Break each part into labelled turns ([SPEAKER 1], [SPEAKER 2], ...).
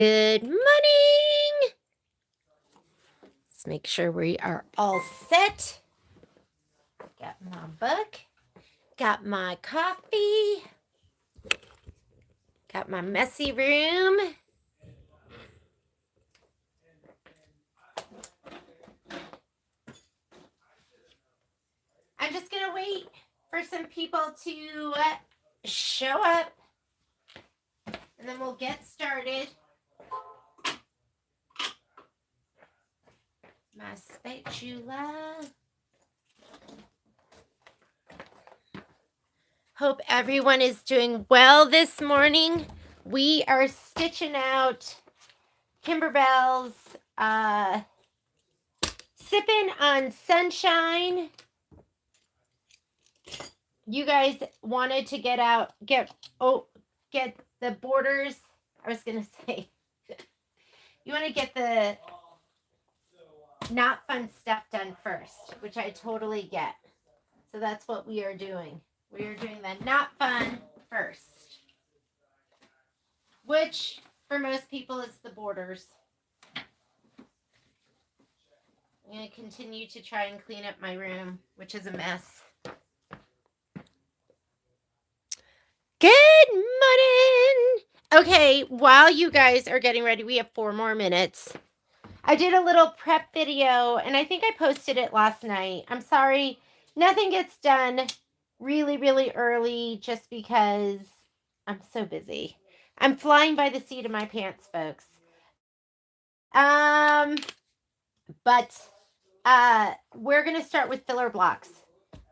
[SPEAKER 1] Good morning. Let's make sure we are all set. Got my book, got my coffee, got my messy room. I'm just going to wait for some people to show up, and then we'll get started. My spatula. Hope everyone is doing well this morning. We are stitching out Kimberbell's Sippin On Sunshine. You guys wanted to get the borders. I was gonna say, you want to get the not fun stuff done first, which I totally get. So that's what we are doing. We are doing the not fun first, which for most people is the borders. I'm going to continue to try and clean up my room, which is a mess. Good morning. Okay, while you guys are getting ready, we have 4 more minutes. I did a little prep video, and I think I posted it last night. I'm sorry, nothing gets done really, really early just because I'm so busy. I'm flying by the seat of my pants, folks. But we're going to start with filler blocks.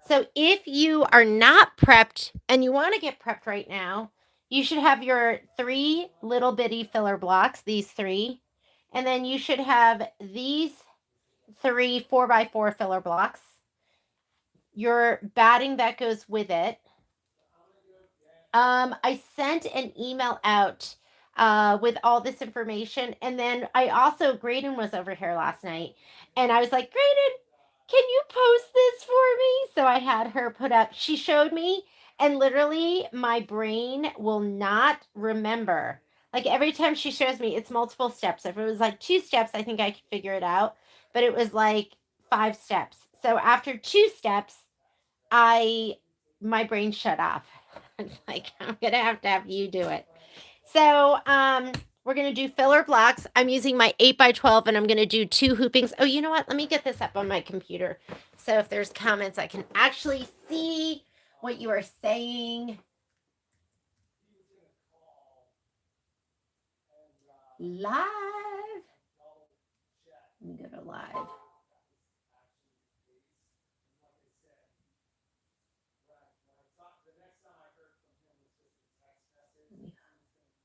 [SPEAKER 1] So if you are not prepped and you want to get prepped right now, you should have your 3 little bitty filler blocks, these 3. And then you should have these 3 4x4 filler blocks. Your batting that goes with it. I sent an email out with all this information. And then Graydon was over here last night. And I was like, Graydon, can you post this for me? So I had her put up, she showed me, and literally my brain will not remember. Like every time she shows me, it's multiple steps. If it was like 2 steps, I think I could figure it out. But it was like 5 steps. So after 2 steps, my brain shut off. It's like, I'm going to have you do it. So, we're going to do filler blocks. I'm using my 8x12 and I'm going to do 2 hoopings. Oh, you know what? Let me get this up on my computer. So if there's comments, I can actually see what you are saying. Live. Let me go to live.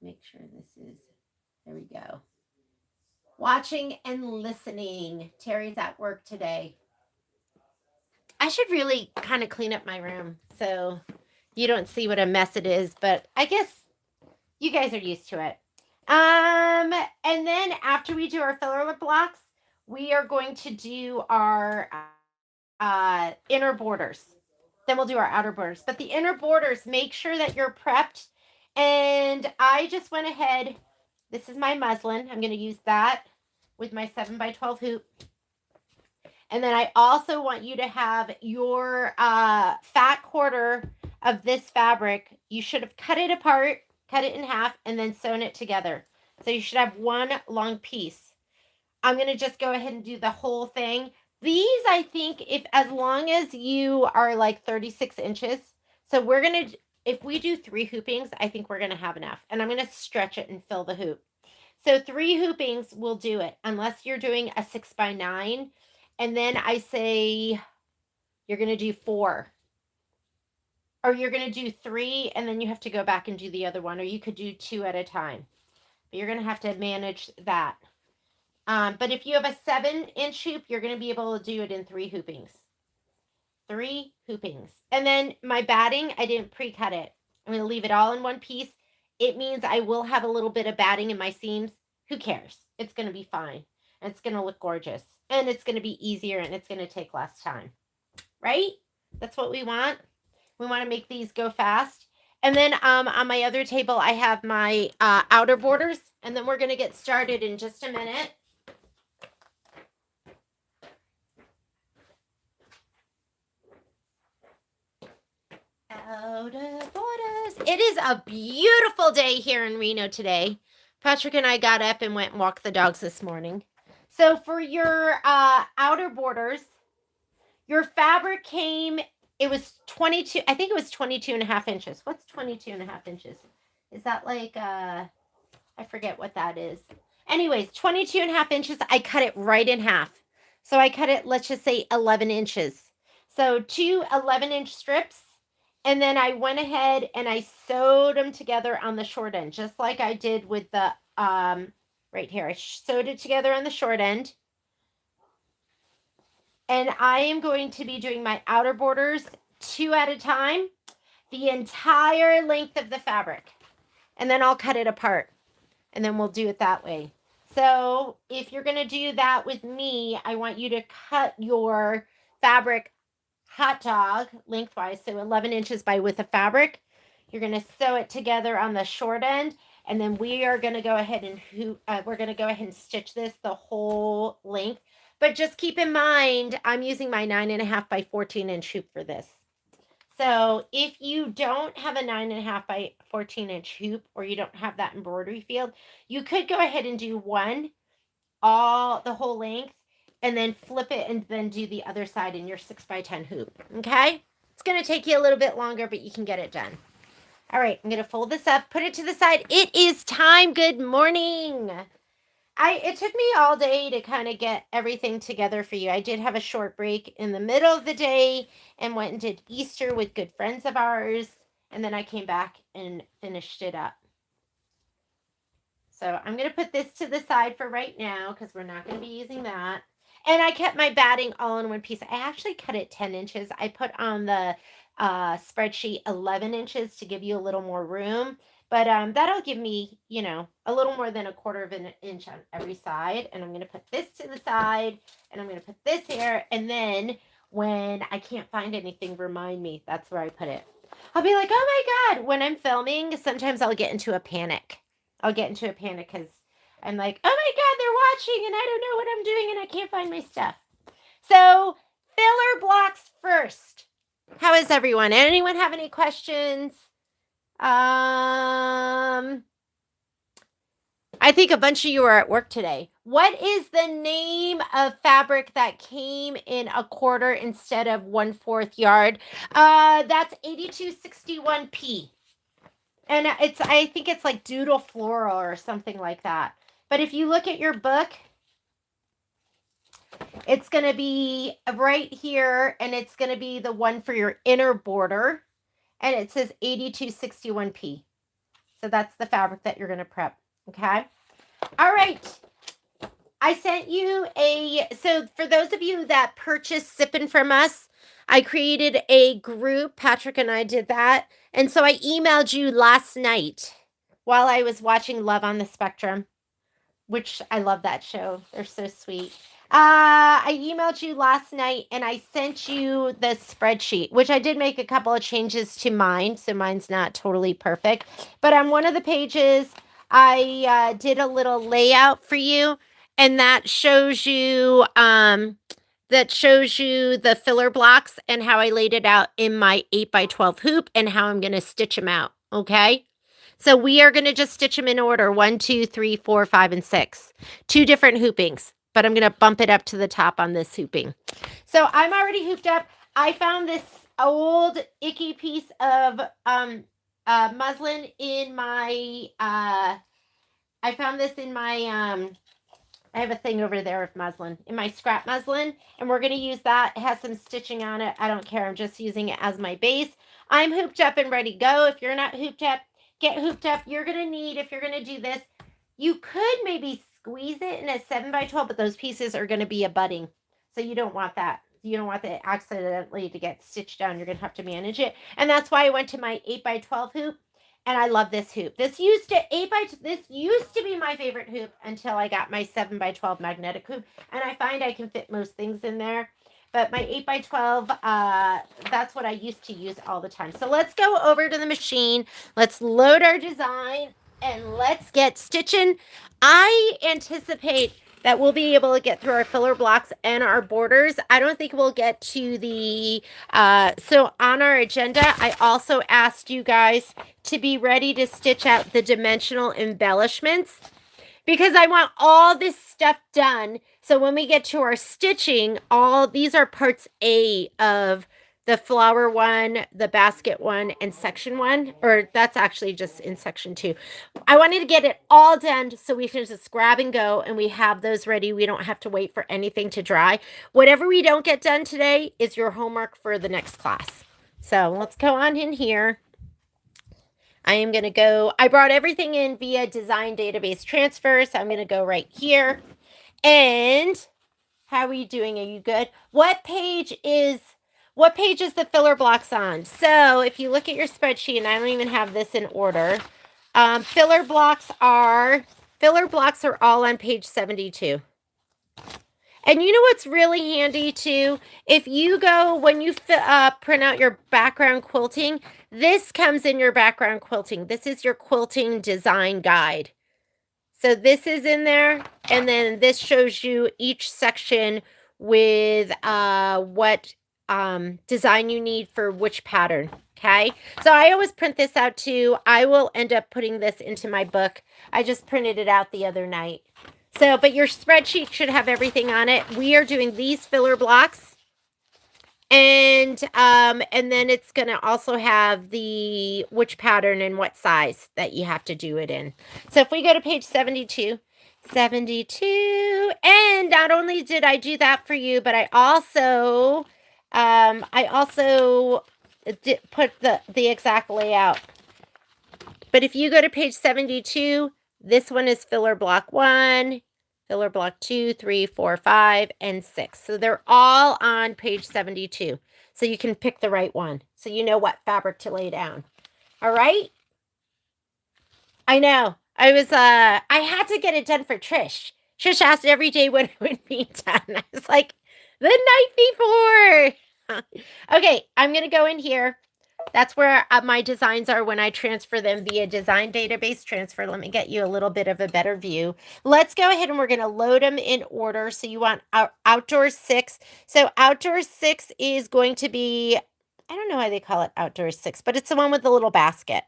[SPEAKER 1] Make sure this is, there we go. Watching and listening. Terry's at work today. I should really kind of clean up my room so you don't see what a mess it is, but I guess you guys are used to it. And then after we do our filler blocks, we are going to do our inner borders. Then we'll do our outer borders. But the inner borders, make sure that you're prepped. And I just went ahead. This is my muslin. I'm going to use that with my 7x12 hoop. And then I also want you to have your fat quarter of this fabric. You should have cut it apart, cut it in half, and then sewn it together. So you should have one long piece. I'm going to just go ahead and do the whole thing. These, I think, as long as you are like 36 inches. So we're going to, if we do 3 hoopings, I think we're going to have enough. And I'm going to stretch it and fill the hoop. So 3 hoopings will do it, unless you're doing a 6x9. And then I say you're going to do 4. Or you're going to do 3, and then you have to go back and do the other one. Or you could do 2 at a time. But you're going to have to manage that. But if you have a 7-inch hoop, you're going to be able to do it in 3 hoopings. 3 hoopings. And then my batting, I didn't pre-cut it. I'm going to leave it all in one piece. It means I will have a little bit of batting in my seams. Who cares? It's going to be fine. It's going to look gorgeous. And it's going to be easier, and it's going to take less time. Right? That's what we want. We want to make these go fast. And then on my other table, I have my outer borders. And then we're going to get started in just a minute. Outer borders. It is a beautiful day here in Reno today. Patrick and I got up and went and walked the dogs this morning. So for your outer borders, your fabric came, it was 22, I think it was 22 and a half inches. What's 22 and a half inches? Is that like, I forget what that is. Anyways, 22 and a half inches, I cut it right in half. So I cut it, let's just say 11 inches. So two 11-inch strips. And then I went ahead and I sewed them together on the short end, just like I did with the, right here. I sewed it together on the short end. And I am going to be doing my outer borders 2 at a time, the entire length of the fabric. And then I'll cut it apart. And then we'll do it that way. So if you're going to do that with me, I want you to cut your fabric hot dog lengthwise, so 11 inches by width of fabric. You're going to sew it together on the short end, and then we are going to go ahead and stitch this the whole length. But just keep in mind, I'm using my 9.5 by 14 inch hoop for this. So if you don't have a 9.5 by 14 inch hoop, or you don't have that embroidery field, you could go ahead and do the whole length, and then flip it and then do the other side in your 6 by 10 hoop. Okay? It's going to take you a little bit longer, but you can get it done. All right, I'm going to fold this up, put it to the side. It is time. Good morning. It took me all day to kind of get everything together for you. I did have a short break in the middle of the day and went and did Easter with good friends of ours. And then I came back and finished it up. So I'm going to put this to the side for right now because we're not going to be using that. And I kept my batting all in one piece. I actually cut it 10 inches. I put on the spreadsheet 11 inches to give you a little more room. But that'll give me, a little more than 1/4 of an inch on every side. And I'm going to put this to the side. And I'm going to put this here. And then when I can't find anything, remind me. That's where I put it. I'll be like, oh my God. When I'm filming, sometimes I'll get into a panic. Because I'm like, oh my God, they're watching and I don't know what I'm doing and I can't find my stuff. So filler blocks first. How is everyone? Anyone have any questions? I think a bunch of you are at work today. What is the name of fabric that came in 1/4 instead of 1/4 yard? That's 8261P. And I think it's like Doodle Floral or something like that. But if you look at your book, it's going to be right here, and it's going to be the one for your inner border. And it says 8261P. So that's the fabric that you're going to prep. Okay. All right. I sent you so for those of you that purchased Sippin from us, I created a group. Patrick and I did that. And so I emailed you last night while I was watching Love on the Spectrum, which I love that show. They're so sweet. I emailed you last night and I sent you the spreadsheet, which I did make a couple of changes to mine. So mine's not totally perfect. But on one of the pages, I did a little layout for you. And that shows you the filler blocks and how I laid it out in my 8 by 12 hoop and how I'm going to stitch them out. Okay. So we are going to just stitch them in order. 1, 2, 3, 4, 5, and 6. 2 different hoopings, but I'm going to bump it up to the top on this hooping. So I'm already hooped up. I found this old icky piece of muslin in my, I have a thing over there of muslin, in my scrap muslin, and we're going to use that. It has some stitching on it. I don't care. I'm just using it as my base. I'm hooped up and ready to go. If you're not hooped up, get hooped up. You're going to need, if you're going to do this, you could maybe squeeze it in a 7 by 12, but those pieces are going to be abutting. So you don't want that. You don't want it accidentally to get stitched down. You're going to have to manage it. And that's why I went to my 8 by 12 hoop. And I love this hoop. This used to be my favorite hoop until I got my 7 by 12 magnetic hoop. And I find I can fit most things in there. But my 8x12, that's what I used to use all the time. So let's go over to the machine. Let's load our design and let's get stitching. I anticipate that we'll be able to get through our filler blocks and our borders. I don't think we'll get to the, so on our agenda, I also asked you guys to be ready to stitch out the dimensional embellishments, because I want all this stuff done. So when we get to our stitching, all these are parts A of the flower one, the basket one, and section one, or that's actually just in section 2. I wanted to get it all done so we can just grab and go and we have those ready. We don't have to wait for anything to dry. Whatever we don't get done today is your homework for the next class. So let's go on in here. I am going to go, I brought everything in via design database transfer, so I'm going to go right here. And how are you doing? Are you good? What page is the filler blocks on? So if you look at your spreadsheet, and I don't even have this in order, filler blocks are all on page 72. And you know what's really handy too? If you go, when you print out your background quilting, this comes in your background quilting. This is your quilting design guide. So this is in there, and then this shows you each section with what design you need for which pattern. Okay, so I always print this out too. I will end up putting this into my book. I just printed it out the other night. So, but your spreadsheet should have everything on it. We are doing these filler blocks. And then it's going to also have the which pattern and what size that you have to do it in. So if we go to page 72, and not only did I do that for you, but I also did put the exact layout. But if you go to page 72, this one is filler block 1, filler block 2, 3, 4, 5, and 6. So they're all on page 72. So you can pick the right one. So you know what fabric to lay down. All right? I know. I had to get it done for Trish. Trish asked every day when it would be done. I was like, the night before. Okay, I'm going to go in here. That's where my designs are when I transfer them via design database transfer. Let me get you a little bit of a better view. Let's go ahead and we're going to load them in order. So you want outdoors 6. So outdoors 6 is going to be, I don't know why they call it outdoors 6, but it's the one with the little basket.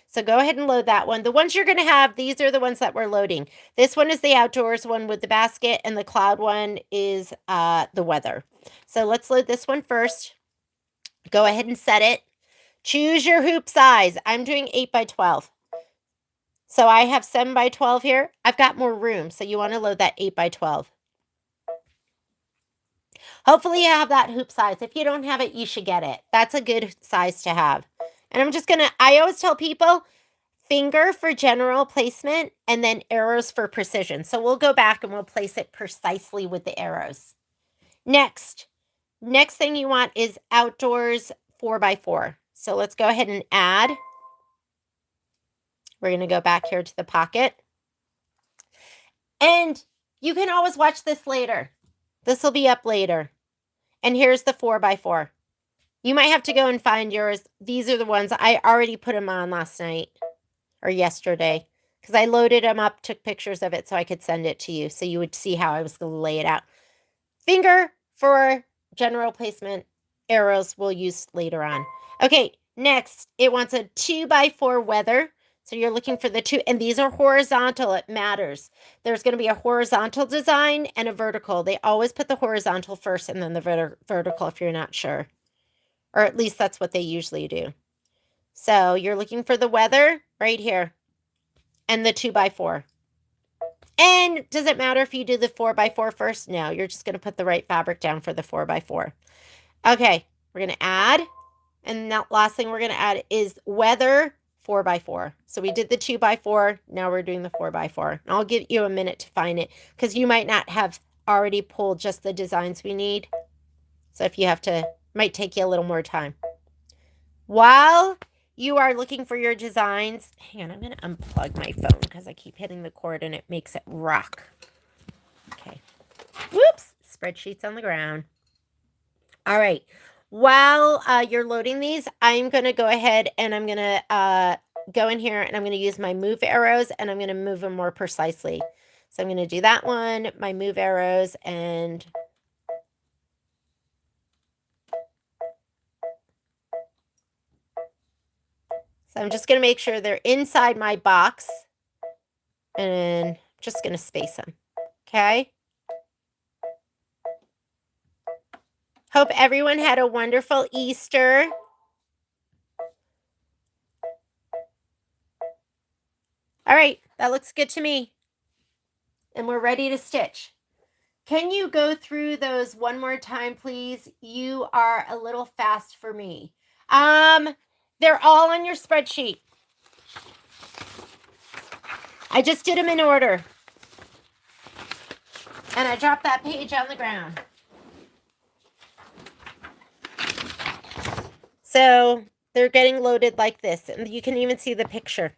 [SPEAKER 1] So go ahead and load that one. The ones you're going to have, these are the ones that we're loading. This one is the outdoors one with the basket, and the cloud one is the weather. So let's load this one first. Go ahead and set it. Choose your hoop size. I'm doing 8x12. So I have 7x12 here. I've got more room, so you want to load that 8x12. Hopefully you have that hoop size. If you don't have it, you should get it. That's a good size to have. And I'm just going to, I always tell people, finger for general placement and then arrows for precision. So we'll go back and we'll place it precisely with the arrows. Next thing you want is outdoors 4x4. So let's go ahead and add. We're going to go back here to the pocket. And you can always watch this later. This will be up later. And here's the 4x4. You might have to go and find yours. These are the ones I already put them on last night or yesterday because I loaded them up, took pictures of it so I could send it to you so you would see how I was going to lay it out. Finger for general placement. Arrows we'll use later on. Okay, next, it wants a 2x4 weather. So you're looking for the 2, and these are horizontal. It matters. There's going to be a horizontal design and a vertical. They always put the horizontal first and then the vertical if you're not sure. Or at least that's what they usually do. So you're looking for the weather right here and the 2x4. And does it matter if you do the 4x4 first? No, you're just going to put the right fabric down for the 4x4. Okay, we're going to add. And that last thing we're going to add is weather 4x4. So we did the 2x4. Now we're doing the 4x4. And I'll give you a minute to find it because you might not have already pulled just the designs we need. So if you have to, might take you a little more time. While you are looking for your designs, hang on, I'm going to unplug my phone because I keep hitting the cord and it makes it rock. Okay. Whoops. Spreadsheet's on the ground. All right. While you're loading these, I'm going to go ahead and I'm going to go in here and I'm going to use my move arrows and I'm going to move them more precisely. So I'm going to do that one, my move arrows, and so I'm just going to make sure they're inside my box and just going to space them. Okay. Hope everyone had a wonderful Easter. All right, that looks good to me. And we're ready to stitch. Can you go through those one more time, please? You are a little fast for me. They're all on your spreadsheet. I just did them in order. And I dropped that page on the ground. So they're getting loaded like this. And you can even see the picture.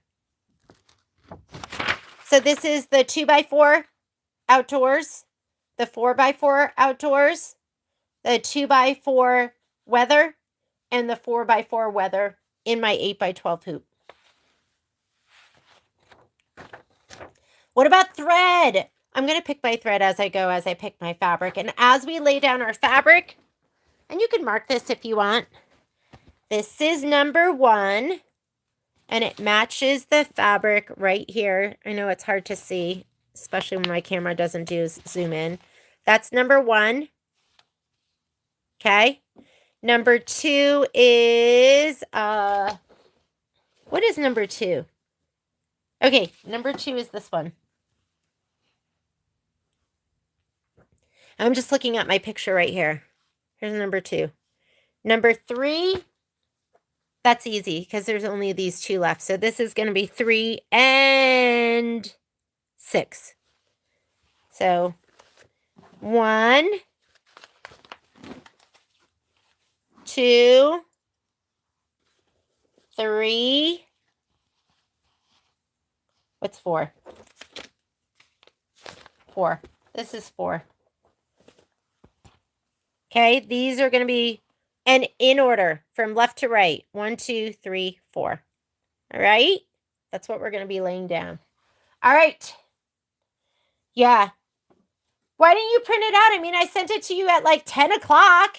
[SPEAKER 1] So this is the 2x4 outdoors, the 4x4 outdoors, the 2x4 weather, and the 4x4 weather in my 8x12 hoop. What about thread? I'm going to pick my thread as I go, as I pick my fabric. And as we lay down our fabric, and you can mark this if you want. This is number 1, and it matches the fabric right here. I know it's hard to see, especially when my camera doesn't do zoom in. That's number 1. Okay. Number 2 is, what is number 2? Okay, number 2 is this one. I'm just looking at my picture right here. Here's number 2. Number 3, that's easy because there's only these 2 left. So this is going to be 3 and 6. So 1, 2, 3. What's 4? 4. This is 4. Okay, these are going to be, and in order from left to right. 1, 2, 3, 4. All right, that's what we're going to be laying down. All right. Yeah. Why didn't you print it out? I mean, I sent it to you at like 10 o'clock.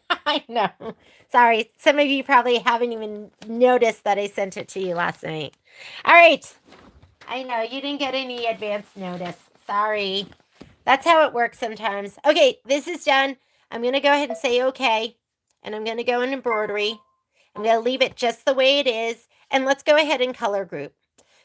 [SPEAKER 1] I know. Sorry. Some of you probably haven't even noticed that I sent it to you last night. All right. I know. You didn't get any advance notice. Sorry. That's how it works sometimes. Okay, this is done. I'm going to go ahead and say okay. And I'm going to go in embroidery. I'm going to leave it just the way it is. And let's go ahead and color group.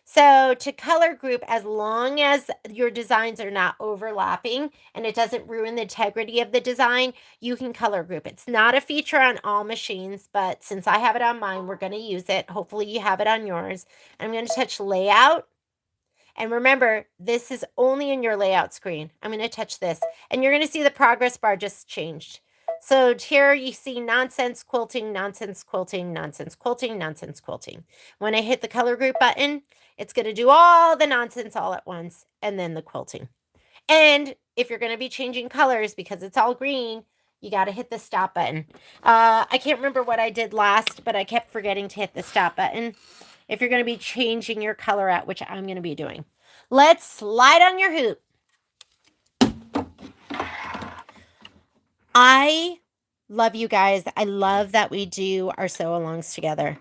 [SPEAKER 1] So to color group, as long as your designs are not overlapping and it doesn't ruin the integrity of the design, you can color group. It's not a feature on all machines, but since I have it on mine, we're going to use it. Hopefully you have it on yours. I'm going to touch layout. And remember, this is only in your layout screen. I'm going to touch this. And you're going to see the progress bar just changed. So here you see nonsense quilting, nonsense quilting, nonsense quilting, nonsense quilting. When I hit the color group button, it's going to do all the nonsense all at once and then the quilting. And if you're going to be changing colors because it's all green, you got to hit the stop button. I can't remember what I did last, but I kept forgetting to hit the stop button. If you're going to be changing your color out, which I'm going to be doing. Let's slide on your hoop. I love you guys. I love that we do our sew-alongs together.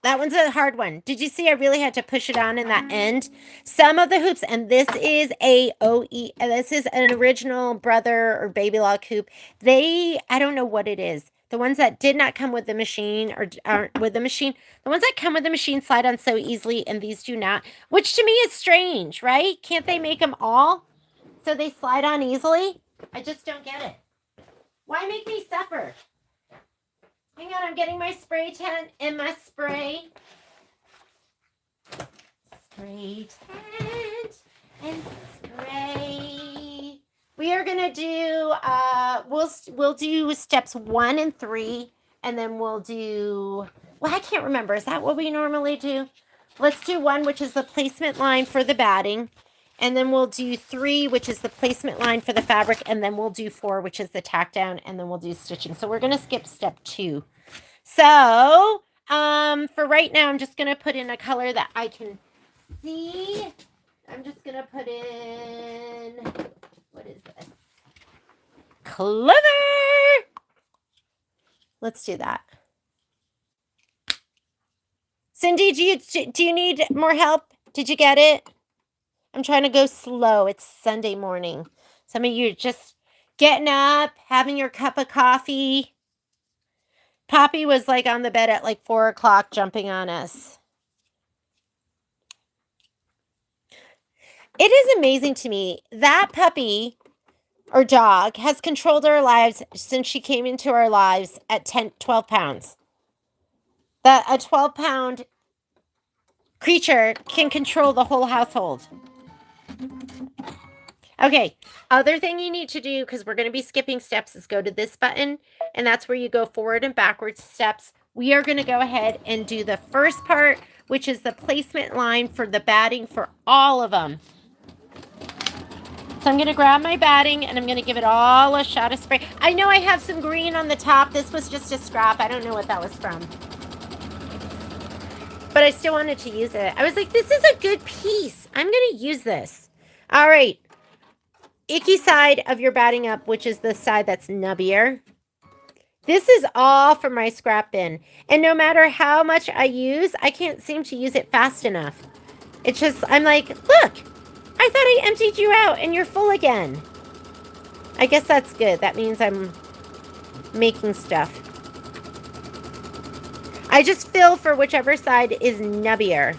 [SPEAKER 1] That one's a hard one. Did you see I really had to push it on in that end? Some of the hoops, and this is this is an original brother or baby lock hoop. I don't know what it is. The ones that did not come with the machine or aren't with the machine, the ones that come with the machine slide on so easily, and these do not, which to me is strange, right? Can't they make them all so they slide on easily? I just don't get it. Why make me suffer? Hang on, I'm getting my spray tent and my spray. Spray tent and spray. We are gonna do we'll do steps 1 and 3, and then we'll do, well, I can't remember. Is that what we normally do? Let's do 1, which is the placement line for the batting, And then we'll do 3, which is the placement line for the fabric. And then we'll do 4, which is the tack down. And then we'll do stitching. So we're going to skip step 2. So for right now, I'm just going to put in a color that I can see. I'm just going to put in, what is this? Clover. Let's do that. Cindy, do you need more help? Did you get it? I'm trying to go slow. It's Sunday morning. Some of you are just getting up, having your cup of coffee. Poppy was like on the bed at like 4 o'clock jumping on us. It is amazing to me. That puppy or dog has controlled our lives since she came into our lives at 12 pounds. That a 12-pound creature can control the whole household. Okay, other thing you need to do, because we're going to be skipping steps, is go to this button, and that's where you go forward and backwards steps. We are going to go ahead and do the first part, which is the placement line for the batting for all of them. So I'm going to grab my batting, and I'm going to give it all a shot of spray. I know I have some green on the top. This was just a scrap. I don't know what that was from. But I still wanted to use it. I was like, this is a good piece. I'm going to use this. All right. Icky side of your batting up, which is the side that's nubbier. This is all from my scrap bin. And no matter how much I use, I can't seem to use it fast enough. It's just, I'm like, look, I thought I emptied you out and you're full again. I guess that's good. That means I'm making stuff. I just fill for whichever side is nubbier.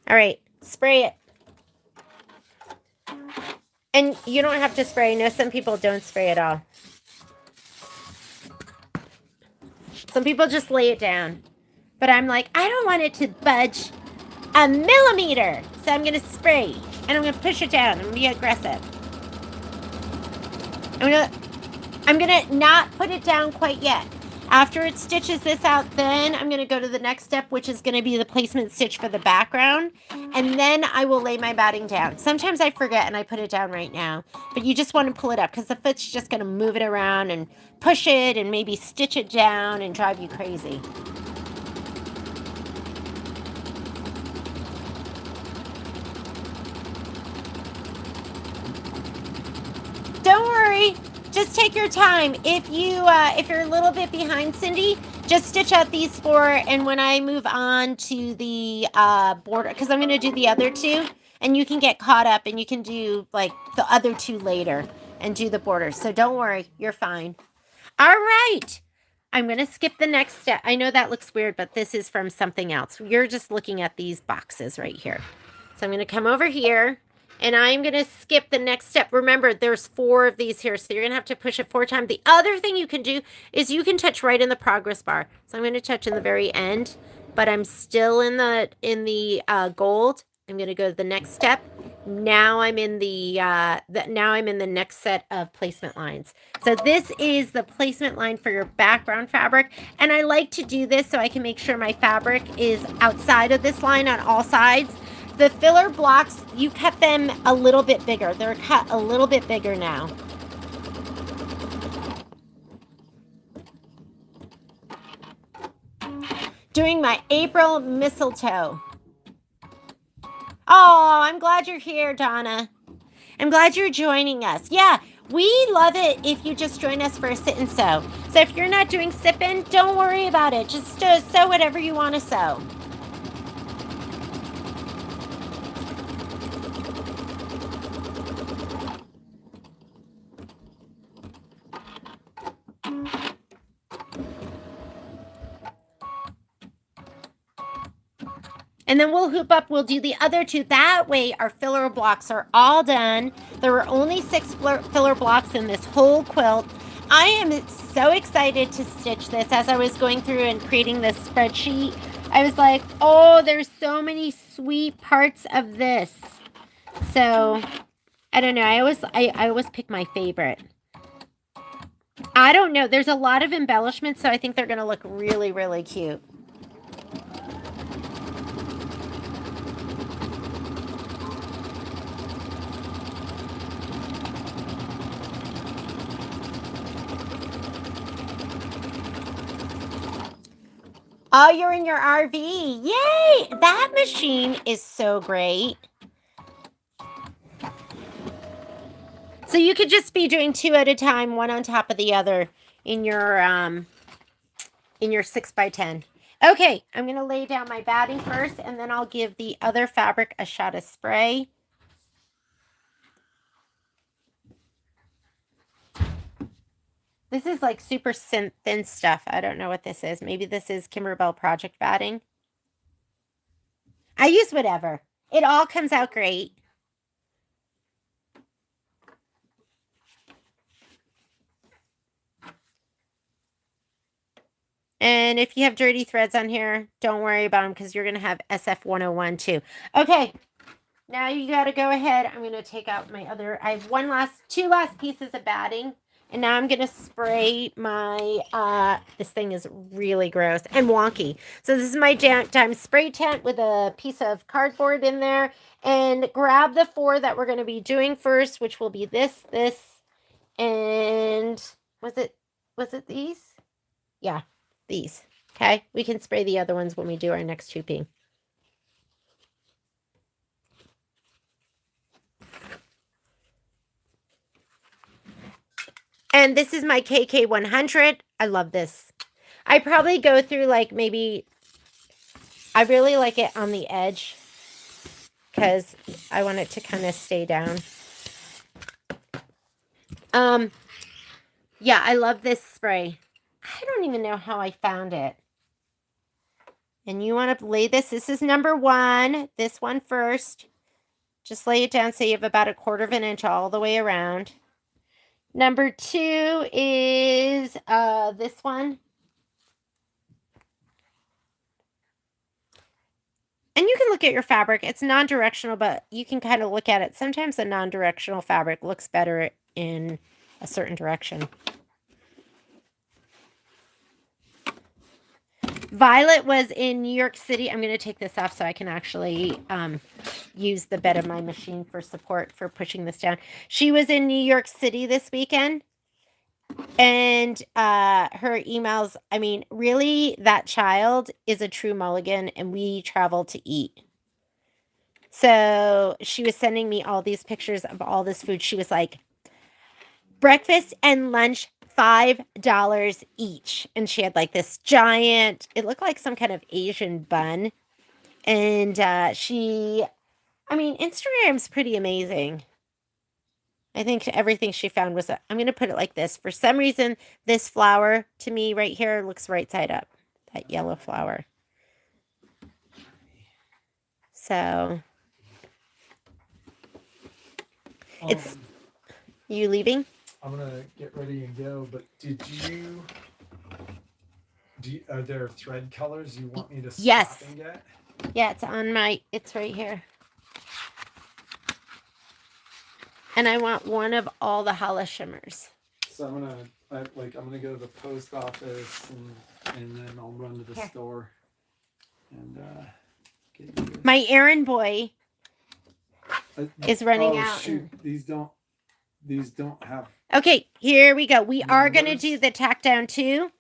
[SPEAKER 1] All right, spray it. And you don't have to spray. I know some people don't spray at all. Some people just lay it down. But I'm like, I don't want it to budge a millimeter. So I'm going to spray. And I'm going to push it down. I'm going to be aggressive. I'm going to not put it down quite yet. After it stitches this out, then I'm going to go to the next step, which is going to be the placement stitch for the background. And then I will lay my batting down. Sometimes I forget and I put it down right now. But you just want to pull it up because the foot's just going to move it around and push it and maybe stitch it down and drive you crazy. Don't worry. Just take your time. If you're a little bit behind Cindy, just stitch out these 4. And when I move on to the border, because I'm going to do the other 2, and you can get caught up and you can do like the other 2 later and do the border. So don't worry, you're fine. All right. I'm going to skip the next step. I know that looks weird, but this is from something else. You're just looking at these boxes right here. So I'm going to come over here. And I'm going to skip the next step. Remember, there's 4 of these here, so you're going to have to push it 4 times. The other thing you can do is you can touch right in the progress bar. So I'm going to touch in the very end, but I'm still in the gold. I'm going to go to the next step. Now I'm in the next set of placement lines. So this is the placement line for your background fabric, and I like to do this so I can make sure my fabric is outside of this line on all sides. The filler blocks, you cut them a little bit bigger. They're cut a little bit bigger now. Doing my April mistletoe. Oh, I'm glad you're here, Donna. I'm glad you're joining us. Yeah, we love it if you just join us for a sit and sew. So if you're not doing Sippin, don't worry about it. Just sew whatever you want to sew. And then we'll hoop up. We'll do the other 2. That way our filler blocks are all done. There were only 6 filler blocks in this whole quilt. I am so excited to stitch this. As I was going through and creating this spreadsheet, I was like, oh, there's so many sweet parts of this. So I don't know. I always pick my favorite. I don't know. There's a lot of embellishments, so I think they're going to look really, really cute. Oh, you're in your RV. Yay! That machine is so great. So you could just be doing 2 at a time, one on top of the other in your 6x10. Okay, I'm going to lay down my batting first, and then I'll give the other fabric a shot of spray. This is like super thin stuff. I don't know what this is. Maybe this is Kimberbell Project batting. I use whatever. It all comes out great. And if you have dirty threads on here, don't worry about them because you're going to have SF101 too. Okay, now you got to go ahead. I'm going to take out my other, I have 2 last pieces of batting. And now I'm going to spray my, this thing is really gross and wonky. So this is my dime spray tent with a piece of cardboard in there. And grab the 4 that we're going to be doing first, which will be this, and was it these? Yeah, these. Okay, we can spray the other ones when we do our next hooping. And this is my KK100. I love this. I probably go through like maybe, I really like it on the edge because I want it to kind of stay down. Yeah, I love this spray. I don't even know how I found it. And you want to lay this. This is number 1. This one first. Just lay it down so you have about 1/4 of an inch all the way around. Number 2 is this one. And you can look at your fabric. It's non-directional, but you can kind of look at it. Sometimes a non-directional fabric looks better in a certain direction. Violet was in New York City. I'm going to take this off so I can actually use the bed of my machine for support for pushing this down. She was in New York City this weekend. And her emails, I mean, really, that child is a true mulligan, and we travel to eat. So she was sending me all these pictures of all this food. She was like, breakfast and lunch, $5 each. And she had like this giant, it looked like some kind of Asian bun. And Instagram's pretty amazing. I think everything she found was, I'm going to put it like this. For some reason, this flower to me right here looks right side up. That yellow flower. So, it's, you leaving?
[SPEAKER 2] I'm going to get ready and go, but are there thread colors you want me to stop and get?
[SPEAKER 1] Yeah, it's right here. And I want one of all the Hala shimmers.
[SPEAKER 2] So I'm gonna go to the post office and then I'll run to the store and get you.
[SPEAKER 1] My errand boy is running out.
[SPEAKER 2] Shoot. These don't have.
[SPEAKER 1] Okay, here we go. We are gonna do the tack down too.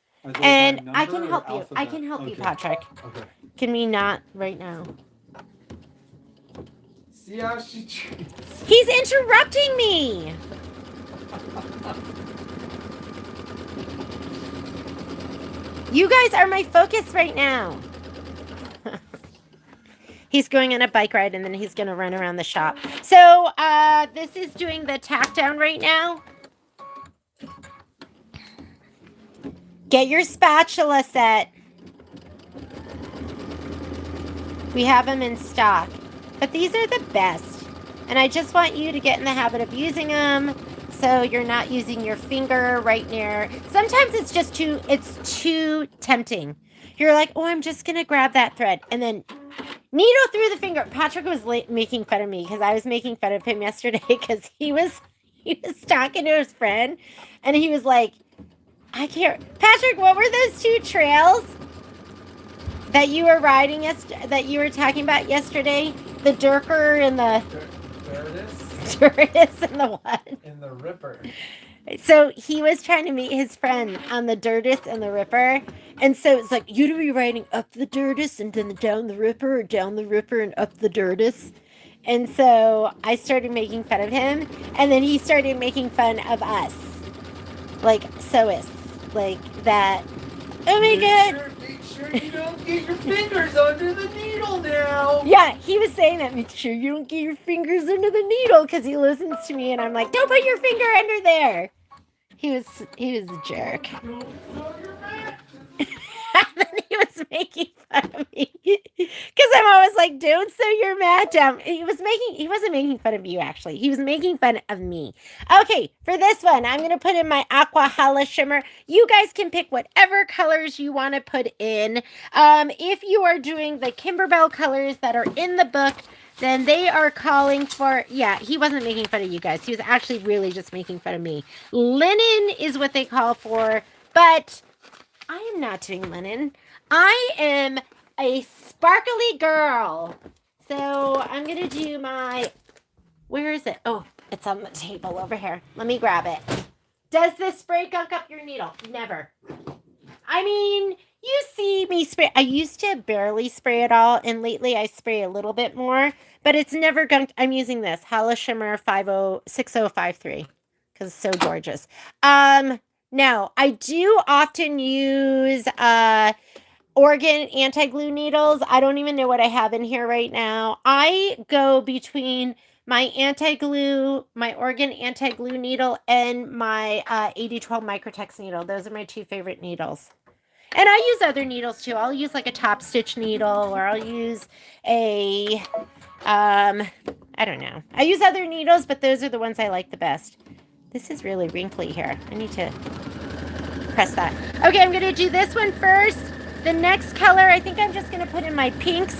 [SPEAKER 1] And I can help you. I can help you, Patrick.
[SPEAKER 2] Okay.
[SPEAKER 1] Can we not right now?
[SPEAKER 2] See how she treats.
[SPEAKER 1] He's interrupting me. You guys are my focus right now. He's going on a bike ride and then he's going to run around the shop. So this is doing the tack down right now. Get your spatula set. We have them in stock. But these are the best. And I just want you to get in the habit of using them so you're not using your finger right near. Sometimes it's just too tempting. You're like, oh, I'm just going to grab that thread. And then needle through the finger. Patrick was making fun of me because I was making fun of him yesterday because he was talking to his friend. And he was like, I can't. Patrick, what were those 2 trails that you were riding that you were talking about yesterday? The Durker and the...
[SPEAKER 2] There it is.
[SPEAKER 1] There it is and the what?
[SPEAKER 2] And the Ripper.
[SPEAKER 1] So he was trying to meet his friend on the Dirtest and the Ripper. And so it's like, you'd be riding up the Dirtest and then down the Ripper, or down the Ripper and up the Dirtest. And so I started making fun of him. And then he started making fun of us. Like, so is. Like, that. Oh my God.
[SPEAKER 2] Make sure you don't get your fingers under the needle now.
[SPEAKER 1] Yeah, he was saying that. Make sure you don't get your fingers under the needle, because he listens to me and I'm like, don't put your finger under there. He was a jerk. And then he was making fun of me because I'm always like, don't sew your mat down. He wasn't making fun of you, actually. He was making fun of me. Okay, for this one, I'm going to put in my Aqua Hala Shimmer. You guys can pick whatever colors you want to put in. If you are doing the Kimberbell colors that are in the book, then they are calling for, yeah, he wasn't making fun of you guys. He was actually really just making fun of me. Linen is what they call for, but I am not doing linen. I am a sparkly girl. So I'm going to do my, where is it? Oh, it's on the table over here. Let me grab it. Does this spray gunk up your needle? Never. I mean, you see me spray. I used to barely spray at all, and lately I spray a little bit more, but it's never gunked. I'm using this Hala Shimmer 6053 because it's so gorgeous. Now, I do often use Organ anti-glue needles. I don't even know what I have in here right now. I go between my anti-glue, my Organ anti-glue needle, and my 8012 Microtex needle. Those are my two favorite needles. And I use other needles too. I'll use like a top stitch needle, or I'll use a, I don't know. I use other needles, but those are the ones I like the best. This is really wrinkly here. I need to press that. Okay, I'm going to do this one first. The next color, I think I'm just going to put in my pinks.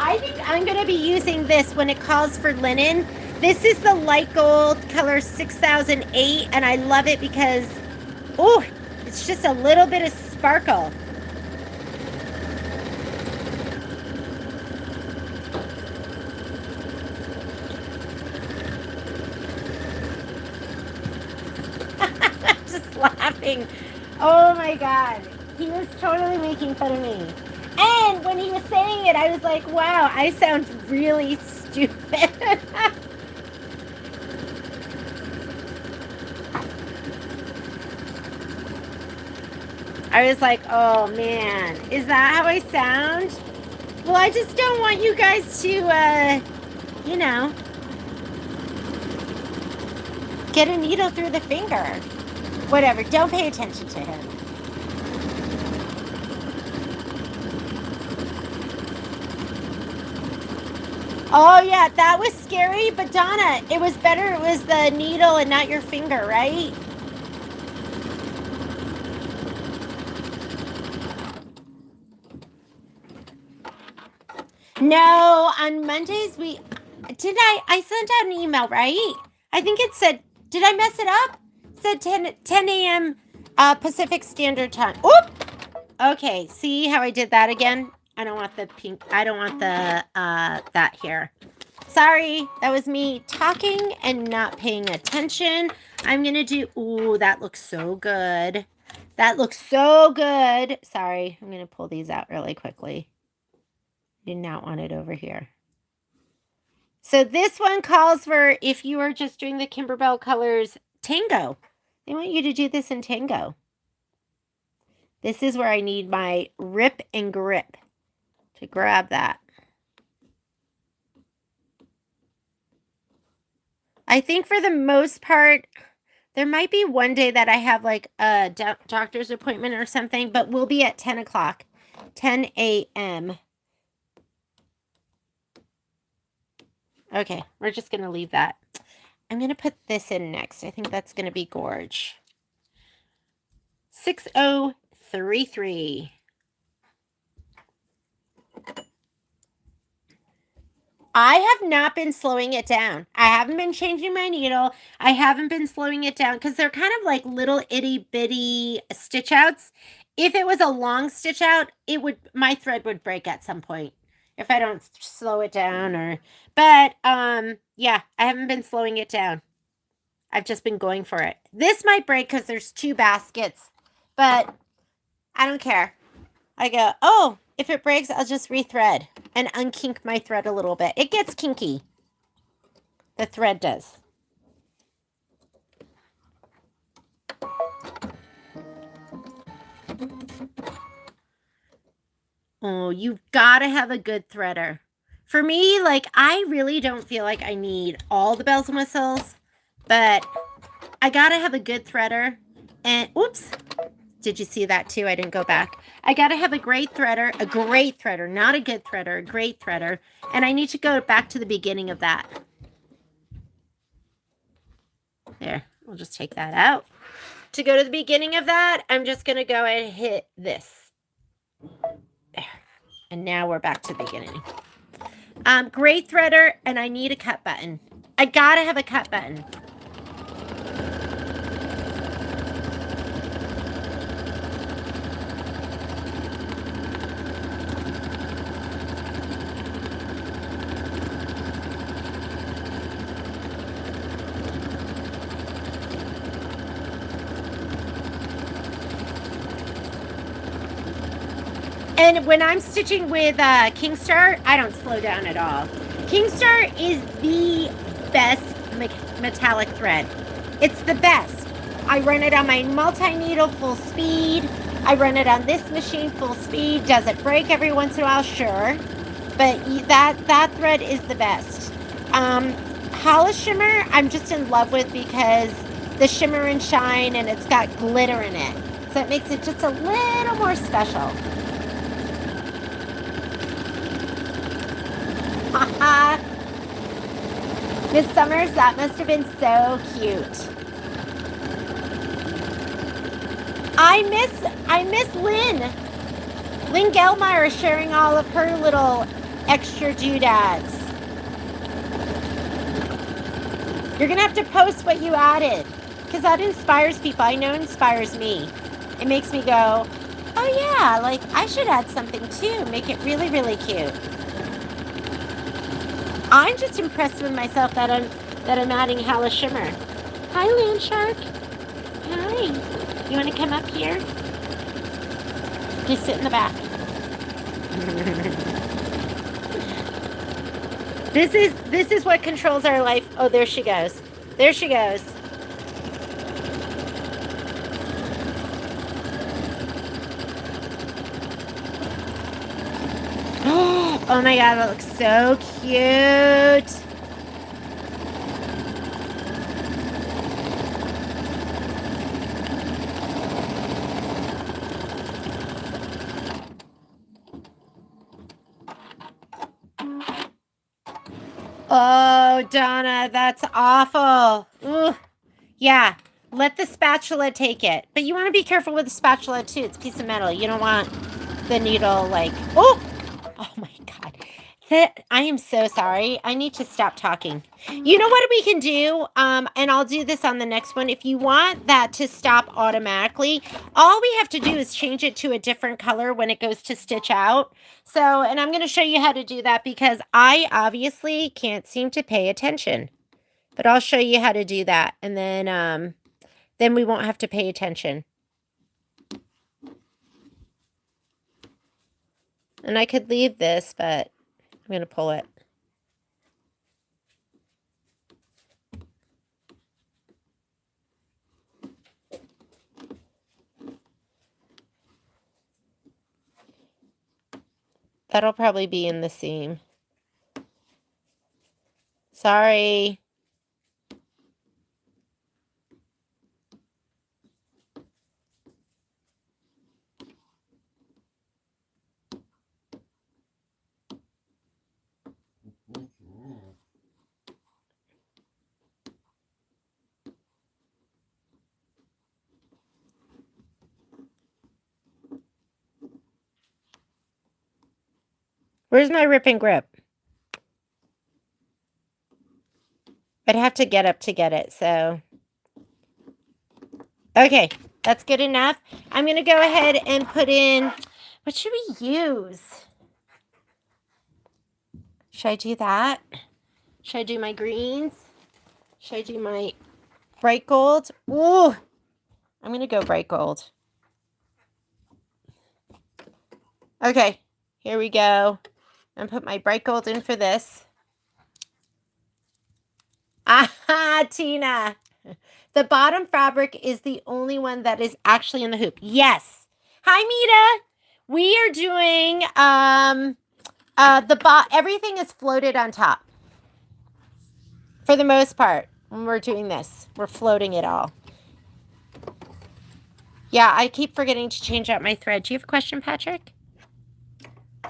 [SPEAKER 1] I think I'm going to be using this when it calls for linen. This is the light gold color 6008, and I love it because, oh, it's just a little bit of sparkle. Just laughing. Oh my God. He was totally making fun of me. And when he was saying it, I was like, wow, I sound really stupid. I was like, oh man, is that how I sound? Well, I just don't want you guys to, you know, get a needle through the finger. Whatever, don't pay attention to him. Oh yeah, that was scary, but Donna, it was better it was the needle and not your finger, right? No, on Mondays I sent out an email, right? I think it said, did I mess it up? It said 10 a.m. Pacific Standard Time. Oop! Okay, see how I did that again? I don't want the pink, I don't want the, that here. Sorry, that was me talking and not paying attention. I'm gonna do, ooh, that looks so good. That looks so good. Sorry, I'm gonna pull these out really quickly. Did not want it over here. So this one calls for, if you are just doing the Kimberbell colors Tango, they want you to do this in Tango. This is where I need my rip and grip to grab that. I think for the most part, there might be one day that I have like a doctor's appointment or something, but we'll be at 10 o'clock, 10 a.m. Okay, we're just going to leave that. I'm going to put this in next. I think that's going to be gorge. 6033. I have not been slowing it down. I haven't been changing my needle. I haven't been slowing it down because they're kind of like little itty bitty stitch outs. If it was a long stitch out, my thread would break at some point. if I don't slow it down but yeah, I haven't been slowing it down. I've just been going for it. This might break because there's 2 baskets, but I don't care. I go, oh, if it breaks, I'll just rethread and unkink my thread a little bit. It gets kinky. The thread does. Oh, you've got to have a good threader. For me, like, I really don't feel like I need all the bells and whistles, but I got to have a good threader. And, oops, did you see that too? I didn't go back. I got to have a great threader, not a good threader, a great threader. And I need to go back to the beginning of that. There, we'll just take that out. To go to the beginning of that, I'm just going to go and hit this. There. And now we're back to the beginning. Great threader, and I need a cut button. I got to have a cut button. And when I'm stitching with Kingstar, I don't slow down at all. Kingstar is the best metallic thread. It's the best. I run it on my multi-needle full speed. I run it on this machine full speed. Does it break every once in a while? Sure. But that thread is the best. Hollis Shimmer, I'm just in love with because the shimmer and shine, and it's got glitter in it. So it makes it just a little more special. Miss Summers, that must have been so cute. I miss Lynn. Lynn Gelmeyer sharing all of her little extra doodads. You're gonna have to post what you added, because that inspires people. I know it inspires me. It makes me go, oh yeah, like I should add something too. Make it really, really cute. I'm just impressed with myself that I'm adding Hollis Shimmer. Hi, Land Shark. Hi. You want to come up here? Just sit in the back. This is what controls our life. Oh, there she goes. There she goes. Oh my God, that looks so cute. Oh, Donna, that's awful. Ooh. Yeah, let the spatula take it. But you want to be careful with the spatula too. It's a piece of metal. You don't want the needle like, oh my God. I am so sorry. I need to stop talking. You know what we can do? And I'll do this on the next one. If you want that to stop automatically, all we have to do is change it to a different color when it goes to stitch out. So, and I'm going to show you how to do that because I obviously can't seem to pay attention. But I'll show you how to do that. And then we won't have to pay attention. And I could leave this, but I'm going to pull it. That'll probably be in the seam. Sorry. Where's my rip and grip? I'd have to get up to get it, so. Okay, that's good enough. I'm going to go ahead and put in, what should we use? Should I do that? Should I do my greens? Should I do my bright gold? Ooh, I'm going to go bright gold. Okay, here we go. And put my bright gold in for this. Aha, Tina. The bottom fabric is the only one that is actually in the hoop. Yes. Hi, Mita. We are doing everything is floated on top. For the most part, when we're doing this, we're floating it all. Yeah, I keep forgetting to change out my thread. Do you have a question, Patrick?
[SPEAKER 2] I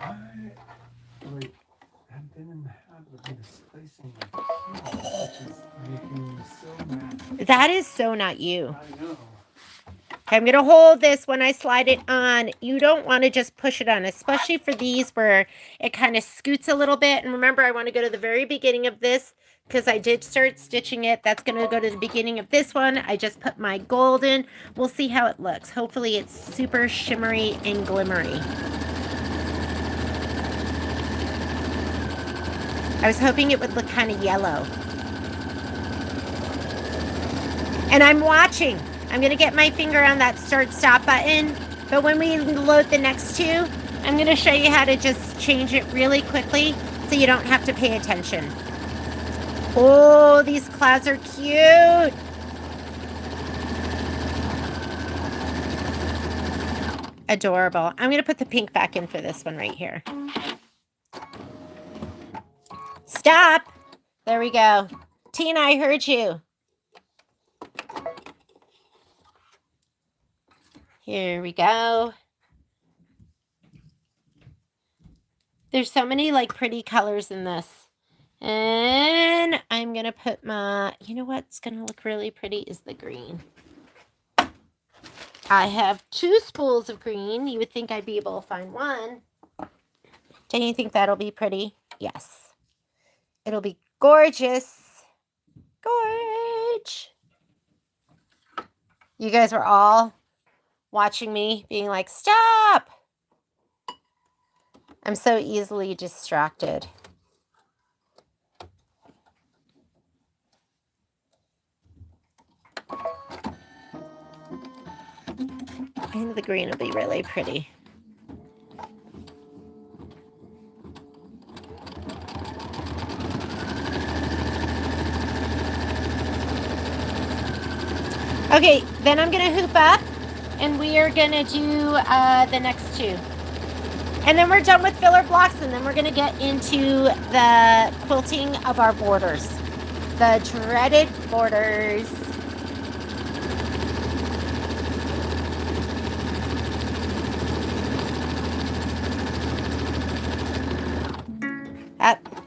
[SPEAKER 2] have been in the habit of misplacing my keys, which is making me so mad.
[SPEAKER 1] That is so not you.
[SPEAKER 2] I know.
[SPEAKER 1] Okay, I'm going to hold this when I slide it on. You don't want to just push it on, especially for these where it kind of scoots a little bit. And remember, I want to go to the very beginning of this because I did start stitching it. That's going to go to the beginning of this one. I just put my gold in. We'll see how it looks. Hopefully it's super shimmery and glimmery. I was hoping it would look kind of yellow. And I'm watching. I'm going to get my finger on that start-stop button. But when we load the next two, I'm going to show you how to just change it really quickly so you don't have to pay attention. Oh, these clouds are cute. Adorable. I'm going to put the pink back in for this one right here. Stop. There we go. Tina, I heard you. Here we go. There's so many like pretty colors in this. And I'm going to put my, you know what's going to look really pretty is the green. I have 2 spools of green. You would think I'd be able to find one. Don't you think that'll be pretty? Yes. It'll be gorgeous. Gorge. You guys were all watching me being like, stop. I'm so easily distracted. And the green will be really pretty. Okay, then I'm going to hoop up and we are going to do the next 2. And then we're done with filler blocks and then we're going to get into the quilting of our borders. The dreaded borders.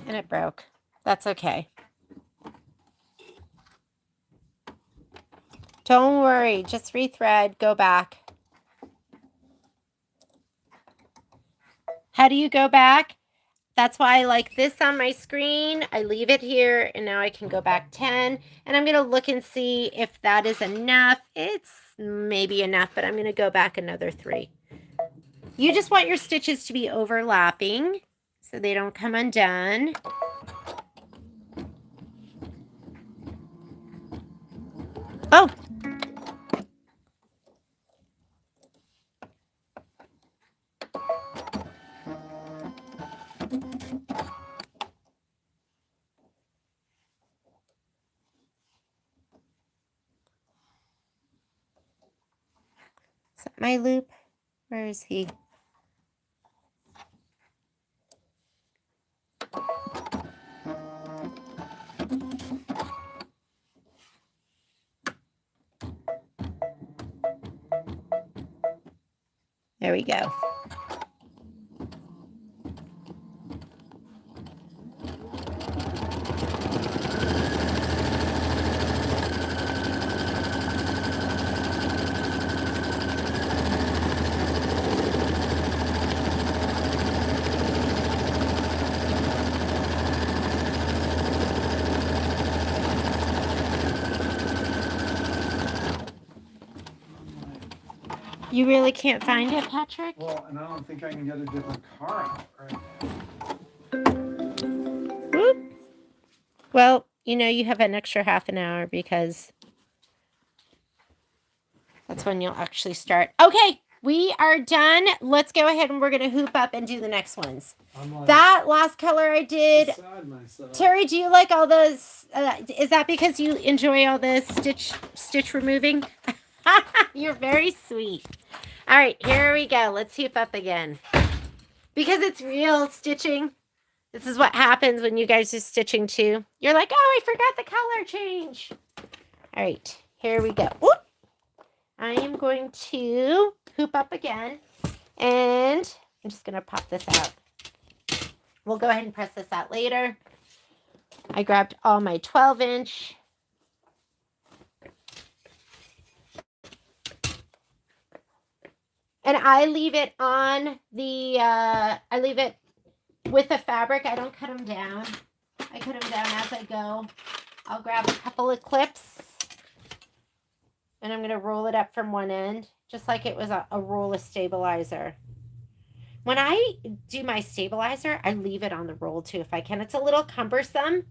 [SPEAKER 1] And it broke. That's okay. Don't worry. Just rethread. Go back. How do you go back? That's why I like this on my screen. I leave it here and now I can go back 10. And I'm going to look and see if that is enough. It's maybe enough, but I'm going to go back another 3. You just want your stitches to be overlapping so they don't come undone. Oh! Is that my loop? Where is he? There we go. You really can't find it, Patrick?
[SPEAKER 2] Well, and I don't think I can get a different car out right now.
[SPEAKER 1] Well, you know, you have an extra half an hour because that's when you'll actually start. Okay, we are done. Let's go ahead and we're going to hoop up and do the next ones.
[SPEAKER 2] I'm
[SPEAKER 1] That last color I did.
[SPEAKER 2] beside myself.
[SPEAKER 1] Terry, do you like all those? Is that because you enjoy all the stitch removing? You're very sweet. All right, here we go. Let's hoop up again. Because it's real stitching. This is what happens when you guys are stitching too. You're like, oh, I forgot the color change. All right, here we go. Whoop. I am going to hoop up again. And I'm just going to pop this out. We'll go ahead and press this out later. I grabbed all my 12-inch. And I leave it on the, I leave it with the fabric. I don't cut them down. I cut them down as I go. I'll grab a couple of clips. And I'm going to roll it up from one end. Just like it was a roll of stabilizer. When I do my stabilizer, I leave it on the roll too if I can. It's a little cumbersome.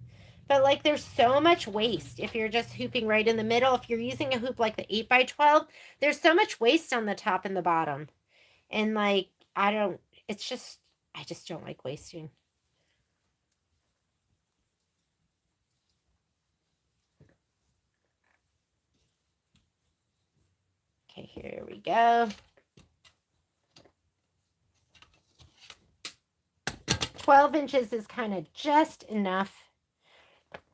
[SPEAKER 1] But like there's so much waste if you're just hooping right in the middle. If you're using a hoop like the 8x12, there's so much waste on the top and the bottom. And like, I just don't like wasting. Okay, here we go. 12 inches is kind of just enough.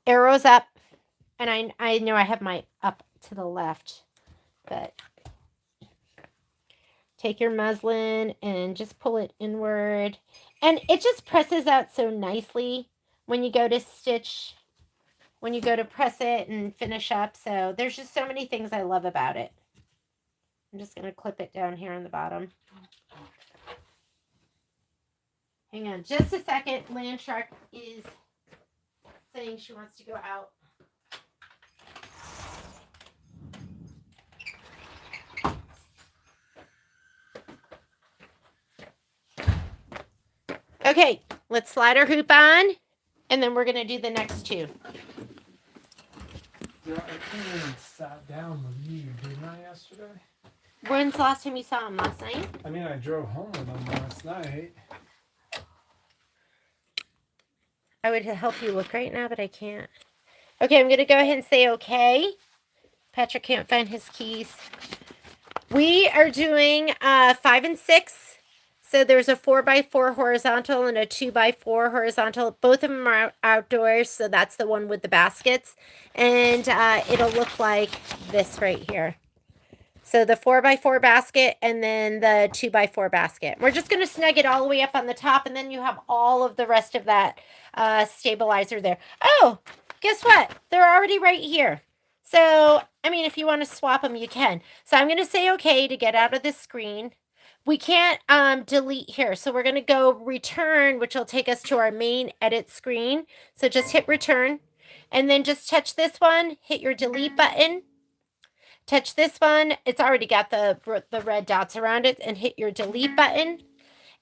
[SPEAKER 1] Arrows up. And I know I have my up to the left, but take your muslin and just pull it inward. And it just presses out so nicely when you go to stitch, when you go to press it and finish up. So there's just so many things I love about it. I'm just going to clip it down here on the bottom. Hang on just a second. Land Shark is saying she wants to go out. Okay, let's slide our hoop on, and then we're going to do the next two.
[SPEAKER 2] Yeah, I came in and sat down with you, didn't I, yesterday?
[SPEAKER 1] When's the last time you saw him? Last night?
[SPEAKER 2] I mean, I drove home with him last night.
[SPEAKER 1] I would help you look right now, but I can't. Okay, I'm going to go ahead and say okay. Patrick can't find his keys. We are doing 5 and 6. So there's a 4x4 horizontal and a 2x4 horizontal. Both of them are outdoors, so that's the one with the baskets. And it'll look like this right here. So the 4x4 basket and then the 2x4 basket. We're just going to snug it all the way up on the top, and then you have all of the rest of that stabilizer there. Oh, guess what? They're already right here. So, I mean, if you want to swap them, you can. So I'm going to say okay to get out of this screen. We can't delete here. So we're going to go return, which will take us to our main edit screen. So just hit return. And then just touch this one. Hit your delete button. Touch this one. It's already got the red dots around it. And hit your delete button.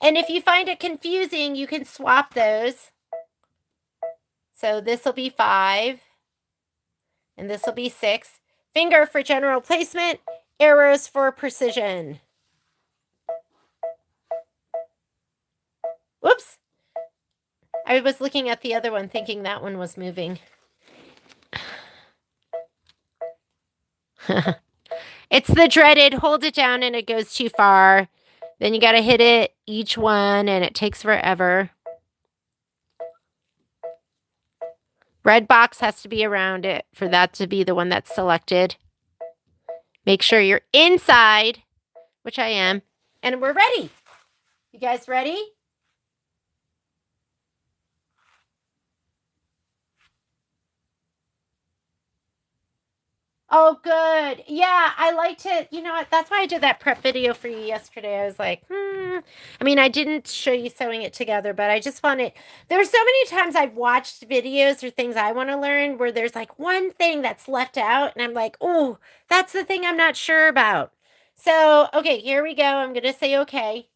[SPEAKER 1] And if you find it confusing, you can swap those. So this will be 5. And this will be 6. Finger for general placement. Arrows for precision. Whoops. I was looking at the other one thinking that one was moving. It's the dreaded hold it down and it goes too far. Then you got to hit it each one and it takes forever. Red box has to be around it for that to be the one that's selected. Make sure you're inside, which I am, and we're ready. You guys ready? Oh, good. Yeah, I like to, you know what? That's why I did that prep video for you yesterday. I was like, I mean, I didn't show you sewing it together, but I just wanted, there's so many times I've watched videos or things I want to learn where there's like one thing that's left out. And I'm like, oh, that's the thing I'm not sure about. So, okay, here we go. I'm going to say okay.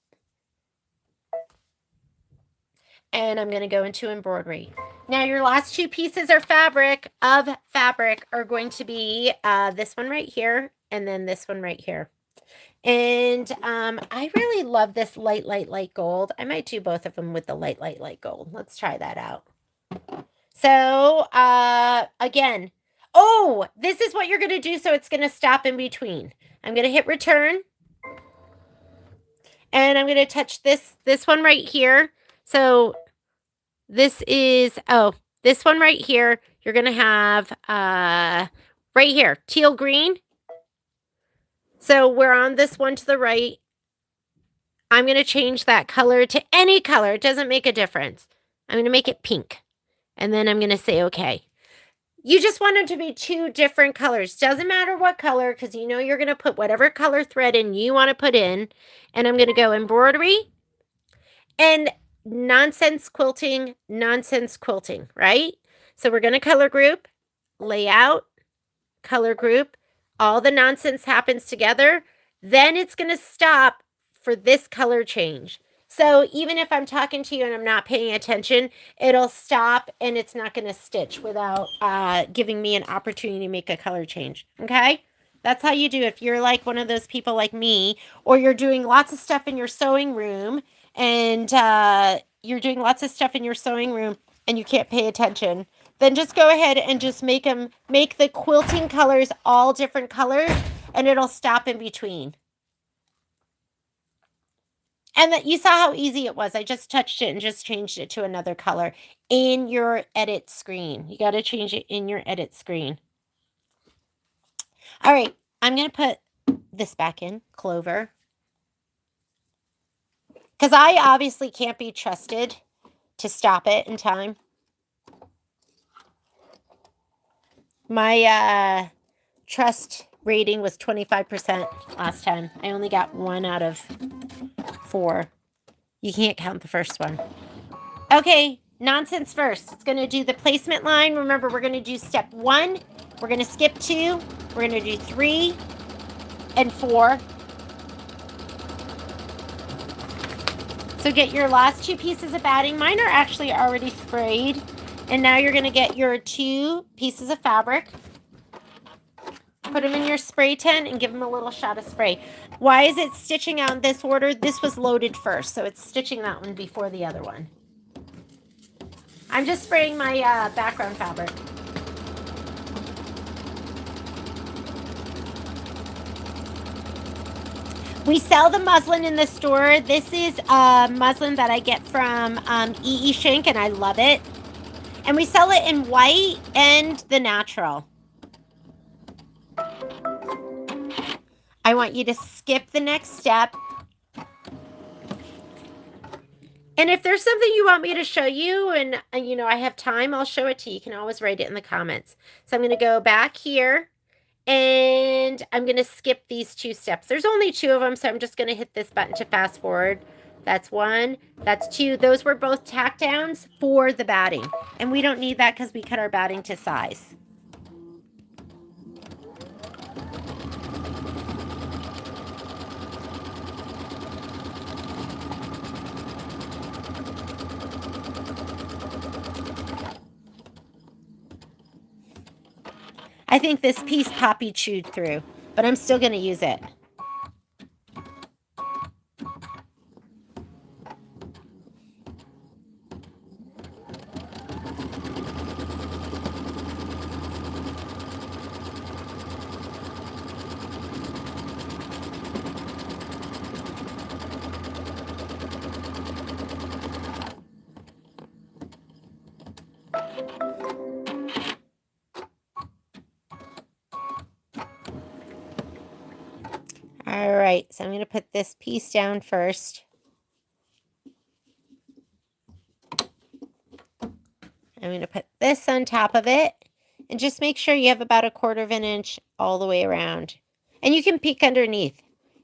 [SPEAKER 1] And I'm going to go into embroidery. Now your last two pieces of fabric are going to be this one right here and then this one right here. And I really love this light gold. I might do both of them with the light gold. Let's try that out. So again, oh, this is what you're going to do, so it's going to stop in between. I'm going to hit return. And I'm going to touch this one right here. So this is, this one right here, you're going to have right here, teal green. So we're on this one to the right. I'm going to change that color to any color. It doesn't make a difference. I'm going to make it pink. And then I'm going to say, okay. You just want them to be two different colors. Doesn't matter what color, because you know you're going to put whatever color thread in you want to put in. And I'm going to go embroidery and nonsense quilting, right? So we're going to color group, layout, color group. All the nonsense happens together. Then it's going to stop for this color change. So even if I'm talking to you and I'm not paying attention, it'll stop and it's not going to stitch without giving me an opportunity to make a color change. Okay? That's how you do if you're like one of those people like me, or you're doing lots of stuff in your sewing room and you can't pay attention. Then just go ahead and just make the quilting colors all different colors, and it'll stop in between. And that you saw how easy it was. I just touched it and just changed it to another color in your edit screen. You got to change it in your edit screen. All right, I'm going to put this back in, Clover. Because I obviously can't be trusted to stop it in time. My trust rating was 25% last time. I only got 1 out of 4. You can't count the first one. Okay, nonsense first. It's going to do the placement line. Remember, we're going to do step 1. We're going to skip 2. We're going to do 3 and 4. So get your last 2 pieces of batting. Mine are actually already sprayed. And now you're going to get your 2 pieces of fabric. Put them in your spray tin and give them a little shot of spray. Why is it stitching out in this order? This was loaded first, so it's stitching that one before the other one. I'm just spraying my background fabric. We sell the muslin in the store. This is muslin that I get from E.E. Shank, and I love it. And we sell it in white and the natural. I want you to skip the next step. And if there's something you want me to show you and you know I have time, I'll show it to you. You can always write it in the comments. So I'm going to go back here and I'm going to skip these 2 steps. There's only 2 of them, so I'm just going to hit this button to fast forward. That's 1. That's 2. Those were both tack downs for the batting. And we don't need that because we cut our batting to size. I think this piece Poppy chewed through, but I'm still going to use it. All right, so I'm going to put this piece down first. I'm going to put this on top of it. And just make sure you have about 1/4 of an inch all the way around. And you can peek underneath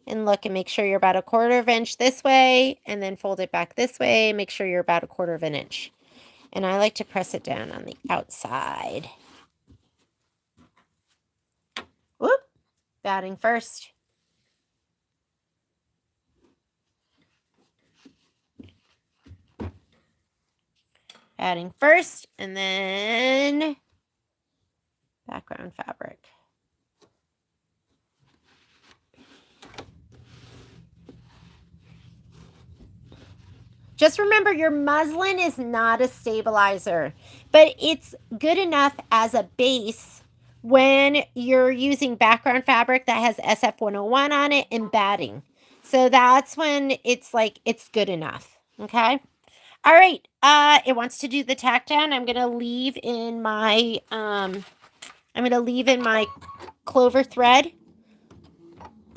[SPEAKER 1] and look and make sure you're about 1/4 of an inch this way. And then fold it back this way. Make sure you're about 1/4 of an inch. And I like to press it down on the outside. Whoop. Batting first. Adding first and then background fabric. Just remember, your muslin is not a stabilizer, but it's good enough as a base when you're using background fabric that has SF101 on it and batting. So that's when it's like, it's good enough. Okay. All right. It wants to do the tack down. I'm going to leave in my, clover thread,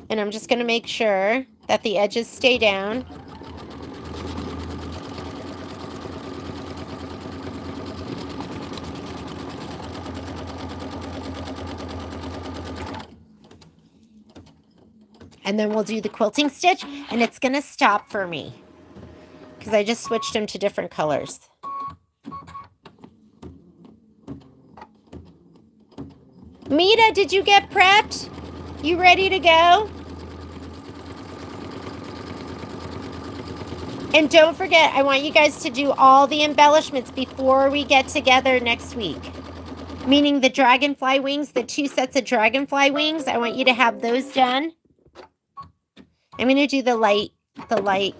[SPEAKER 1] and I'm just going to make sure that the edges stay down. And then we'll do the quilting stitch, and it's going to stop for me because I just switched them to different colors. Mita, did you get prepped? You ready to go? And don't forget, I want you guys to do all the embellishments before we get together next week. Meaning the dragonfly wings, the 2 sets of dragonfly wings, I want you to have those done. I'm going to do the light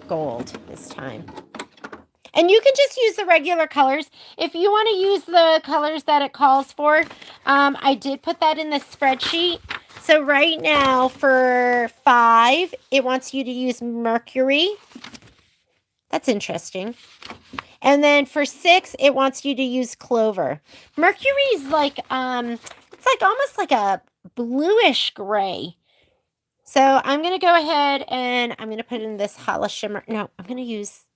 [SPEAKER 1] gold this time. And you can just use the regular colors. If you want to use the colors that it calls for, I did put that in the spreadsheet. So right now for 5, it wants you to use mercury. That's interesting. And then for 6, it wants you to use clover. Mercury is like, it's like almost like a bluish gray. So I'm going to go ahead and I'm going to put in this Hala Shimmer. No, I'm going to use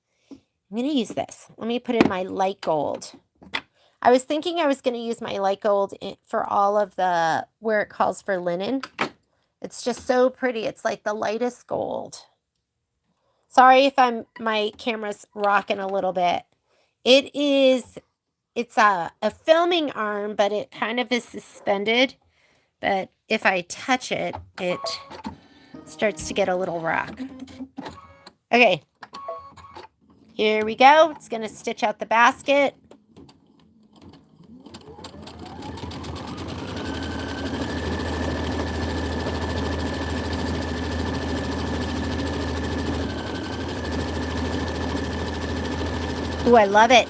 [SPEAKER 1] this. Let me put in my light gold. I was thinking I was going to use my light gold for all of the, where it calls for linen. It's just so pretty. It's like the lightest gold. Sorry if my camera's rocking a little bit. It's a filming arm, but it kind of is suspended. But if I touch it, it starts to get a little rock. Okay. Here we go. It's going to stitch out the basket. Ooh, I love it.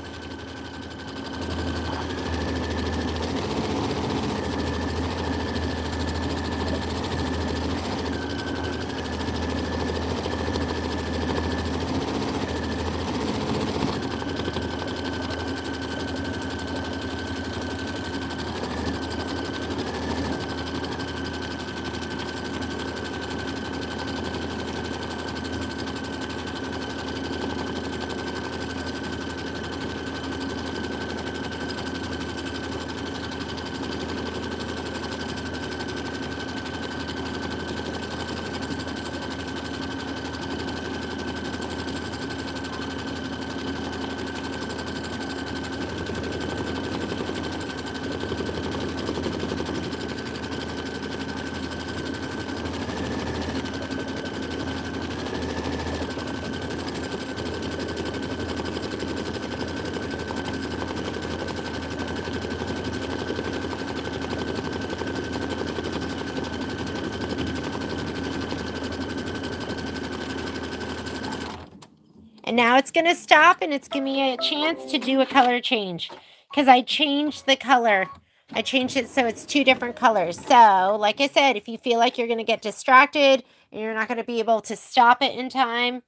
[SPEAKER 1] And now it's going to stop and it's giving me a chance to do a color change because I changed the color. I changed it so it's 2 different colors. So, like I said, if you feel like you're going to get distracted and you're not going to be able to stop it in time,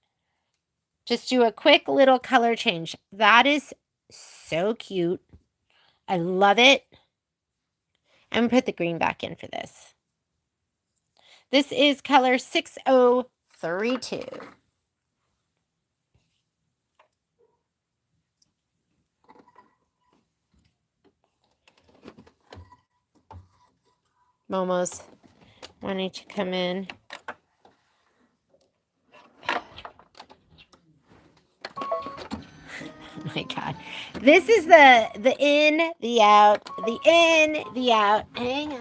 [SPEAKER 1] just do a quick little color change. That is so cute. I love it. I'm going to put the green back in for this. This is color 6032. Momo's wanting to come in. Oh my God. This is the in, the out, the in, the out. Hang on.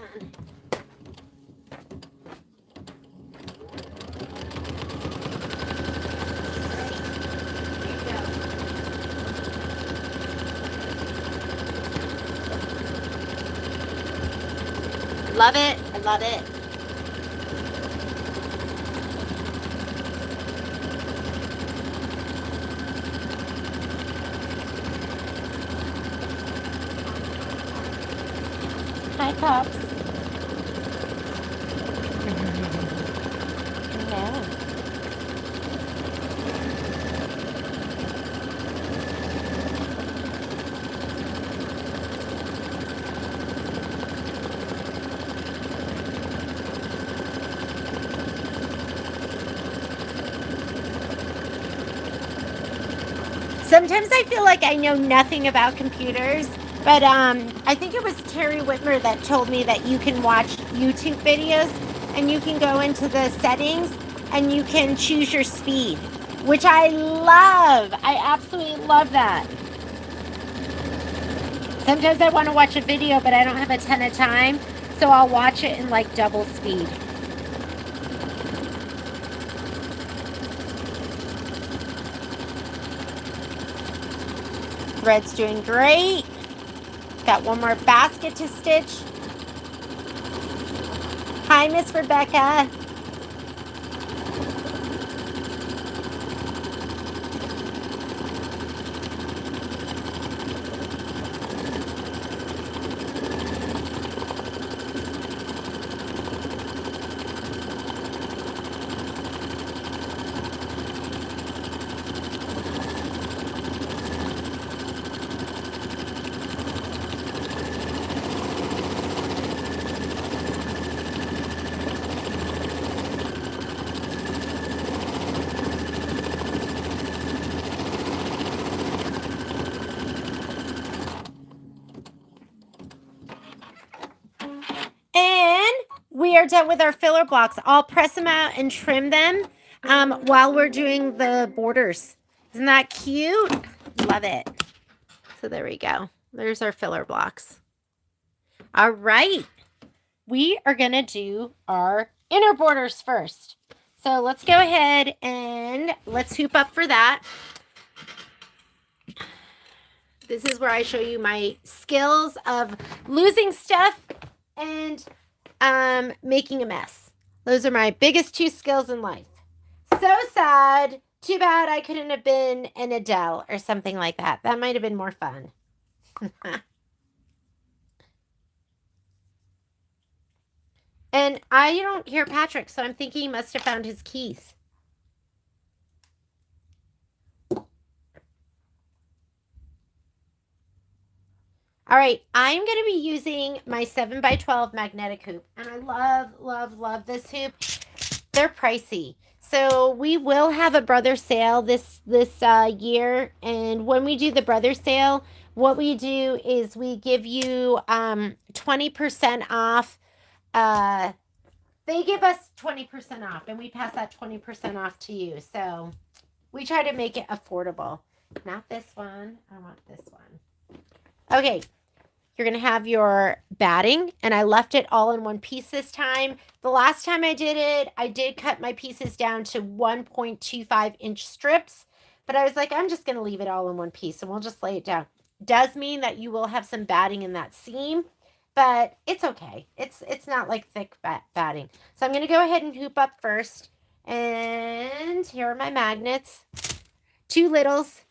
[SPEAKER 1] Love it. I love it. Hi, Pops. No. Sometimes I feel like I know nothing about computers, but I think it was Terry Whitmer that told me that you can watch YouTube videos and you can go into the settings and you can choose your speed, which I love. I absolutely love that. Sometimes I want to watch a video, but I don't have a ton of time, so I'll watch it in like double speed. Thread's doing great. Got one more basket to stitch. Hi, Miss Rebecca. And we are done with our filler blocks. I'll press them out and trim them while we're doing the borders. Isn't that cute? Love it. So there we go. There's our filler blocks. All right. We are going to do our inner borders first. So let's go ahead and let's hoop up for that. This is where I show you my skills of losing stuff and making a mess. Those are my biggest two skills in life. So sad. Too bad I couldn't have been an Adele or something like that. That might have been more fun. And I don't hear Patrick, so I'm thinking he must have found his keys. All right, I'm going to be using my 7x12 magnetic hoop. And I love, love, love this hoop. They're pricey. So we will have a brother sale this year. And when we do the brother sale, what we do is we give you 20% off. They give us 20% off, and we pass that 20% off to you. So we try to make it affordable. Not this one. I want this one. Okay. You're going to have your batting, and I left it all in one piece this time. The last time I did it, I did cut my pieces down to 1.25-inch strips, but I was like, I'm just going to leave it all in one piece, and we'll just lay it down. Does mean that you will have some batting in that seam, but it's okay. It's not like thick batting. So I'm going to go ahead and hoop up first, and here are my magnets. 2 littles,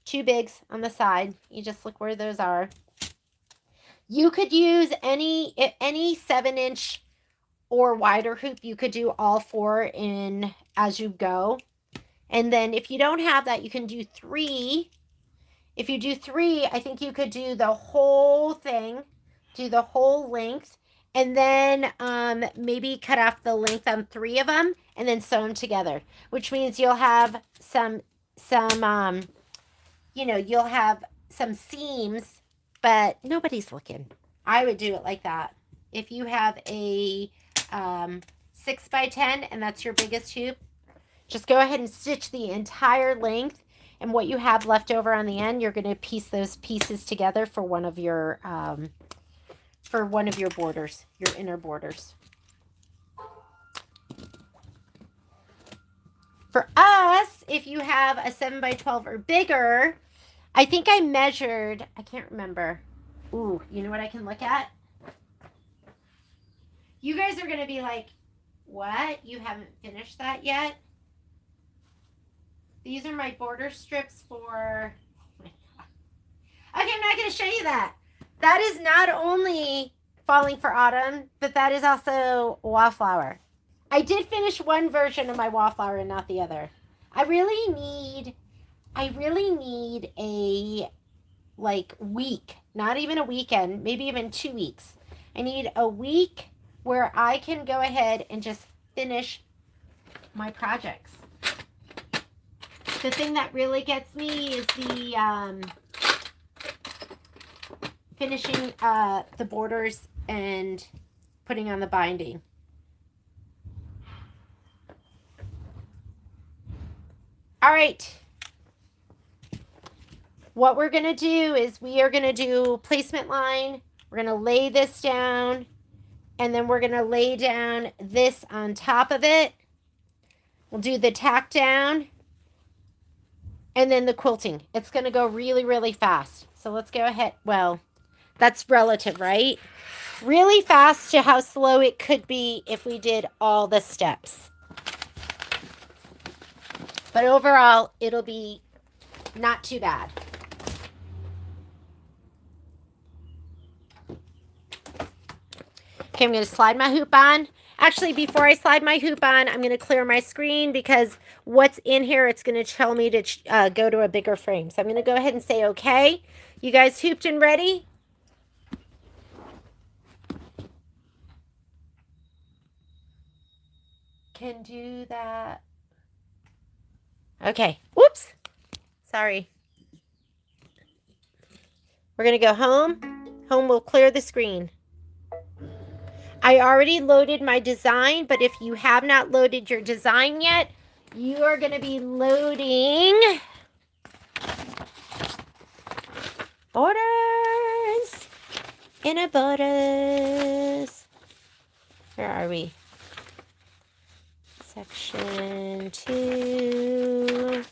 [SPEAKER 1] 2 bigs on the side. You just look where those are. You could use any 7-inch or wider hoop. You could do all 4 in as you go. And then if you don't have that, you can do 3. If you do 3, I think you could do the whole thing, do the whole length, and then maybe cut off the length on 3 of them and then sew them together, which means you'll have some you'll have some seams, but nobody's looking. I would do it like that. If you have a 6x10 and that's your biggest hoop, just go ahead and stitch the entire length, and what you have left over on the end, you're going to piece those pieces together for one of your borders, your inner borders. For us, if you have a 7x12 or bigger, I think I measured, I can't remember. Ooh, you know what I can look at? You guys are going to be like, what? You haven't finished that yet? These are my border strips for... Okay, I'm not going to show you that. That is not only Falling for Autumn, but that is also Wallflower. I did finish one version of my Wallflower and not the other. I really need a like week, not even a weekend, maybe even 2 weeks. I need a week where I can go ahead and just finish my projects. The thing that really gets me is the finishing the borders and putting on the binding. All right. What we're going to do is we are going to do placement line. We're going to lay this down, and then we're going to lay down this on top of it. We'll do the tack down and then the quilting. It's going to go really, really fast. So let's go ahead. Well, that's relative, right? Really fast to how slow it could be if we did all the steps. But overall, it'll be not too bad. Okay, I'm going to slide my hoop on. Actually, before I slide my hoop on, I'm going to clear my screen because what's in here, it's going to tell me to go to a bigger frame. So I'm going to go ahead and say, okay. You guys hooped and ready? Can do that. Okay. Whoops. Sorry. We're going to go home. Home will clear the screen. I already loaded my design, but if you have not loaded your design yet, you are going to be loading borders, inner borders. Where are we? Section 2.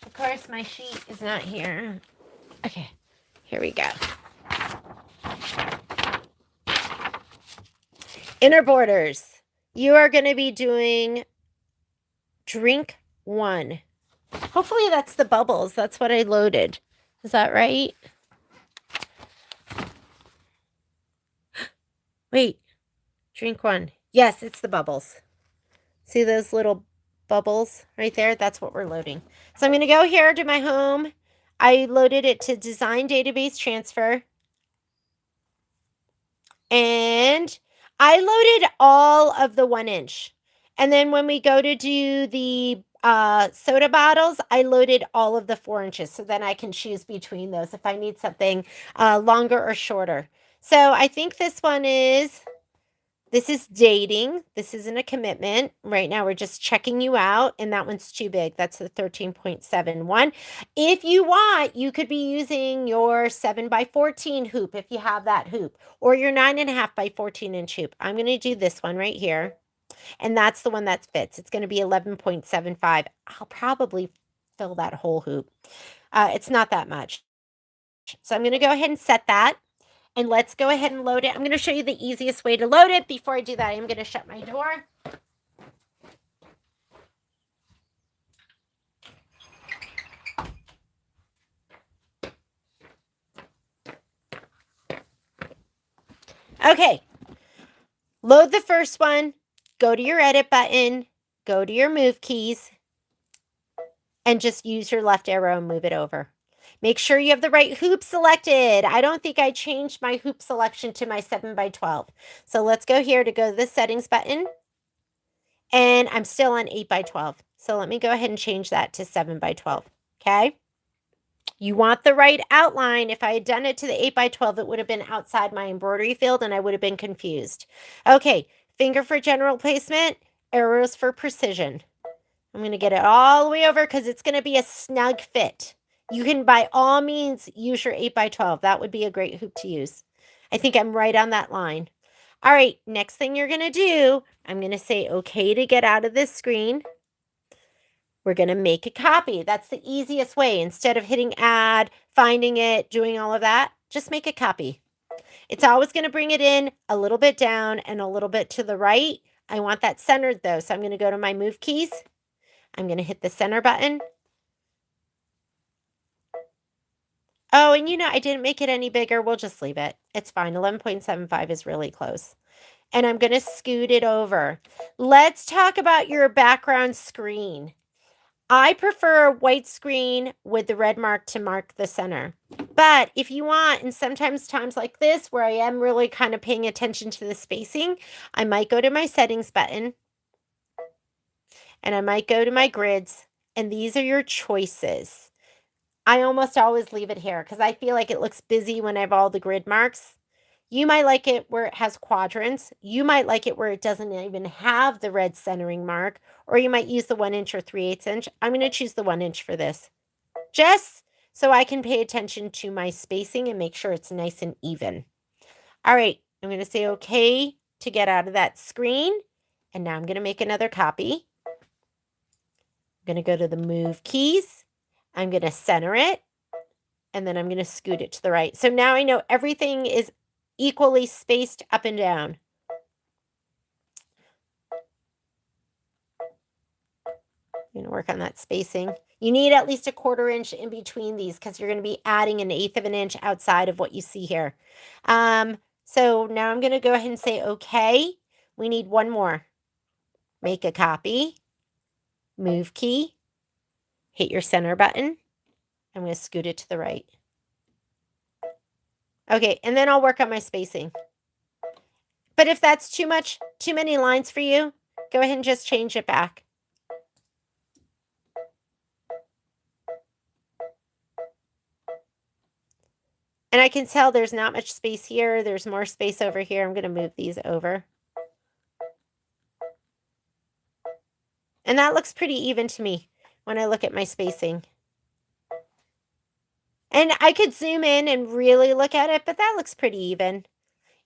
[SPEAKER 1] Of course, my sheet is not here. Okay, here we go. Inner borders. You are going to be doing drink 1. Hopefully that's the bubbles. That's what I loaded. Is that right? Wait. Drink 1. Yes, it's the bubbles. See those little bubbles right there? That's what we're loading. So I'm going to go here to my home. I loaded it to design database transfer. And I loaded all of the 1 inch. And then when we go to do the soda bottles, I loaded all of the 4 inches. So then I can choose between those if I need something longer or shorter. So I think this is dating. This isn't a commitment. Right now we're just checking you out. And that one's too big. That's the 13.71. If you want, you could be using your 7x14 hoop if you have that hoop. Or your 9.5 by 14 inch hoop. I'm going to do this one right here. And that's the one that fits. It's going to be 11.75. I'll probably fill that whole hoop. It's not that much. So I'm going to go ahead and set that. And let's go ahead and load it. I'm going to show you the easiest way to load it. Before I do that, I'm going to shut my door. Okay. Load the first one. Go to your edit button. Go to your move keys. And just use your left arrow and move it over. Make sure you have the right hoop selected. I don't think I changed my hoop selection to my 7x12. So let's go here to go to the settings button. And I'm still on 8x12. So let me go ahead and change that to 7x12. Okay. You want the right outline. If I had done it to the 8x12, it would have been outside my embroidery field and I would have been confused. Okay. Finger for general placement, arrows for precision. I'm going to get it all the way over because it's going to be a snug fit. You can, by all means, use your 8x12. That would be a great hoop to use. I think I'm right on that line. All right, next thing you're going to do, I'm going to say okay to get out of this screen. We're going to make a copy. That's the easiest way. Instead of hitting add, finding it, doing all of that, just make a copy. It's always going to bring it in a little bit down and a little bit to the right. I want that centered though. So I'm going to go to my move keys. I'm going to hit the center button. Oh, and I didn't make it any bigger. We'll just leave it. It's fine. 11.75 is really close. And I'm going to scoot it over. Let's talk about your background screen. I prefer a white screen with the red mark to mark the center. But if you want, and sometimes times like this where I am really kind of paying attention to the spacing, I might go to my settings button and I might go to my grids, and these are your choices. I almost always leave it here because I feel like it looks busy when I have all the grid marks. You might like it where it has quadrants. You might like it where it doesn't even have the red centering mark, or you might use the 1 inch or 3/8 inch. I'm going to choose the 1 inch for this, just so I can pay attention to my spacing and make sure it's nice and even. All right, I'm going to say okay to get out of that screen. And now I'm going to make another copy. I'm going to go to the move keys. I'm going to center it. And then I'm going to scoot it to the right. So now I know everything is equally spaced up and down. I'm going to work on that spacing. You need at least a 1/4 inch in between these because you're going to be adding 1/8 of an inch outside of what you see here. So now I'm going to go ahead and say okay. We need one more. Make a copy. Move key. Hit your center button. I'm going to scoot it to the right. Okay, and then I'll work on my spacing. But if that's too many lines for you, go ahead and just change it back. And I can tell there's not much space here. There's more space over here. I'm going to move these over. And that looks pretty even to me when I look at my spacing. And I could zoom in and really look at it, but that looks pretty even.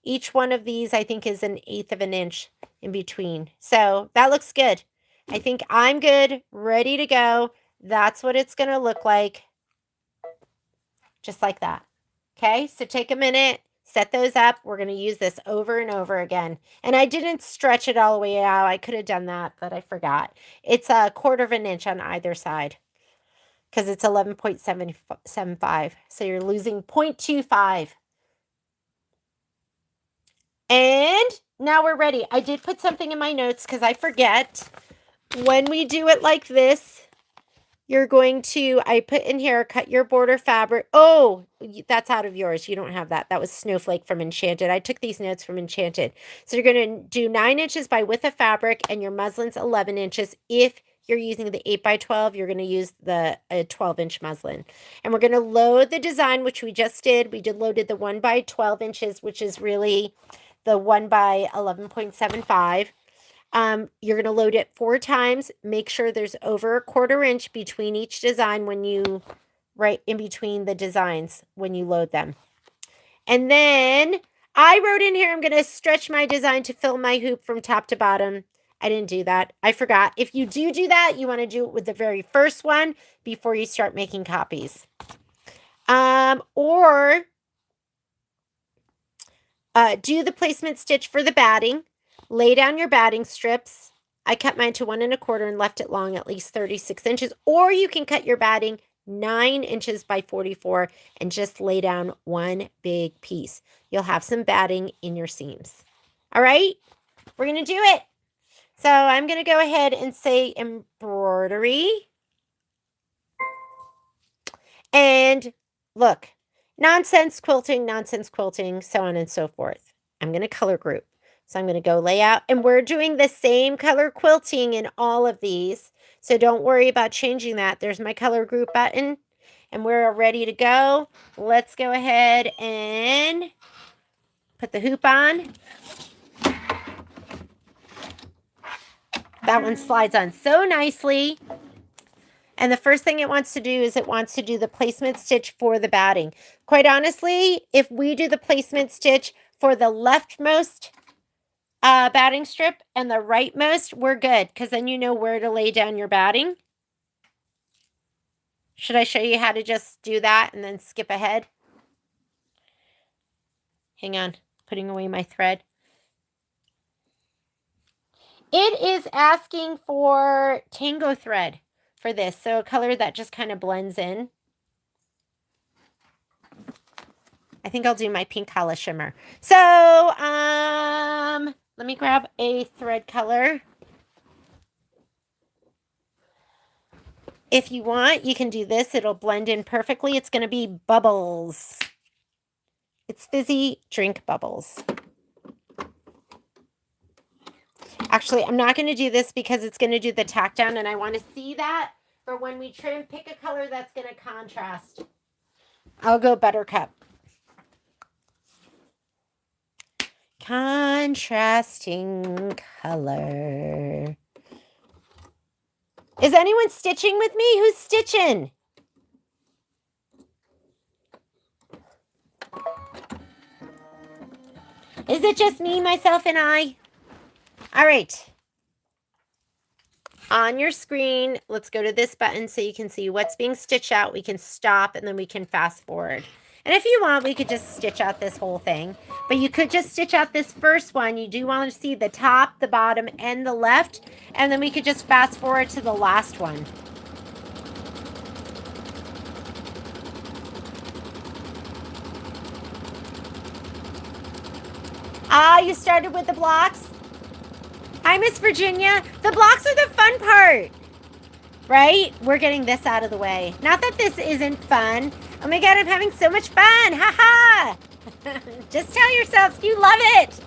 [SPEAKER 1] Each one of these, I think, is 1/8 of an inch in between. So that looks good. I think I'm good, ready to go. That's what it's going to look like. Just like that. Okay, so take a minute, set those up. We're going to use this over and over again. And I didn't stretch it all the way out. I could have done that, but I forgot. It's 1/4 of an inch on either side because it's 11.75. So you're losing 0.25. And now we're ready. I did put something in my notes because I forget. When we do it like this, you're going to, I put in here, cut your border fabric. Oh, that's out of yours. You don't have that. That was Snowflake from Enchanted. I took these notes from Enchanted. So you're going to do 9 inches by width of fabric, and your muslin's 11 inches. If you're using the 8x12, you're going to use the 12-inch muslin. And we're going to load the design, which we just did. We loaded the 1 by 12 inches, which is really the 1 by 11.75. You're going to load it 4 times. Make sure there's over 1/4 inch between each design when you, right in between the designs when you load them. And then I wrote in here, I'm going to stretch my design to fill my hoop from top to bottom. I didn't do that. I forgot. If you do that, you want to do it with the very first one before you start making copies. Or do the placement stitch for the batting. Lay down your batting strips. I cut mine to 1 1/4 and left it long, at least 36 inches. Or you can cut your batting 9 inches by 44 and just lay down one big piece. You'll have some batting in your seams. All right, we're going to do it. So I'm going to go ahead and say embroidery. And look, nonsense quilting, so on and so forth. I'm going to color group. So I'm going to go layout, and we're doing the same color quilting in all of these. So don't worry about changing that. There's my color group button, and we're ready to go. Let's go ahead and put the hoop on. That one slides on so nicely. And the first thing it wants to do is it wants to do the placement stitch for the batting. Quite honestly, if we do the placement stitch for the leftmost batting strip and the rightmost, we're good, because then you know where to lay down your batting. Should I show you how to just do that and then skip ahead? Hang on, putting away my thread. It is asking for tango thread for this, so a color that just kind of blends in. I think I'll do my pink Hala shimmer. So, let me grab a thread color. If you want, you can do this. It'll blend in perfectly. It's going to be Bubbles. It's fizzy drink bubbles. Actually, I'm not going to do this because it's going to do the tack down, and I want to see that for when we trim. Pick a color that's going to contrast. I'll go Buttercup. Contrasting color. Is anyone stitching with me? Who's stitching? Is it just me, myself, and I? All right. On your screen, let's go to this button so you can see what's being stitched out. We can stop and then we can fast forward. And if you want, we could just stitch out this whole thing. But you could just stitch out this first one. You do want to see the top, the bottom, and the left. And then we could just fast forward to the last one. Ah, you started with the blocks? Hi, Miss Virginia. The blocks are the fun part, right? We're getting this out of the way. Not that this isn't fun. Oh my God, I'm having so much fun. Ha ha. Just tell yourselves you love it.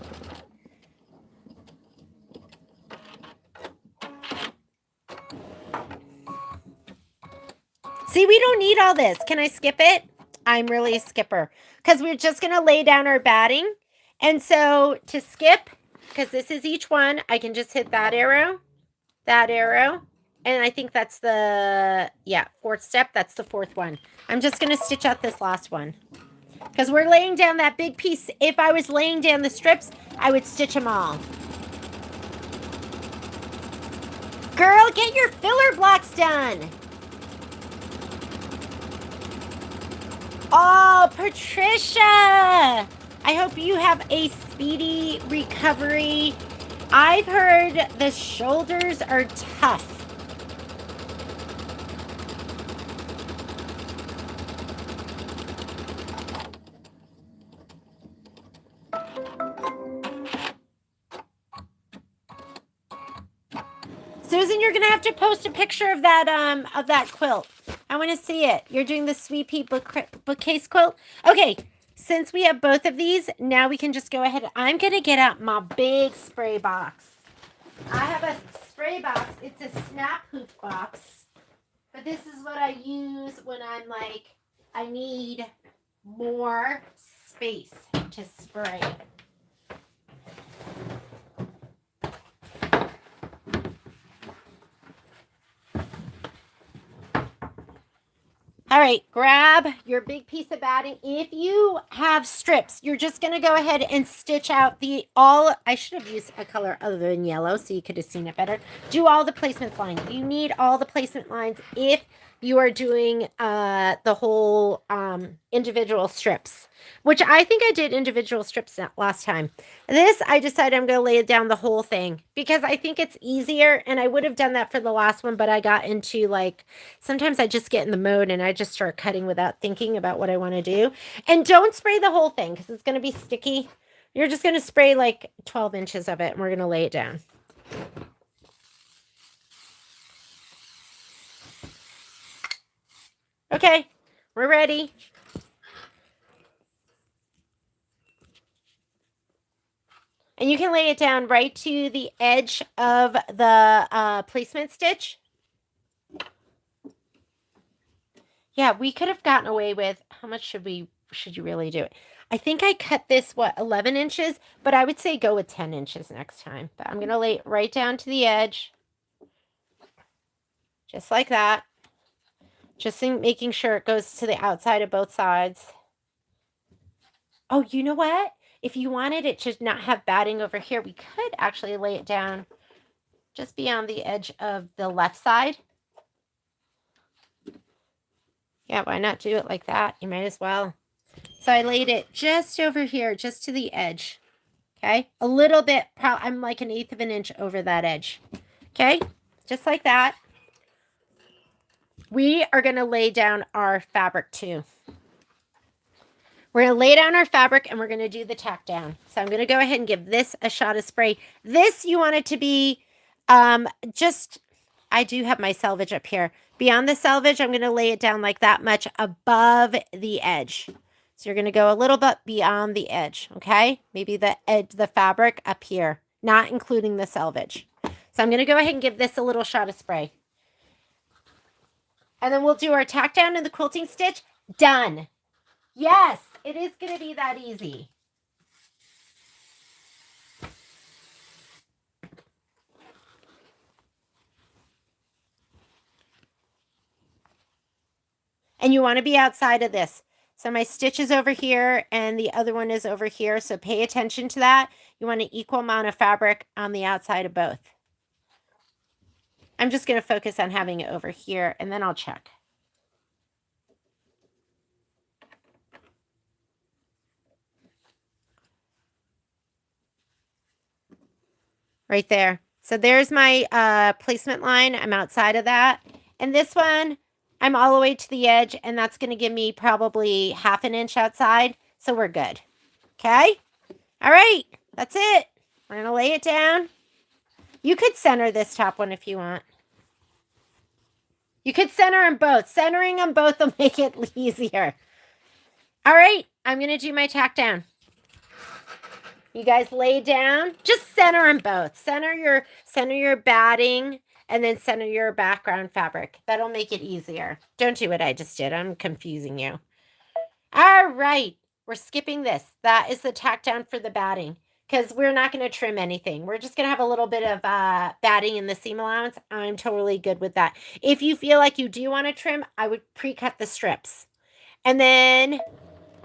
[SPEAKER 1] See, we don't need all this. Can I skip it? I'm really a skipper because we're just going to lay down our batting. And so to skip, because this is each one, I can just hit that arrow, and I think that's the, fourth step. That's the fourth one. I'm just going to stitch out this last one because we're laying down that big piece. If I was laying down the strips, I would stitch them all. Girl, get your filler blocks done. Oh, Patricia, I hope you have a speedy recovery. I've heard the shoulders are tough. Susan, you're gonna have to post a picture of that quilt. I want to see it. You're doing the Sweet Pea bookcase quilt. Okay, since we have both of these, now we can just go ahead. I'm gonna get out my big spray box. I have a spray box. It's a snap hoop box, but this is what I use when I'm like, I need more space to spray. All right, grab your big piece of batting. If you have strips, you're just going to go ahead and stitch out I should have used a color other than yellow so you could have seen it better. Do all the placement lines. You need all the placement lines if you are doing the whole individual strips, which I think I did individual strips last time. This, I decided I'm going to lay down the whole thing because I think it's easier, and I would have done that for the last one, but I got into sometimes I just get in the mode and I just start cutting without thinking about what I want to do. And don't spray the whole thing because it's going to be sticky. You're just going to spray 12 inches of it, and we're going to lay it down. Okay, we're ready. And you can lay it down right to the edge of the placement stitch. Yeah, we could have gotten away with, how much should you really do it? I think I cut this, 11 inches, but I would say go with 10 inches next time. But I'm going to lay it right down to the edge. Just like that. Just making sure it goes to the outside of both sides. Oh, you know what? If you wanted it to not have batting over here, we could actually lay it down just beyond the edge of the left side. Yeah, why not do it like that? You might as well. So I laid it just over here, just to the edge. Okay, a little bit, I'm like 1/8 of an inch over that edge. Okay, just like that. We are going to lay down our fabric too. We're going to lay down our fabric and we're going to do the tack down. So I'm going to go ahead and give this a shot of spray. This, you want it to be just, I do have my selvage up here. Beyond the selvage, I'm going to lay it down like that much above the edge. So you're going to go a little bit beyond the edge, okay? Maybe the edge, the fabric up here, not including the selvage. So I'm going to go ahead and give this a little shot of spray. And then we'll do our tack down in the quilting stitch. Done. Yes, it is going to be that easy. And you want to be outside of this. So my stitch is over here and the other one is over here. So pay attention to that. You want an equal amount of fabric on the outside of both. I'm just going to focus on having it over here and then I'll check. Right there. So there's my placement line. I'm outside of that. And this one, I'm all the way to the edge, and that's going to give me probably 1/2 inch outside. So we're good. Okay? All right. That's it. We're going to lay it down. You could center this top one if you want. You could center them both. Centering them both will make it easier. All right. I'm going to do my tack down. You guys lay down. Just center them both. Center your batting and then center your background fabric. That'll make it easier. Don't do what I just did. I'm confusing you. All right. We're skipping this. That is the tack down for the batting because we're not going to trim anything. We're just going to have a little bit of batting in the seam allowance. I'm totally good with that. If you feel like you do want to trim, I would pre-cut the strips. And then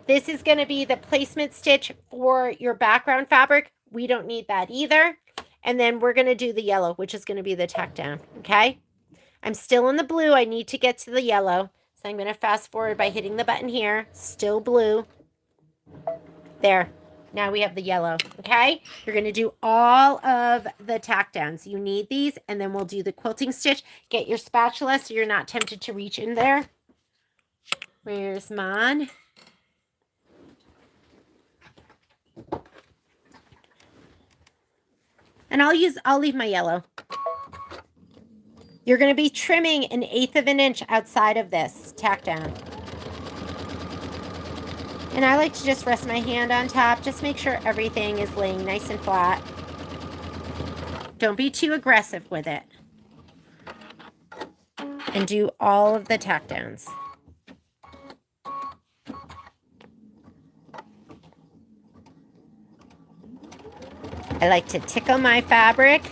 [SPEAKER 1] this is going to be the placement stitch for your background fabric. We don't need that either. And then we're going to do the yellow, which is going to be the tack down. Okay. I'm still in the blue. I need to get to the yellow. So I'm going to fast forward by hitting the button here. Still blue. There. Now we have the yellow. Okay. You're going to do all of the tack downs. You need these. And then we'll do the quilting stitch. Get your spatula so you're not tempted to reach in there. Where's mine? And I'll leave my yellow. You're going to be trimming 1/8 of an inch outside of this tack down. And I like to just rest my hand on top. Just make sure everything is laying nice and flat. Don't be too aggressive with it. And do all of the tack downs. I like to tickle my fabric.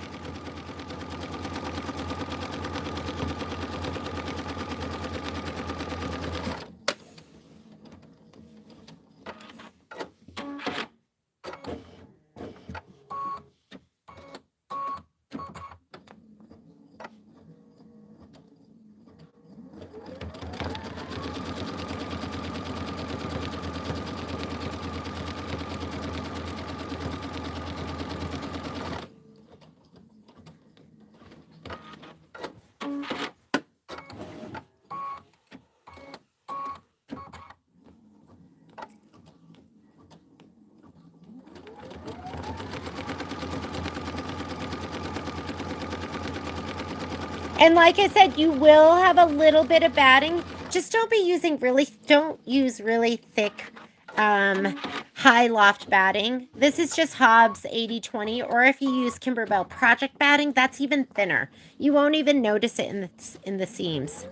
[SPEAKER 1] And like I said, you will have a little bit of batting. Just don't use really thick high loft batting. This is just Hobbs 80/20, or if you use Kimberbell project batting, that's even thinner. You won't even notice it in the seams.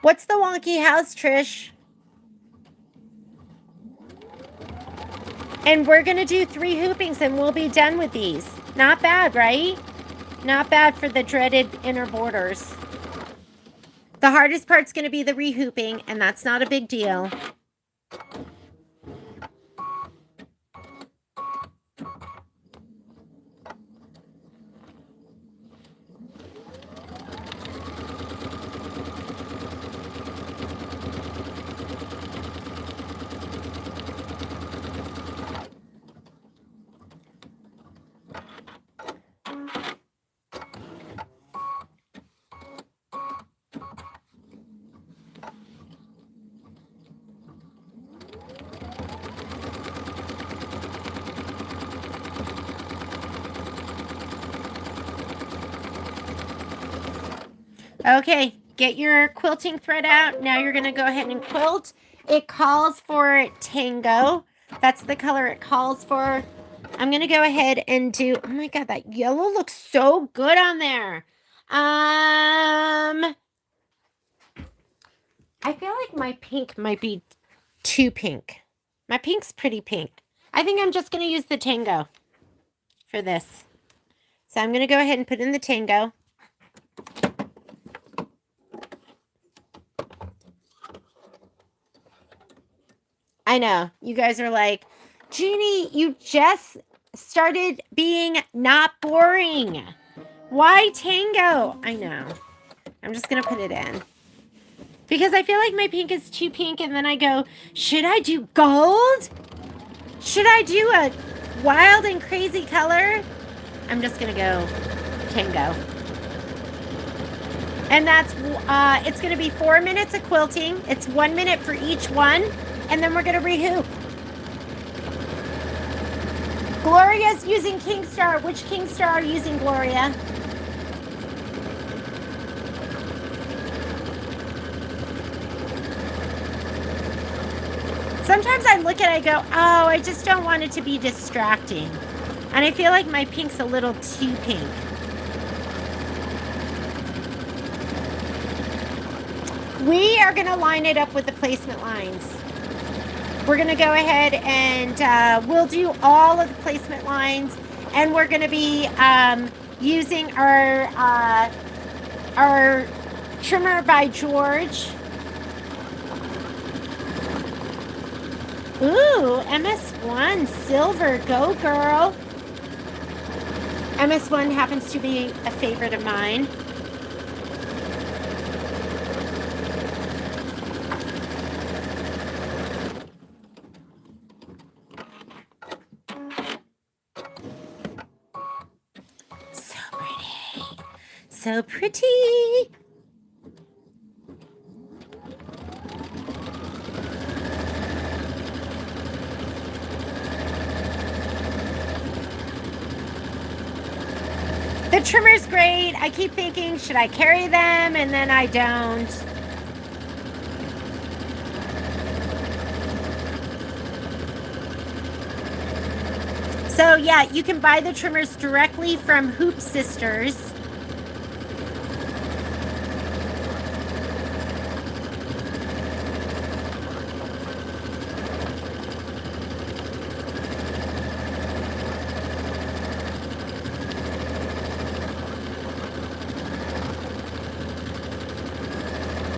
[SPEAKER 1] What's the wonky house, Trish? And we're going to do 3 hoopings and we'll be done with these. Not bad, right? Not bad for the dreaded inner borders. The hardest part's going to be the rehooping, and that's not a big deal. Okay, get your quilting thread out. Now you're going to go ahead and quilt. It calls for Tango. That's the color it calls for. I'm going to go ahead and do, oh my God, that yellow looks so good on there. I feel like my pink might be too pink. My pink's pretty pink. I think I'm just going to use the Tango for this. So I'm going to go ahead and put in the Tango. I know. You guys are like, Jeannie, you just started being not boring. Why Tango? I know. I'm just going to put it in. Because I feel like my pink is too pink, and then I go, should I do gold? Should I do a wild and crazy color? I'm just going to go Tango. And that's, it's going to be 4 minutes of quilting. It's 1 minute for each one. And then we're going to rehoop. Gloria's using Kingstar. Which Kingstar are you using, Gloria? Sometimes I look at it, I go, oh, I just don't want it to be distracting. And I feel like my pink's a little too pink. We are going to line it up with the placement lines. We're going to go ahead and we'll do all of the placement lines. And we're going to be using our trimmer by George. Ooh, MS1 silver, go girl. MS1 happens to be a favorite of mine. So pretty. So pretty. The trimmer's great. I keep thinking, should I carry them? And then I don't. So yeah, you can buy the trimmers directly from Hoop Sisters.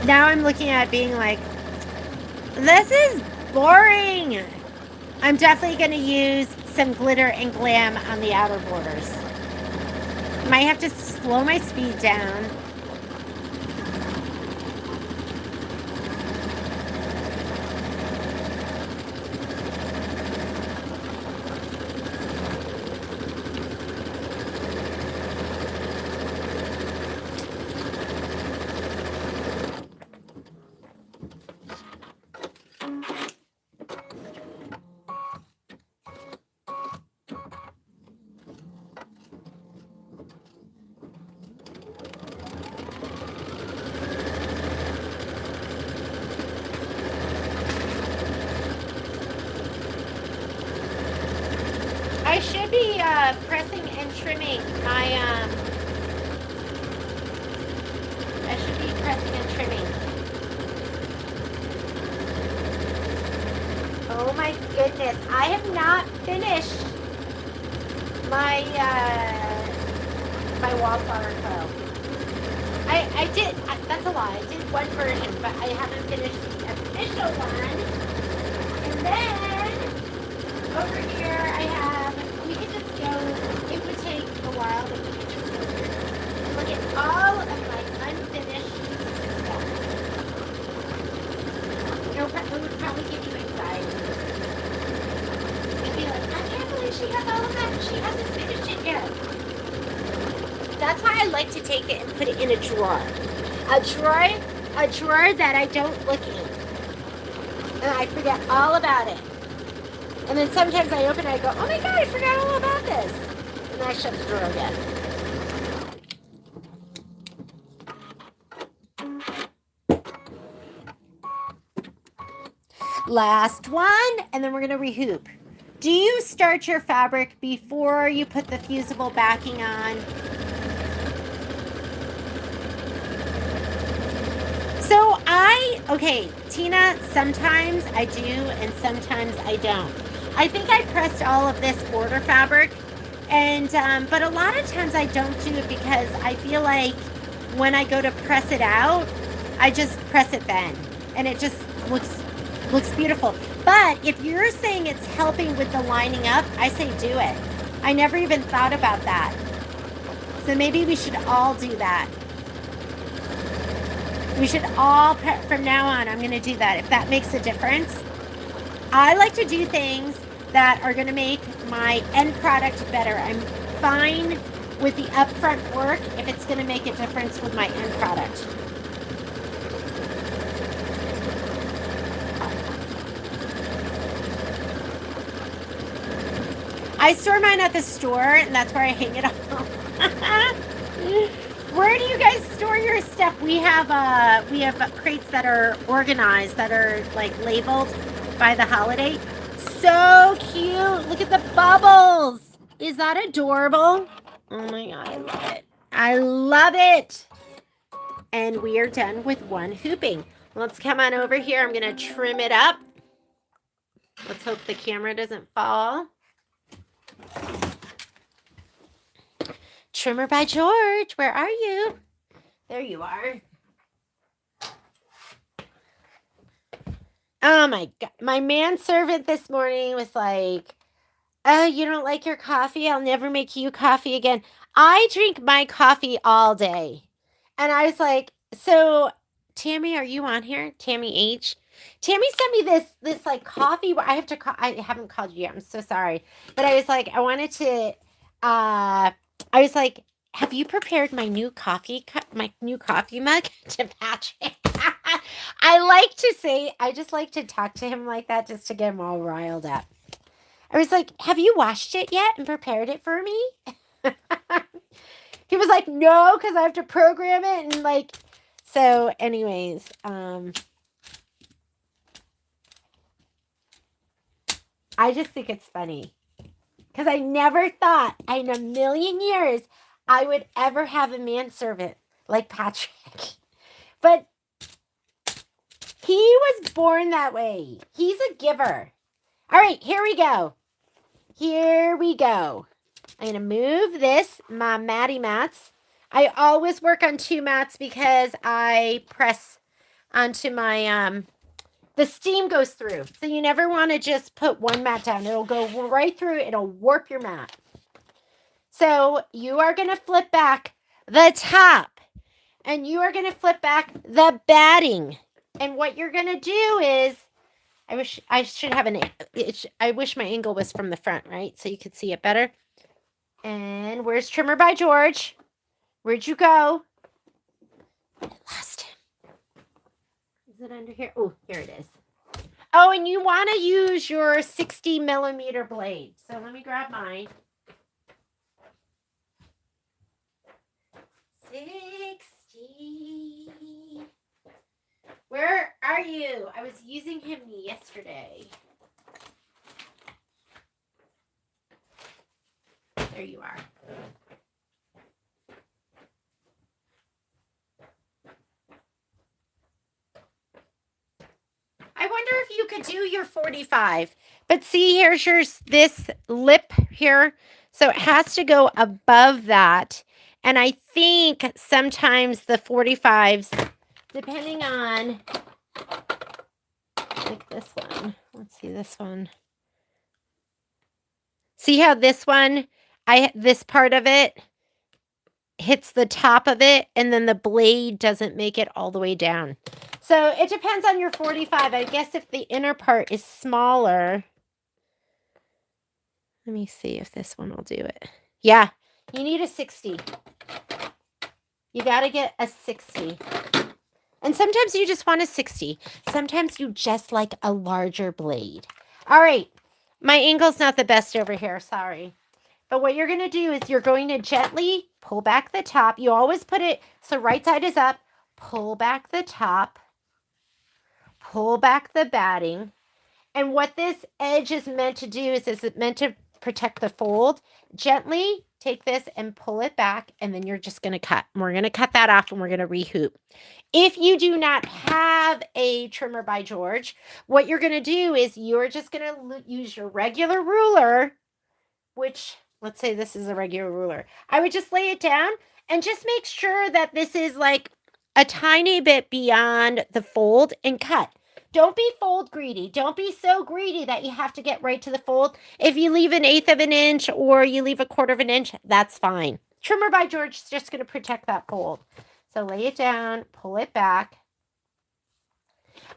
[SPEAKER 1] Now I'm looking at it being like, this is boring. I'm definitely going to use some glitter and glam on the outer borders. Might have to slow my speed down. I should be pressing and trimming my, I should be pressing and trimming. Oh my goodness, I have not finished my, my wallflower co. I did, that's a lie, I did one version, but I haven't finished the official one. And then, over here I have, we could just go, it would take a while, but we could just go through and look at all of my unfinished stuff. It would probably give you anxiety. You'd be like, I can't believe she has all of that and she hasn't finished it yet. That's why I like to take it and put it in a drawer. A drawer that I don't look in. And I forget all about it. And then sometimes I open it and I go, oh my God, I forgot all about this. And then I shut the drawer again. Last one, and then we're going to rehoop. Do you start your fabric before you put the fusible backing on? So okay, Tina, sometimes I do and sometimes I don't. I think I pressed all of this border fabric, and but a lot of times I don't do it because I feel like when I go to press it out, I just press it then, and it just looks beautiful. But if you're saying it's helping with the lining up, I say do it. I never even thought about that. So maybe we should all do that. We should all, from now on, I'm going to do that. If that makes a difference. I like to do things that are going to make my end product better. I'm fine with the upfront work if it's going to make a difference with my end product. I store mine at the store, and that's where I hang it all. Where do you guys store your stuff? We have crates that are organized, that are like labeled by the holiday. So cute. Look at the bubbles. Is that adorable? Oh my God, I love it. I love it. And we are done with one hooping. Let's come on over here. I'm going to trim it up. Let's hope the camera doesn't fall. Trimmer by George, where are you? There you are. Oh my God. My manservant this morning was like, oh, you don't like your coffee? I'll never make you coffee again. I drink my coffee all day. And I was like, so Tammy, are you on here? Tammy H. Tammy sent me this like coffee. I haven't called you yet. I'm so sorry. But I was like, I was like, have you prepared my new coffee mug to Patrick? I just like to talk to him like that just to get him all riled up. I was like, have you washed it yet and prepared it for me? He was like, no, because I have to program it. And like, so anyways, I just think it's funny because I never thought in a million years I would ever have a manservant like Patrick. But he was born that way. He's a giver. All right, here we go. Here we go. I'm going to move my matty mats. I always work on 2 mats because I press onto my, the steam goes through. So you never want to just put 1 mat down. It'll go right through. It'll warp your mat. So you are going to flip back the top. And you are going to flip back the batting. And what you're going to do is, I wish my angle was from the front, right? So you could see it better. And where's Trimmer by George? Where'd you go? I lost him. Is it under here? Oh, here it is. Oh, and you want to use your 60 millimeter blade. So let me grab mine. 60. Where are you? I was using him yesterday. There you are. I wonder if you could do your 45. But see, here's this lip here. So it has to go above that. And I think sometimes the 45s, depending on, like this one. Let's see this one. See how this one, this part of it hits the top of it, and then the blade doesn't make it all the way down. So it depends on your 45. I guess if the inner part is smaller. Let me see if this one will do it. Yeah, you need a 60. You got to get a 60. And sometimes you just want a 60. Sometimes you just like a larger blade. All right. My angle's not the best over here. Sorry. But what you're going to do is you're going to gently pull back the top. You always put it so right side is up. Pull back the top. Pull back the batting. And what this edge is meant to do is it's meant to protect the fold. Gently take this and pull it back, and then you're just going to cut. And we're going to cut that off, and we're going to rehoop. If you do not have a trimmer by George, what you're going to do is you're just going to use your regular ruler, which, let's say this is a regular ruler. I would just lay it down and just make sure that this is like a tiny bit beyond the fold and cut. Don't be fold greedy. Don't be so greedy that you have to get right to the fold. If you leave 1/8 of an inch or you leave 1/4 of an inch, that's fine. Trimmer by George is just going to protect that fold. So lay it down, pull it back.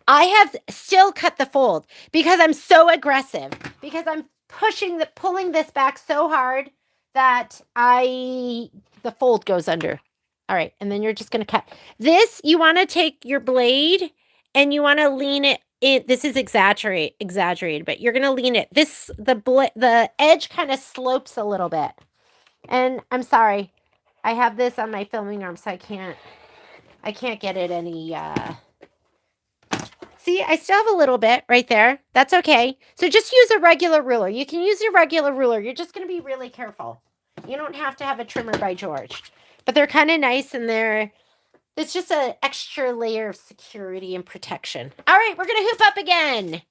[SPEAKER 1] I have still cut the fold because I'm so aggressive, because I'm pulling this back so hard that the fold goes under. All right, and then you're just going to cut. This, you want to take your blade and you want to lean it in. This is exaggerated, but you're going to lean it. The edge kind of slopes a little bit. And I'm sorry, I have this on my filming arm, so I can't get it any See, I still have a little bit right there. That's okay. So just use a regular ruler. You can use your regular ruler. You're just going to be really careful. You don't have to have a trimmer by George. But they're kind of nice, and it's just an extra layer of security and protection. All right, we're going to hoop up again.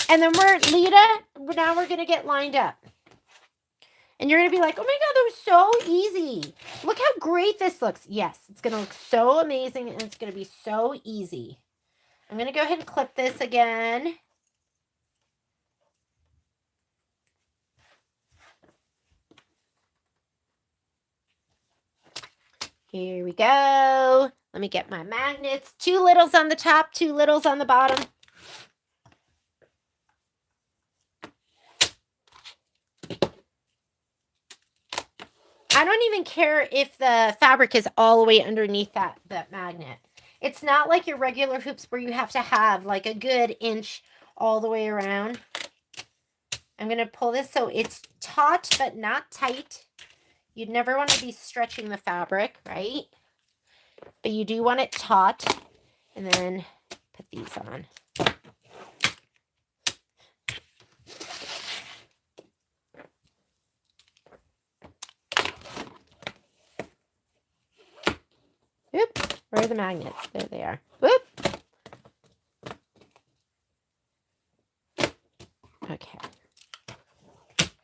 [SPEAKER 1] And then now we're going to get lined up. And you're going to be like, oh my God, that was so easy. Look how great this looks. Yes, it's going to look so amazing, and it's going to be so easy. I'm going to go ahead and clip this again. Here we go. Let me get my magnets. 2 littles on the top, 2 littles on the bottom. I don't even care if the fabric is all the way underneath that magnet. It's not like your regular hoops where you have to have like a good inch all the way around. I'm going to pull this so it's taut but not tight. You'd never want to be stretching the fabric, right? But you do want it taut. And then put these on. Oop, where are the magnets? There they are. Whoop. Okay.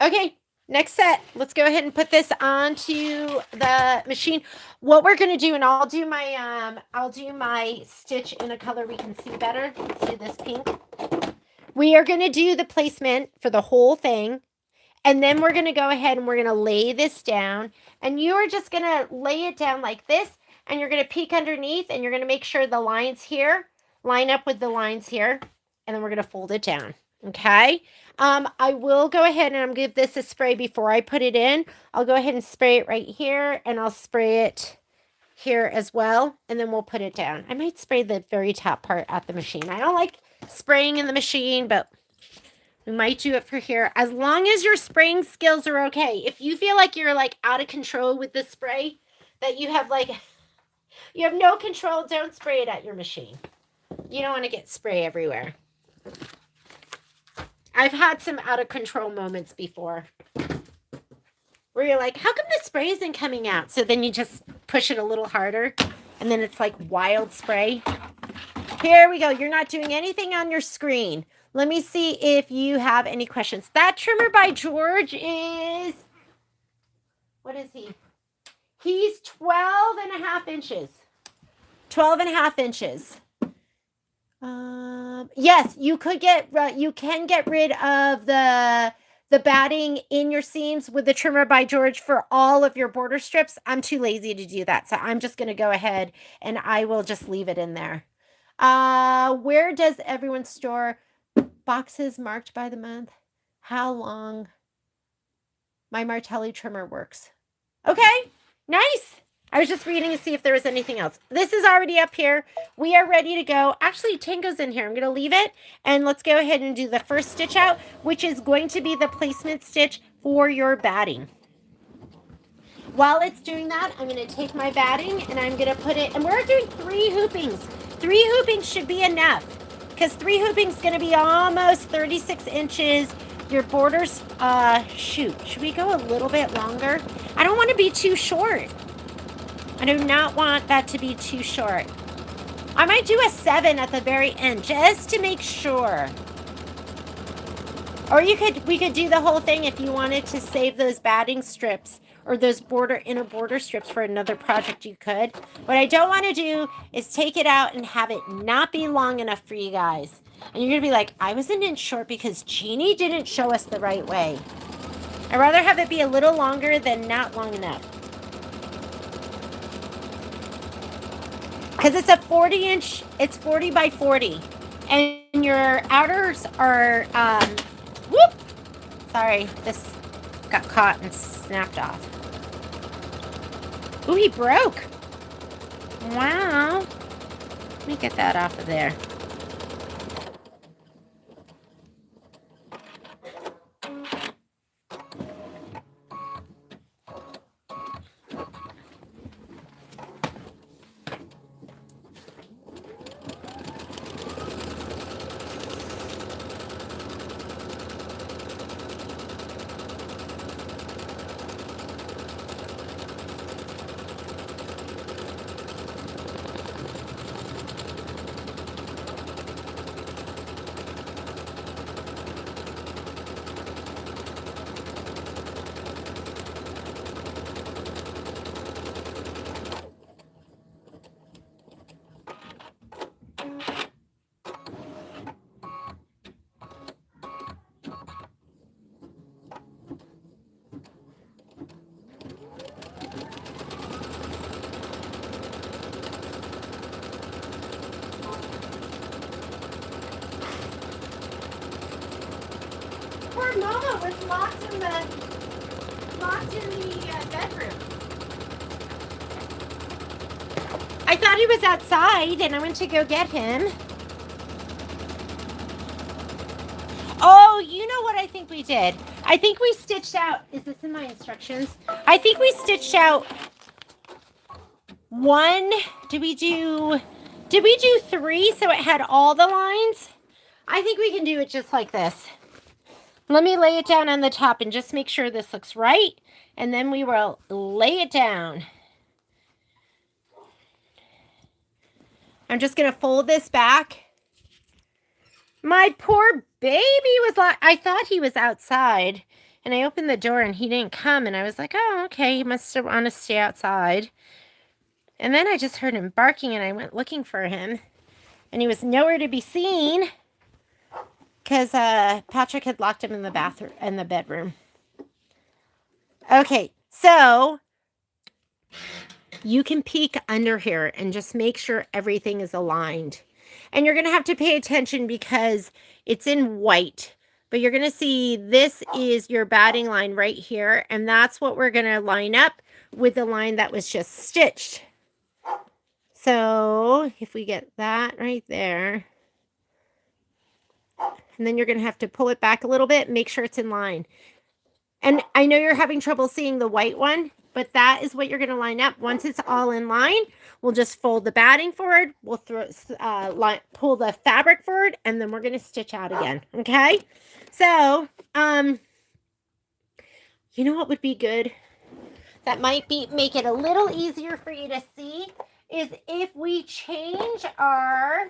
[SPEAKER 1] Okay, next set. Let's go ahead and put this onto the machine. What we're going to do, and I'll do my stitch in a color we can see better. Let's do this pink. We are going to do the placement for the whole thing. And then we're going to go ahead and we're going to lay this down. And you are just going to lay it down like this. And you're going to peek underneath. And you're going to make sure the lines here line up with the lines here. And then we're going to fold it down. Okay. I will go ahead and I'm going to give this a spray before I put it in. I'll go ahead and spray it right here. And I'll spray it here as well. And then we'll put it down. I might spray the very top part at the machine. I don't like spraying in the machine, but we might do it for here. As long as your spraying skills are okay. If you feel like you're like out of control with the spray, that you have no control, don't spray it at your machine. You don't want to get spray everywhere. I've had some out of control moments before where you're like, how come the spray isn't coming out? So then you just push it a little harder and then it's like wild spray. Here we go. You're not doing anything on your screen. Let me see if you have any questions. That trimmer by George is, what is he? He's 12.5 inches. 12.5 inches. Yes, you can get rid of the batting in your seams with the trimmer by George for all of your border strips. I'm too lazy to do that, so I'm just going to go ahead and I will just leave it in there. Where does everyone store boxes marked by the month? How long my Martelli trimmer works? Okay, nice. I was just reading to see if there was anything else. This is already up here. We are ready to go. Actually, Tango's in here. I'm going to leave it. And let's go ahead and do the first stitch out, which is going to be the placement stitch for your batting. While it's doing that, I'm going to take my batting and I'm going to put it, and we're doing 3 hoopings. 3 hoopings should be enough. because 3 hooping is going to be almost 36 inches. Your borders, shoot, should we go a little bit longer? I don't want to be too short. I do not want that to be too short. I might do a 7 at the very end just to make sure. Or we could do the whole thing if you wanted to save those batting strips or those inner border strips for another project, you could. What I don't want to do is take it out and have it not be long enough for you guys. And you're going to be like, I was an inch short because Jeannie didn't show us the right way. I'd rather have it be a little longer than not long enough. Because it's a 40-inch, it's 40 by 40. And your outers are, whoop! Sorry, this got caught and snapped off. Ooh, he broke. Wow. Let me get that off of there. Poor Mama was locked in the bedroom. I thought he was outside and I went to go get him. Oh, you know what I think we did? I think we stitched out, is this in my instructions? I think we stitched out one, did we do 3 so it had all the lines? I think we can do it just like this. Let me lay it down on the top and just make sure this looks right. And then we will lay it down. I'm just going to fold this back. My poor baby was like, I thought he was outside. And I opened the door and he didn't come. And I was like, oh, okay, he must want to stay outside. And then I just heard him barking and I went looking for him. And he was nowhere to be seen. Because Patrick had locked him in the bedroom. Okay, so you can peek under here and just make sure everything is aligned. And you're going to have to pay attention because it's in white. But you're going to see this is your batting line right here. And that's what we're going to line up with the line that was just stitched. So if we get that right there. And then you're going to have to pull it back a little bit and make sure it's in line. And I know you're having trouble seeing the white one, but that is what you're going to line up. Once it's all in line, we'll just fold the batting forward. We'll pull the fabric forward, and then we're going to stitch out again. Okay? So, you know what would be good? That might make it a little easier for you to see is if we change our,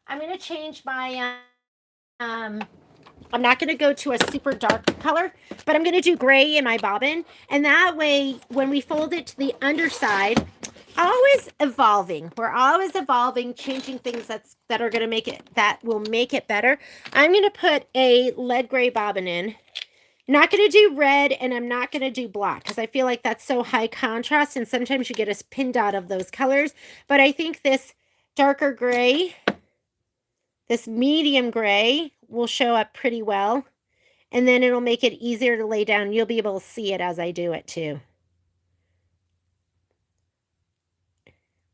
[SPEAKER 1] I'm going to change my, I'm not going to go to a super dark color, but I'm going to do gray in my bobbin. And that way, when we fold it to the underside, always evolving. We're always evolving, changing things that are going to make it, that will make it better. I'm going to put a lead gray bobbin in. I'm not going to do red and I'm not going to do black because I feel like that's so high contrast and sometimes you get a pin dot of those colors. But I think this darker gray, this medium gray will show up pretty well. And then it'll make it easier to lay down. You'll be able to see it as I do it too.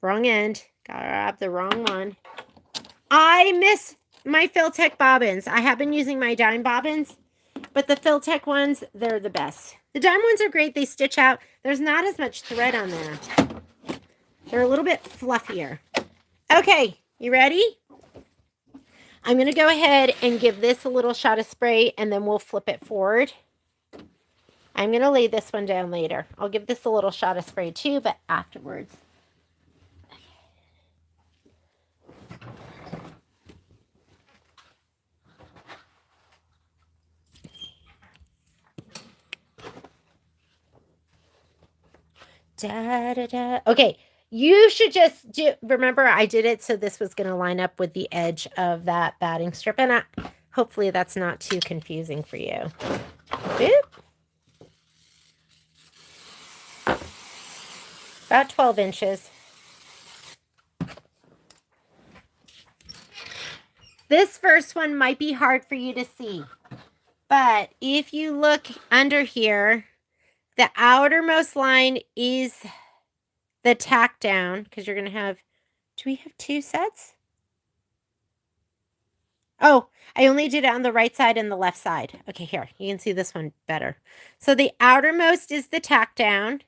[SPEAKER 1] Wrong end. Grab the wrong one. I miss my Filtech bobbins. I have been using my dime bobbins, but the Filtech ones, they're the best. The dime ones are great. They stitch out. There's not as much thread on there. They're a little bit fluffier. Okay, you ready? I'm going to go ahead and give this a little shot of spray, and then we'll flip it forward. I'm going to lay this one down later. I'll give this a little shot of spray too, but afterwards. Da, da, da. Okay, you should just do, remember I did it so this was going to line up with the edge of that batting strip, and hopefully that's not too confusing for you. Boop. About 12 inches. This first one might be hard for you to see, but if you look under here, the outermost line is the tack down, because you're going to have, do we have 2 sets? Oh, I only did it on the right side and the left side. Okay, here, you can see this one better. So the outermost is the tack down,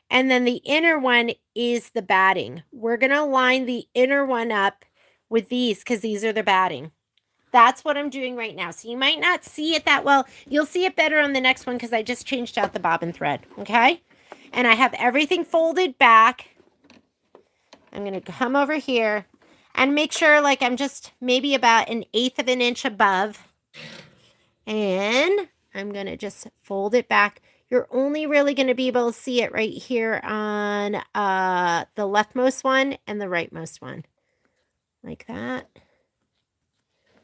[SPEAKER 1] and then the inner one is the batting. We're going to line the inner one up with these because these are the batting. That's what I'm doing right now. So you might not see it that well. You'll see it better on the next one because I just changed out the bobbin thread, okay? And I have everything folded back. I'm going to come over here and make sure like I'm just maybe about 1/8 of an inch above. And I'm going to just fold it back. You're only really going to be able to see it right here on the leftmost one and the rightmost one. Like that.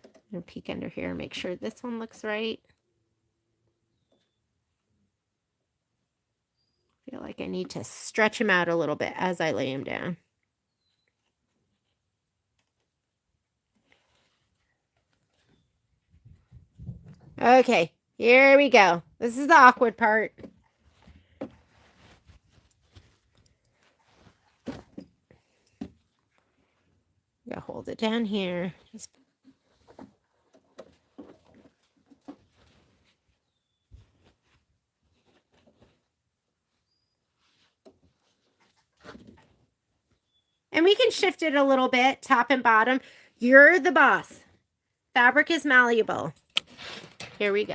[SPEAKER 1] I'm going to peek under here and make sure this one looks right. I feel like I need to stretch him out a little bit as I lay him down. Okay, here we go. This is the awkward part. Gotta hold it down here. Just and we can shift it a little bit, top and bottom. You're the boss. Fabric is malleable. Here we go.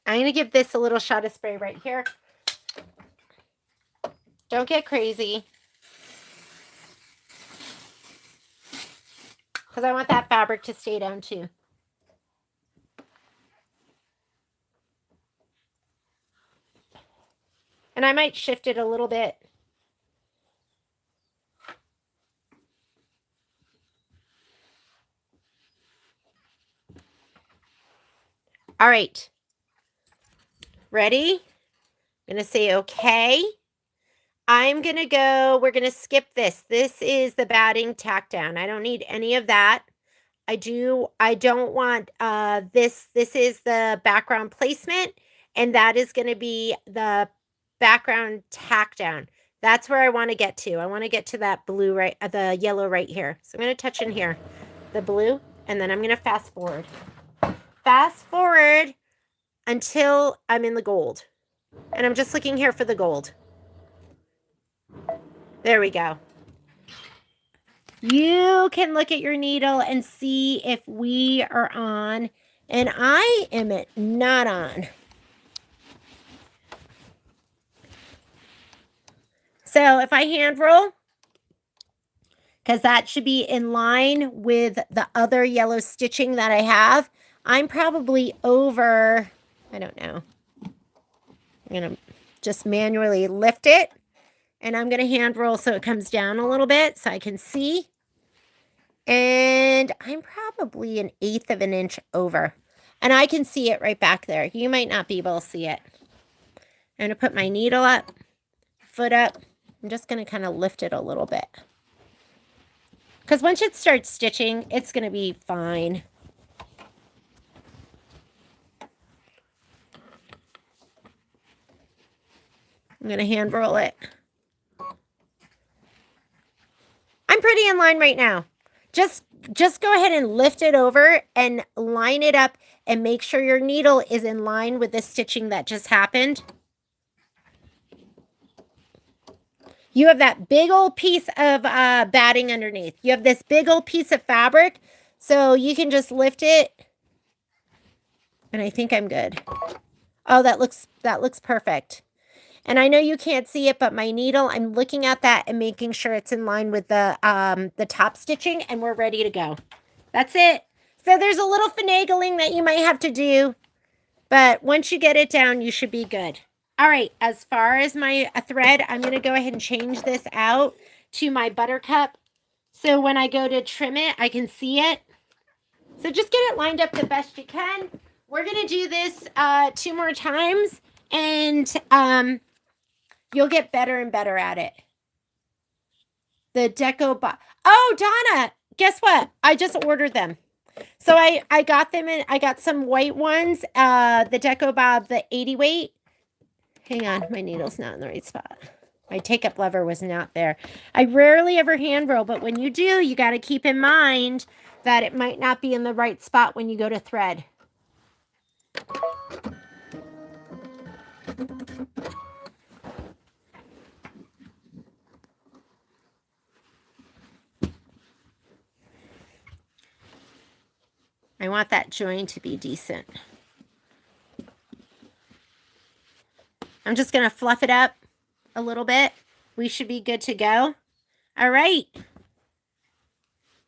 [SPEAKER 1] I'm going to give this a little shot of spray right here. Don't get crazy. Because I want that fabric to stay down too. And I might shift it a little bit. All right. Ready? I'm going to say okay. I'm going to go, we're going to skip this. This is the batting tack down. I don't need any of that. I don't want this. This is the background placement, and that is going to be the background tack down. That's where I want to get to. I want to get to that blue right, the yellow right here. So I'm going to touch in here, the blue, and then I'm going to fast forward. Fast forward until I'm in the gold. And I'm just looking here for the gold. There we go. You can look at your needle and see if we are on, and I am not on. So if I hand roll, because that should be in line with the other yellow stitching that I have, I'm probably over, I don't know. I'm going to just manually lift it. And I'm going to hand roll so it comes down a little bit so I can see. And I'm probably 1/8 of an inch over. And I can see it right back there. You might not be able to see it. I'm going to put my needle up, foot up. I'm just going to kind of lift it a little bit. Because once it starts stitching, it's going to be fine. I'm going to hand roll it. I'm pretty in line right now. Just go ahead and lift it over and line it up and make sure your needle is in line with the stitching that just happened. You have that big old piece of batting underneath. You have this big old piece of fabric, so you can just lift it. And I think I'm good. Oh, that looks perfect. And I know you can't see it, but my needle, I'm looking at that and making sure it's in line with the top stitching, and we're ready to go. That's it. So there's a little finagling that you might have to do, but once you get it down, you should be good. All right, as far as my thread, I'm going to go ahead and change this out to my buttercup. So when I go to trim it, I can see it. So just get it lined up the best you can. We're going to do this 2 more times, and you'll get better and better at it. The Deco Bob. Oh, Donna, guess what? I just ordered them. So I got them in. I got some white ones. The Deco Bob, the 80 weight. Hang on, my needle's not in the right spot. My take-up lever was not there. I rarely ever hand roll, but when you do, you got to keep in mind that it might not be in the right spot when you go to thread. I want that join to be decent. I'm just going to fluff it up a little bit. We should be good to go. All right.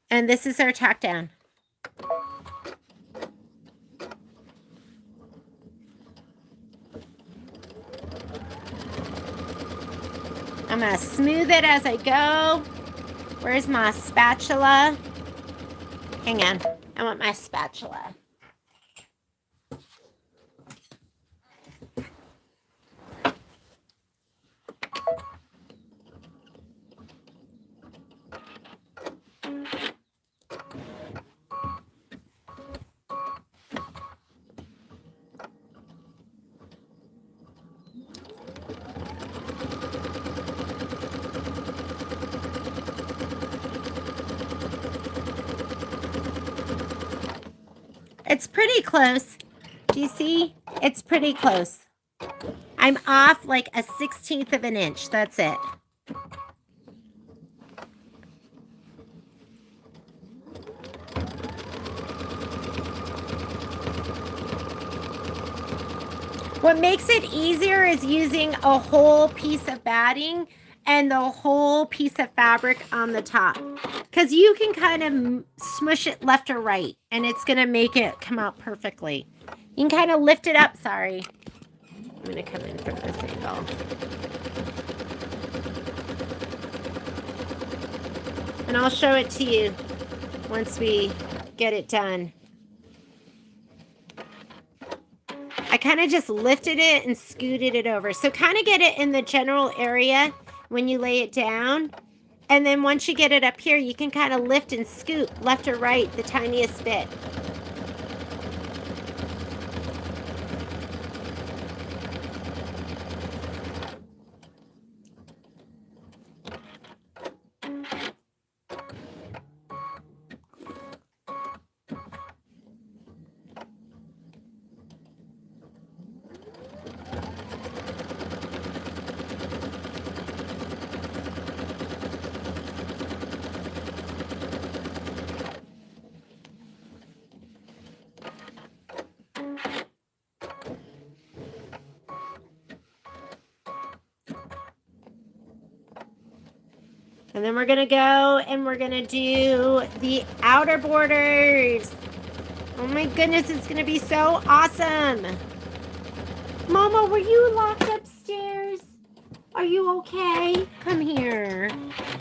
[SPEAKER 1] And this is our tack down. I'm going to smooth it as I go. Where's my spatula? Hang on. I want my spatula. It's pretty close. Do you see? It's pretty close. I'm off like a 1/16 of an inch. That's it. What makes it easier is using a whole piece of batting and the whole piece of fabric on the top, because you can kind of smush it left or right and it's going to make it come out perfectly. You can kind of lift it up. Sorry. I'm going to come in from this angle. And I'll show it to you once we get it done. I kind of just lifted it and scooted it over. So kind of get it in the general area when you lay it down. And then once you get it up here, you can kind of lift and scoot left or right the tiniest bit. And then we're going to go and we're going to do the outer borders. Oh my goodness, it's going to be so awesome. Mama, were you locked upstairs? Are you okay? Come here.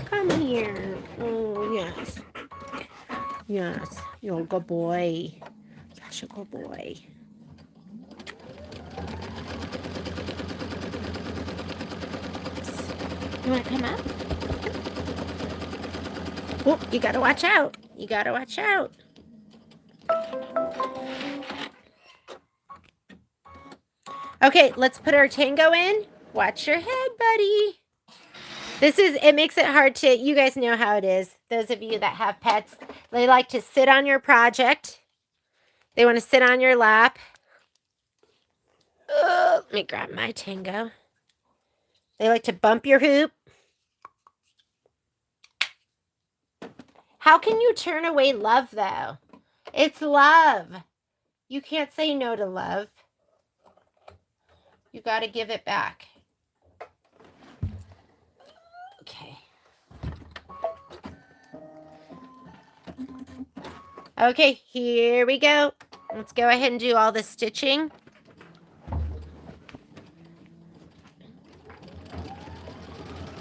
[SPEAKER 1] Come here. Oh, yes. Yes, you're a good boy. Yes, you're a good boy. You want to come up? Oh, you gotta watch out. You gotta watch out. Okay, let's put our tango in. Watch your head, buddy. It makes it hard to, you guys know how it is. Those of you that have pets, they like to sit on your project. They want to sit on your lap. Let me grab my tango. They like to bump your hoop. How can you turn away love, though? It's love. You can't say no to love. You got to give it back. Okay. Okay, here we go. Let's go ahead and do all the stitching.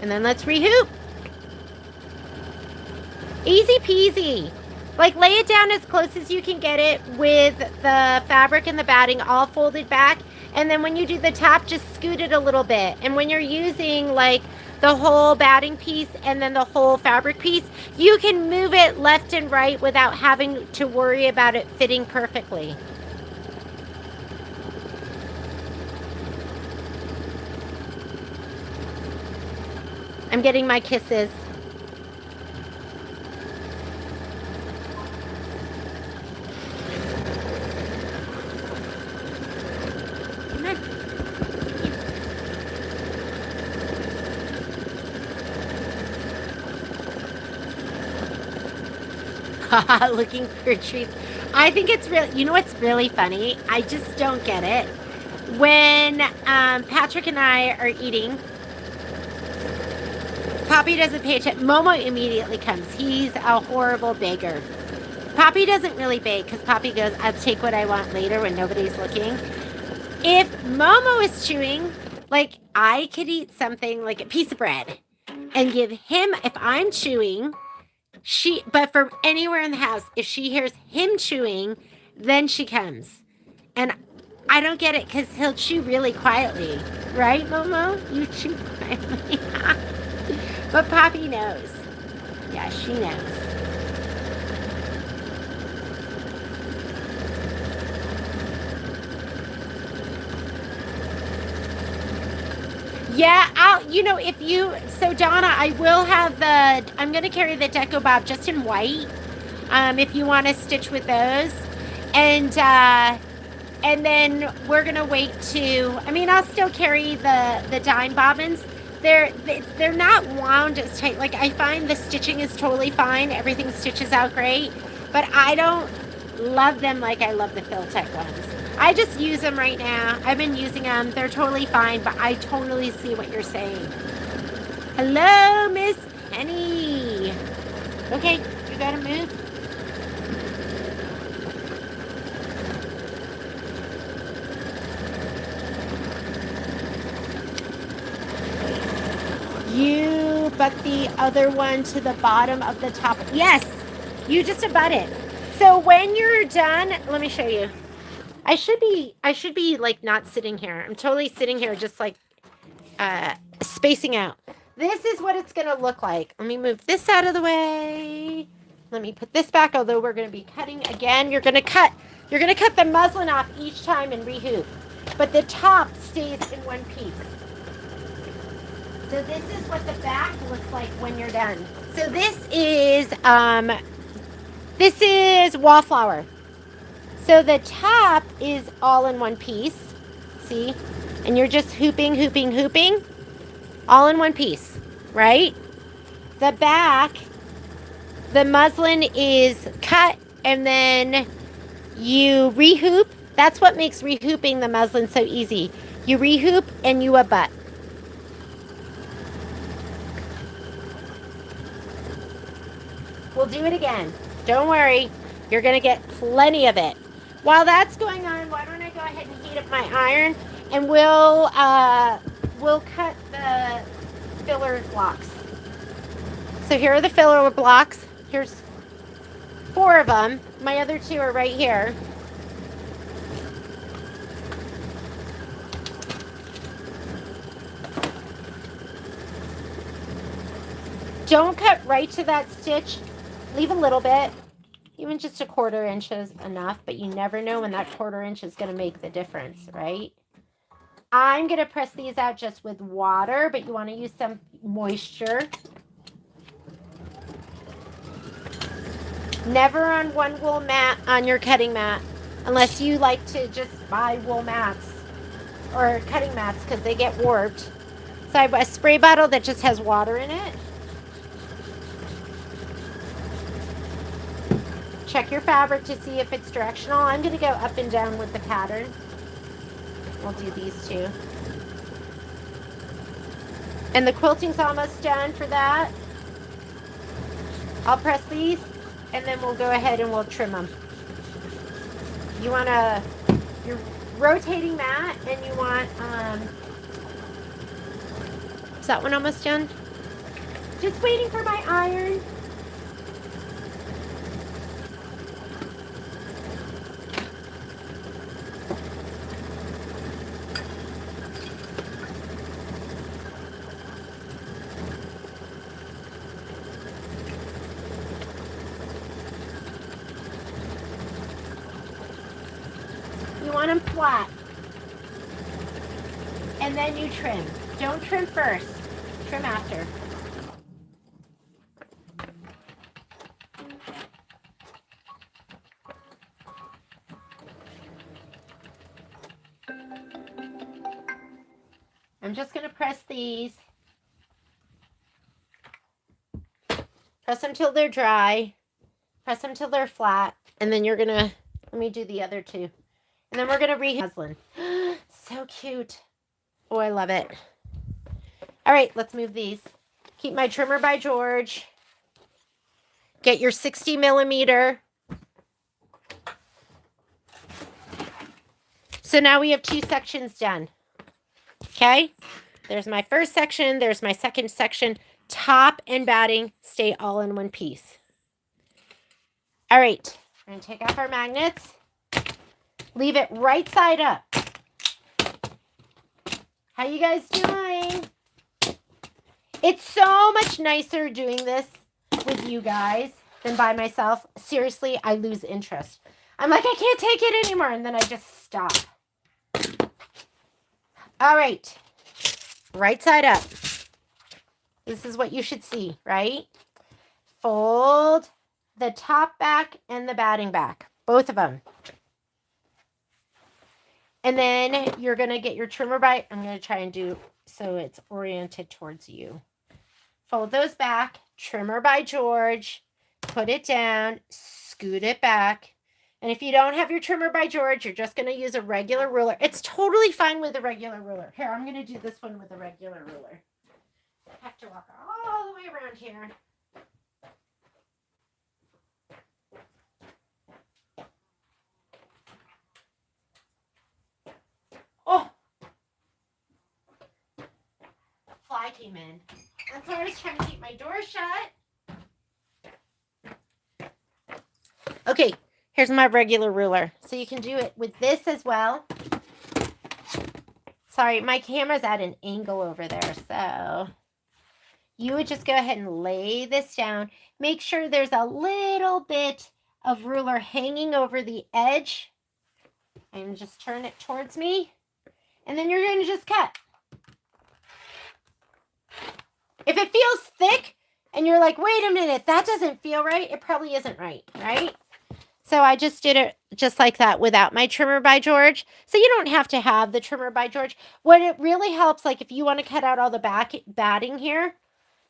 [SPEAKER 1] And then let's rehoop. Easy peasy. Like, lay it down as close as you can get it with the fabric and the batting all folded back. And then when you do the top, just scoot it a little bit. And when you're using, like, the whole batting piece and then the whole fabric piece, you can move it left and right without having to worry about it fitting perfectly. I'm getting my kisses. Looking for treats. I think it's really, you know what's really funny? I just don't get it. When Patrick and I are eating, Poppy doesn't pay attention. Momo immediately comes. He's a horrible baker. Poppy doesn't really bake because Poppy goes, I'll take what I want later when nobody's looking. If Momo is chewing, like, I could eat something like a piece of bread and give him, if I'm chewing, but from anywhere in the house, if she hears him chewing, then she comes. And I don't get it because he'll chew really quietly. Right, Momo? You chew quietly. But Poppy knows. Yeah, she knows. Yeah, so Donna, I will have I'm going to carry the Deco Bob just in white, if you want to stitch with those. And then we're going to wait I'll still carry the dime bobbins. They're not wound as tight. Like, I find the stitching is totally fine. Everything stitches out great. But I don't love them like I love the Filtech ones. I just use them right now. I've been using them. They're totally fine, but I totally see what you're saying. Hello, Miss Penny. Okay, you gotta move. You butt the other one to the bottom of the top. Yes, you just abut it. So when you're done, let me show you. I should be like not sitting here. I'm totally sitting here just like spacing out. This is what it's going to look like. Let me move this out of the way. Let me put this back, although we're going to be cutting again. You're going to cut the muslin off each time and rehoop. But the top stays in one piece. So this is what the back looks like when you're done. So this is wallflower. So the top is all in one piece, see? And you're just hooping, all in one piece, right? The back, the muslin is cut and then you rehoop. That's what makes rehooping the muslin so easy. You rehoop and you abut. We'll do it again. Don't worry. You're going to get plenty of it. While that's going on, why don't I go ahead and heat up my iron and we'll cut the filler blocks. So here are the filler blocks. Here's 4 of them. My other 2 are right here. Don't cut right to that stitch. Leave a little bit. Even just a 1/4 inch is enough, but you never know when that 1/4 inch is going to make the difference, right? I'm going to press these out just with water, but you want to use some moisture. Never on one wool mat on your cutting mat, unless you like to just buy wool mats or cutting mats because they get warped. So I have a spray bottle that just has water in it. Check your fabric to see if it's directional. I'm going to go up and down with the pattern. We'll do these two. And the quilting's almost done for that. I'll press these, and then we'll go ahead and we'll trim them. You want to, you're rotating that, and you want, is that one almost done? Just waiting for my iron. You want them flat. And then you trim. Don't trim first. Trim after. I'm just going to press these. Press them till they're dry. Press them till they're flat. And then you're going to, let me do the other two. And then we're going to muslin. So cute. Oh, I love it. All right, let's move these. Keep my trimmer by George. Get your 60 millimeter. So now we have 2 sections done. Okay, there's my first section. There's my second section. Top and batting stay all in one piece. All right, we're going to take off our magnets. Leave it right side up. How you guys doing? It's so much nicer doing this with you guys than by myself. Seriously, I lose interest. I'm like, I can't take it anymore, and then I just stop. All right, right side up. This is what you should see, right? Fold the top back and the batting back, both of them. And then you're going to get your trimmer by, I'm going to try and do so it's oriented towards you. Fold those back, trimmer by George, put it down, scoot it back. And if you don't have your trimmer by George, you're just going to use a regular ruler. It's totally fine with a regular ruler. Here, I'm going to do this one with a regular ruler. I have to walk all the way around here. Oh! Fly came in. That's why I was trying to keep my door shut. Okay, here's my regular ruler. So you can do it with this as well. Sorry, my camera's at an angle over there, so you would just go ahead and lay this down. Make sure there's a little bit of ruler hanging over the edge. And just turn it towards me. And then you're going to just cut. If it feels thick and you're like, wait a minute, that doesn't feel right, it probably isn't right, right? So I just did it just like that without my trimmer by George. So you don't have to have the trimmer by George. What it really helps, like if you want to cut out all the batting here,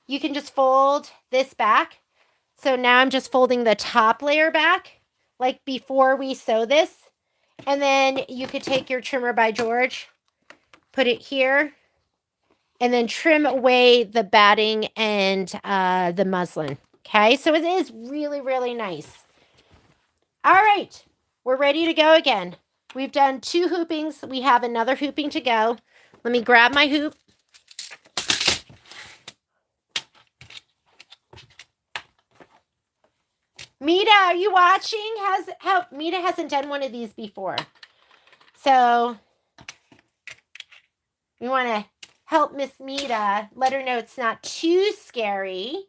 [SPEAKER 1] you can just fold this back. So now I'm just folding the top layer back, like before we sew this. And then you could take your trimmer by George, put it here, and then trim away the batting and the muslin. Okay, so it is really, really nice. All right, we're ready to go again. We've done 2 hoopings. We have another hooping to go. Let me grab my hoop. Mita, are you watching? Mita hasn't done one of these before. So we want to help Miss Mita, let her know it's not too scary.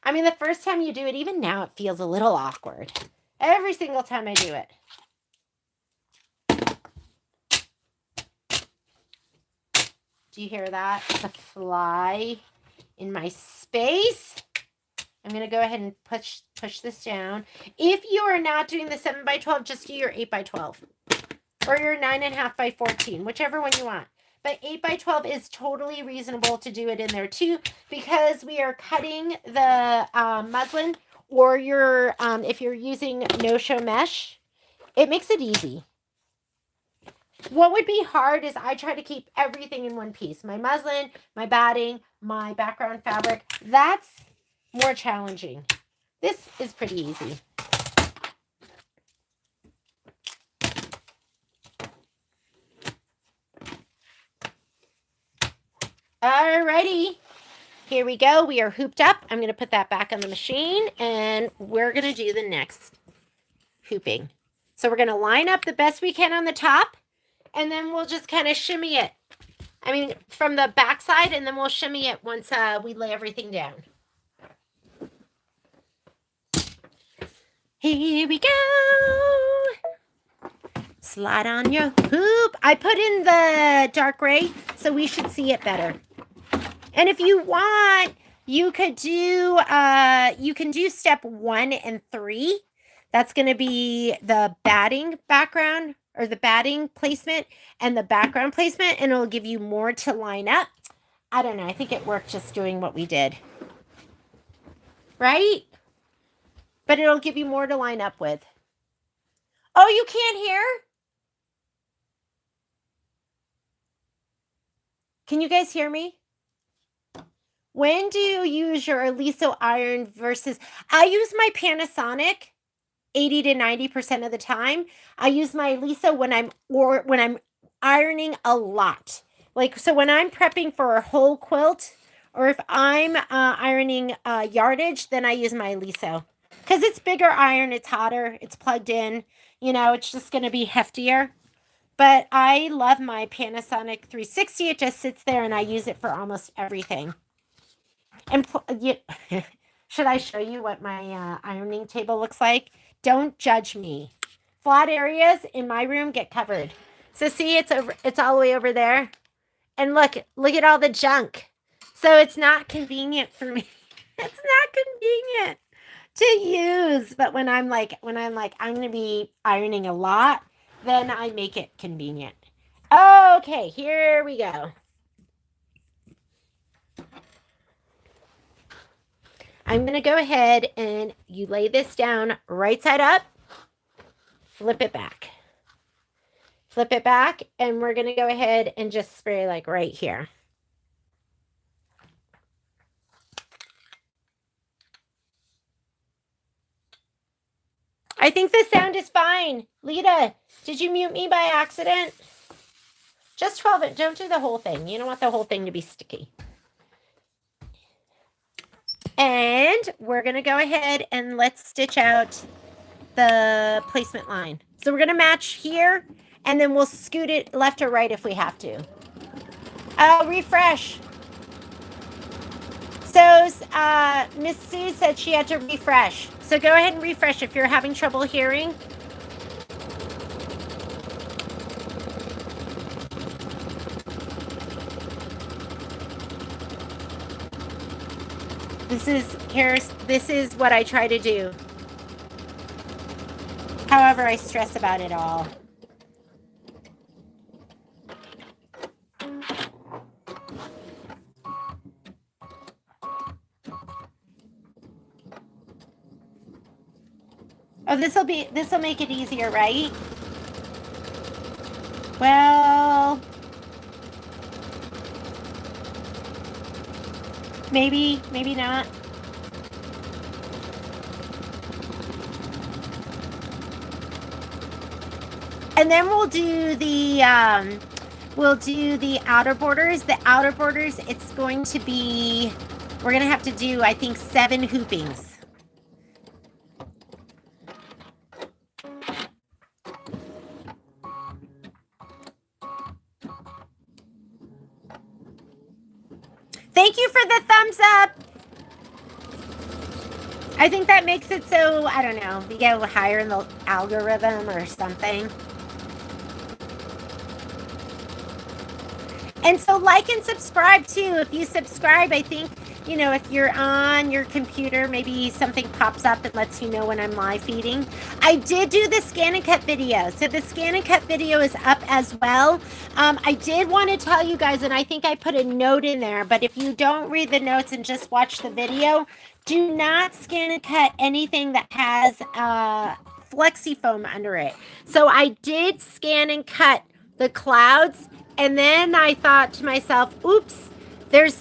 [SPEAKER 1] I mean, the first time you do it, even now, it feels a little awkward. Every single time I do it. Do you hear that? It's a fly in my space. I'm going to go ahead and push this down. If you are not doing the 7x12, just do your 8x12. Or your 9.5 by 14, whichever one you want. But 8x12 is totally reasonable to do it in there too, because we are cutting the muslin or you're if you're using no-show mesh, it makes it easy. What would be hard is I try to keep everything in one piece. My muslin, my batting, my background fabric. That's more challenging. This is pretty easy. Alrighty. Here we go. We are hooped up. I'm going to put that back on the machine, and we're going to do the next hooping. So we're going to line up the best we can on the top, and then we'll just kind of shimmy it. I mean, from the back side, and then we'll shimmy it once we lay everything down. Here we go. Slide on your hoop. I put in the dark gray, so we should see it better. And if you want, you could do, you can do step 1 and 3. That's going to be the batting background, or the batting placement and the background placement, and it'll give you more to line up. I don't know. I think it worked just doing what we did. Right? But it'll give you more to line up with. Oh, you can't hear? Can you guys hear me? When do you use your Aliso iron versus... I use my Panasonic 80 to 90% of the time. I use my Aliso when I'm ironing a lot. Like, so when I'm prepping for a whole quilt, or if I'm ironing yardage, then I use my Aliso. Because it's bigger iron, it's hotter, it's plugged in. You know, it's just going to be heftier. But I love my Panasonic 360. It just sits there and I use it for almost everything. And should I show you what my ironing table looks like? Don't judge me. Flat areas in my room get covered. So see, it's all the way over there. And look at all the junk. So it's not convenient for me. It's not convenient to use. But when I'm like, I'm going to be ironing a lot, then I make it convenient. Okay, here we go. I'm going to go ahead and you lay this down right side up, flip it back. Flip it back, and we're going to go ahead and just spray like right here. I think the sound is fine. Lita, did you mute me by accident? Just 12, don't do the whole thing. You don't want the whole thing to be sticky. And we're going to go ahead and let's stitch out the placement line. So we're going to match here, and then we'll scoot it left or right if we have to. Refresh. So Miss Sue said she had to refresh. So go ahead and refresh if you're having trouble hearing. This is what I try to do. However, I stress about it all. Oh, this will make it easier, right? Well, maybe not. And then we'll do the outer borders. The outer borders, it's going to be, we're going to have to do, I think, 7 hoopings. Thank you for the thumbs up. I think that makes it so, I don't know, you get a little higher in the algorithm or something. And so like and subscribe too. If you subscribe, I think, you know, if you're on your computer, maybe something pops up and lets you know when I'm live feeding. I did do the scan and cut video. So the scan and cut video is up as well. I did want to tell you guys, and I think I put a note in there, but if you don't read the notes and just watch the video, Do not scan and cut anything that has flexi foam under it. So I did scan and cut the clouds, and then I thought to myself, oops, there's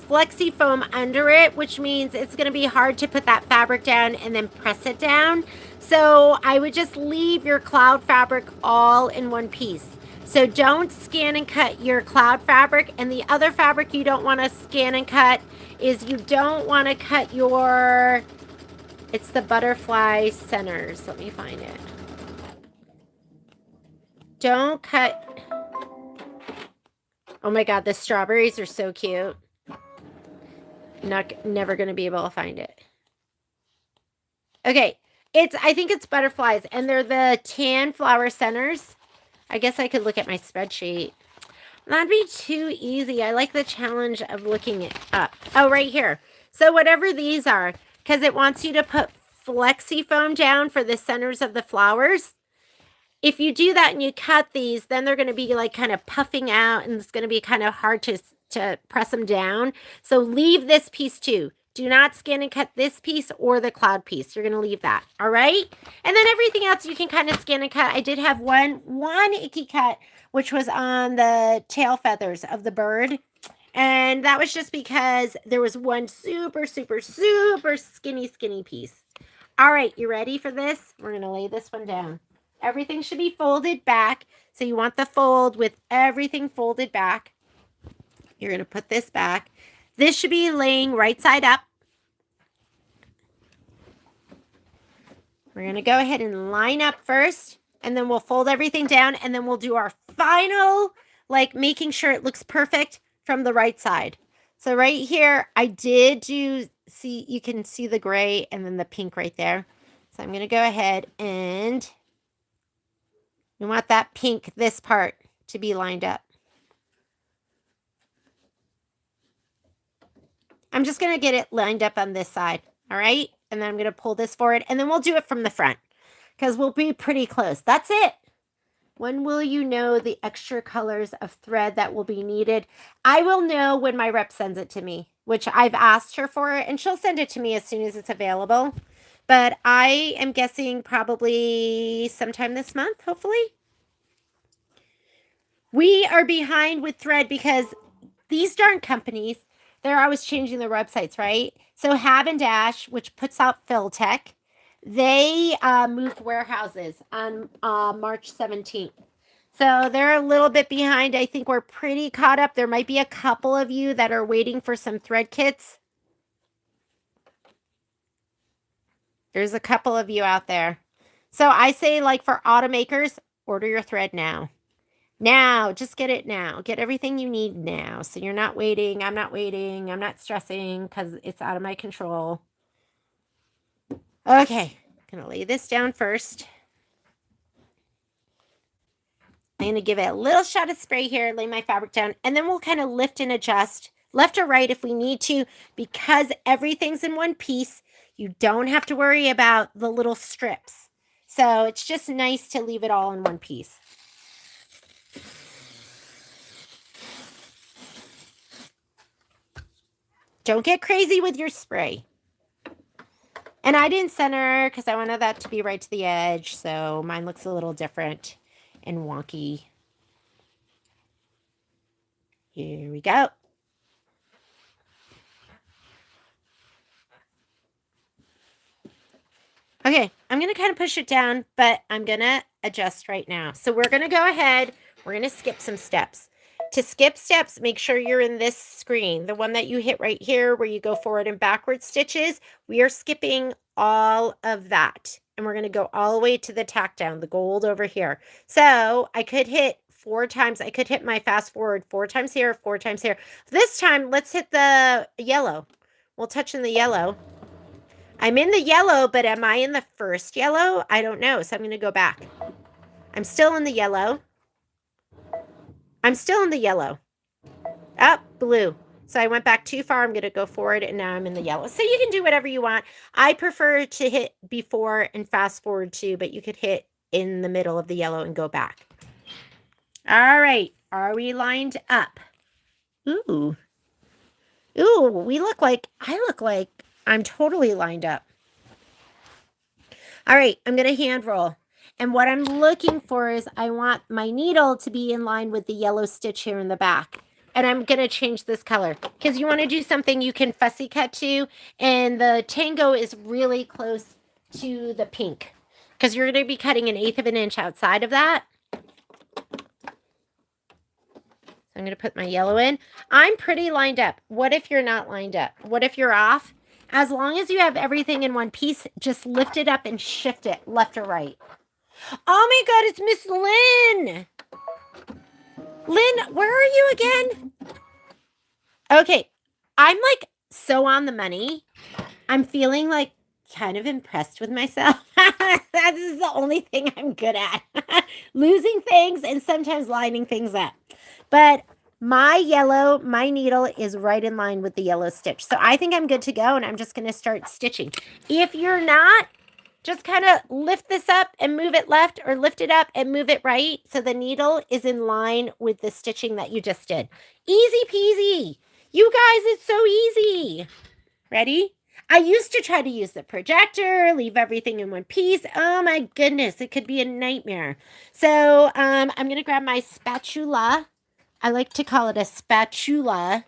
[SPEAKER 1] flexi foam under it, which means it's going to be hard to put that fabric down and then press it down. So I would just leave your cloud fabric all in one piece. So don't scan and cut your cloud fabric, and the other fabric you don't want to scan and cut is you don't want to cut your, it's the butterfly centers. Let me find it. Don't cut. Oh my God, the strawberries are so cute. Never going to be able to find it. Okay, I think it's butterflies, and they're the tan flower centers. I guess I could look at my spreadsheet. That'd be too easy. I like the challenge of looking it up. Oh, right here. So whatever these are, because it wants you to put flexi foam down for the centers of the flowers. If you do that and you cut these, then they're going to be like kind of puffing out, and it's going to be kind of hard to press them down. So leave this piece too. Do not scan and cut this piece or the cloud piece. You're going to leave that. All right. And then everything else you can kind of scan and cut. I did have one icky cut, which was on the tail feathers of the bird. And that was just because there was one super, super, super skinny piece. All right. You ready for this? We're going to lay this one down. Everything should be folded back. So you want the fold with everything folded back. You're going to put this back. This should be laying right side up. We're going to go ahead and line up first, and then we'll fold everything down, and then we'll do our final, like making sure it looks perfect from the right side. So right here, I did do, see, you can see the gray and then the pink right there. So I'm going to go ahead and we want that pink, this part, to be lined up. I'm just going to get it lined up on this side, all right? And then I'm going to pull this forward, and then we'll do it from the front because we'll be pretty close. That's it. When will you know the extra colors of thread that will be needed? I will know when my rep sends it to me, which I've asked her for, and she'll send it to me as soon as it's available. But I am guessing probably sometime this month, hopefully. We are behind with thread because these darn companies, they're always changing their websites, right? So Hab and Dash, which puts out Philtech, they moved warehouses on March 17th. So they're a little bit behind. I think we're pretty caught up. There might be a couple of you that are waiting for some thread kits. There's a couple of you out there. So I say, like, for automakers, order your thread now. Now, just get it now. Get everything you need now. So you're not waiting. I'm not waiting. I'm not stressing because it's out of my control. Okay, I'm going to lay this down first. I'm going to give it a little shot of spray here, lay my fabric down, and then we'll kind of lift and adjust left or right if we need to, because everything's in one piece. You don't have to worry about the little strips. So it's just nice to leave it all in one piece. Don't get crazy with your spray. And I didn't center because I wanted that to be right to the edge. So mine looks a little different and wonky. Here we go. Okay, I'm going to kind of push it down, but I'm going to adjust right now. So we're going to go ahead. We're going to skip some steps. To skip steps, make sure you're in this screen, the one that you hit right here where you go forward and backward stitches. We are skipping all of that. And we're going to go all the way to the tack down, the gold over here. So I could hit 4 times. I could hit my fast forward 4 times here, 4 times here. This time, let's hit the yellow. We'll touch in the yellow. I'm in the yellow, but am I in the first yellow? I don't know, so I'm going to go back. I'm still in the yellow. I'm still in the yellow. Up, blue. So I went back too far. I'm going to go forward, and now I'm in the yellow. So you can do whatever you want. I prefer to hit before and fast forward too, but you could hit in the middle of the yellow and go back. All right. Are we lined up? Ooh. Ooh, I look like I'm totally lined up. All right, I'm going to hand roll. And what I'm looking for is I want my needle to be in line with the yellow stitch here in the back. And I'm going to change this color because you want to do something you can fussy cut to. And the tango is really close to the pink because you're going to be cutting 1/8 of an inch outside of that. I'm going to put my yellow in. I'm pretty lined up. What if you're not lined up? What if you're off? As long as you have everything in one piece, just lift it up and shift it left or right. Oh my God, it's Miss Lynn. Lynn, where are you again? Okay, I'm like so on the money. I'm feeling like kind of impressed with myself. That is the only thing I'm good at. Losing things and sometimes lining things up. But my needle is right in line with the yellow stitch. So I think I'm good to go, and I'm just going to start stitching. If you're not, just kind of lift this up and move it left, or lift it up and move it right so the needle is in line with the stitching that you just did. Easy peasy. You guys, it's so easy. Ready? I used to try to use the projector, leave everything in one piece. Oh my goodness, it could be a nightmare. So I'm going to grab my spatula. I like to call it a spatula.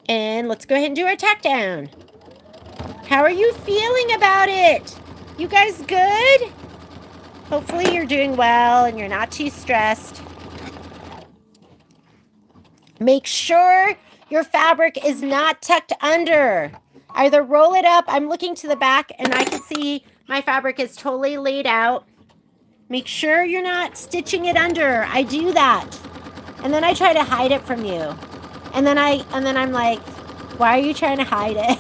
[SPEAKER 1] And let's go ahead and do our tack down. How are you feeling about it? You guys good? Hopefully you're doing well and you're not too stressed. Make sure your fabric is not tucked under. Either roll it up. I'm looking to the back and I can see my fabric is totally laid out. Make sure you're not stitching it under. I do that. And then I try to hide it from you. And then I'm like, why are you trying to hide it?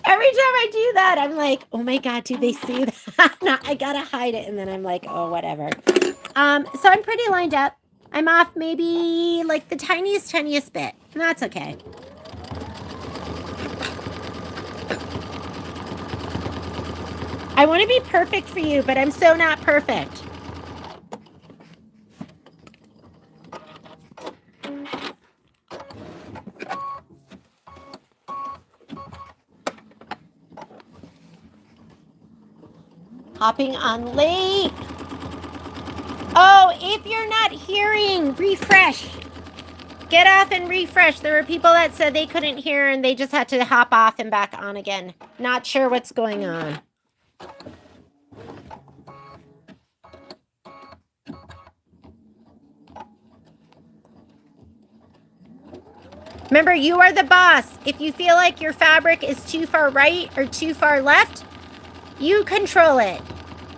[SPEAKER 1] Every time I do that, I'm like, oh my God, do they see that? No, I gotta hide it. And then I'm like, oh, whatever. So I'm pretty lined up. I'm off maybe like the tiniest bit. And that's okay. I want to be perfect for you, but I'm so not perfect. Hopping on late. Oh, if you're not hearing, refresh. Get off and refresh. There were people that said they couldn't hear and they just had to hop off and back on again. Not sure what's going on. Remember, you are the boss. If you feel like your fabric is too far right or too far left, you control it.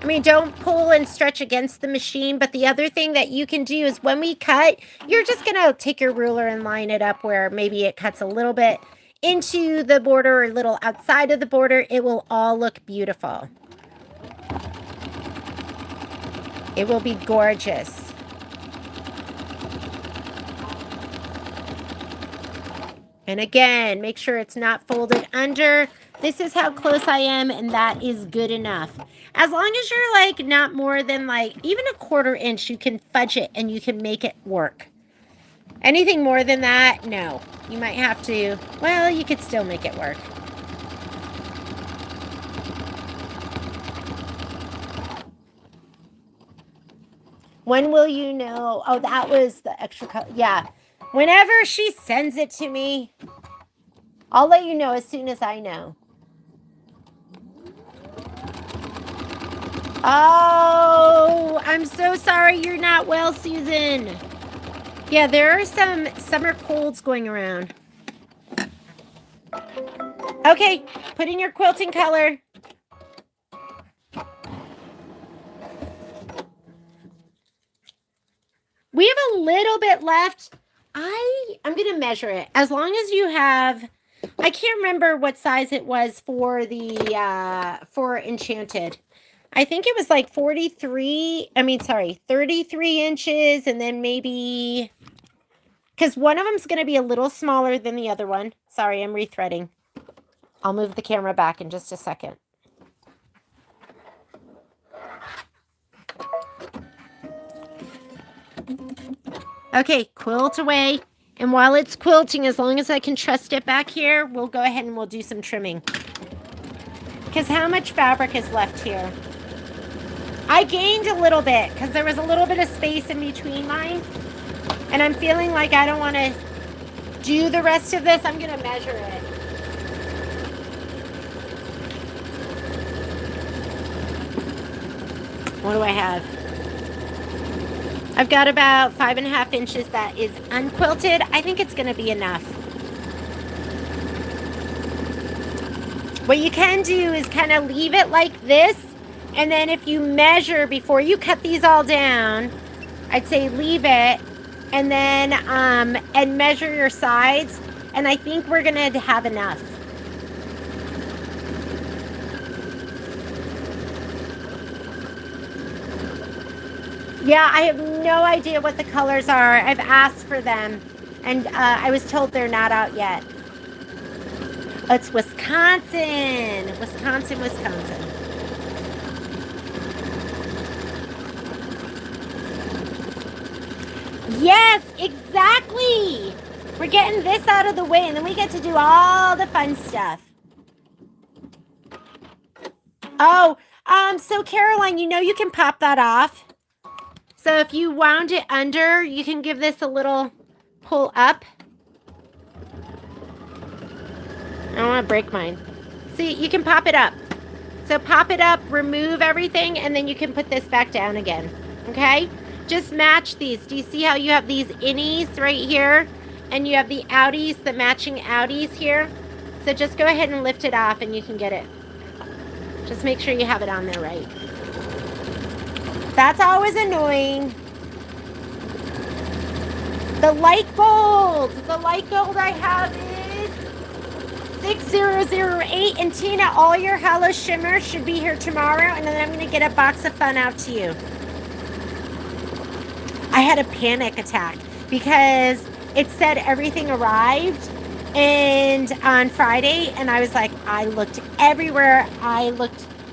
[SPEAKER 1] I mean, don't pull and stretch against the machine, but the other thing that you can do is when we cut, you're just going to take your ruler and line it up where maybe it cuts a little bit into the border or a little outside of the border. It will all look beautiful. It will be gorgeous. And again, make sure it's not folded under. This is how close I am, and that is good enough. As long as you're like not more than like even a 1/4 inch, you can fudge it and you can make it work. Anything more than that, no. You might have to, well, you could still make it work. When will you know? Oh, that was the extra color. Yeah. Whenever she sends it to me, I'll let you know as soon as I know. Oh, I'm so sorry you're not well, Susan. Yeah, there are some summer colds going around. Okay, put in your quilting color. We have a little bit left. I'm going to measure it. As long as you have, I can't remember what size it was for the, for Enchanted. I think it was like 33 inches, and then maybe, because one of them's going to be a little smaller than the other one. Sorry, I'm rethreading. I'll move the camera back in just a second. Okay, quilt away. And while it's quilting, as long as I can trust it back here, we'll go ahead and we'll do some trimming. Because how much fabric is left here? I gained a little bit because there was a little bit of space in between mine. And I'm feeling like I don't want to do the rest of this. I'm going to measure it. What do I have? I've got about 5.5 inches that is unquilted. I think it's going to be enough. What you can do is kind of leave it like this. And then if you measure before you cut these all down, I'd say leave it and then and measure your sides. And I think we're going to have enough. Yeah, I have no idea what the colors are. I've asked for them, and I was told they're not out yet. Oh, it's Wisconsin. Wisconsin, Wisconsin. Yes, exactly. We're getting this out of the way, and then we get to do all the fun stuff. Oh, so Caroline, you know you can pop that off. So if you wound it under, you can give this a little pull up. I don't want to break mine. See, you can pop it up. So pop it up, remove everything, and then you can put this back down again. Okay? Just match these. Do you see how you have these innies right here? And you have the outies, the matching outies here. So just go ahead and lift it off and you can get it. Just make sure you have it on there right. That's always annoying. The light gold. The light gold I have is 6008. And Tina, all your hollow shimmer should be here tomorrow. And then I'm going to get a box of fun out to you. I had a panic attack because it said everything arrived and on Friday. And I was like, I looked everywhere. I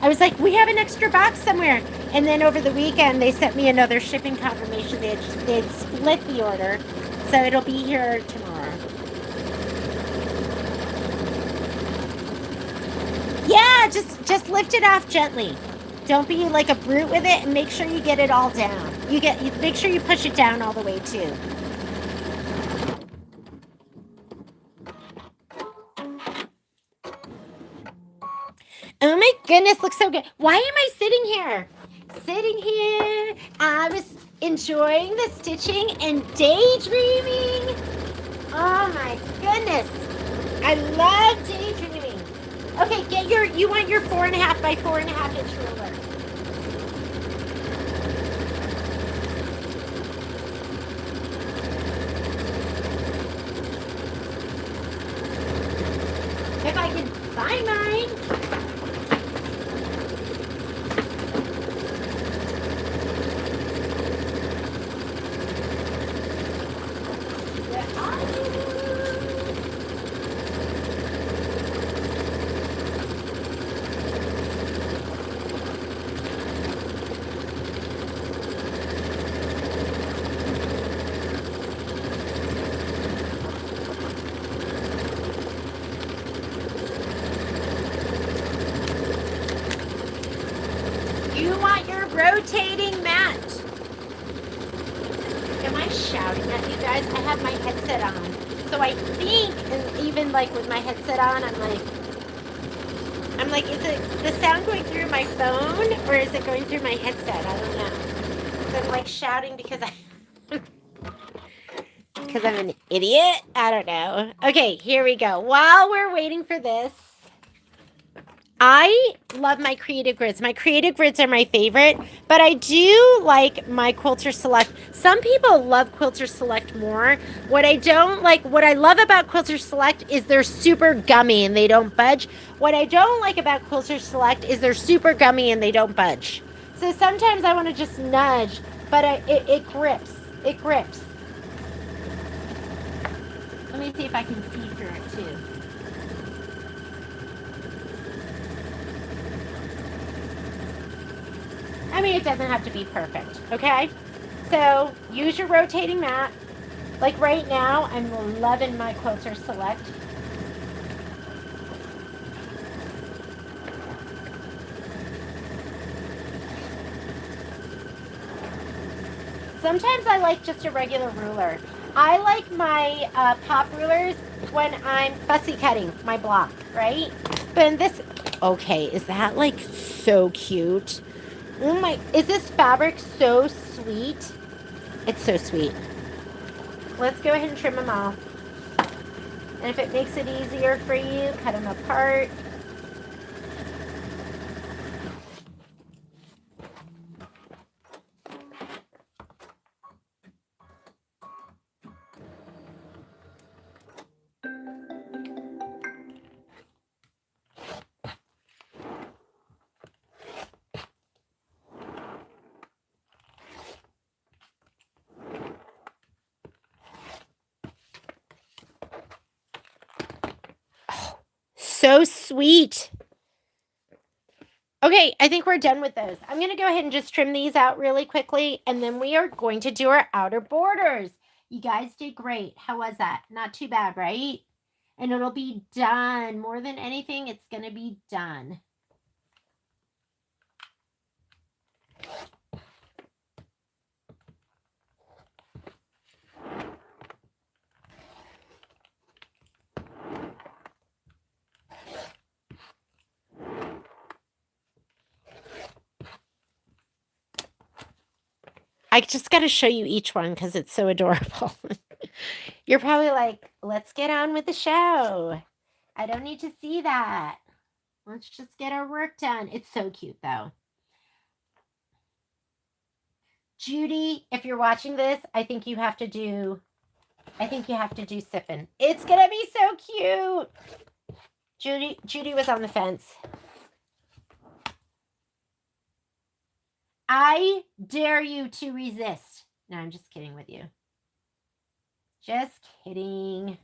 [SPEAKER 1] was like, we have an extra box somewhere. And then over the weekend, they sent me another shipping confirmation. They had split the order. So it'll be here tomorrow. Yeah, just lift it off gently. Don't be like a brute with it and make sure you get it all down. Make sure you push it down all the way too. Oh my goodness, looks so good. Why am I sitting here? I was enjoying the stitching and daydreaming. Oh my goodness. I love daydreaming. Okay, you want your 4.5 by 4.5 inch ruler. If I can find mine. You want your rotating mat. Am I shouting at you guys? I have my headset on. So I think, and even like with my headset on, I'm like, is it the sound going through my phone or is it going through my headset? I don't know. So I'm like shouting because I'm an idiot. I don't know. Okay, here we go. While we're waiting for this, I love my creative grids. My creative grids are my favorite, but I do like my Quilter Select. Some people love Quilter Select more. What I love about Quilter Select is they're super gummy and they don't budge. What I don't like about Quilter Select is they're super gummy and they don't budge. So sometimes I want to just nudge, but it grips. It grips. Let me see if I can see through it too. I mean, it doesn't have to be perfect, okay? So use your rotating mat. Like right now, I'm loving my Quilter Select. Sometimes I like just a regular ruler. I like my pop rulers when I'm fussy cutting my block, right? But in this, okay, is that like so cute? Oh my, is this fabric so sweet? It's so sweet. Let's go ahead and trim them all. And if it makes it easier for you, cut them apart. So sweet. Okay, I think we're done with those. I'm going to go ahead and just trim these out really quickly, and then we are going to do our outer borders. You guys did great. How was that? Not too bad, right? And it'll be done. More than anything, it's going to be done. I just got to show you each one because it's so adorable. You're probably like, let's get on with the show. I don't need to see that. Let's just get our work done. It's so cute, though. Judy, if you're watching this, I think you have to do Sippin. It's going to be so cute. Judy was on the fence. I dare you to resist. No, I'm just kidding with you. Just kidding.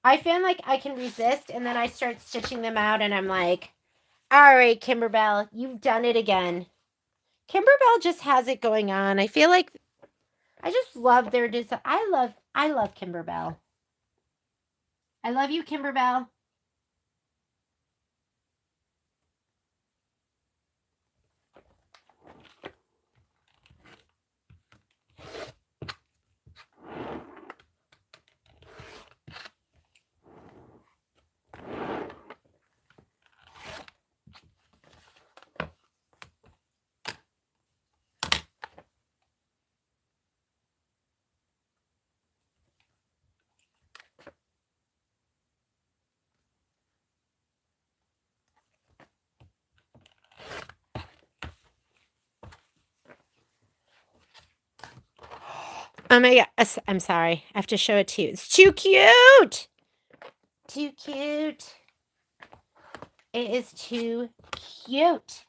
[SPEAKER 1] I feel like I can resist, and then I start stitching them out, and I'm like, all right, Kimberbell, you've done it again. Kimberbell just has it going on. I feel like I just love their design. I love Kimberbell. I love you, Kimberbell. Oh my God. I'm sorry. I have to show it to you. It's too cute. Too cute. It is too cute.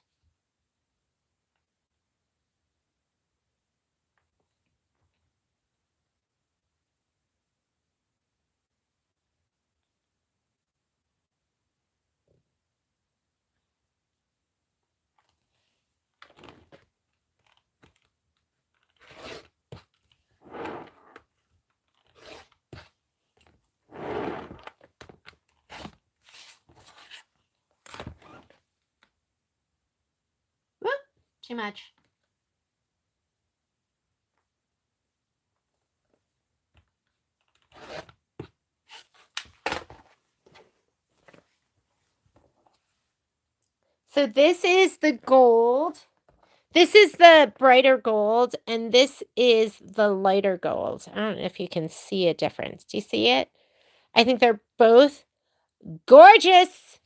[SPEAKER 1] Whoop, too much. So this is the gold. This is the brighter gold, and this is the lighter gold. I don't know if you can see a difference. Do you see it? I think they're both gorgeous.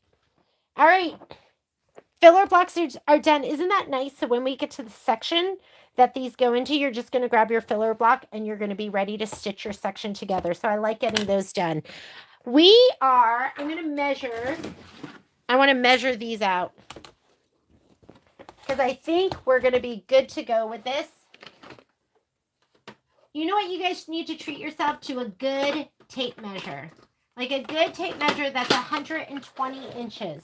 [SPEAKER 1] All right. Filler blocks are done. Isn't that nice? So when we get to the section that these go into, you're just going to grab your filler block, and you're going to be ready to stitch your section together. So I like getting those done. I'm going to measure. I want to measure these out, because I think we're going to be good to go with this. You know what? You guys need to treat yourself to a good tape measure. Like a good tape measure that's 120 inches.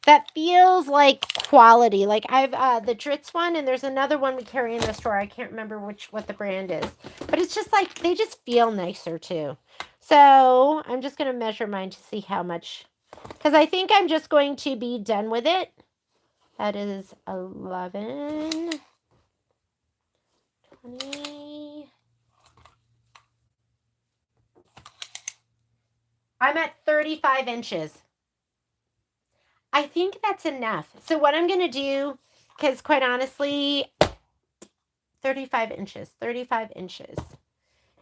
[SPEAKER 1] that feels like quality. Like I've the Dritz one, and there's another one we carry in the store. I can't remember what the brand is, but it's just like they just feel nicer too. So I'm just gonna measure mine to see how much, because I think I'm just going to be done with it. That is 11, 20. I'm at 35 inches. I think that's enough. So what I'm going to do, because quite honestly, 35 inches, 35 inches.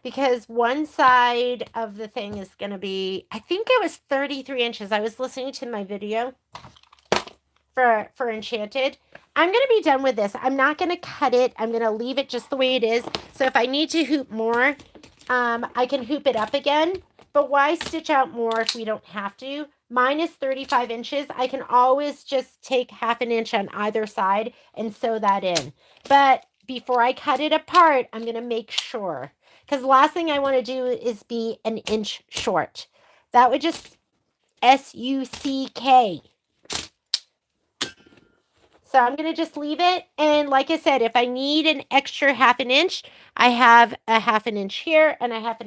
[SPEAKER 1] Because one side of the thing is going to be, I think it was 33 inches. I was listening to my video for Enchanted. I'm going to be done with this. I'm not going to cut it. I'm going to leave it just the way it is. So if I need to hoop more, I can hoop it up again. But why stitch out more if we don't have to? Mine is 35 inches. I can always just take ½ an inch on either side and sew that in. But before I cut it apart, I'm going to make sure. Because the last thing I want to do is be an inch short. That would just SUCK. So I'm going to just leave it. And like I said, if I need an extra ½ an inch, I have a ½ an inch here and a ½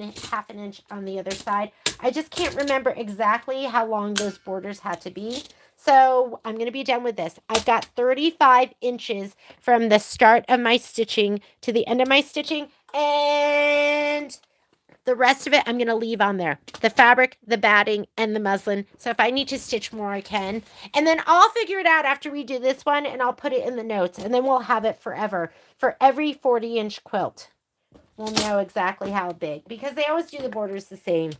[SPEAKER 1] an inch on the other side. I just can't remember exactly how long those borders had to be. So I'm going to be done with this. I've got 35 inches from the start of my stitching to the end of my stitching. And the rest of it, I'm going to leave on there. The fabric, the batting, and the muslin. So if I need to stitch more, I can. And then I'll figure it out after we do this one, and I'll put it in the notes. And then we'll have it forever. For every 40-inch quilt, we'll know exactly how big. Because they always do the borders the same.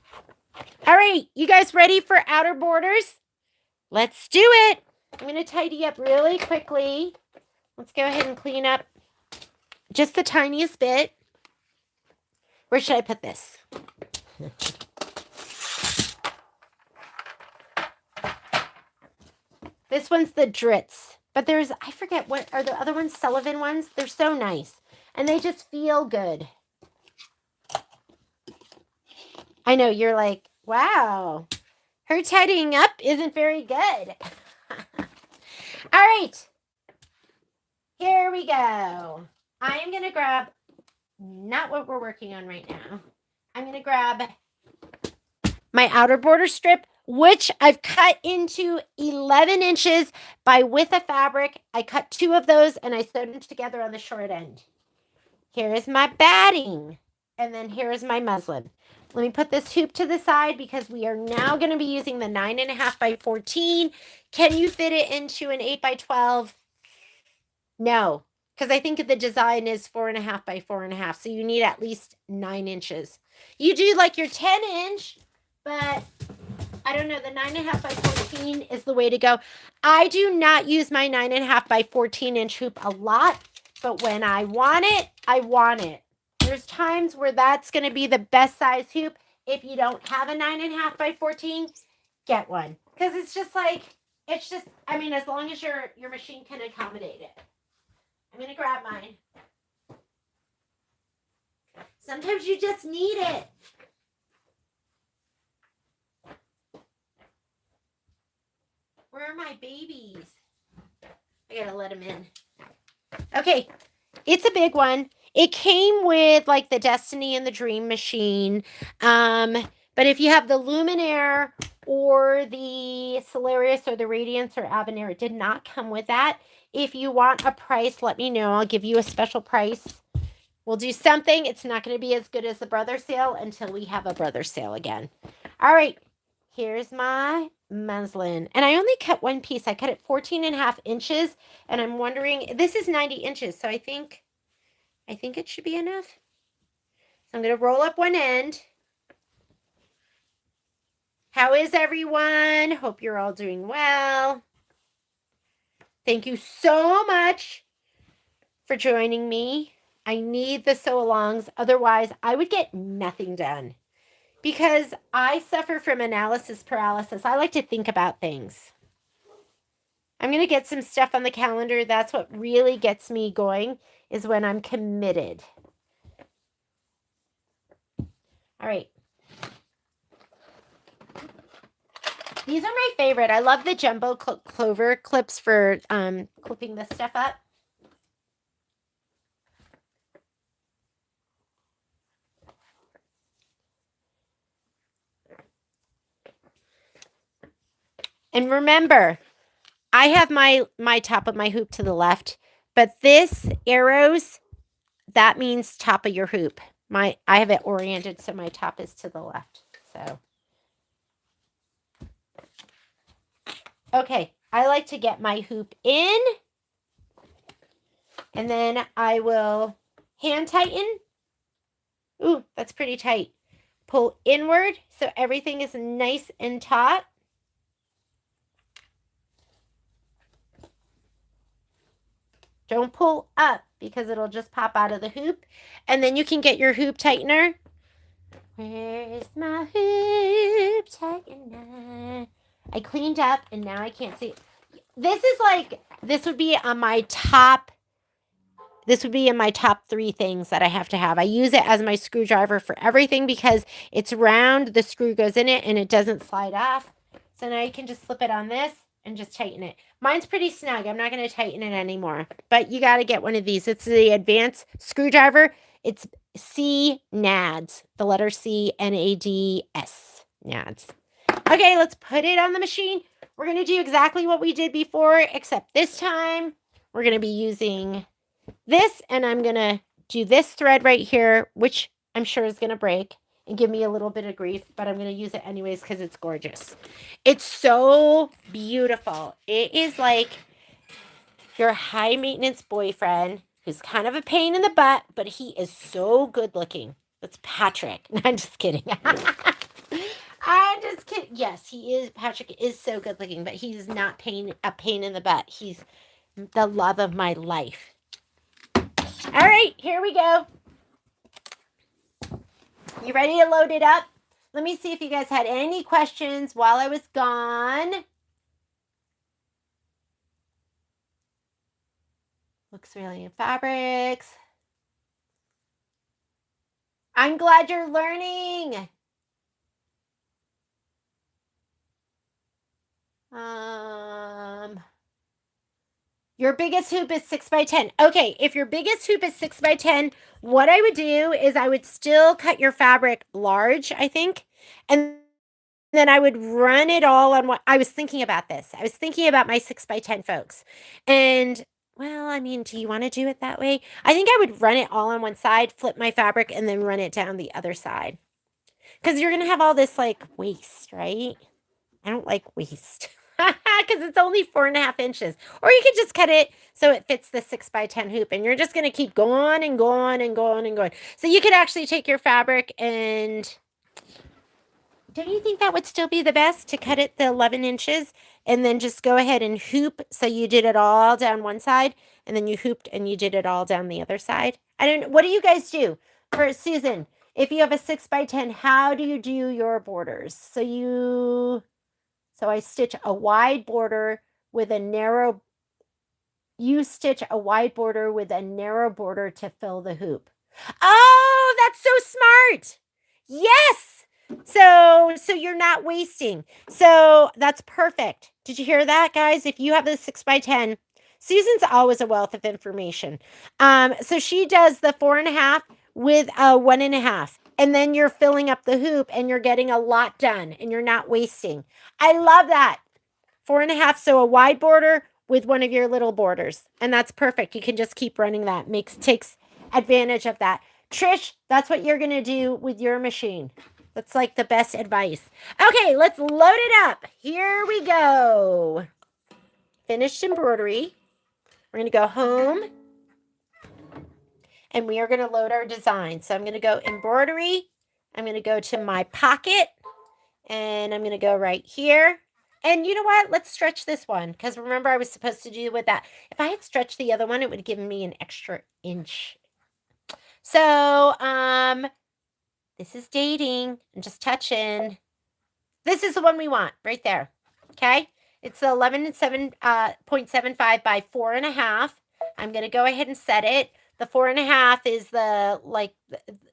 [SPEAKER 1] All right, you guys ready for outer borders? Let's do it. I'm going to tidy up really quickly. Let's go ahead and clean up just the tiniest bit. Where should I put this? This one's the Dritz. But there's, I forget, what are the other ones? Sullivan ones? They're so nice. And they just feel good. I know, you're like, wow. Her tidying up isn't very good. All right. Here we go. I am going to grab, not what we're working on right now. I'm going to grab my outer border strip, which I've cut into 11 inches by width of fabric. I cut 2 of those and I sewed them together on the short end. Here is my batting. And then here is my muslin. Let me put this hoop to the side because we are now going to be using the 9.5 by 14. Can you fit it into an 8 by 12? No, because I think the design is 4.5 by 4.5. So you need at least 9 inches. You do like your 10 inch, but I don't know. The 9.5 by 14 is the way to go. I do not use my 9.5 by 14 inch hoop a lot, but when I want it, I want it. There's times where that's going to be the best size hoop. If you don't have a 9.5 by 14, get one. Because it's just like, it's just, I mean, as long as your machine can accommodate it. I'm going to grab mine. Sometimes you just need it. Where are my babies? I got to let them in. Okay, it's a big one. It came with like the Destiny and the Dream machine. But if you have the Luminaire or the Solarius or the Radiance or Avenir, it did not come with that. If you want a price, let me know. I'll give you a special price. We'll do something. It's not going to be as good as the brother sale until we have a brother sale again. All right, here's my muslin. And I only cut one piece. I cut it 14.5 inches. And I'm wondering, this is 90 inches. So I think it should be enough. So I'm going to roll up one end. How is everyone? Hope you're all doing well. Thank you so much for joining me. I need the sew-alongs. Otherwise, I would get nothing done. Because I suffer from analysis paralysis. I like to think about things. I'm going to get some stuff on the calendar. That's what really gets me going, is when I'm committed. All right. These are my favorite. I love the jumbo clover clips for clipping this stuff up. And remember, I have my top of my hoop to the left, but this arrows, that means top of your hoop. I have it oriented so my top is to the left. So, okay, I like to get my hoop in, and then I will hand tighten. Ooh, that's pretty tight. Pull inward so everything is nice and taut. Don't pull up because it'll just pop out of the hoop. And then you can get your hoop tightener. Where's my hoop tightener? I cleaned up and now I can't see. This is like, this would be on my top. This would be in my top 3 things that I have to have. I use it as my screwdriver for everything because it's round. The screw goes in it and it doesn't slide off. So now you can just slip it on this and just tighten it. Mine's pretty snug. I'm not going to tighten it anymore. But you got to get one of these. It's the advanced screwdriver. It's C-NADS. The letter C, N-A-D-S. NADS. Okay, let's put it on the machine. We're going to do exactly what we did before, except this time we're going to be using this, and I'm going to do this thread right here, which I'm sure is going to break and give me a little bit of grief, but I'm going to use it anyways because it's gorgeous. It's so beautiful. It is like your high maintenance boyfriend who's kind of a pain in the butt, but he is so good looking. That's Patrick. No, I'm just kidding. I'm just kidding. Yes, he is. Patrick is so good looking, but he's not a pain in the butt. He's the love of my life. All right, here we go. You ready to load it up? Let me see if you guys had any questions while I was gone. Looks really in fabrics. I'm glad you're learning. Your biggest hoop is 6x10. Okay, if your biggest hoop is 6x10, what I would do is I would still cut your fabric large, I think, and then I would run it all on what I was thinking about this. I was thinking about my 6x10 folks. And well, I mean, do you want to do it that way? I think I would run it all on one side, flip my fabric, and then run it down the other side. Because you're going to have all this like waste, right? I don't like waste. Because it's only 4.5 inches. Or you could just cut it so it fits the 6x10 hoop. And you're just going to keep going and going and going and going. So you could actually take your fabric and... Don't you think that would still be the best to cut it the 11 inches and then just go ahead and hoop so you did it all down one side and then you hooped and you did it all down the other side? I don't know. What do you guys do? For Susan, if you have a 6x10, how do you do your borders? So I stitch a wide border with a narrow, you stitch a wide border with a narrow border to fill the hoop. Oh, that's so smart. Yes. So you're not wasting. So that's perfect. Did you hear that, guys? If you have the 6x10, Susan's always a wealth of information. So she does the 4.5 with a 1.5, and then you're filling up the hoop and you're getting a lot done and you're not wasting. I love that. 4.5, so a wide border with one of your little borders, and that's perfect. You can just keep running that. Takes advantage of that. Trish, that's what you're gonna do with your machine. That's like the best advice. Okay, let's load it up. Here we go. Finished embroidery. We're going to go home. And we are going to load our design. So I'm going to go embroidery. I'm going to go to my pocket. And I'm going to go right here. And you know what? Let's stretch this one. Because remember, I was supposed to do with that. If I had stretched the other one, it would have given me an extra inch. So, this is dating. I'm just touching. This is the one we want right there. Okay. It's the 11.75 by 4.5. I'm going to go ahead and set it. The 4.5 is the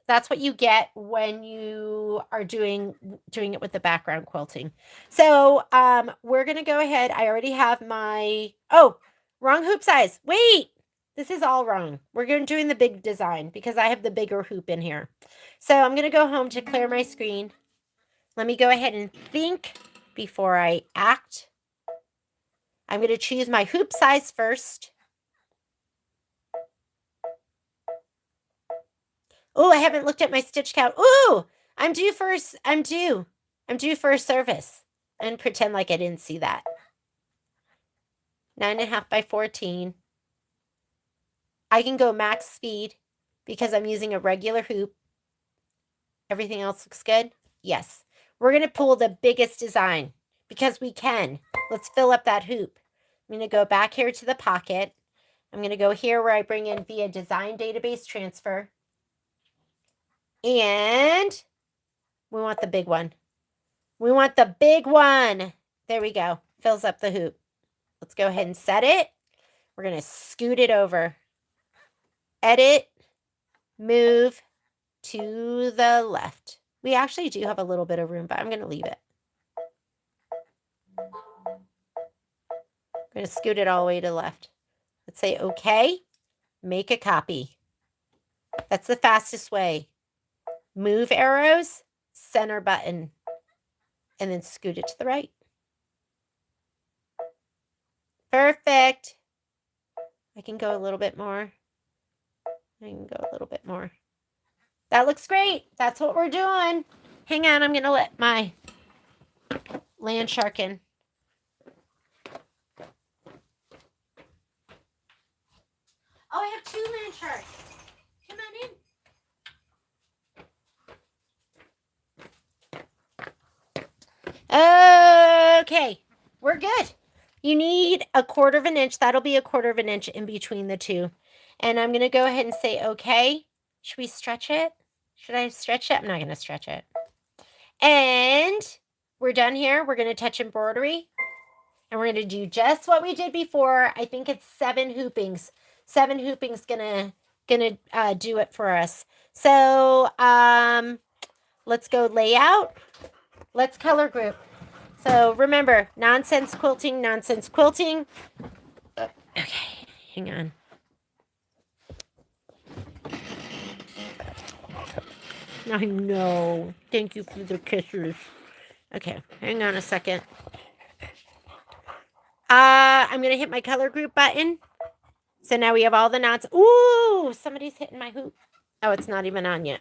[SPEAKER 1] That's what you get when you are doing it with the background quilting. So we're gonna go ahead. I already have my wrong hoop size. Wait, this is all wrong. We're going doing the big design because I have the bigger hoop in here. So I'm gonna go home to clear my screen. Let me go ahead and think before I act. I'm gonna choose my hoop size first. Oh, I haven't looked at my stitch count. Ooh, I'm due for a service. And pretend like I didn't see that. 9.5 by 14. I can go max speed because I'm using a regular hoop. Everything else looks good? Yes. We're going to pull the biggest design because we can. Let's fill up that hoop. I'm going to go back here to the pocket. I'm going to go here where I bring in via design database transfer. And we want the big one. We want the big one. There we go. Fills up the hoop. Let's go ahead and set it. We're going to scoot it over. Edit. Move to the left. We actually do have a little bit of room, but I'm going to leave it. I'm going to scoot it all the way to the left. Let's say okay. Make a copy. That's the fastest way. Move arrows, center button, and then scoot it to the right. Perfect. I can go a little bit more. I can go a little bit more. That looks great. That's what we're doing. Hang on, I'm going to let my land shark in. Oh, I have 2 land sharks. Come on in. Okay, we're good. You need 1/4 of an inch. That'll be 1/4 of an inch in between the two. And I'm going to go ahead and say, okay. Should we stretch it? Should I stretch it? I'm not going to stretch it. And we're done here. We're going to touch embroidery. And we're going to do just what we did before. I think it's 7 hoopings. 7 hoopings gonna do it for us. So let's go layout. Let's color group. So remember, nonsense quilting, nonsense quilting. Okay, hang on. I know. Thank you for the kisses. Okay, hang on a second. I'm going to hit my color group button. So now we have all the knots. Ooh, somebody's hitting my hoop. Oh, it's not even on yet.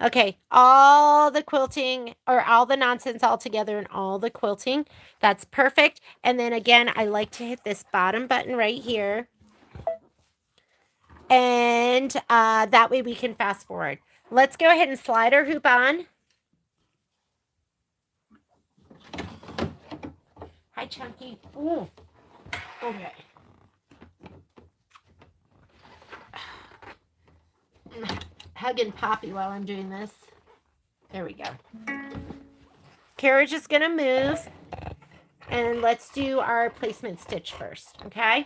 [SPEAKER 1] Okay, all the quilting or all the nonsense all together and all the quilting. That's perfect. And then again, I like to hit this bottom button right here. And that way we can fast forward. Let's go ahead and slide our hoop on. Hi, Chunky. Ooh. Okay. Hugging Poppy while I'm doing this. There we go. Carriage is going to move. And let's do our placement stitch first, okay?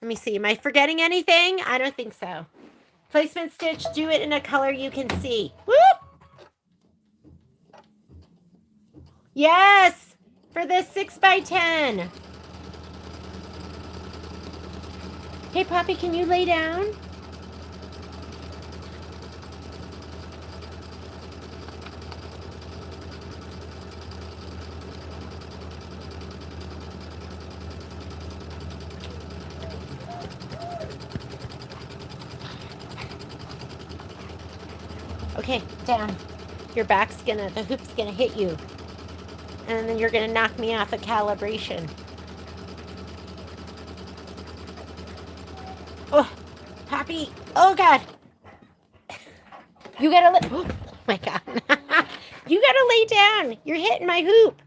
[SPEAKER 1] Let me see. Am I forgetting anything? I don't think so. Placement stitch, do it in a color you can see. Whoop! Yes! For this 6x10. Hey, Poppy, can you lay down? Okay, down. Your back's the hoop's gonna hit you. And then you're gonna knock me off of calibration. Oh, Poppy. Oh, God. You gotta oh my God. You gotta lay down. You're hitting my hoop.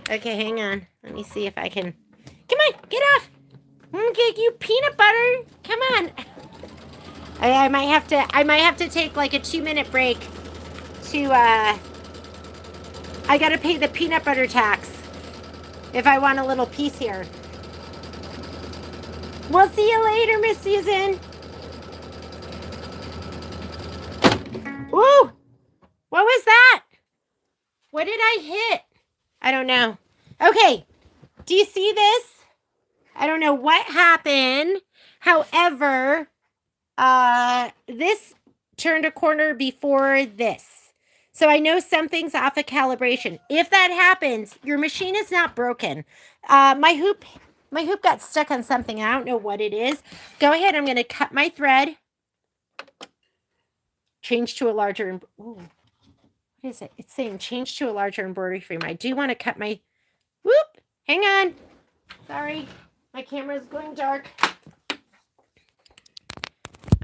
[SPEAKER 1] Okay, hang on. Let me see if I can. Come on, get off. Okay, you peanut butter. Come on. I might have to take like a 2-minute break to I gotta pay the peanut butter tax if I want a little piece here. We'll see you later, Miss Susan. Woo! What was that? What did I hit? I don't know. Okay. Do you see this? I don't know what happened. However, this turned a corner before this. So I know something's off of calibration. If that happens, your machine is not broken. My hoop got stuck on something. I don't know what it is. Go ahead. I'm going to cut my thread. Change to a larger. Ooh, what is it? It's saying change to a larger embroidery frame. I do want to cut my. Whoop. Hang on. Sorry. My camera is going dark.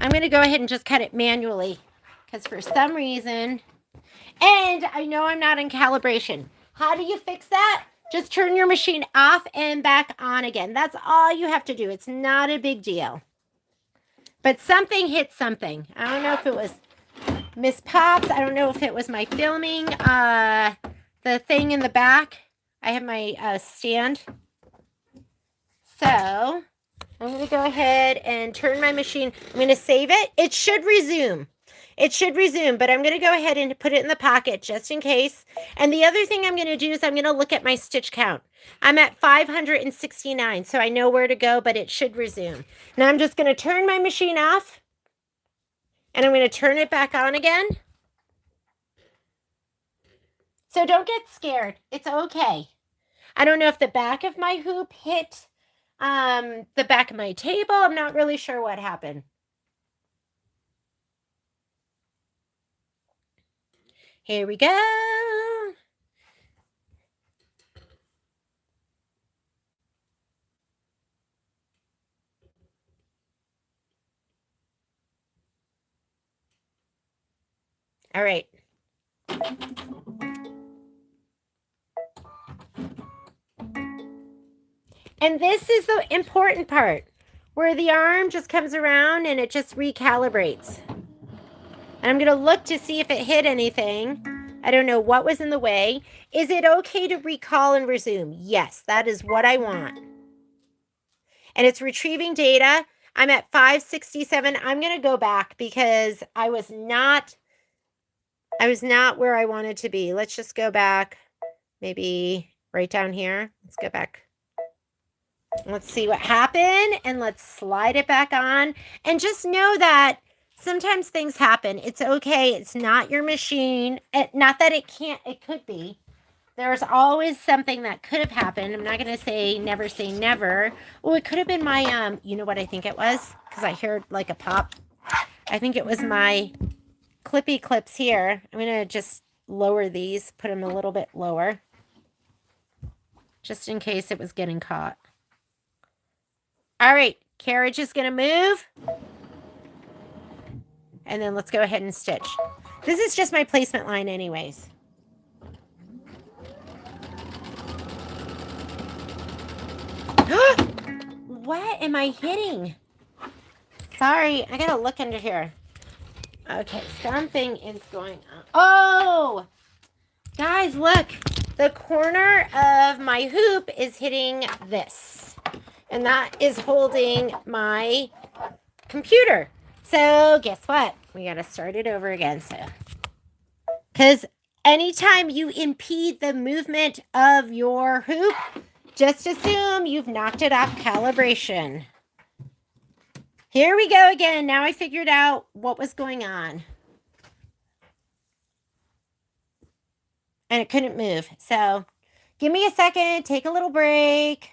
[SPEAKER 1] I'm going to go ahead and just cut it manually because for some reason, and I know I'm not in calibration. How do you fix that? Just turn your machine off and back on again. That's all you have to do. It's not a big deal. But something hit something. I don't know if it was Miss Pops. I don't know if it was my filming. The thing in the back. I have my stand. So I'm going to go ahead and turn my machine. I'm going to save it. It should resume. It should resume, but I'm going to go ahead and put it in the pocket just in case. And the other thing I'm going to do is I'm going to look at my stitch count. I'm at 569, so I know where to go, but it should resume. Now I'm just going to turn my machine off, and I'm going to turn it back on again. So don't get scared. It's okay. I don't know if the back of my hoop hit the back of my table. I'm not really sure what happened. Here we go. All right. And this is the important part, where the arm just comes around and it just recalibrates. And I'm going to look to see if it hit anything. I don't know what was in the way. Is it okay to recall and resume? Yes, that is what I want. And it's retrieving data. I'm at 567. I'm going to go back because I was not where I wanted to be. Let's just go back. Maybe right down here. Let's go back. Let's see what happened, and let's slide it back on. And just know that sometimes things happen. It's okay. It's not your machine. Not that it can't. It could be. There's always something that could have happened. I'm not going to say never. Oh, it could have been my, you know what I think it was? Because I heard like a pop. I think it was my clippy clips here. I'm going to just lower these, put them a little bit lower, just in case it was getting caught. All right, carriage is going to move. And then let's go ahead and stitch. This is just my placement line anyways. What am I hitting? Sorry, I got to look under here. Okay, something is going on. Oh, guys, look. The corner of my hoop is hitting this. And that is holding my computer. So guess what? We got to start it over again. So, because anytime you impede the movement of your hoop, just assume you've knocked it off calibration. Here we go again. Now I figured out what was going on. And it couldn't move. So give me a second. Take a little break.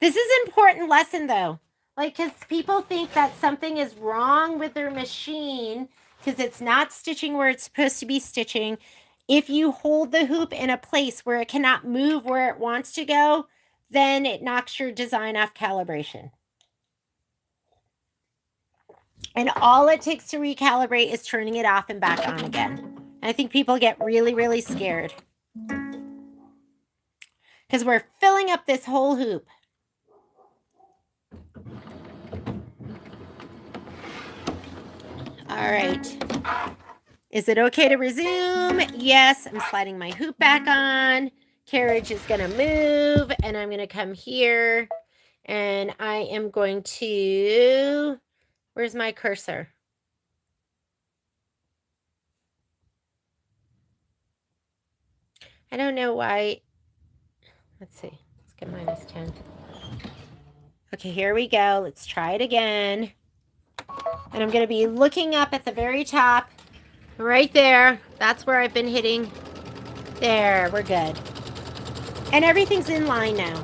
[SPEAKER 1] This is an important lesson though. Like, because people think that something is wrong with their machine because it's not stitching where it's supposed to be stitching. If you hold the hoop in a place where it cannot move where it wants to go, then it knocks your design off calibration. And all it takes to recalibrate is turning it off and back on again. And I think people get really, really scared because we're filling up this whole hoop. All right. Is it okay to resume? Yes, I'm sliding my hoop back on. Carriage is going to move, and I'm going to come here, and I am going to, where's my cursor? I don't know why. Let's see. Let's get -10. Okay, here we go. Let's try it again. And I'm going to be looking up at the very top. Right there. That's where I've been hitting. There, we're good. And everything's in line now.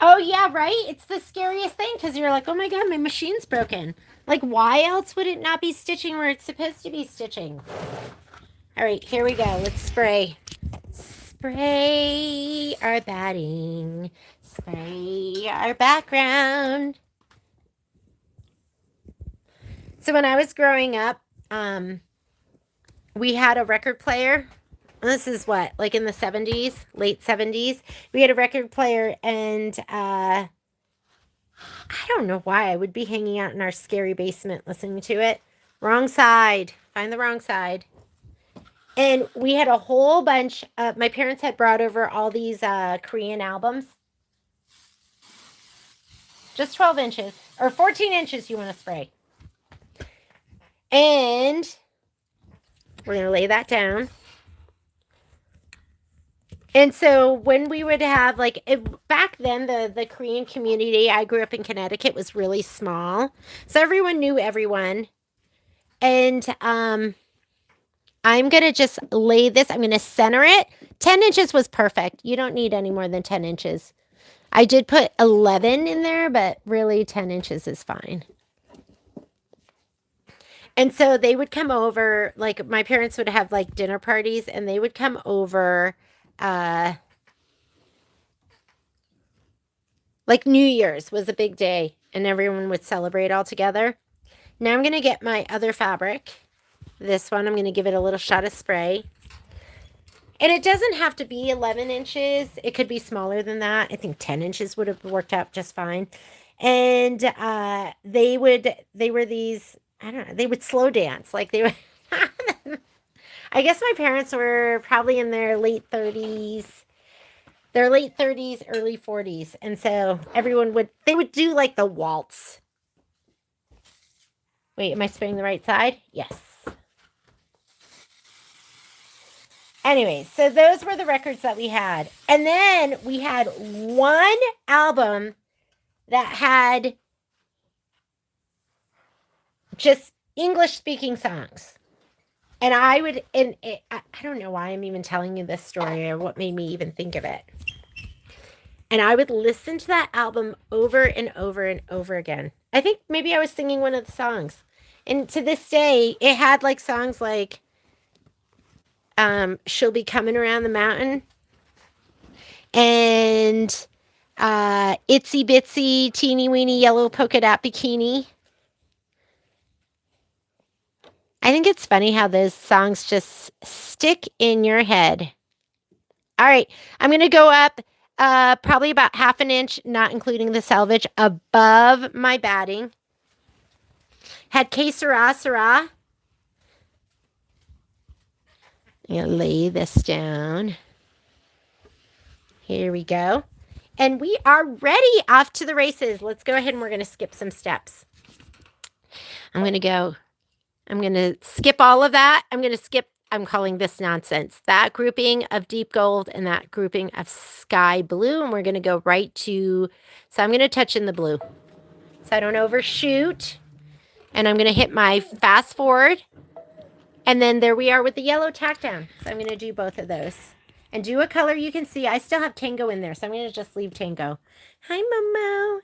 [SPEAKER 1] Oh, yeah, right? It's the scariest thing because you're like, oh my God, my machine's broken. Like, why else would it not be stitching where it's supposed to be stitching? All right, here we go. Let's spray. Spray our batting. Spray our background. So when I was growing up, we had a record player. This is what, like in the 70s, late 70s. We had a record player, and I don't know why I would be hanging out in our scary basement listening to it. Wrong side. Find the wrong side. And we had a whole bunch of, my parents had brought over all these Korean albums. Just 12 inches. Or 14 inches you want to spray. And we're going to lay that down. And so when we would have, like, back then, the Korean community, I grew up in Connecticut, was really small. So everyone knew everyone. And I'm going to just lay this. I'm going to center it. 10 inches was perfect. You don't need any more than 10 inches. I did put 11 in there, but really 10 inches is fine. And so they would come over, like my parents would have like dinner parties, and they would come over, like New Year's was a big day, and everyone would celebrate all together. Now I'm going to get my other fabric. This one, I'm going to give it a little shot of spray. And it doesn't have to be 11 inches. It could be smaller than that. I think 10 inches would have worked out just fine. And they were these, I don't know, they would slow dance. Like they would, I guess my parents were probably in their late 30s. Their late 30s, early 40s. And so everyone they would do like the waltz. Wait, am I spraying the right side? Yes. Anyway, so those were the records that we had. And then we had one album that had just English-speaking songs. And I don't know why I'm even telling you this story or what made me even think of it. And I would listen to that album over and over and over again. I think maybe I was singing one of the songs. And to this day, it had like songs like She'll Be Coming Around the Mountain, and Itsy Bitsy Teeny Weeny Yellow Polka Dot Bikini. I think it's funny how those songs just stick in your head. All right, I'm going to go up probably about 1/2 inch, not including the selvage, above my batting. Had Que Sera Sera. I'm going to lay this down. Here we go. And we are ready, off to the races. Let's go ahead and we're going to skip some steps. I'm going to skip all of that. I'm calling this nonsense. That grouping of deep gold and that grouping of sky blue. And we're going to go right to, so I'm going to touch in the blue so I don't overshoot. And I'm going to hit my fast forward. And then there we are with the yellow tack down. So I'm going to do both of those. And do a color you can see. I still have Tango in there, so I'm going to just leave Tango. Hi, Momo.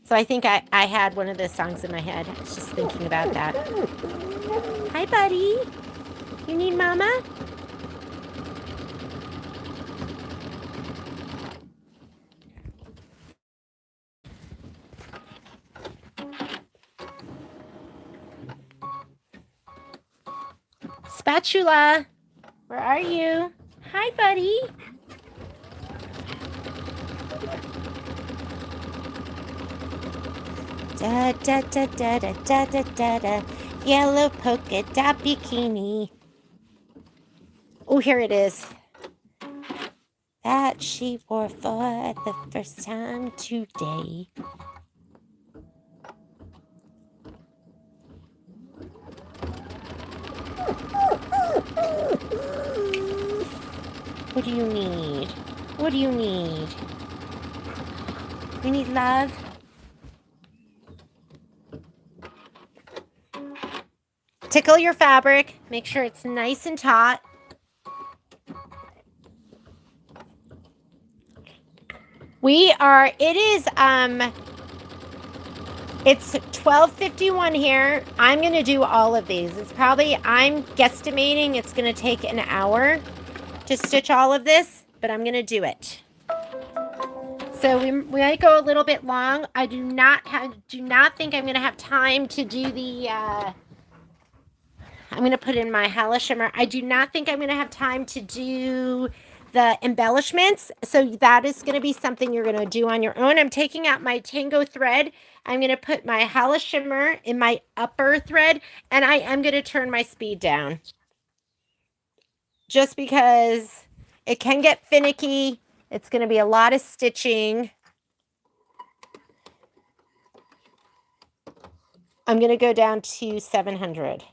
[SPEAKER 1] So I think I had one of those songs in my head. I was just thinking about that. Hi, buddy. You need mama? Spatula, where are you? Hi, buddy. Da da da da da da da da da. Yellow polka dot bikini. Oh, here it is. That she wore for the first time today. What do you need? What do you need? You need love? Tickle your fabric. Make sure it's nice and taut. It's 12:51 here. I'm going to do all of these. I'm guesstimating it's going to take an hour to stitch all of this, but I'm going to do it. So we might go a little bit long. I do not think I'm going to have time to do the, I'm going to put in my Hala shimmer. I do not think I'm going to have time to do the embellishments. So that is going to be something you're going to do on your own. I'm taking out my Tango thread. I'm going to put my Hala shimmer in my upper thread, and I am going to turn my speed down. Just because it can get finicky. It's going to be a lot of stitching. I'm going to go down to 700.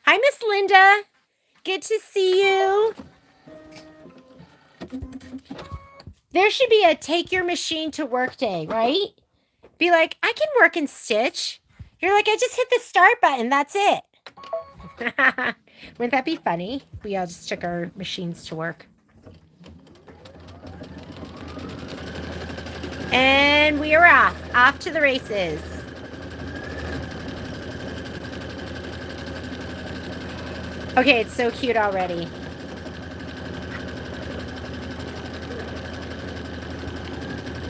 [SPEAKER 1] Hi, Miss Linda. Good to see you. There should be a take your machine to work day, right? Be like, I can work and stitch. You're like, I just hit the start button. That's it. Wouldn't that be funny? We all just took our machines to work. And we are off to the races. Okay, it's so cute already.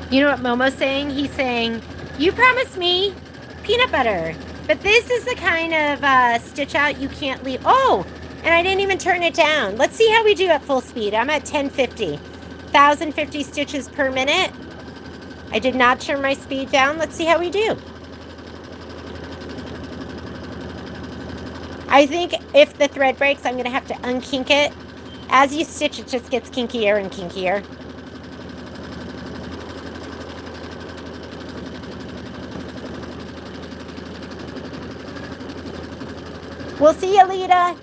[SPEAKER 1] You know what Momo's saying? He's saying, you promised me peanut butter. But this is the kind of stitch out you can't leave. Oh, and I didn't even turn it down. Let's see how we do at full speed. I'm at 1050. 1,050 stitches per minute. I did not turn my speed down. Let's see how we do. I think if the thread breaks, I'm going to have to unkink it. As you stitch, it just gets kinkier and kinkier. We'll see you, Lita.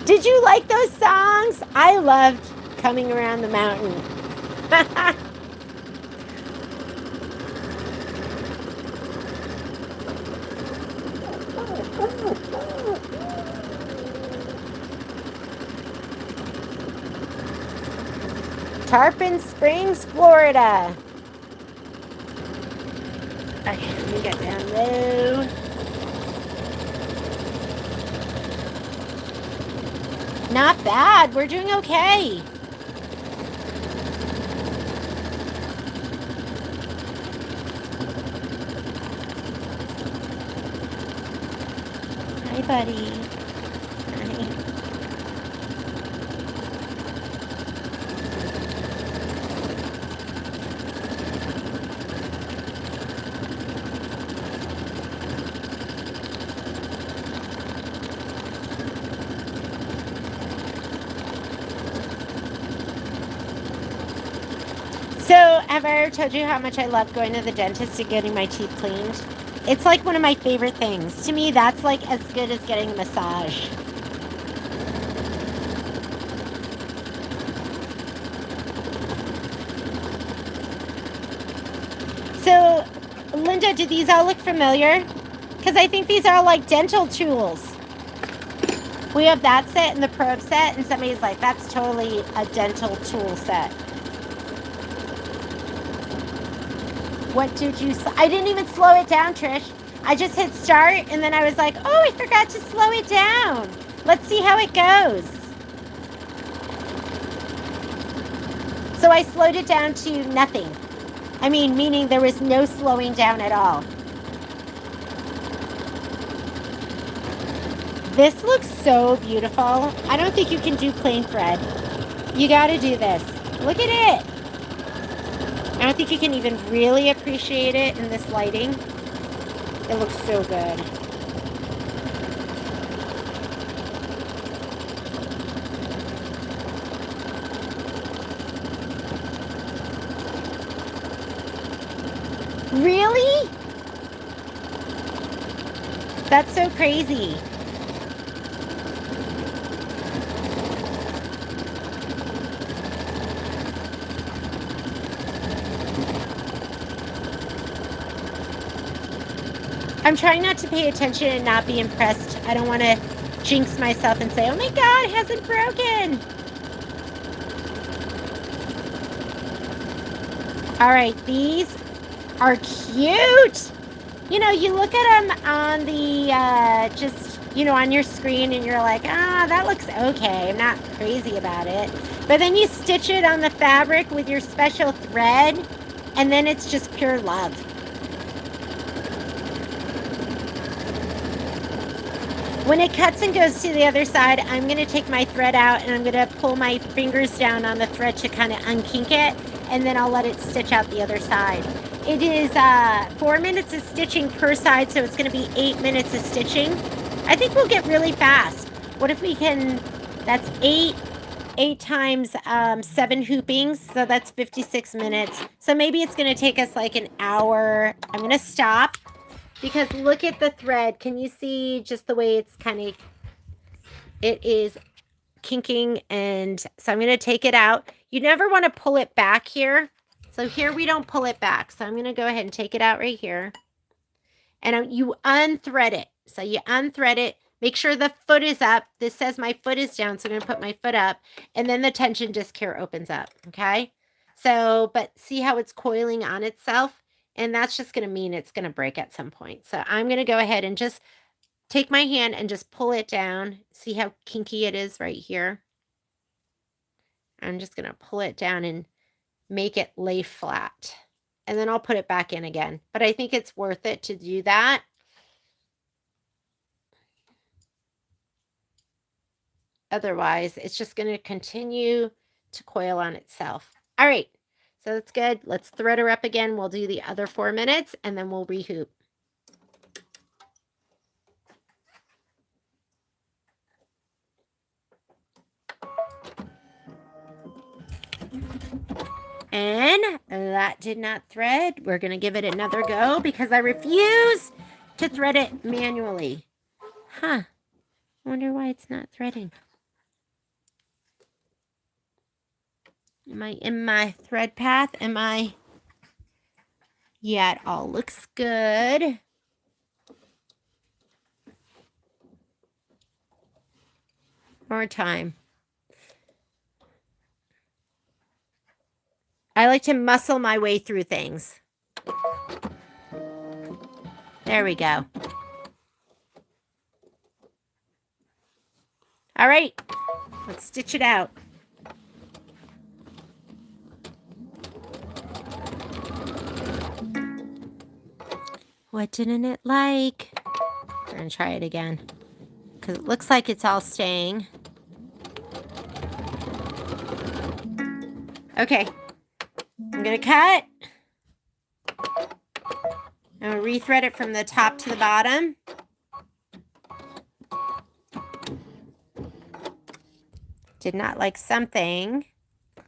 [SPEAKER 1] Did you like those songs? I loved Coming Around the Mountain. Tarpon Springs, Florida. Okay, let me get down low. Not bad. We're doing okay. Hi, buddy. Hi. So, have I ever told you how much I love going to the dentist and getting my teeth cleaned? It's like one of my favorite things. To me, that's like as good as getting a massage. So, Linda, do these all look familiar? Because I think these are like dental tools. We have that set and the probe set, and somebody's like, that's totally a dental tool set. What did you... I didn't even slow it down, Trish. I just hit start, and then I was like, oh, I forgot to slow it down. Let's see how it goes. So I slowed it down to nothing. I mean, meaning there was no slowing down at all. This looks so beautiful. I don't think you can do plain thread. You got to do this. Look at it. I don't think you can even really appreciate it in this lighting. It looks so good. Really? That's so crazy. I'm trying not to pay attention and not be impressed. I don't want to jinx myself and say, oh my God, it hasn't broken. All right, these are cute. You know, you look at them on the, on your screen and you're like, that looks okay. I'm not crazy about it. But then you stitch it on the fabric with your special thread and then it's just pure love. When it cuts and goes to the other side, I'm going to take my thread out and I'm going to pull my fingers down on the thread to kind of unkink it, and then I'll let it stitch out the other side. It is 4 minutes of stitching per side, so it's going to be 8 minutes of stitching. I think we'll get really fast. What if we can, that's 8 times 7 hoopings, so that's 56 minutes. So maybe it's going to take us like an hour. I'm going to stop. Because look at the thread. Can you see just the way it's kind of, it is kinking. And so I'm going to take it out. You never want to pull it back here. So here we don't pull it back. So I'm going to go ahead and take it out right here. And you unthread it. So you unthread it. Make sure the foot is up. This says my foot is down. So I'm going to put my foot up. And then the tension disc here opens up. Okay. So, but see how it's coiling on itself? And that's just going to mean it's going to break at some point. So I'm going to go ahead and just take my hand and just pull it down. See how kinky it is right here? I'm just going to pull it down and make it lay flat. And then I'll put it back in again. But I think it's worth it to do that. Otherwise, it's just going to continue to coil on itself. All right. So that's good. Let's thread her up again. We'll do the other 4 minutes and then we'll rehoop. And that did not thread. We're going to give it another go because I refuse to thread it manually. Huh. I wonder why it's not threading. Am I in my thread path? Am I? Yeah, it all looks good. More time. I like to muscle my way through things. There we go. All right, let's stitch it out. What didn't it like? We're gonna try it again because it looks like it's all staying. Okay, I'm gonna cut. I'm gonna rethread it from the top to the bottom. Did not like something. Let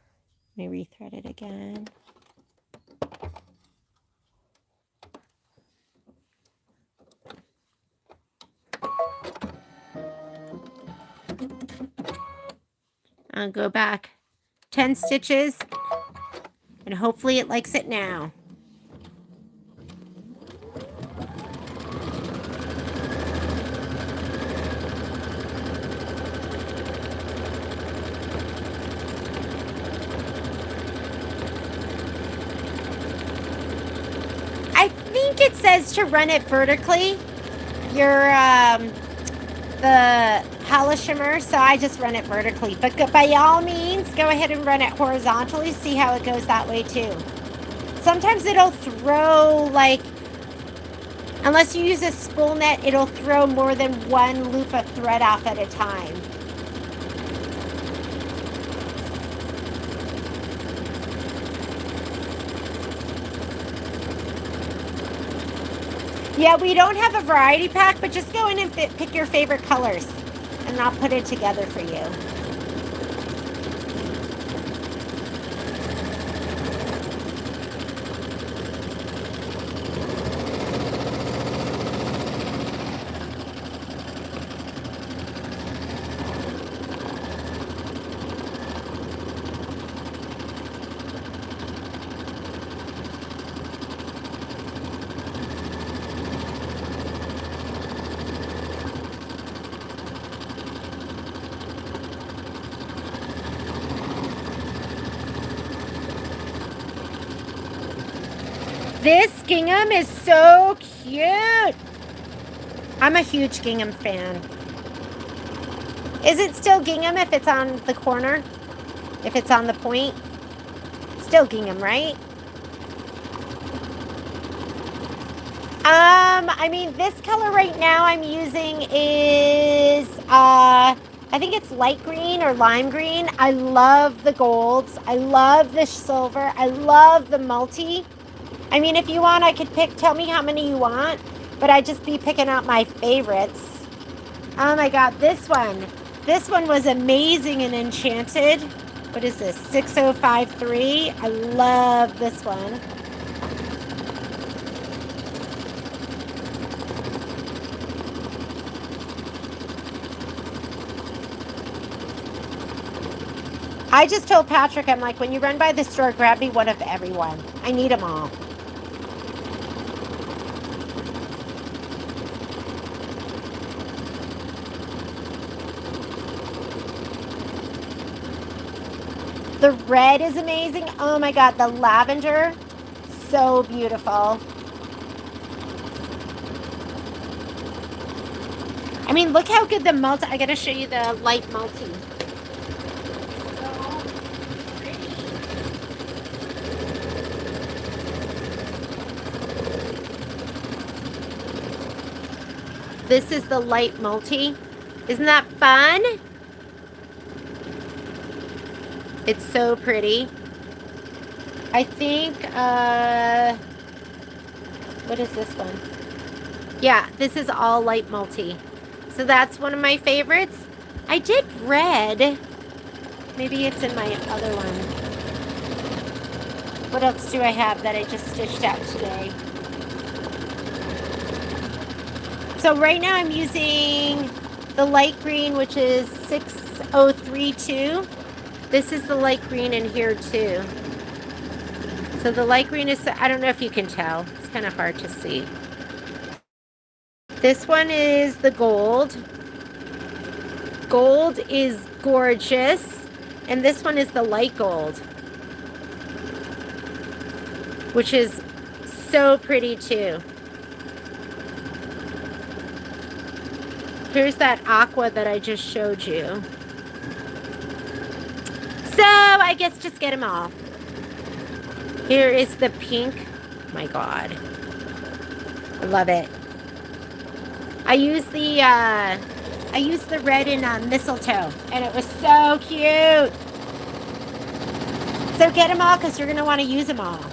[SPEAKER 1] me rethread it again. I'll go back 10 stitches and hopefully it likes it now. I think it says to run it vertically. The hollow shimmer, so I just run it vertically. But by all means, go ahead and run it horizontally. See how it goes that way too. Sometimes it'll throw like Unless you use a spool net, it'll throw more than one loop of thread off at a time. Yeah, we don't have a variety pack, but just go in and pick your favorite colors, and I'll put it together for you. This gingham is so cute. I'm a huge gingham fan. Is it still gingham if it's on the corner? If it's on the point? Still gingham, right? I mean, this color right now I'm using is, I think it's light green or lime green. I love the golds. I love the silver. I love the multi. I mean, if you want, I could tell me how many you want, but I'd just be picking out my favorites. Oh my God, this one. This one was amazing and enchanted. What is this? 6053. I love this one. I just told Patrick, I'm like, when you run by the store, grab me one of everyone. I need them all. The red is amazing. Oh my God, the lavender, so beautiful. I mean, look how good the multi, I gotta show you the light multi. This is the light multi. Isn't that fun? It's so pretty. I think, what is this one? Yeah, this is all light multi. So that's one of my favorites. I did red. Maybe it's in my other one. What else do I have that I just stitched out today? So right now I'm using the light green, which is 6032. This is the light green in here too. So the light green is, I don't know if you can tell. It's kind of hard to see. This one is the gold. Gold is gorgeous. And this one is the light gold, which is so pretty too. Here's that aqua that I just showed you. So I guess just get them all. Here is the pink. Oh my God. I love it. I used the red in mistletoe, and it was so cute. So get them all because you're going to want to use them all.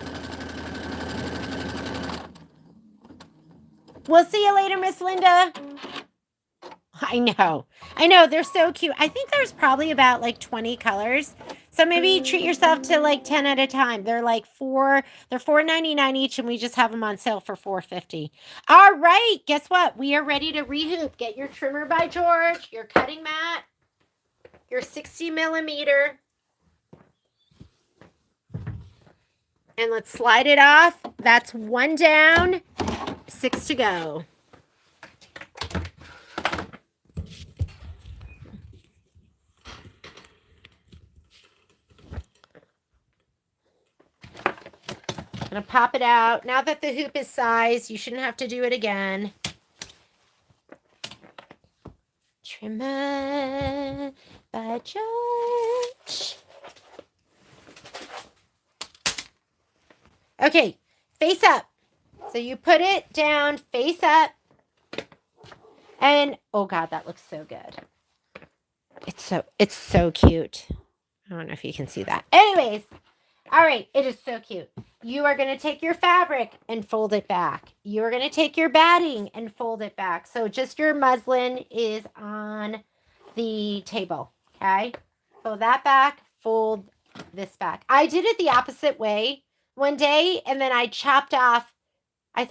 [SPEAKER 1] We'll see you later, Miss Linda. I know, they're so cute. I think there's probably about like 20 colors. So maybe treat yourself to like 10 at a time. They're like they're $4.99 each, and we just have them on sale for $4.50. All right, guess what? We are ready to rehoop. Get your trimmer by George, your cutting mat, your 60 millimeter. And let's slide it off. That's 1 down, 6 to go. Gonna pop it out. Now that the hoop is sized, you shouldn't have to do it again. Trimmer by George. Okay, face up. So you put it down face up. And oh God, that looks so good. It's so cute. I don't know if you can see that. Anyways, all right, it is so cute. You are going to take your fabric and fold it back. You are going to take your batting and fold it back. So just your muslin is on the table, okay? Fold that back, fold this back. I did it the opposite way one day, and then I chopped off, I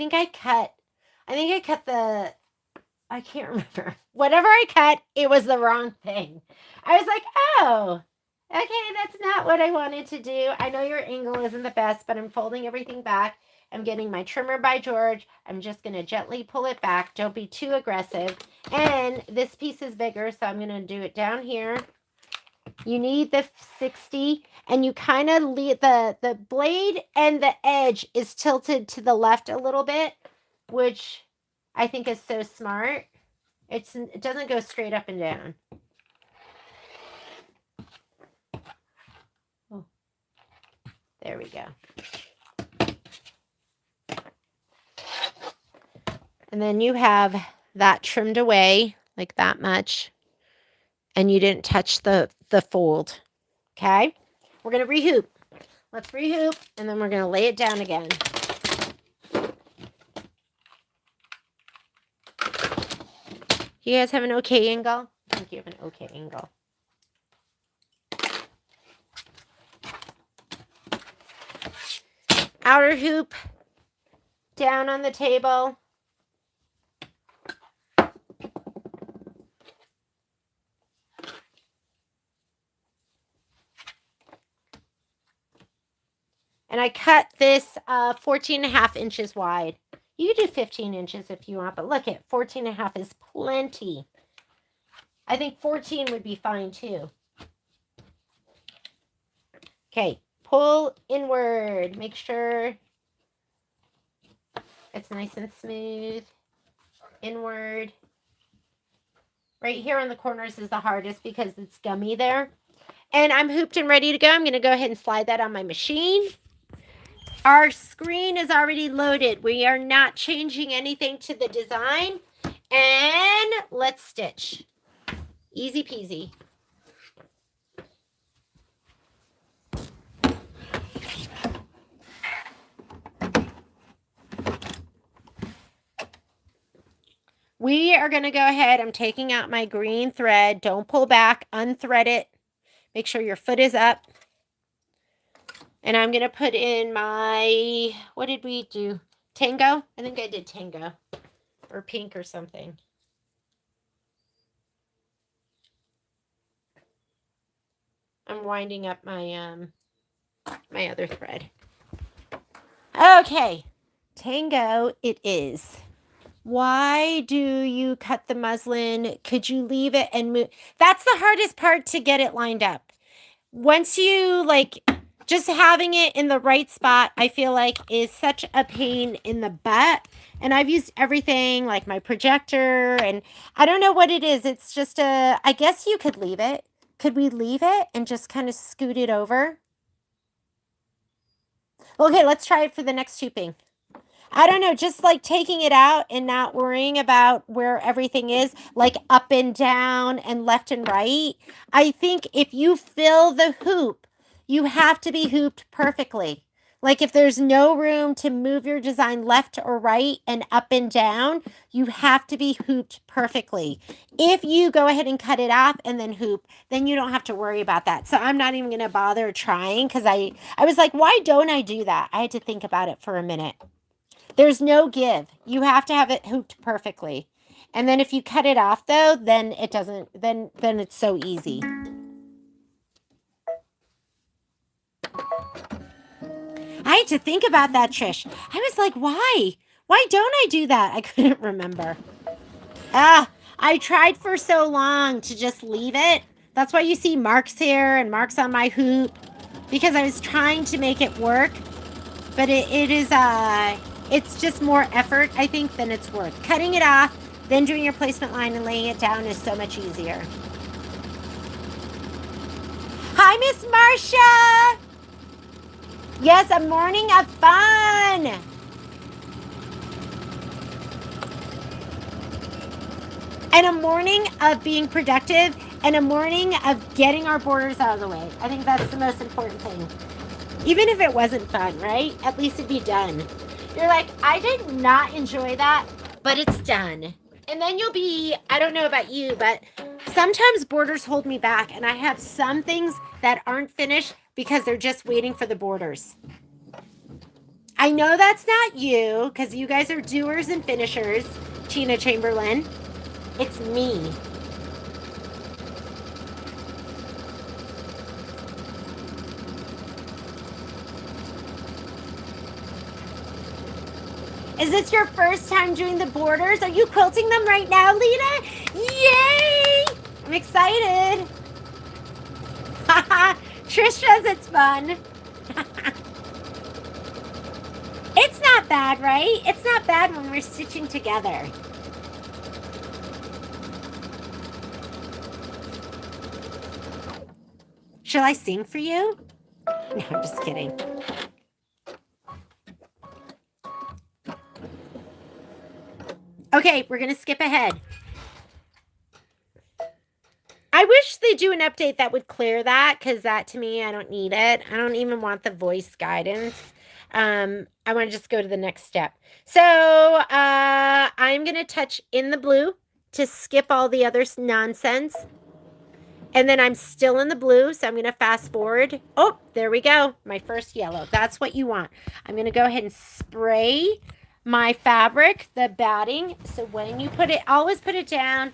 [SPEAKER 1] can't remember. Whatever I cut, it was the wrong thing. I was like, oh, okay, that's not what I wanted to do. I know your angle isn't the best, but I'm folding everything back. I'm getting my trimmer by George. I'm just going to gently pull it back. Don't be too aggressive. And this piece is bigger, so I'm going to do it down here. You need the 60, and you kind of leave the blade and the edge is tilted to the left a little bit, which I think is so smart. It doesn't go straight up and down. Oh, there we go. And then you have that trimmed away like that much, and you didn't touch the fold. Okay, we're gonna rehoop. Let's rehoop, and then we're gonna lay it down again. You guys have an okay angle? I think you have an okay angle. Outer hoop down on the table. And I cut this 14 and a half inches wide. You can do 15 inches if you want, but look at 14 and a half is plenty. I think 14 would be fine too. Okay, pull inward. Make sure it's nice and smooth. Inward. Right here on the corners is the hardest because it's gummy there. And I'm hooped and ready to go. I'm going to go ahead and slide that on my machine. Our screen is already loaded. We are not changing anything to the design. And let's stitch. Easy peasy. We are going to go ahead. I'm taking out my green thread. Don't pull back. Unthread it. Make sure your foot is up. And I'm going to put in my, what did we do? Tango? I think I did tango. Or pink or something. I'm winding up my my other thread. Okay. Tango it is. Why do you cut the muslin? Could you leave it and move? That's the hardest part to get it lined up. Once you just having it in the right spot, I feel like is such a pain in the butt. And I've used everything like my projector and I don't know what it is. It's just I guess you could leave it. Could we leave it and just kind of scoot it over? Okay, let's try it for the next hooping. I don't know, just like taking it out and not worrying about where everything is, like up and down and left and right. I think if you fill the hoop, you have to be hooped perfectly. Like if there's no room to move your design left or right and up and down, you have to be hooped perfectly. If you go ahead and cut it off and then hoop, then you don't have to worry about that. So I'm not even going to bother trying because I was like, why don't I do that? I had to think about it for a minute. There's no give. You have to have it hooped perfectly. And then if you cut it off though, then it doesn't, then it's so easy. I had to think about that, Trish. I was like, why? Why don't I do that? I couldn't remember. I tried for so long to just leave it. That's why you see marks here and marks on my hoop because I was trying to make it work, but it's just more effort, I think, than it's worth. Cutting it off, then doing your placement line and laying it down is so much easier. Hi, Miss Marcia. Yes, a morning of fun. and a morning of being productive and a morning of getting our borders out of the way. I think that's the most important thing. Even if it wasn't fun, right? At least it'd be done. You're like, I did not enjoy that, but it's done. And then you'll be, I don't know about you, but sometimes borders hold me back. And I have some things that aren't finished because they're just waiting for the borders. I know that's not you because you guys are doers and finishers, Tina Chamberlain. It's me. Is this your first time doing the borders? Are you quilting them right now, Lena? Yay! I'm excited. Trish says it's fun. It's not bad, right? It's not bad when we're stitching together. Shall I sing for you? No, I'm just kidding. Okay, we're going to skip ahead. I wish they do an update that would clear that, because that to me, I don't need it. I don't even want the voice guidance. I want to just go to the next step. So I'm going to touch in the blue to skip all the other nonsense. And then I'm still in the blue, so I'm going to fast forward. Oh, there we go. My first yellow. That's what you want. I'm going to go ahead and spray my fabric, the batting. So when you put it, always put it down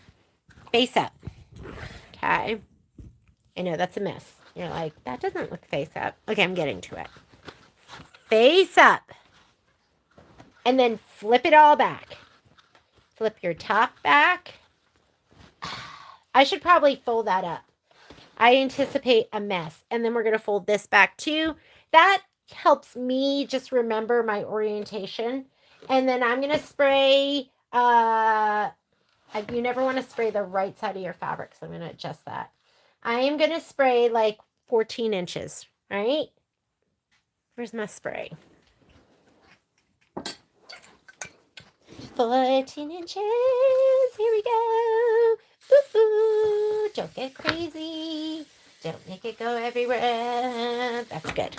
[SPEAKER 1] face up. Okay. I know that's a mess. You're like, that doesn't look face up. Okay, I'm getting to it. Face up. And then flip it all back. Flip your top back. I should probably fold that up. I anticipate a mess. And then we're going to fold this back too. That helps me just remember my orientation. And then I'm going to spray, you never want to spray the right side of your fabric, so I'm going to adjust that. I am going to spray like 14 inches, right? Where's my spray? 14 inches. Here we go. Ooh, ooh. Don't get crazy. Don't make it go everywhere. That's good.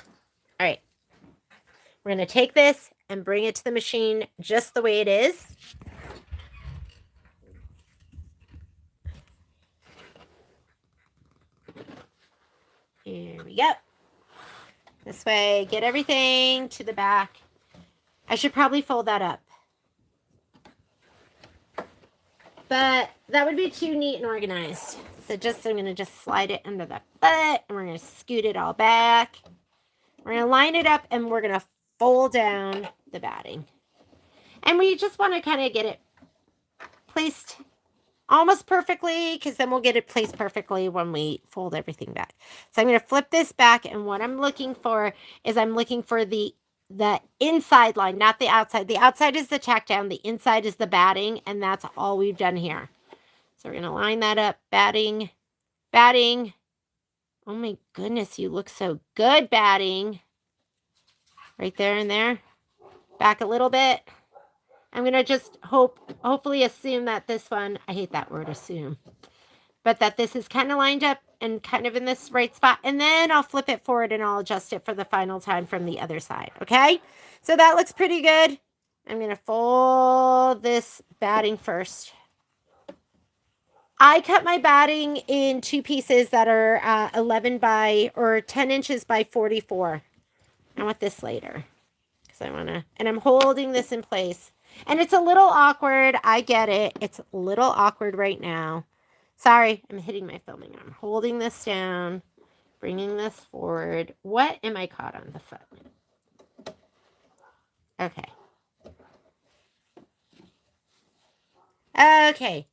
[SPEAKER 1] All right. We're going to take this and bring it to the machine just the way it is. Here we go. This way, get everything to the back. I should probably fold that up. But that would be too neat and organized. So I'm going to just slide it under the foot, and we're going to scoot it all back. We're going to line it up, and we're going to fold down the batting. And we just want to kind of get it placed almost perfectly, because then we'll get it placed perfectly when we fold everything back. So I'm going to flip this back, and what I'm looking for is the inside line, not the outside. The outside is the tack down. The inside is the batting, and that's all we've done here. So we're going to line that up. Batting, batting. Oh my goodness, you look so good, batting. Right there and there. Back a little bit. I'm going to just hopefully assume that this one, I hate that word, assume, but that this is kind of lined up and kind of in this right spot. And then I'll flip it forward and I'll adjust it for the final time from the other side. Okay. So that looks pretty good. I'm going to fold this batting first. I cut my batting in two pieces that are 10 inches by 44. I want this later because and I'm holding this in place. And it's a little awkward. I get it. It's a little awkward right now. Sorry, I'm hitting my filming arm. Holding this down, bringing this forward. What am I caught on the foot? Okay. Okay.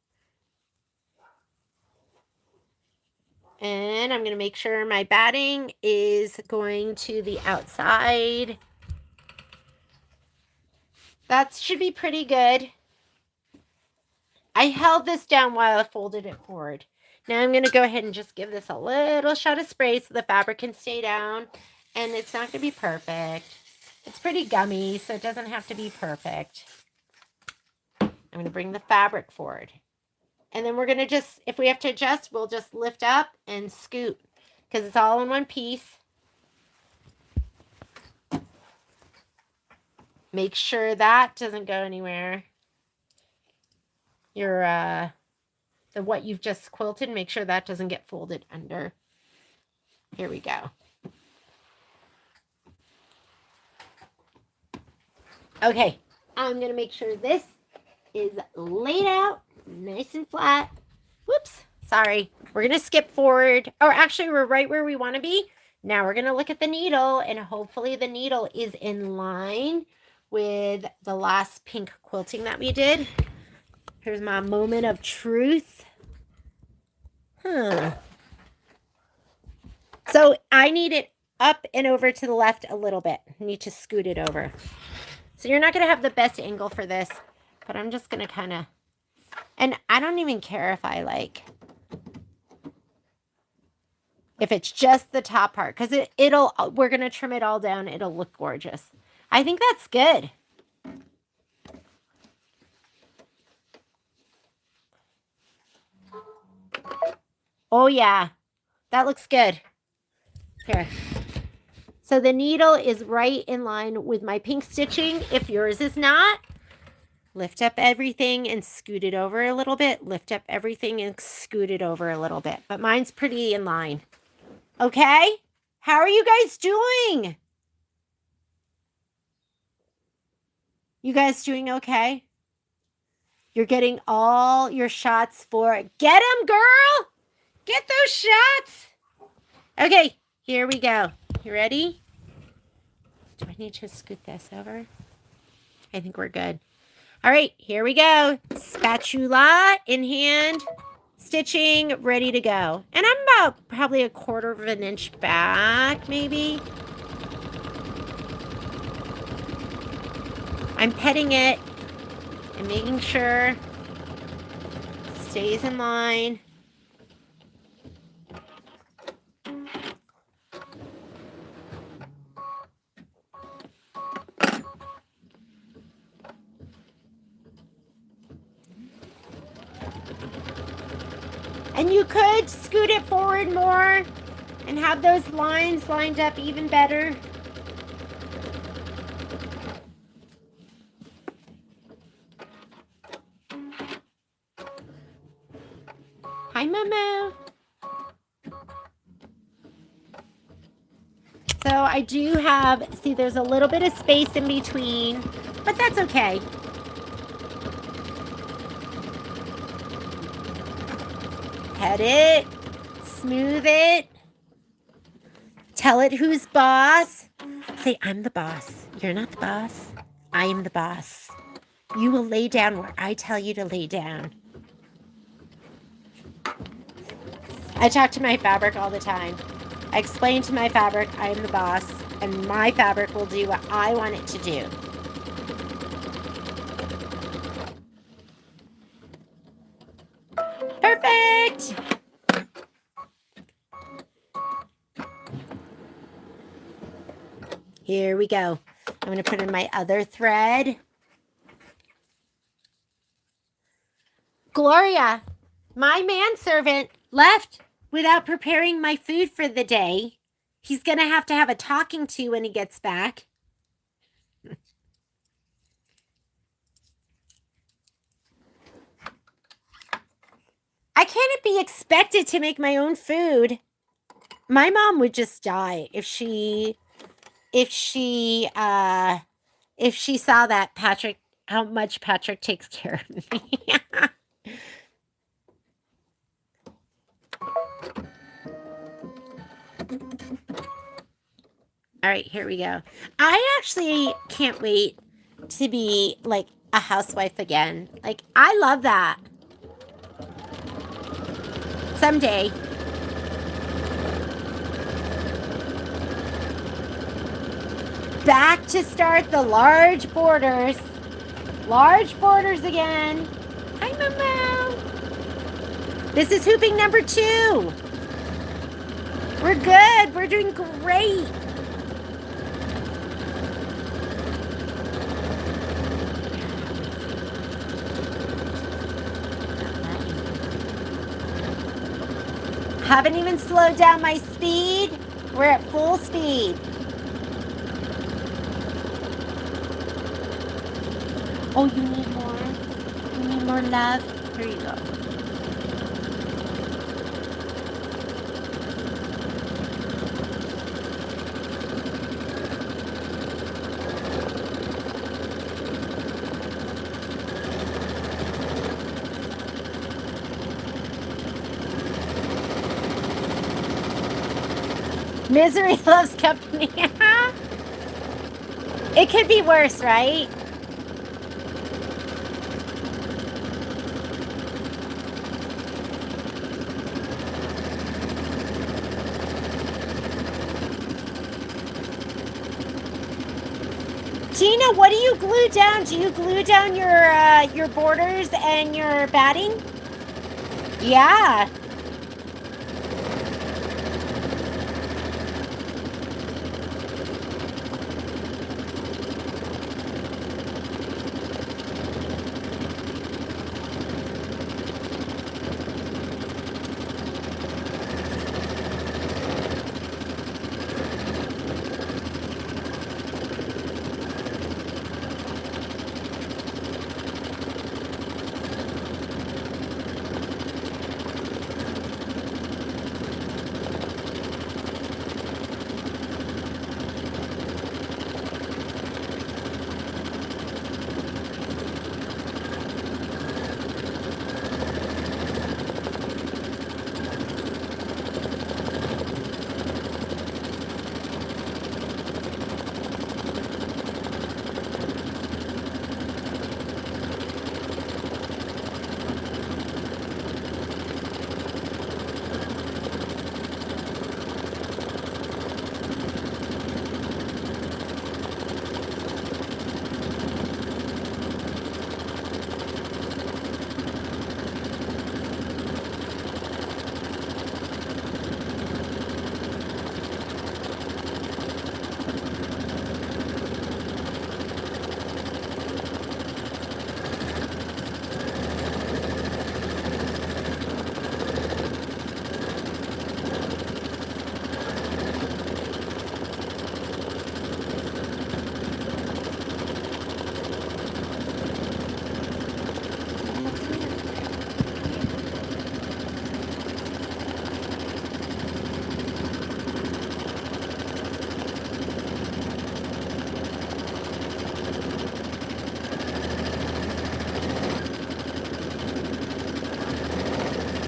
[SPEAKER 1] And I'm going to make sure my batting is going to the outside. That should be pretty good. I held this down while I folded it forward. Now I'm going to go ahead and just give this a little shot of spray so the fabric can stay down. And it's not going to be perfect. It's pretty gummy, so it doesn't have to be perfect. I'm going to bring the fabric forward. And then we're going to just, if we have to adjust, we'll just lift up and scoot because it's all in one piece. Make sure that doesn't go anywhere. Your, what you've just quilted, make sure that doesn't get folded under. Here we go. Okay, I'm going to make sure this is laid out nice and flat. Whoops, sorry. We're going to skip forward. Or actually, we're right where we want to be. Now we're going to look at the needle, and hopefully the needle is in line with the last pink quilting that we did. Here's my moment of truth. So I need it up and over to the left a little bit. I need to scoot it over. So you're not going to have the best angle for this, but I'm just going to kind of, and I don't even care if I like, if it's just the top part, because we're going to trim it all down. It'll look gorgeous. I think that's good. Oh yeah, that looks good. Here. So the needle is right in line with my pink stitching. If yours is not, lift up everything and scoot it over a little bit. Lift up everything and scoot it over a little bit. But mine's pretty in line. Okay? How are you guys doing? You guys doing okay? You're getting all your shots for it. Get them, girl! Get those shots! Okay, here we go. You ready? Do I need to scoot this over? I think we're good. All right, here we go. Spatula in hand, stitching, ready to go. And I'm about probably 1/4 of an inch back, maybe. I'm petting it and making sure it stays in line. And you could scoot it forward more and have those lines lined up even better. Hi, Momo. So I do have, see, there's a little bit of space in between, but that's okay. Pet it, smooth it, tell it who's boss. Say, I'm the boss. You're not the boss. I am the boss. You will lay down where I tell you to lay down. I talk to my fabric all the time. I explain to my fabric I am the boss, and my fabric will do what I want it to do. Perfect! Here we go. I'm going to put in my other thread. Gloria, my manservant left without preparing my food for the day. He's going to have a talking to when he gets back. I can't be expected to make my own food. My mom would just die if she saw that Patrick, how much Patrick takes care of me. All right, here we go. I actually can't wait to be like a housewife again. Like, I love that. Someday. Back to start the large borders. Large borders again. Hi, Momo. This is hooping number 2. We're good. We're doing great. Haven't even slowed down my speed. We're at full speed. Oh, you need more? You need more love? Here you go. Misery loves company. It could be worse, right? Tina, what do you glue down? Do you glue down your borders and your batting? Yeah.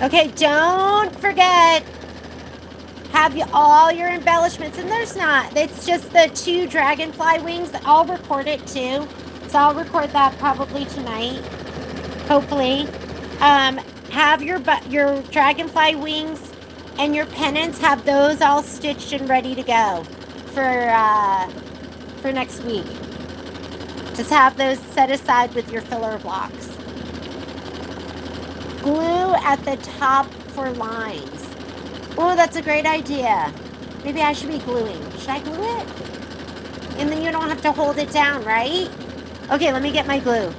[SPEAKER 1] Okay, don't forget, have you all your embellishments, and there's not. It's just the 2 dragonfly wings. I'll record it too, so I'll record that probably tonight, hopefully. Have your dragonfly wings and your pennants. Have those all stitched and ready to go for next week. Just have those set aside with your filler blocks. Glue at the top for lines. Oh, that's a great idea. Maybe I should be gluing. Should I glue it? And then you don't have to hold it down, right? Okay, let me get my glue.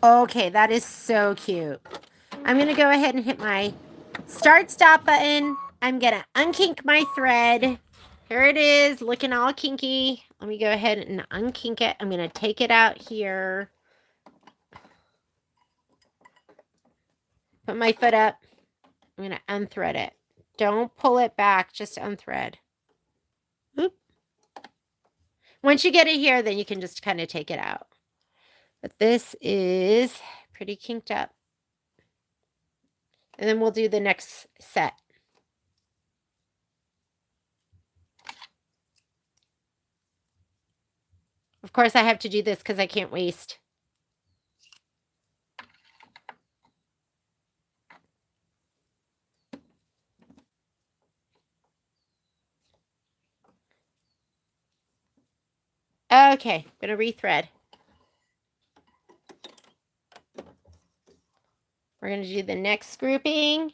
[SPEAKER 1] Okay, that is so cute. I'm going to go ahead and hit my start stop button. I'm going to unkink my thread. Here it is, looking all kinky. Let me go ahead and unkink it. I'm going to take it out here. Put my foot up. I'm going to unthread it. Don't pull it back, just unthread. Oop. Once you get it here, then you can just kind of take it out. But this is pretty kinked up. And then we'll do the next set. Of course, I have to do this because I can't waste. Okay, I'm going to rethread. We're going to do the next grouping.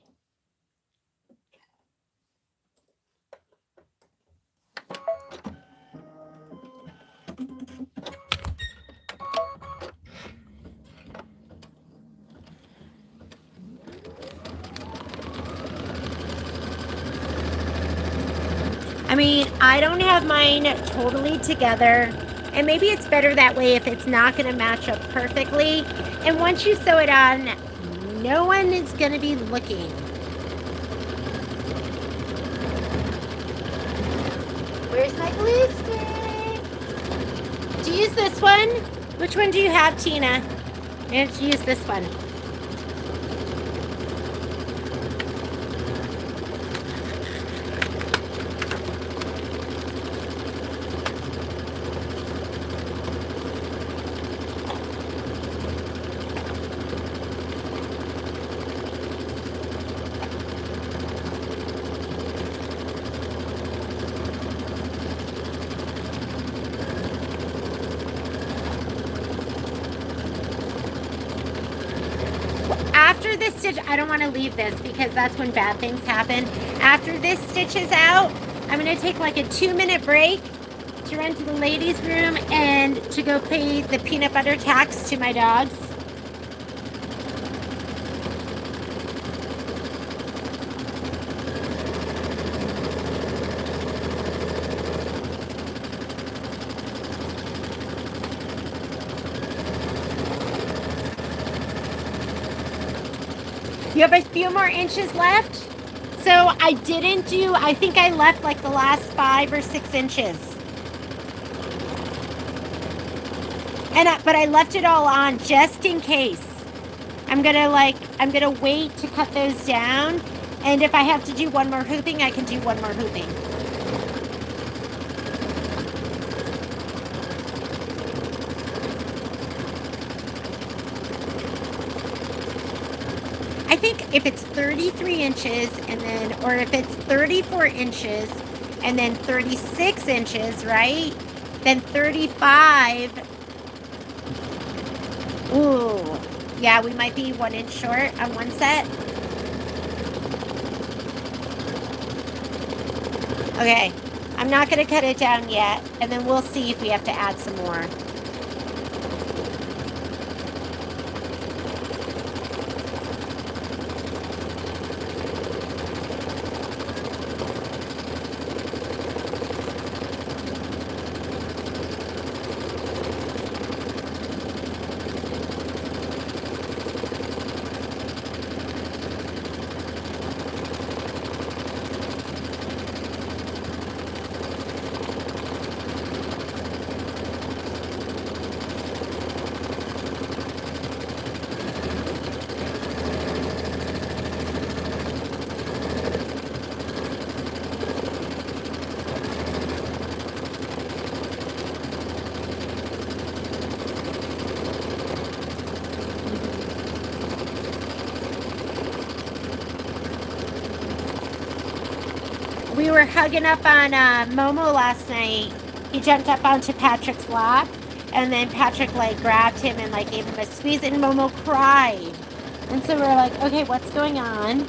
[SPEAKER 1] I mean, I don't have mine totally together, and maybe it's better that way if it's not going to match up perfectly. And once you sew it on, no one is going to be looking. Where's my glue stick? Do you use this one? Which one do you have, Tina? I'm going to use this one. After this stitch, I don't want to leave this because that's when bad things happen. After this stitch is out, I'm going to take like a 2-minute break to run to the ladies' room and to go pay the peanut butter tax to my dogs. You have a few more inches left. So I didn't do, I think I left like the last 5 or 6 inches. But I left it all on just in case. I'm gonna wait to cut those down. And if I have to do one more hooping, I can do one more hooping. I think if it's 33 inches and then, or if it's 34 inches and then 36 inches, right? Then 35. Ooh, yeah, we might be 1 inch short on one set. Okay, I'm not gonna cut it down yet, and then we'll see if we have to add some more. We were hugging up on Momo last night. He jumped up onto Patrick's lap, and then Patrick like grabbed him and like gave him a squeeze, and Momo cried. And so we were like, okay, what's going on?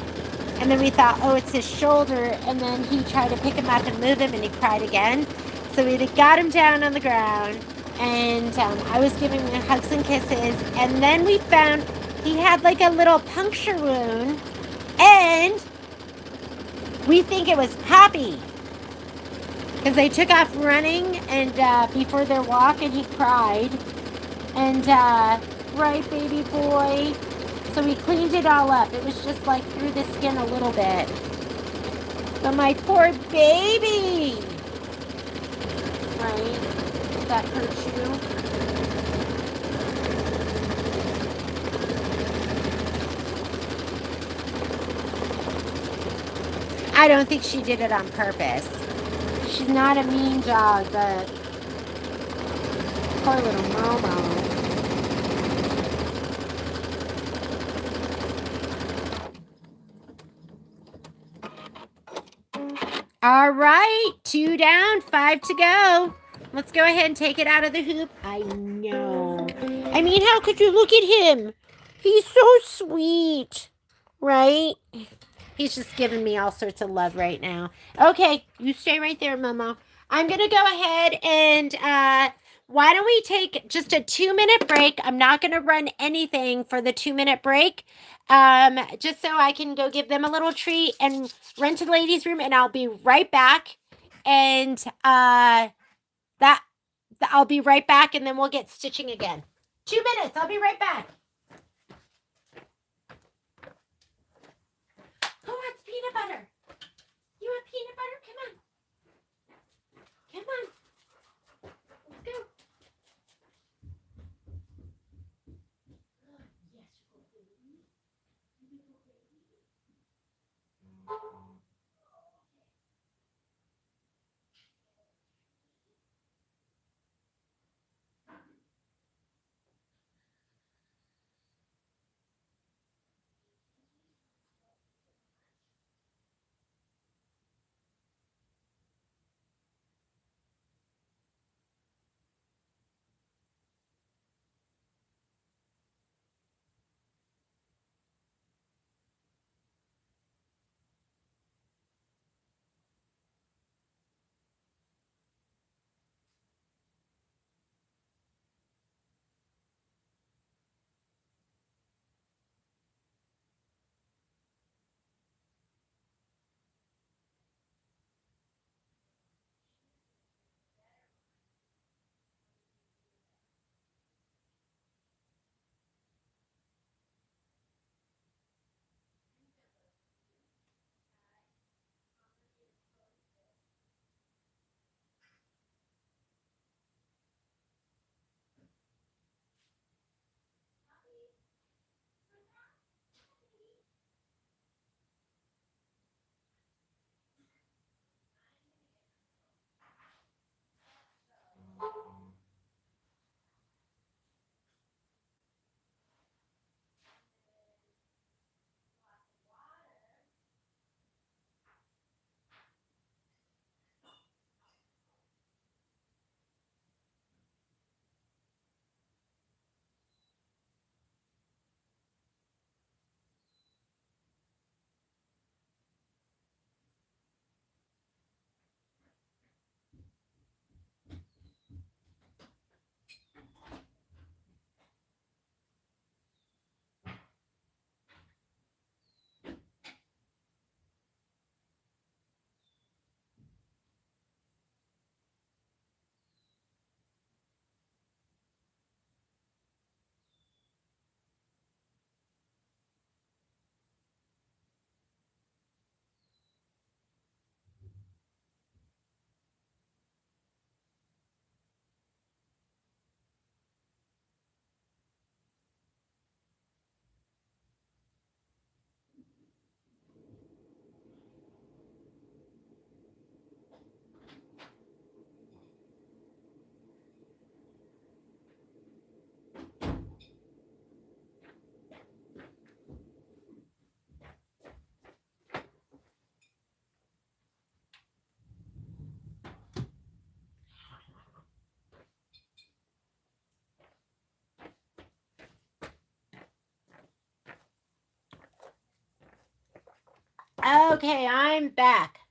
[SPEAKER 1] And then we thought, oh, it's his shoulder. And then he tried to pick him up and move him, and he cried again. So we got him down on the ground, and I was giving him hugs and kisses. And then we found he had like a little puncture wound, and we think it was Poppy because they took off running and before their walk, and he cried. And right, baby boy. So we cleaned it all up. It was just like through the skin a little bit. But my poor baby. Right? That hurt you. I don't think she did it on purpose. She's not a mean dog, but poor little Momo. All right, 2 down, 5 to go. Let's go ahead and take it out of the hoop. I know. I mean, how could you look at him? He's so sweet, right? He's just giving me all sorts of love right now. Okay, you stay right there, Momo. I'm going to go ahead and why don't we take just a 2-minute break? I'm not going to run anything for the 2-minute break. Just so I can go give them a little treat and run to the ladies' room, and I'll be right back. And I'll be right back, and then we'll get stitching again. 2 minutes. I'll be right back. Who wants peanut butter? You want peanut butter? Come on. Come on. Let's go. Okay, I'm back.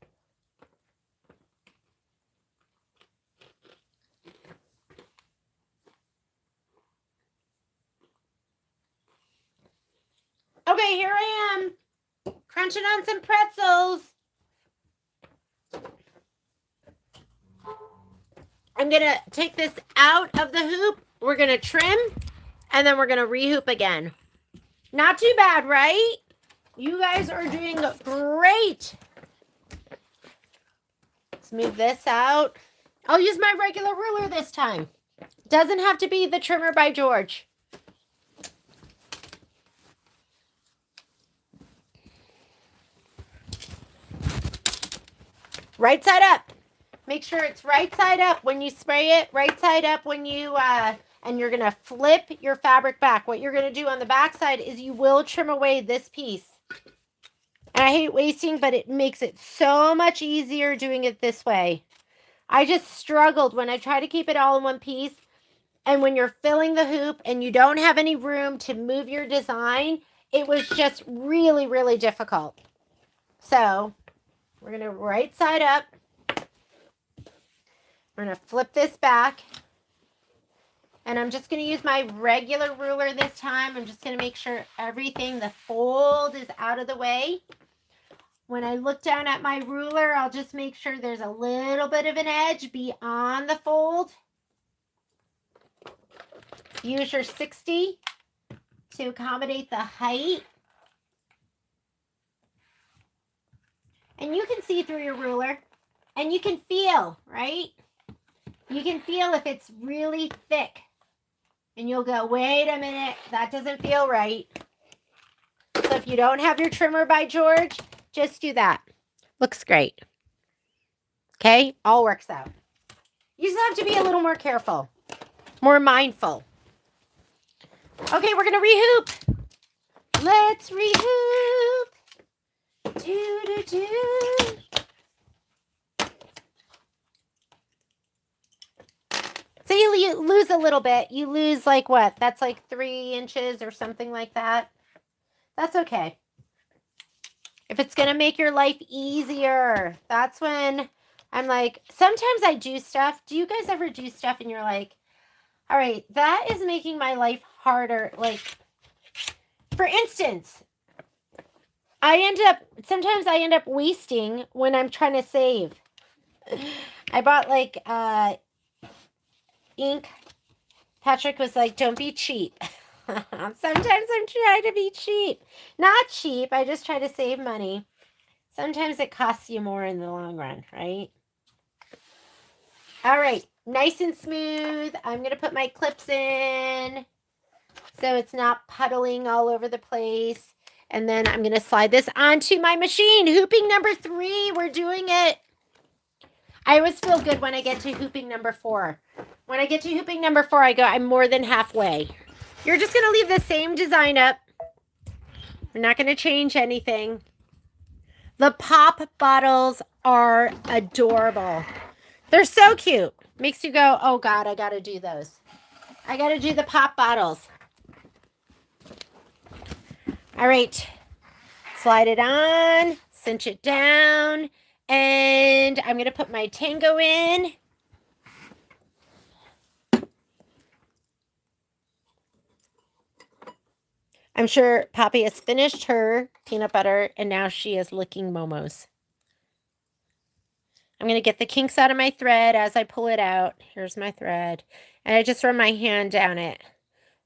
[SPEAKER 1] Okay, here I am, crunching on some pretzels. I'm going to take this out of the hoop. We're going to trim, and then we're going to rehoop again. Not too bad, right? You guys are doing great. Let's move this out. I'll use my regular ruler this time. Doesn't have to be the trimmer by George. Right side up. Make sure it's right side up when you spray it. Right side up when you, and you're going to flip your fabric back. What you're going to do on the back side is you will trim away this piece. And I hate wasting, but it makes it so much easier doing it this way. I just struggled when I try to keep it all in one piece. And when you're filling the hoop and you don't have any room to move your design, it was just really, really difficult. So we're going to right side up. We're going to flip this back. And I'm just going to use my regular ruler this time. I'm just going to make sure everything, the fold is out of the way. When I look down at my ruler, I'll just make sure there's a little bit of an edge beyond the fold. Use your 60 to accommodate the height. And you can see through your ruler and you can feel, right? You can feel if it's really thick. And you'll go, wait a minute, that doesn't feel right. So if you don't have your trimmer by George, just do that. Looks great. Okay, all works out. You just have to be a little more careful, more mindful. Okay, we're going to rehoop. Let's rehoop. Do. So you lose a little bit. You lose like what? That's like 3 inches or something like that. That's okay. If it's going to make your life easier, that's when I'm like, sometimes I do stuff. Do you guys ever do stuff and you're like, all right, that is making my life harder. Like, for instance, sometimes I end up wasting when I'm trying to save. I bought like ink. Patrick was like, don't be cheap. Sometimes I'm trying to be cheap. Not cheap. I just try to save money. Sometimes it costs you more in the long run, right? All right. Nice and smooth. I'm going to put my clips in so it's not puddling all over the place. And then I'm going to slide this onto my machine. Hooping number 3. We're doing it. I always feel good when I get to hooping number 4. When I get to hooping number 4, I go, I'm more than halfway. You're just going to leave the same design up. We're not going to change anything. The pop bottles are adorable. They're so cute. Makes you go, oh God, I got to do those. I got to do the pop bottles. All right. Slide it on. Cinch it down. And I'm going to put my tango in. I'm sure Poppy has finished her peanut butter and now she is licking Momo's. I'm going to get the kinks out of my thread as I pull it out. Here's my thread. And I just run my hand down it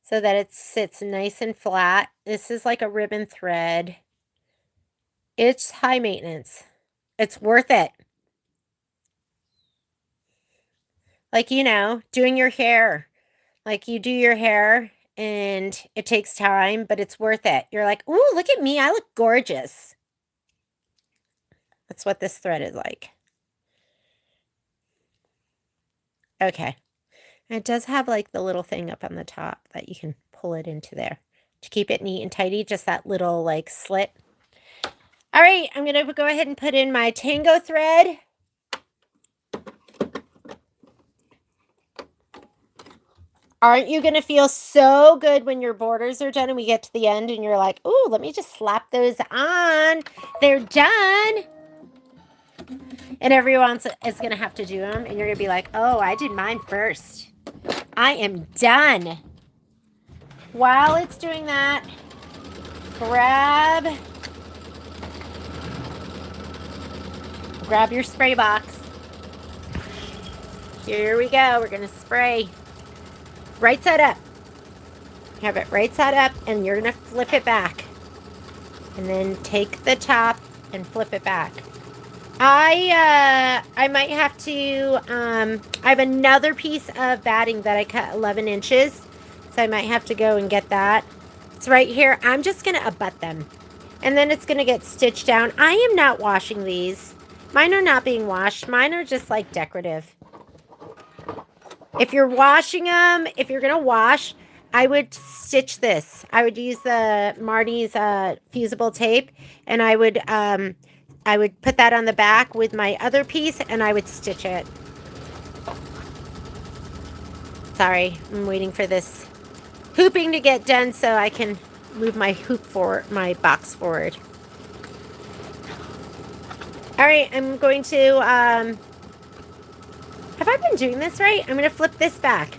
[SPEAKER 1] so that it sits nice and flat. This is like a ribbon thread. It's high maintenance. It's worth it. Like, you know, doing your hair. Like you do your hair and it takes time, but it's worth it. You're like, ooh, look at me. I look gorgeous. That's what this thread is like. Okay. And it does have like the little thing up on the top that you can pull it into there to keep it neat and tidy. Just that little like slit. All right. I'm going to go ahead and put in my tango thread. Aren't you going to feel so good when your borders are done and we get to the end and you're like, ooh, let me just slap those on. They're done. And everyone is going to have to do them. And you're going to be like, oh, I did mine first. I am done. While it's doing that, grab your spray box. Here we go. We're going to spray. Right side up. Have it right side up and you're going to flip it back. And then take the top and flip it back. I might have to, I have another piece of batting that I cut 11 inches. So I might have to go and get that. It's right here. I'm just going to abut them. And then it's going to get stitched down. I am not washing these. Mine are not being washed. Mine are just like decorative. If you're washing them, if you're going to wash, I would stitch this. I would use the Marty's fusible tape, and I would put that on the back with my other piece, and I would stitch it. Sorry, I'm waiting for this hooping to get done so I can move my my box forward. All right, I'm going to, have I been doing this right? I'm going to flip this back.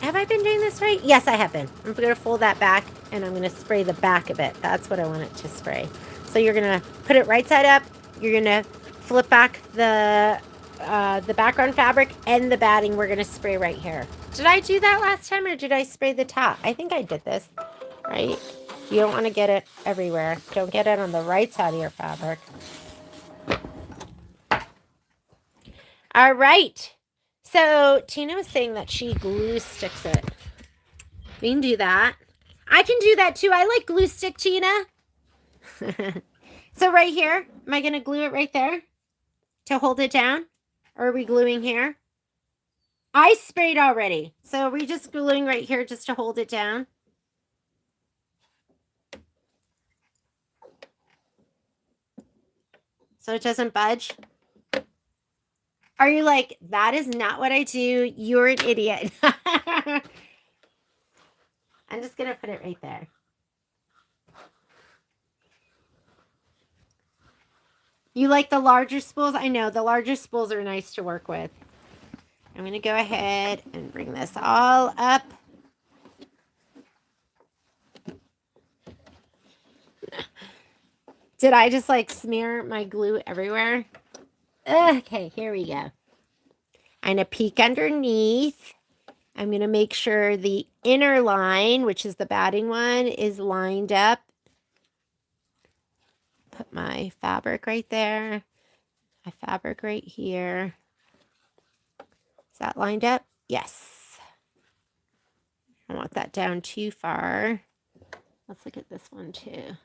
[SPEAKER 1] Have I been doing this right? Yes, I have been. I'm going to fold that back and I'm going to spray the back of it. That's what I want it to spray. So you're going to put it right side up. You're going to flip back the background fabric and the batting we're going to spray right here. Did I do that last time or did I spray the top? I think I did this, right? You don't want to get it everywhere. Don't get it on the right side of your fabric. All right. So Tina was saying that she glue sticks it. We can do that. I can do that too. I like glue stick, Tina. So right here, am I going to glue it right there to hold it down? Or are we gluing here? I sprayed already. So are we just gluing right here just to hold it down? So it doesn't budge? Are you like, that is not what I do. You're an idiot. I'm just going to put it right there. You like the larger spools? I know the larger spools are nice to work with. I'm going to go ahead and bring this all up. Did I just like smear my glue everywhere? Okay, here we go. I'm going to peek underneath. I'm going to make sure the inner line, which is the batting one, is lined up. Put my fabric right there. My fabric right here. Is that lined up? Yes. I don't want that down too far. Let's look at this one too.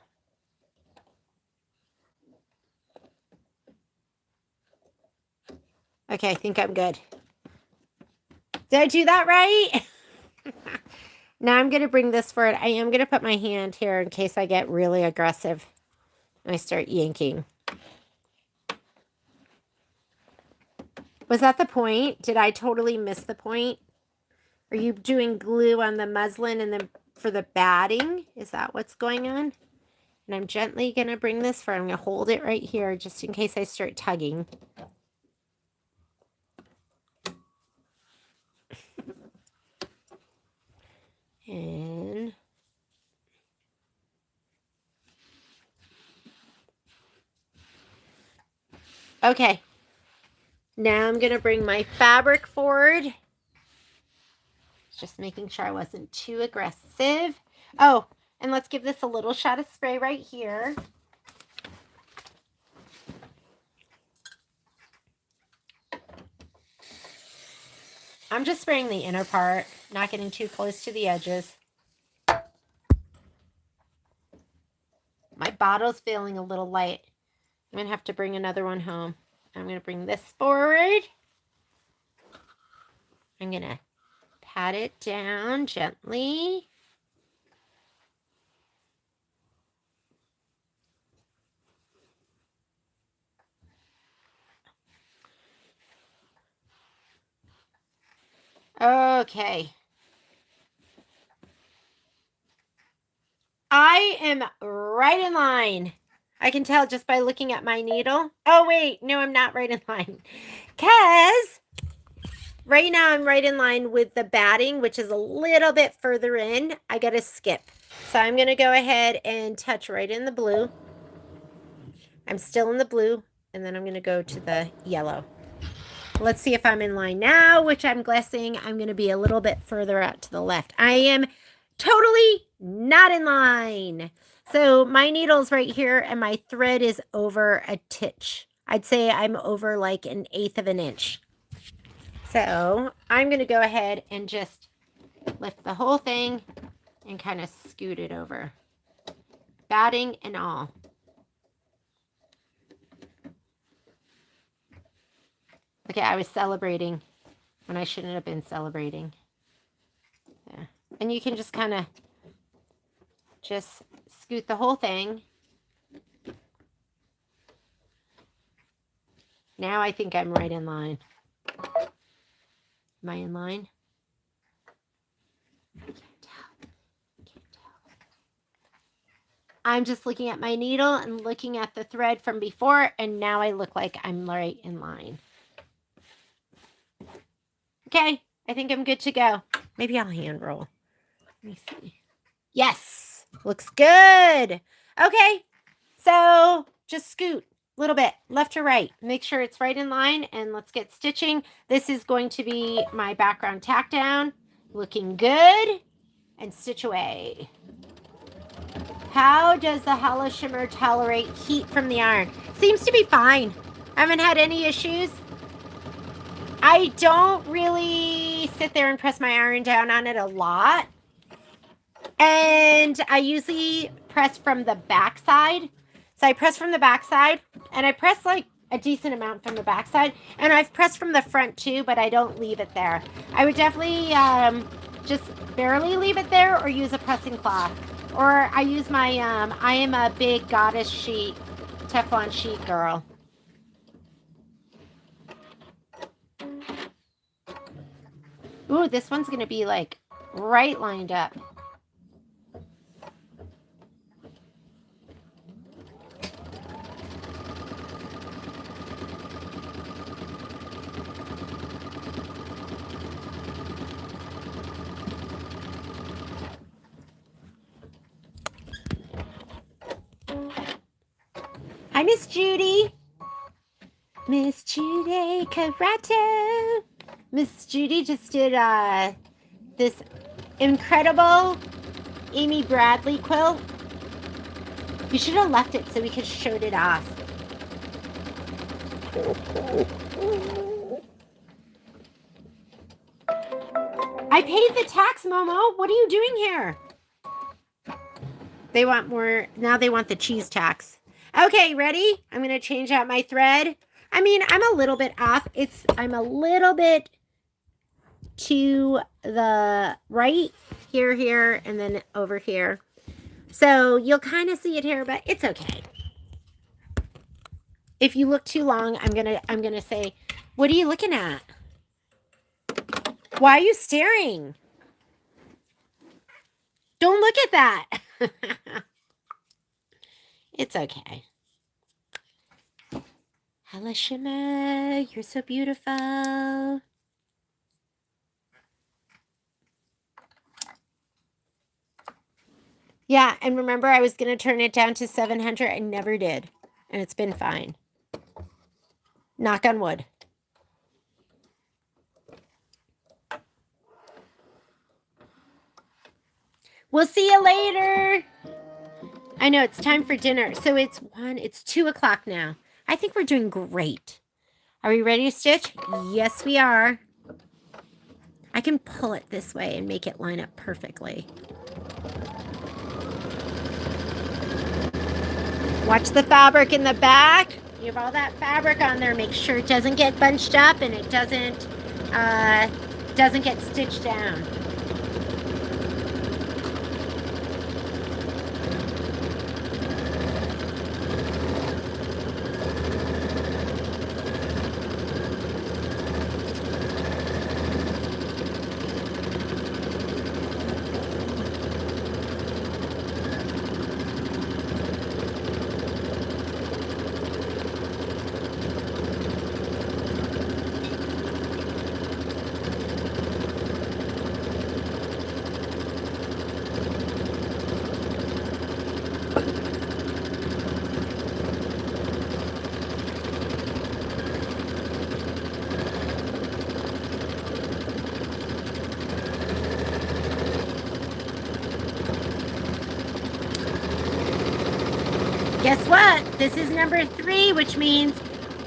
[SPEAKER 1] Okay, I think I'm good. Did I do that right? Now I'm going to bring this forward. I am going to put my hand here in case I get really aggressive and I start yanking. Was that the point? Did I totally miss the point? Are you doing glue on the muslin and then for the batting? Is that what's going on? And I'm gently going to bring this forward. I'm going to hold it right here just in case I start tugging. And okay. Now I'm going to bring my fabric forward. Just making sure I wasn't too aggressive. Oh, and let's give this a little shot of spray right here. I'm just spraying the inner part, not getting too close to the edges. My bottle's feeling a little light. I'm going to have to bring another one home. I'm going to bring this forward. I'm going to pat it down gently. Okay. I am right in line. I can tell just by looking at my needle. Oh, wait. No, I'm not right in line. Because right now I'm right in line with the batting, which is a little bit further in. I got to skip. So I'm going to go ahead and touch right in the blue. I'm still in the blue. And then I'm going to go to the yellow. Let's see if I'm in line now, which I'm guessing I'm going to be a little bit further out to the left. I am totally not in line. So my needle's right here and my thread is over a titch. I'd say I'm over like 1/8 of an inch. So I'm going to go ahead and just lift the whole thing and kind of scoot it over. Batting and all. Okay, I was celebrating when I shouldn't have been celebrating. Yeah. And you can just kind of just scoot the whole thing. Now I think I'm right in line. Am I in line? I can't tell. Can't tell. I'm just looking at my needle and looking at the thread from before, and now I look like I'm right in line. Okay, I think I'm good to go. Maybe I'll hand roll. Let me see. Yes, looks good. Okay, so just scoot a little bit left to right. Make sure it's right in line, and let's get stitching. This is going to be my background tack down. Looking good. And stitch away. How does the Hollow Shimmer tolerate heat from the iron? Seems to be fine. I haven't had any issues. I don't really sit there and press my iron down on it a lot. And I usually press from the back side. So I press from the back side, and I press like a decent amount from the back side. And I've pressed from the front too, but I don't leave it there. I would definitely just barely leave it there, or use a pressing cloth. Or I use my, I am a big goddess sheet, Teflon sheet girl. Ooh, this one's going to be like right lined up. Hi, Miss Judy. Miss Judy Carato. Miss Judy just did this incredible Amy Bradley quilt. You should have left it so we could show it off. I paid the tax, Momo. What are you doing here? They want more. Now they want the cheese tax. Okay, ready? I'm going to change out my thread. I mean, I'm a little bit off. I'm a little bit to the right, here, and then over here. So you'll kind of see it here, but it's okay. If you look too long, I'm gonna say, what are you looking at? Why are you staring? Don't look at that. It's okay. Hello, Shimmer. You're so beautiful. Yeah, and remember, I was going to turn it down to 700. I never did. And it's been fine. Knock on wood. We'll see you later. I know it's time for dinner. So it's 2 o'clock now. I think we're doing great. Are we ready to stitch? Yes, we are. I can pull it this way and make it line up perfectly. Watch the fabric in the back. You have all that fabric on there. Make sure it doesn't get bunched up and it doesn't get stitched down. Guess what? This is number 3, which means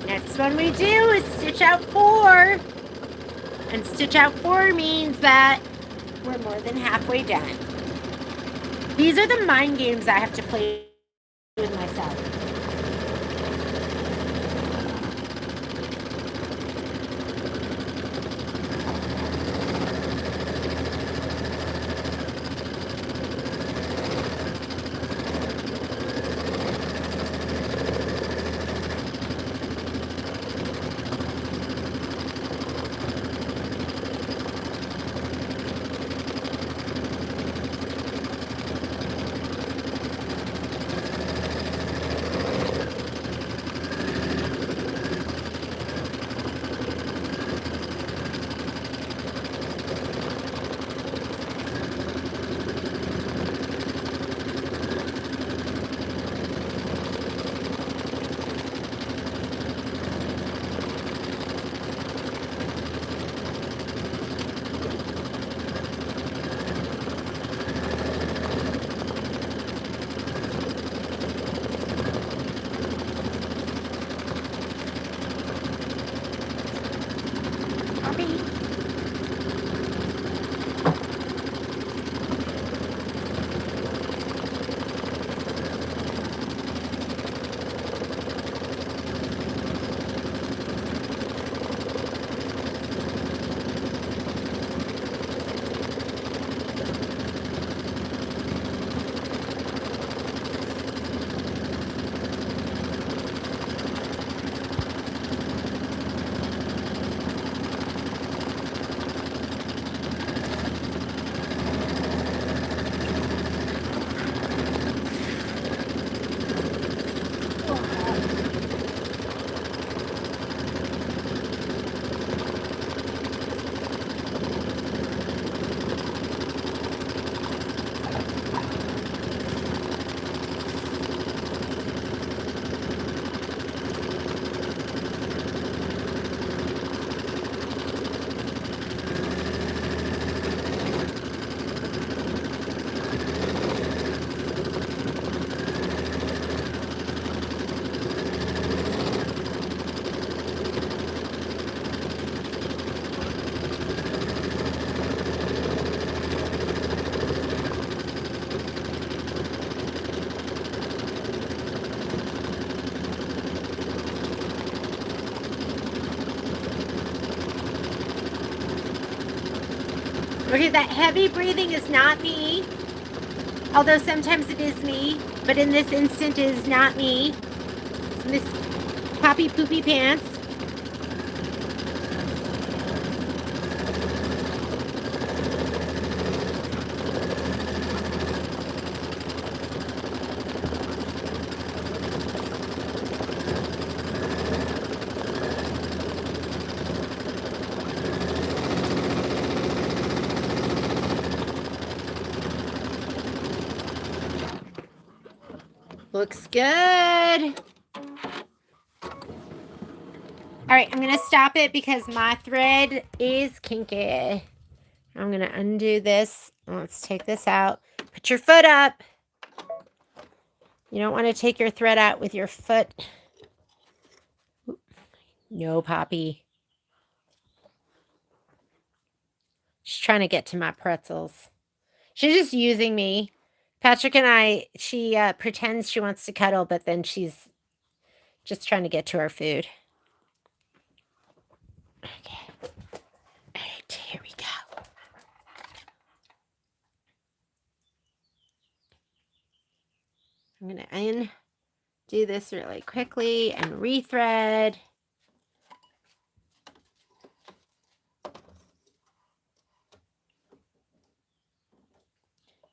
[SPEAKER 1] next one we do is stitch out 4. And stitch out 4 means that we're more than halfway done. These are the mind games I have to play with myself. Okay, that heavy breathing is not me. Although sometimes it is me. But in this instant, it is not me. It's Miss Poppy Poopy Pants. Looks good. All right, I'm going to stop it because my thread is kinky. I'm going to undo this. Let's take this out. Put your foot up. You don't want to take your thread out with your foot. No, Poppy. She's trying to get to my pretzels. She's just using me. Patrick and she pretends she wants to cuddle, but then she's just trying to get to our food. Okay. All right, here we go. I'm going to undo this really quickly and rethread.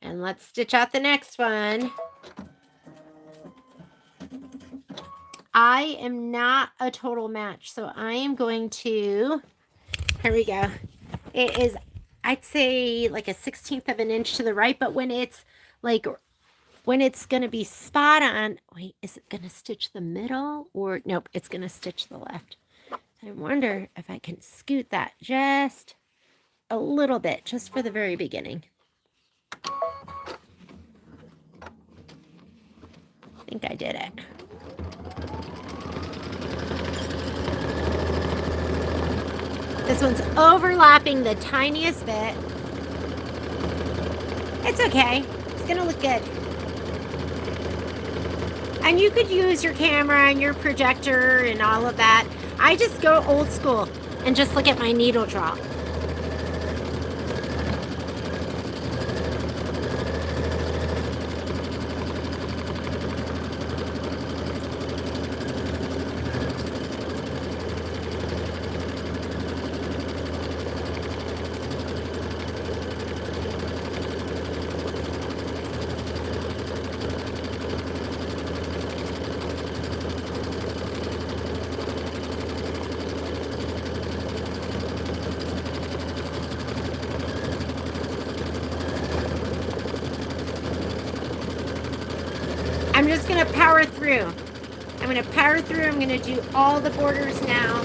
[SPEAKER 1] And let's stitch out the next one. I am not a total match, so I am going to, here we go. It is, I'd say like a 1/16 of an inch to the right, but when it's going to be spot on, wait, is it going to stitch the middle or, nope, it's going to stitch the left. I wonder if I can scoot that just a little bit, just for the very beginning. I think I did it. This one's overlapping the tiniest bit. It's okay. It's going to look good. And you could use your camera and your projector and all of that. I just go old school and just look at my needle draw. I'm just going to power through. I'm going to power through. I'm going to do all the borders now.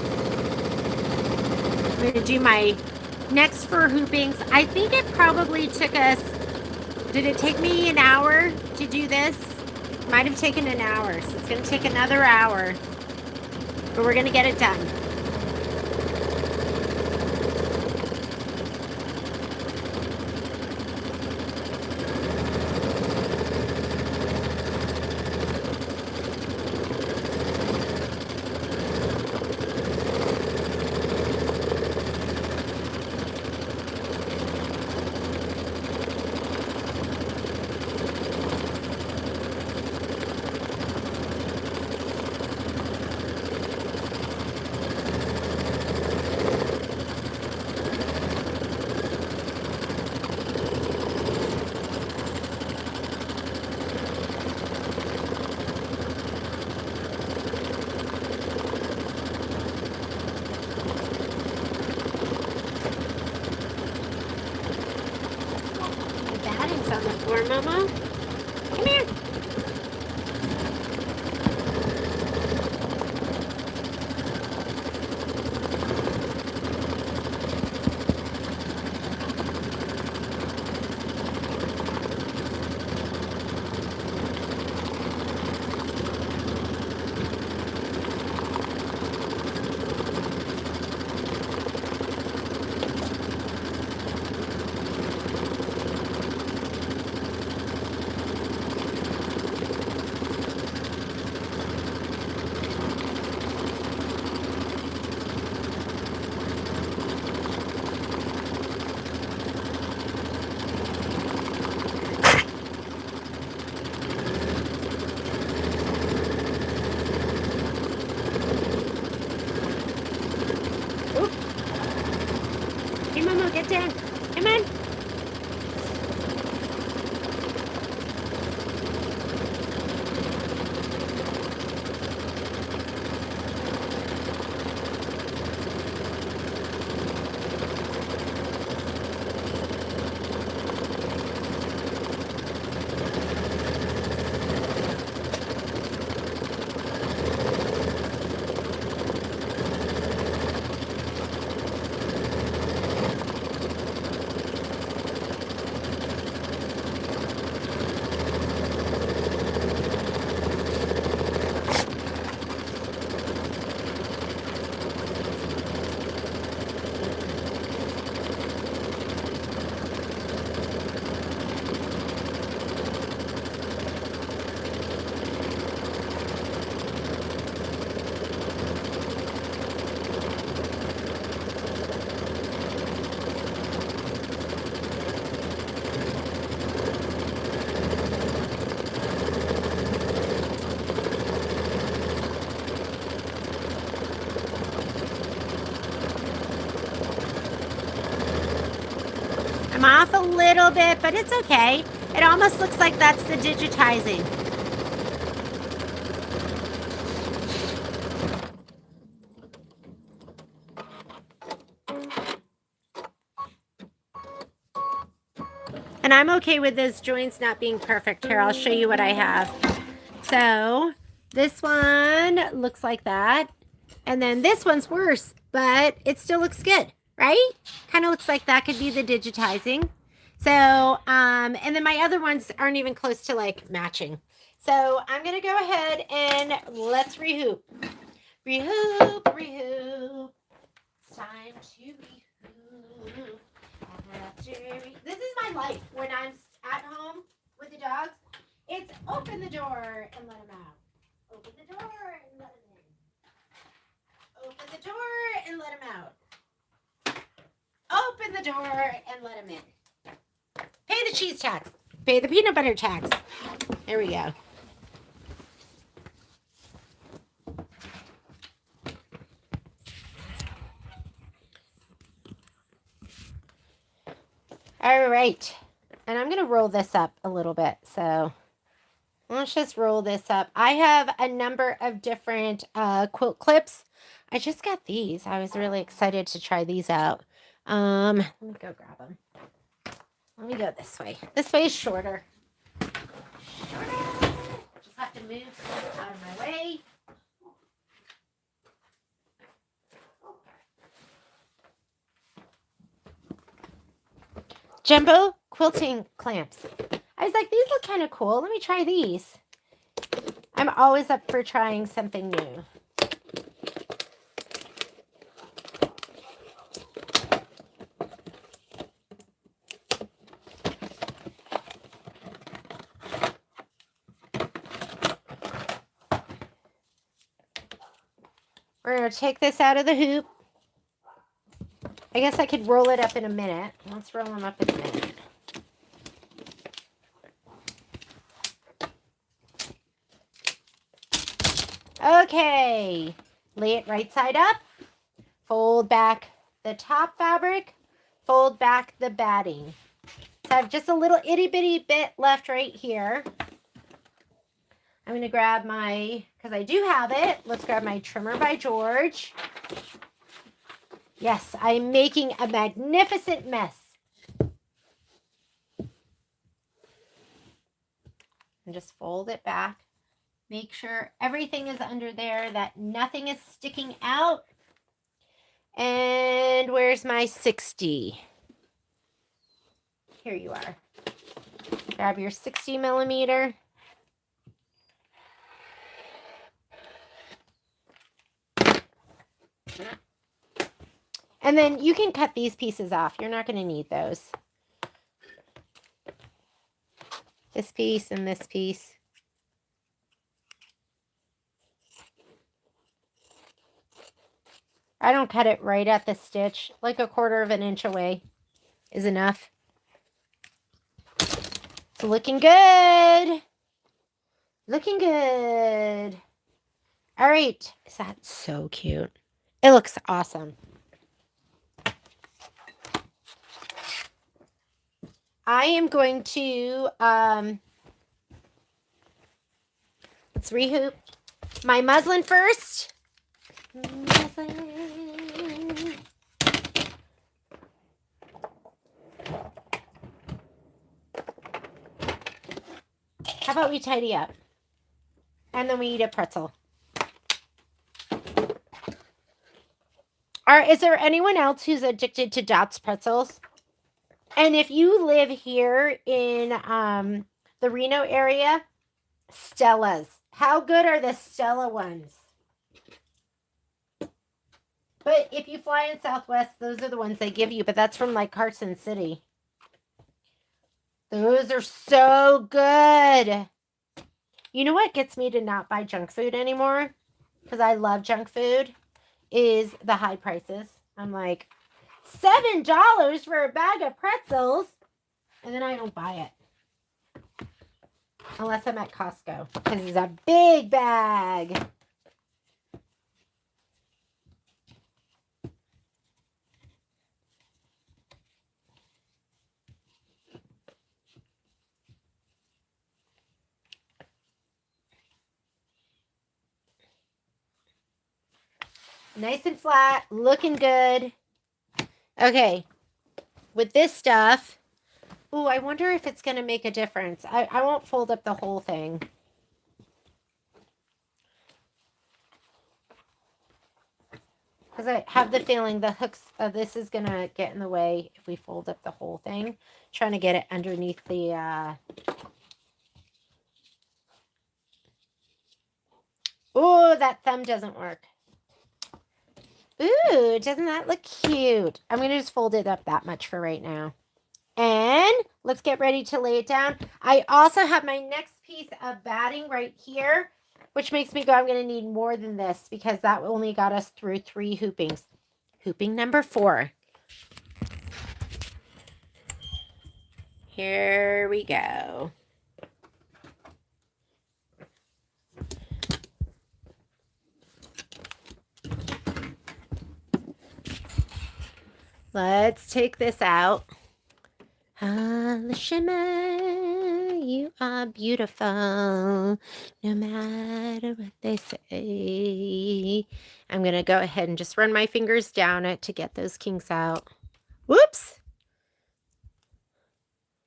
[SPEAKER 1] I'm going to do my next fur hoopings. I think it probably took us, did it take me an hour to do this? It might have taken an hour. So it's going to take another hour. But we're going to get it done. little bit, but it's okay. It almost looks like that's the digitizing. And I'm okay with those joints not being perfect. Here, I'll show you what I have. So this one looks like that. And then this one's worse, but it still looks good, right? Kind of looks like that could be the digitizing. So, and then my other ones aren't even close to like matching. So I'm going to go ahead and let's rehoop. Rehoop, rehoop. It's time to rehoop. This is my life when I'm at home with the dogs. It's open the door and let them out. Open the door and let them in. Open the door and let them out. Open the door and let them in. Pay the cheese tax. Pay the peanut butter tax. There we go. All right. And I'm going to roll this up a little bit. So let's just roll this up. I have a number of different quilt clips. I just got these. I was really excited to try these out. Let me go grab them. Let me go this way. This way is shorter. Just have to move stuff out of my way. Jumbo quilting clamps. I was like, these look kind of cool. Let me try these. I'm always up for trying something new. We're going to take this out of the hoop. I guess I could roll it up in a minute. Let's roll them up in a minute. Okay. Lay it right side up. Fold back the top fabric. Fold back the batting. So I have just a little itty bitty bit left right here. I'm going to grab my, because I do have it, let's grab my trimmer by George. Yes, I'm making a magnificent mess. And just fold it back. Make sure everything is under there, that nothing is sticking out. And where's my 60? Here you are. Grab your 60 millimeter. And then you can cut these pieces off. You're not going to need those. This piece and this piece. I don't cut it right at the stitch. Like a 1/4 of an inch away is enough. It's looking good. Looking good. All right. Is that so cute? It looks awesome. I am going to, let's rehoop my muslin first. Muslin. How about we tidy up? And then we eat a pretzel. Is there anyone else who's addicted to Dots pretzels? And if you live here in the Reno area, Stella's. How good are the Stella ones? But if you fly in Southwest, those are the ones they give you. But that's from like Carson City. Those are so good. You know what gets me to not buy junk food anymore? Because I love junk food. Is the high prices. I'm like, $7 for a bag of pretzels. And then I don't buy it. Unless I'm at Costco. Because it's a big bag. Nice and flat, looking good. Okay, with this stuff, ooh, I wonder if it's going to make a difference. I won't fold up the whole thing. Because I have the feeling the hooks of this is going to get in the way if we fold up the whole thing. Trying to get it underneath the... Ooh, that thumb doesn't work. Ooh, doesn't that look cute? I'm going to just fold it up that much for right now. And let's get ready to lay it down. I also have my next piece of batting right here, which makes me go, I'm going to need more than this because that only got us through 3 hoopings. Hooping number 4. Here we go. Let's take this out. The shimmer, you are beautiful, no matter what they say. I'm going to go ahead and just run my fingers down it to get those kinks out. Whoops.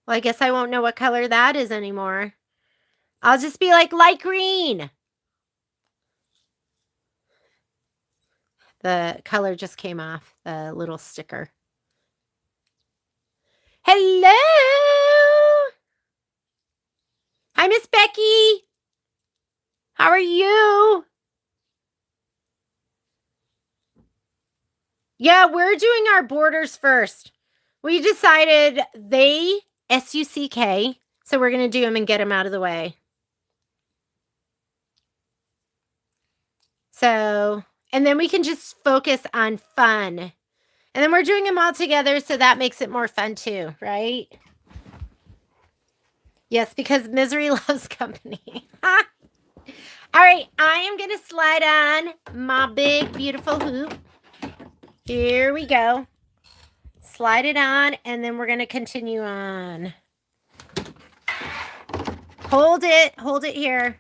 [SPEAKER 1] Well, I guess I won't know what color that is anymore. I'll just be like light green. The color just came off, the little sticker. Hello. Hi, Miss Becky. How are you? Yeah, we're doing our borders first. We decided they S-U-C-K, so we're going to do them and get them out of the way. So, and then we can just focus on fun. And then we're doing them all together, so that makes it more fun too, right? Yes, because misery loves company. All right, I am going to slide on my big, beautiful hoop. Here we go. Slide it on, and then we're going to continue on. Hold it here.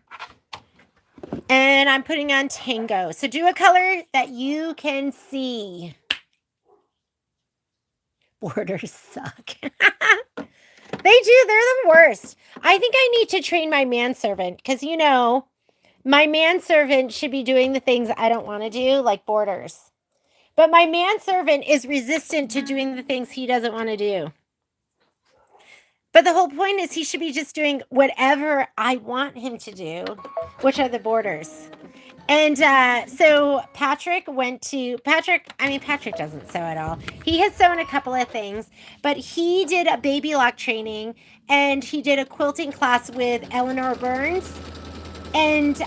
[SPEAKER 1] And I'm putting on Tango. So do a color that you can see. Borders suck. They do. They're the worst. I think I need to train my manservant because, you know, my manservant should be doing the things I don't want to do, like borders. But my manservant is resistant to doing the things he doesn't want to do. But the whole point is he should be just doing whatever I want him to do, which are the borders. And so Patrick doesn't sew at all. He has sewn a couple of things, but he did a baby lock training and he did a quilting class with Eleanor Burns. And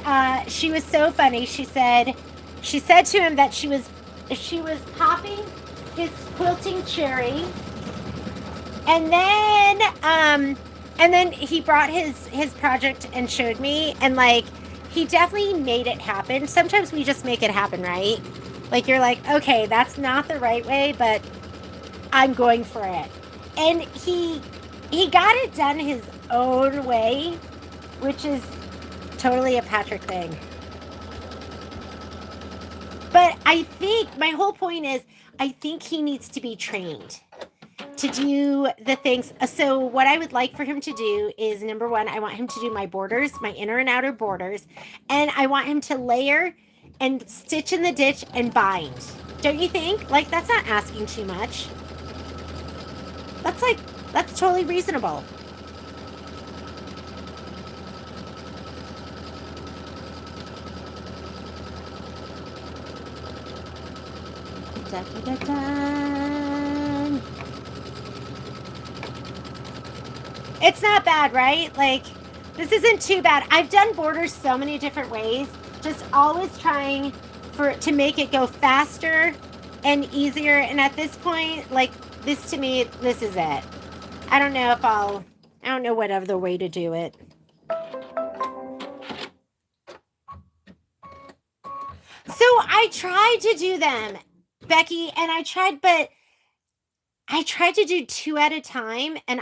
[SPEAKER 1] she was so funny. She said to him that she was popping his quilting cherry. And then he brought his project and showed me, and like he definitely made it happen. Sometimes we just make it happen, right? Like you're like, okay, that's not the right way, but I'm going for it. And he got it done his own way, which is totally a Patrick thing. But I think my whole point is I think he needs to be trained to do the things. So what I would like for him to do is, number 1, I want him to do my borders, my inner and outer borders, and I want him to layer and stitch in the ditch and bind. Don't you think? Like, that's not asking too much. That's totally reasonable. Da, da, da, da. It's not bad, right? Like, this isn't too bad. I've done borders so many different ways, just always trying to make it go faster and easier. And at this point, like, this to me, this is it. I don't know what other way to do it. So I tried to do them, Becky, and I tried to do 2 at a time, and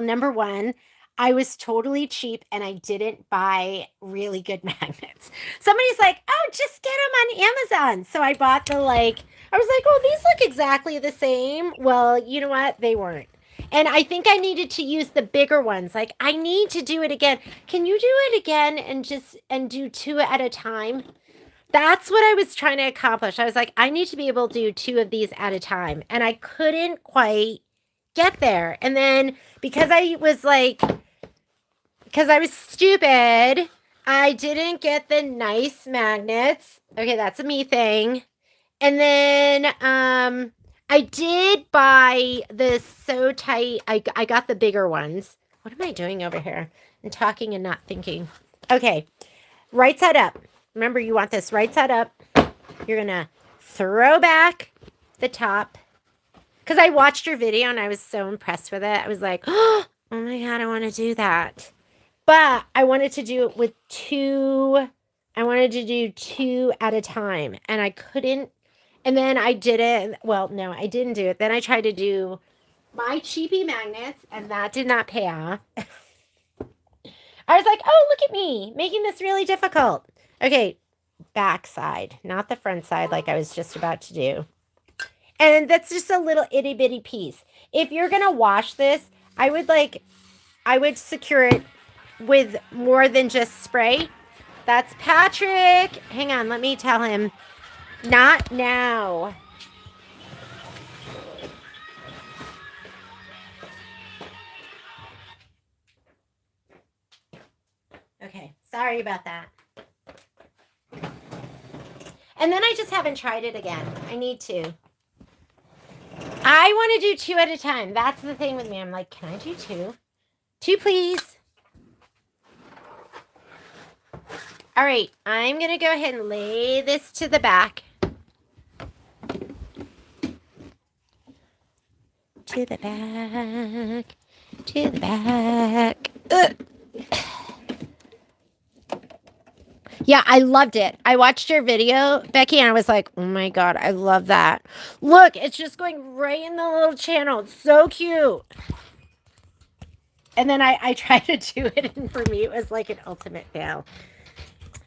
[SPEAKER 1] number 1, I was totally cheap and I didn't buy really good magnets. Somebody's like, oh, just get them on Amazon. So I bought I was like, oh, these look exactly the same. Well, you know what? They weren't. And I think I needed to use the bigger ones. Like, I need to do it again. Can you do it again and do 2 at a time? That's what I was trying to accomplish. I was like, I need to be able to do 2 of these at a time. And I couldn't quite get there. And then because I was stupid, I didn't get the nice magnets. Okay, that's a me thing. And then I did buy the So Tight. I got the bigger ones. What am I doing over here? I'm talking and not thinking. Okay, right side up. Remember, you want this right side up. You're going to throw back the top. Because I watched your video and I was so impressed with it. I was like, oh my God, I want to do that. But I wanted to do it with 2. I wanted to do 2 at a time. And I couldn't. And then I did it. Well, no, I didn't do it. Then I tried to do my cheapy magnets. And that did not pay off. I was like, oh, look at me making this really difficult. Okay, back side, not the front side like I was just about to do. And that's just a little itty bitty piece. If you're going to wash this, I would secure it with more than just spray. That's Patrick. Hang on, let me tell him. Not now. Okay, sorry about that. And then I just haven't tried it again. I need to. I want to do 2 at a time. That's the thing with me. I'm like, can I do 2? 2, please. All right, I'm going to go ahead and lay this to the back. To the back. To the back. Ugh. Yeah, I loved it. I watched your video, Becky, and I was like, oh my God, I love that. Look, it's just going right in the little channel. It's so cute. And then I tried to do it, and for me, it was like an ultimate fail.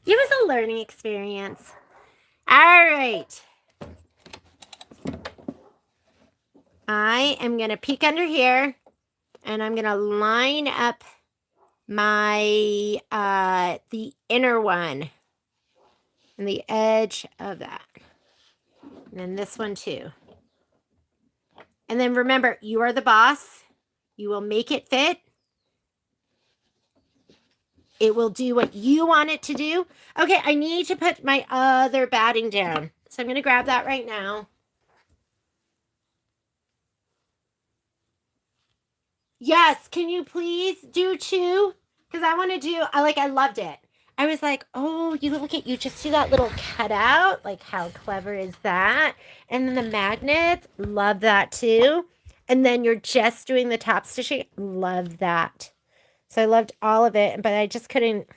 [SPEAKER 1] It was a learning experience. All right. I am going to peek under here, and I'm going to line up my, the inner one and the edge of that. And then this one too. And then remember, you are the boss. You will make it fit. It will do what you want it to do. Okay, I need to put my other batting down. So I'm going to grab that right now. Yes, can you please do 2? Because I want to do, I loved it. I was like, oh, you look at, you just see that little cutout? Like, how clever is that? And then the magnets, love that too. And then you're just doing the top stitching, love that. So I loved all of it, but I just couldn't,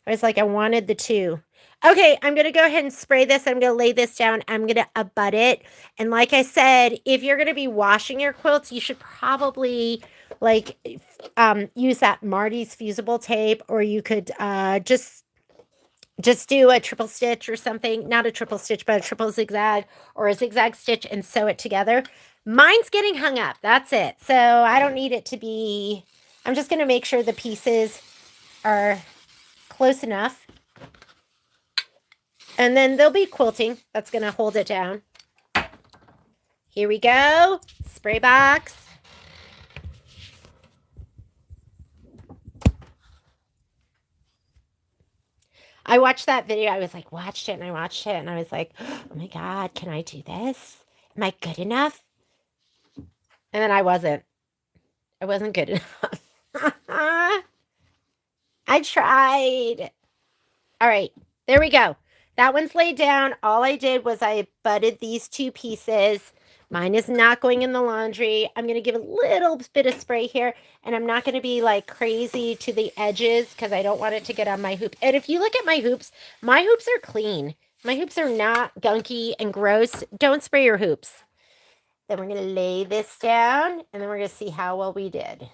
[SPEAKER 1] I was like, I wanted the 2. Okay, I'm going to go ahead and spray this. I'm going to lay this down. I'm going to abut it. And like I said, if you're going to be washing your quilts, you should probably use that Marty's fusible tape, or you could just do a triple stitch or something. Not a triple stitch, but a triple zigzag or a zigzag stitch and sew it together. Mine's getting hung up. That's it. So I don't need it to be, I'm just going to make sure the pieces are close enough. And then there'll be quilting that's going to hold it down. Here we go. Spray box. I watched that video. I was like, watched it and I watched it. And I was like, oh my God, can I do this? Am I good enough? And then I wasn't. I wasn't good enough. I tried. All right, there we go. That one's laid down. All I did was I butted these 2 pieces. Mine is not going in the laundry. I'm going to give a little bit of spray here, and I'm not going to be like crazy to the edges because I don't want it to get on my hoop. And if you look at my hoops are clean. My hoops are not gunky and gross. Don't spray your hoops. Then we're going to lay this down, and then we're going to see how well we did.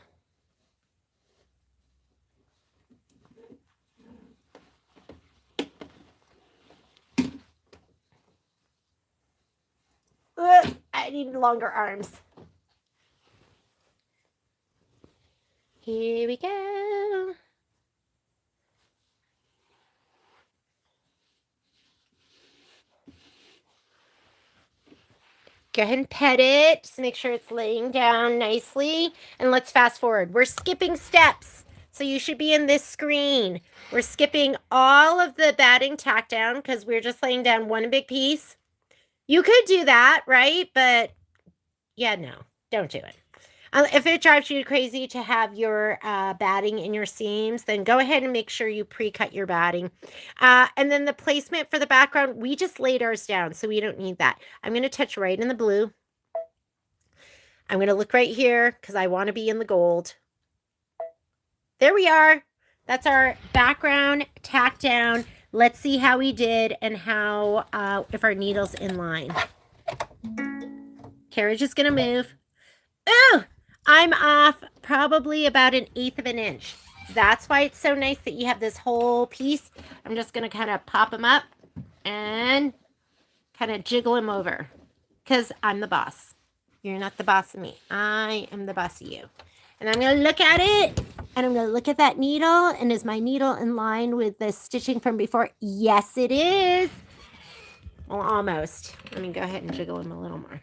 [SPEAKER 1] need longer arms. Here we go. Go ahead and pet it. Just make sure it's laying down nicely. And let's fast forward. We're skipping steps. So you should be in this screen. We're skipping all of the batting tack down because we're just laying down one big piece. You could do that, right? But yeah, no, don't do it. If it drives you crazy to have your batting in your seams, then go ahead and make sure you pre-cut your batting. And then the placement for the background, we just laid ours down, so we don't need that. I'm going to touch right in the blue. I'm going to look right here because I want to be in the gold. There we are. That's our background tack down. Let's see how we did and how, if our needle's in line. Carriage is going to move. Ooh! I'm off probably about 1/8 of an inch. That's why it's so nice that you have this whole piece. I'm just going to kind of pop them up and kind of jiggle them over because I'm the boss. You're not the boss of me. I am the boss of you. And I'm going to look at it and I'm going to look at that needle. And is my needle in line with the stitching from before? Yes, it is. Well, almost. Let me go ahead and jiggle him a little more.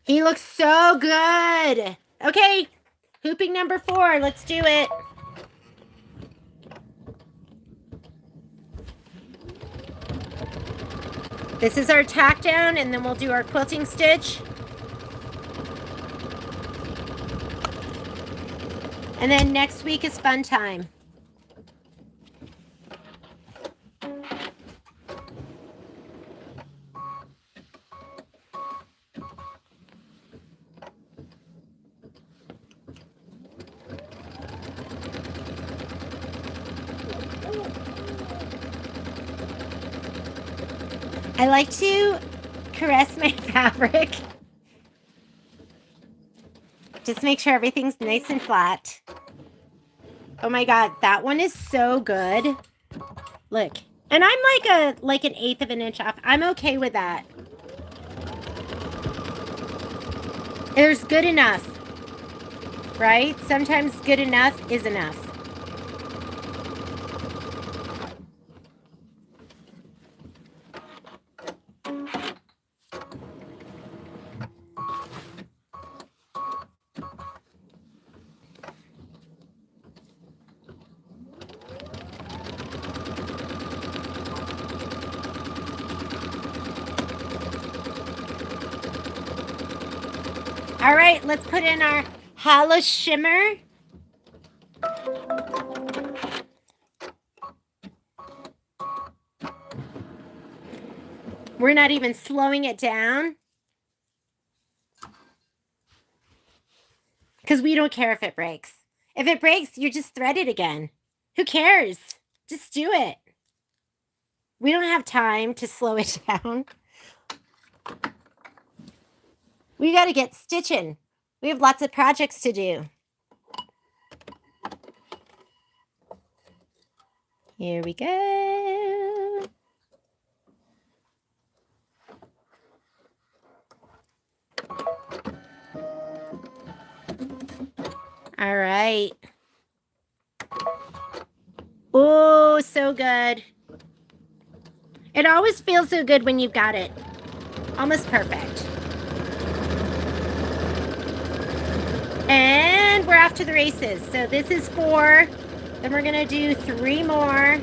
[SPEAKER 1] He looks so good. Okay, hooping number 4. Let's do it. This is our tack down, and then we'll do our quilting stitch. And then next week is fun time. I like to caress my fabric. Just make sure everything's nice and flat. Oh my God, that one is so good. Look, and I'm like an 1/8 of an inch off. I'm okay with that. There's good enough, right? Sometimes good enough is enough. All right, let's put in our hollow shimmer. We're not even slowing it down because we don't care if it breaks. If it breaks, you just thread it again. Who cares? Just do it. We don't have time to slow it down. We got to get stitching. We have lots of projects to do. Here we go. All right. Oh, so good. It always feels so good when you've got it. Almost perfect. And we're off to the races. So this is 4. Then we're going to do 3 more.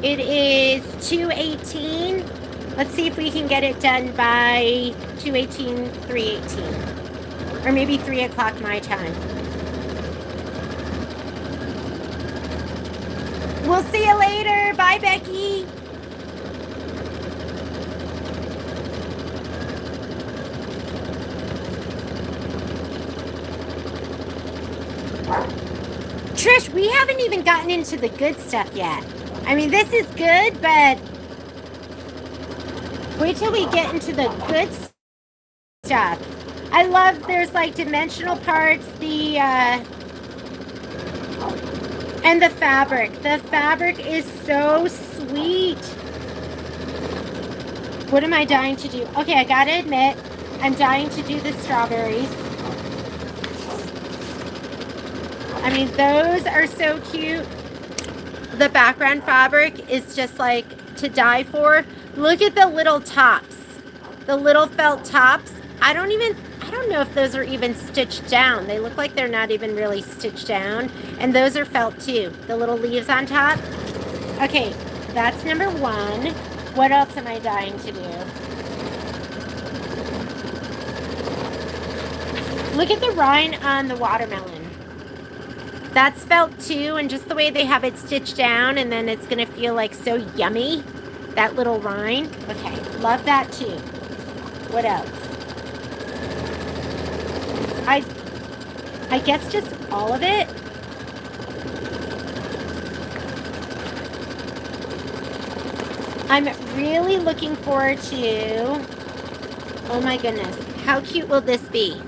[SPEAKER 1] It is 2:18. Let's see if we can get it done by 2:18, 3:18. Or maybe 3 o'clock my time. We'll see you later. Bye, Becky. Trish, we haven't even gotten into the good stuff yet. I mean, this is good, but wait till we get into the good stuff. I love, there's like dimensional parts, and the fabric. The fabric is so sweet. What am I dying to do? Okay, I gotta admit, I'm dying to do the strawberries. I mean, those are so cute. The background fabric is just like to die for. Look at the little tops, the little felt tops. I don't know if those are even stitched down. They look like they're not even really stitched down. And those are felt too, the little leaves on top. Okay, that's number one. What else am I dying to do? Look at the rind on the watermelon. That's felt too, and just the way they have it stitched down, and then it's gonna feel like so yummy, that little rind. Okay, love that too. What else? I guess just all of it. I'm really looking forward to, oh my goodness, how cute will this be?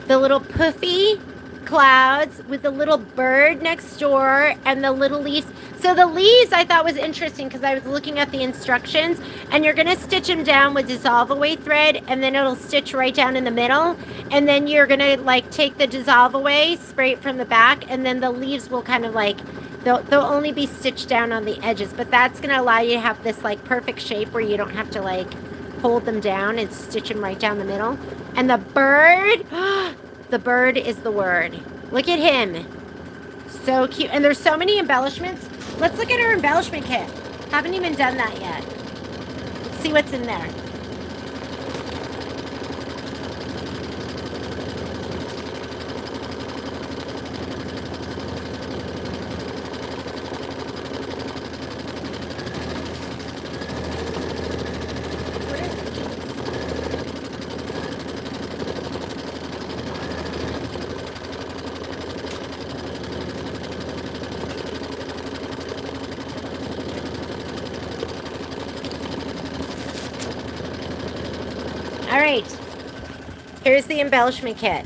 [SPEAKER 1] The little puffy clouds with the little bird next door and the little leaves. So the leaves I thought was interesting because I was looking at the instructions, and you're going to stitch them down with dissolve away thread, and then it'll stitch right down in the middle, and then you're going to like take the dissolve away, spray it from the back, and then the leaves will kind of like they'll only be stitched down on the edges, but that's going to allow you to have this like perfect shape where you don't have to like hold them down and stitch them right down the middle. And the bird, the bird is the word. Look at him. So cute. And there's so many embellishments. Let's look at our embellishment kit. Haven't even done that yet. Let's see what's in there. All right, here's the embellishment kit.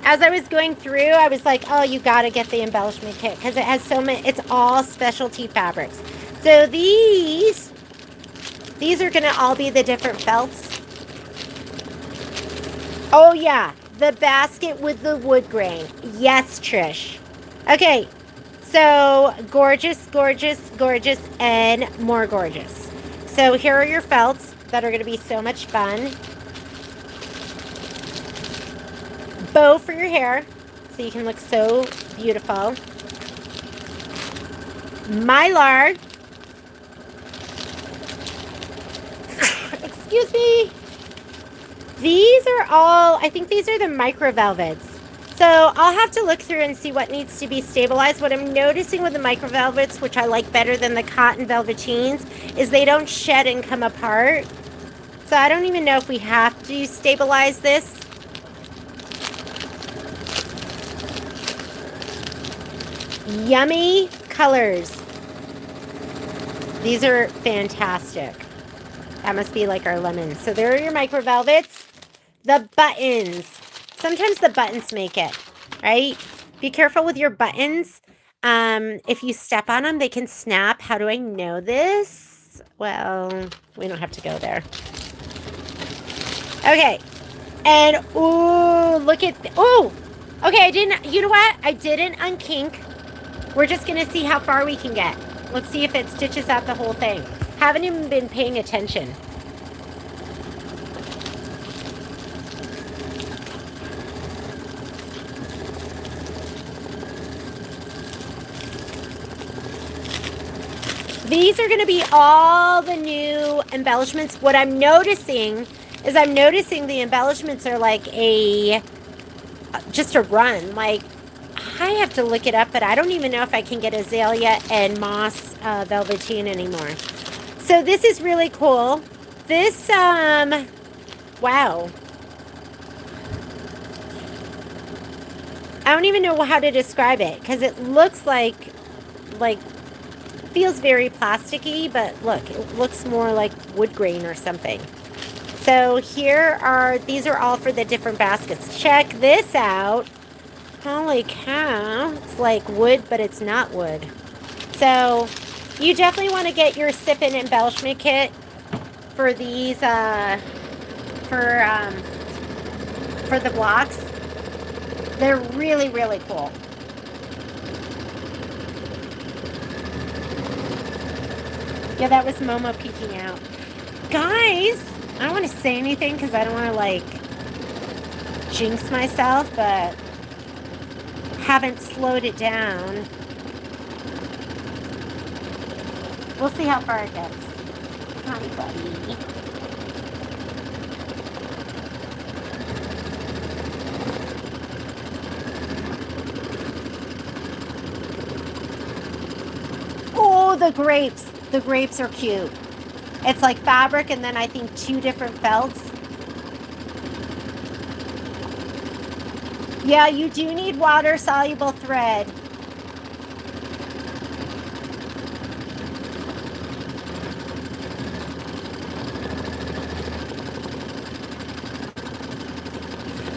[SPEAKER 1] As I was going through, I was like, oh, you got to get the embellishment kit because it has so many, it's all specialty fabrics. So these are going to all be the different felts. Oh yeah, the basket with the wood grain. Yes, Trish. Okay, so gorgeous, gorgeous, gorgeous, and more gorgeous. So here are your felts that are going to be so much fun. Bow for your hair so you can look so beautiful. Mylar. Excuse me. These are all, I think these are the micro velvets. So I'll have to look through and see what needs to be stabilized. What I'm noticing with the micro velvets, which I like better than the cotton velveteens, is they don't shed and come apart. So I don't even know if we have to stabilize this. Yummy colors. These are fantastic. That must be like our lemons. So there are your micro velvets. The buttons. Sometimes the buttons make it, right? Be careful with your buttons. If you step on them, they can snap. How do I know this? Well, we don't have to go there. Okay. And, ooh, look at, ooh. Okay, you know what? I didn't unkink. We're just going to see how far we can get. Let's see if it stitches out the whole thing. Haven't even been paying attention. These are going to be all the new embellishments. What I'm noticing is the embellishments are like just a run. Like, I have to look it up, but I don't even know if I can get azalea and moss velveteen anymore. So this is really cool. This, wow. I don't even know how to describe it because it looks like, feels very plasticky, but look, it looks more like wood grain or something. So these are all for the different baskets. Check this out. Holy cow. It's like wood, but it's not wood. So you definitely want to get your Sippin embellishment kit for these for the blocks. They're really, really cool. Yeah, that was Momo peeking out. Guys, I don't want to say anything because I don't want to, like, jinx myself, but haven't slowed it down. We'll see how far it gets. Hi, buddy. Oh, the grapes. The grapes are cute. It's like fabric and then I think 2 different felts. Yeah, you do need water-soluble thread.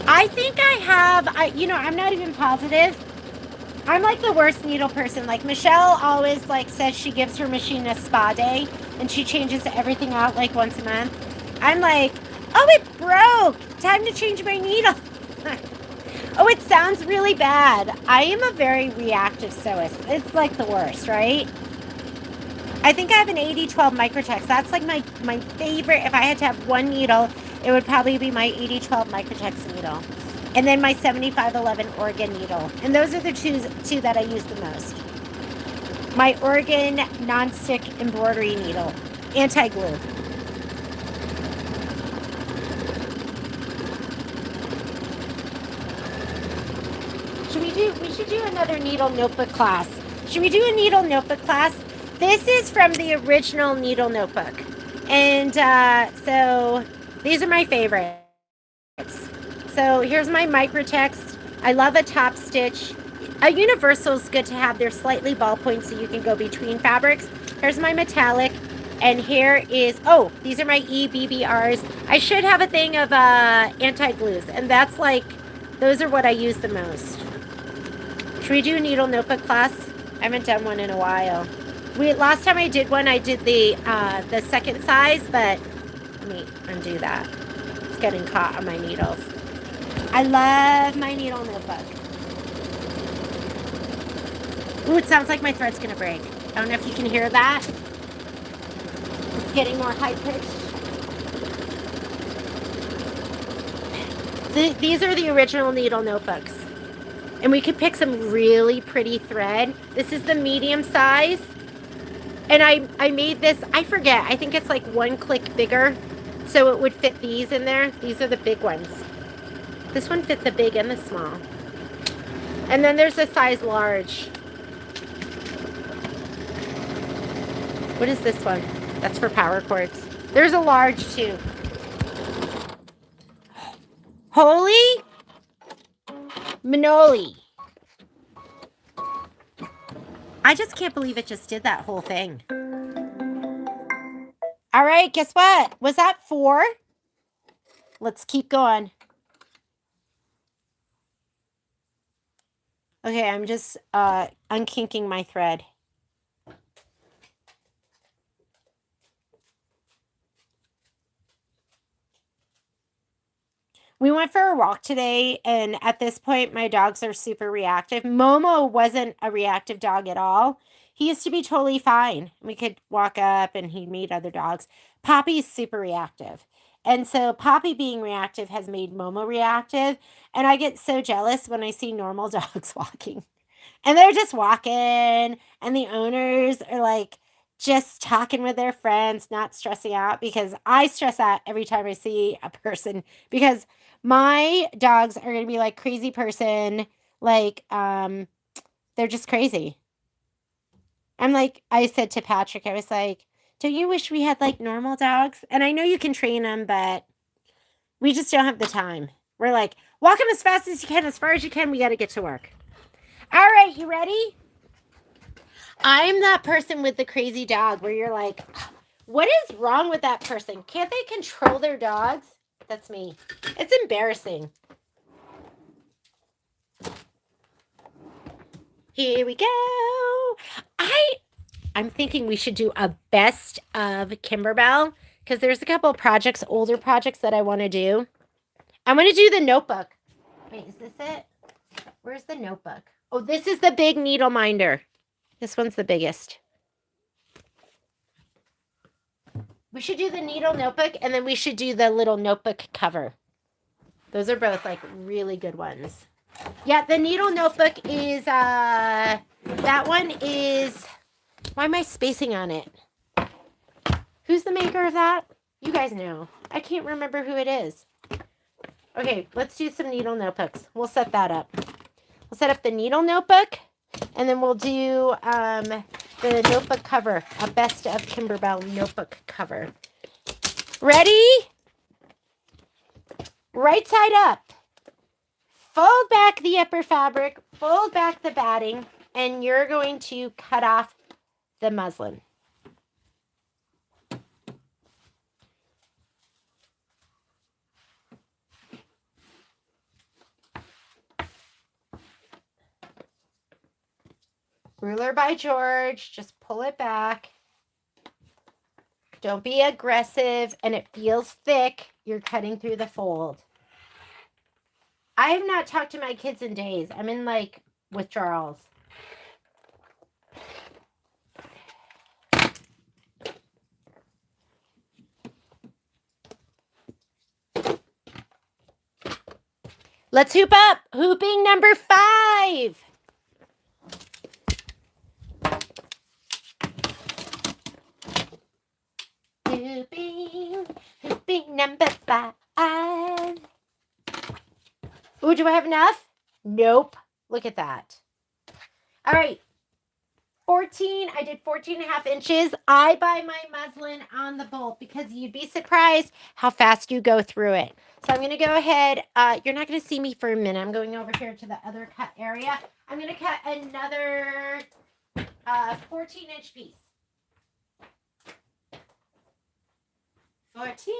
[SPEAKER 1] I think I have, I'm not even positive. I'm like the worst needle person. Like Michelle always like says she gives her machine a spa day and she changes everything out like once a month. I'm like, oh, it broke. Time to change my needle. Oh, it sounds really bad. I am a very reactive sewist. It's like the worst, right? I think I have an 80-12 Microtex. That's like my favorite. If I had to have one needle, it would probably be my 80-12 Microtex needle. And then my 7511 Oregon needle. And those are the two that I use the most. My Oregon non-stick embroidery needle. Anti-glue. We should do another needle notebook class. Should we do a needle notebook class? This is from the original needle notebook. And so these are my favorites. So here's my Microtext. I love a top stitch. A universal is good to have. They're slightly ballpoint so you can go between fabrics. Here's my metallic. And here is, oh, these are my EBBRs. I should have a thing of anti-glues. And that's like, those are what I use the most. Should we do a needle notebook class? I haven't done one in a while. Last time I did one, I did the second size, but let me undo that. It's getting caught on my needles. I love my needle notebook. Ooh, it sounds like my thread's gonna break. I don't know if you can hear that. It's getting more high-pitched. These are the original needle notebooks. And we could pick some really pretty thread. This is the medium size. And I made this, I forget, I think it's like 1 click bigger. So it would fit these in there. These are the big ones. This one fit the big and the small. And then there's a size large. What is this one? That's for power cords. There's a large too. Holy Manoli. I just can't believe it just did that whole thing. All right, guess what? Was that 4? Let's keep going. Okay, I'm just unkinking my thread. We went for a walk today, and at this point, my dogs are super reactive. Momo wasn't a reactive dog at all. He used to be totally fine. We could walk up, and he'd meet other dogs. Poppy's super reactive. And so Poppy being reactive has made Momo reactive. And I get so jealous when I see normal dogs walking. And they're just walking, and the owners are like just talking with their friends, not stressing out, because I stress out every time I see a person, because my dogs are going to be like crazy person. Like, they're just crazy. I'm like, I said to Patrick, I was like, don't you wish we had like normal dogs? And I know you can train them, but we just don't have the time. We're like, walk them as fast as you can, as far as you can. We got to get to work. All right, you ready? I'm that person with the crazy dog where you're like, what is wrong with that person? Can't they control their dogs? That's me. It's embarrassing. Here we go. I'm thinking we should do a best of Kimberbell because there's a couple of projects, older projects that I want to do. I'm going to do the notebook. Wait, is this it? Where's the notebook? Oh, this is the big needle minder. This one's the biggest. We should do the needle notebook, and then we should do the little notebook cover. Those are both like really good ones. Yeah, the needle notebook is, that one is, why am I spacing on it? Who's the maker of that? You guys know. I can't remember who it is. Okay, let's do some needle notebooks. We'll set that up. We'll set up the needle notebook, and then we'll do the notebook cover, a best of Kimberbell notebook cover. Ready? Right side up. Fold back the upper fabric, fold back the batting, and you're going to cut off the muslin. Ruler by George, just pull it back. Don't be aggressive, and it feels thick. You're cutting through the fold. I have not talked to my kids in days. I'm in like withdrawals. Let's hoop up. Hooping number 5. Hooping number 5. Ooh, do I have enough? Nope. Look at that. All right. 14. I did 14 and a half inches. I buy my muslin on the bolt because you'd be surprised how fast you go through it. So I'm going to go ahead. You're not going to see me for a minute. I'm going over here to the other cut area. I'm going to cut another 14-inch piece. 14.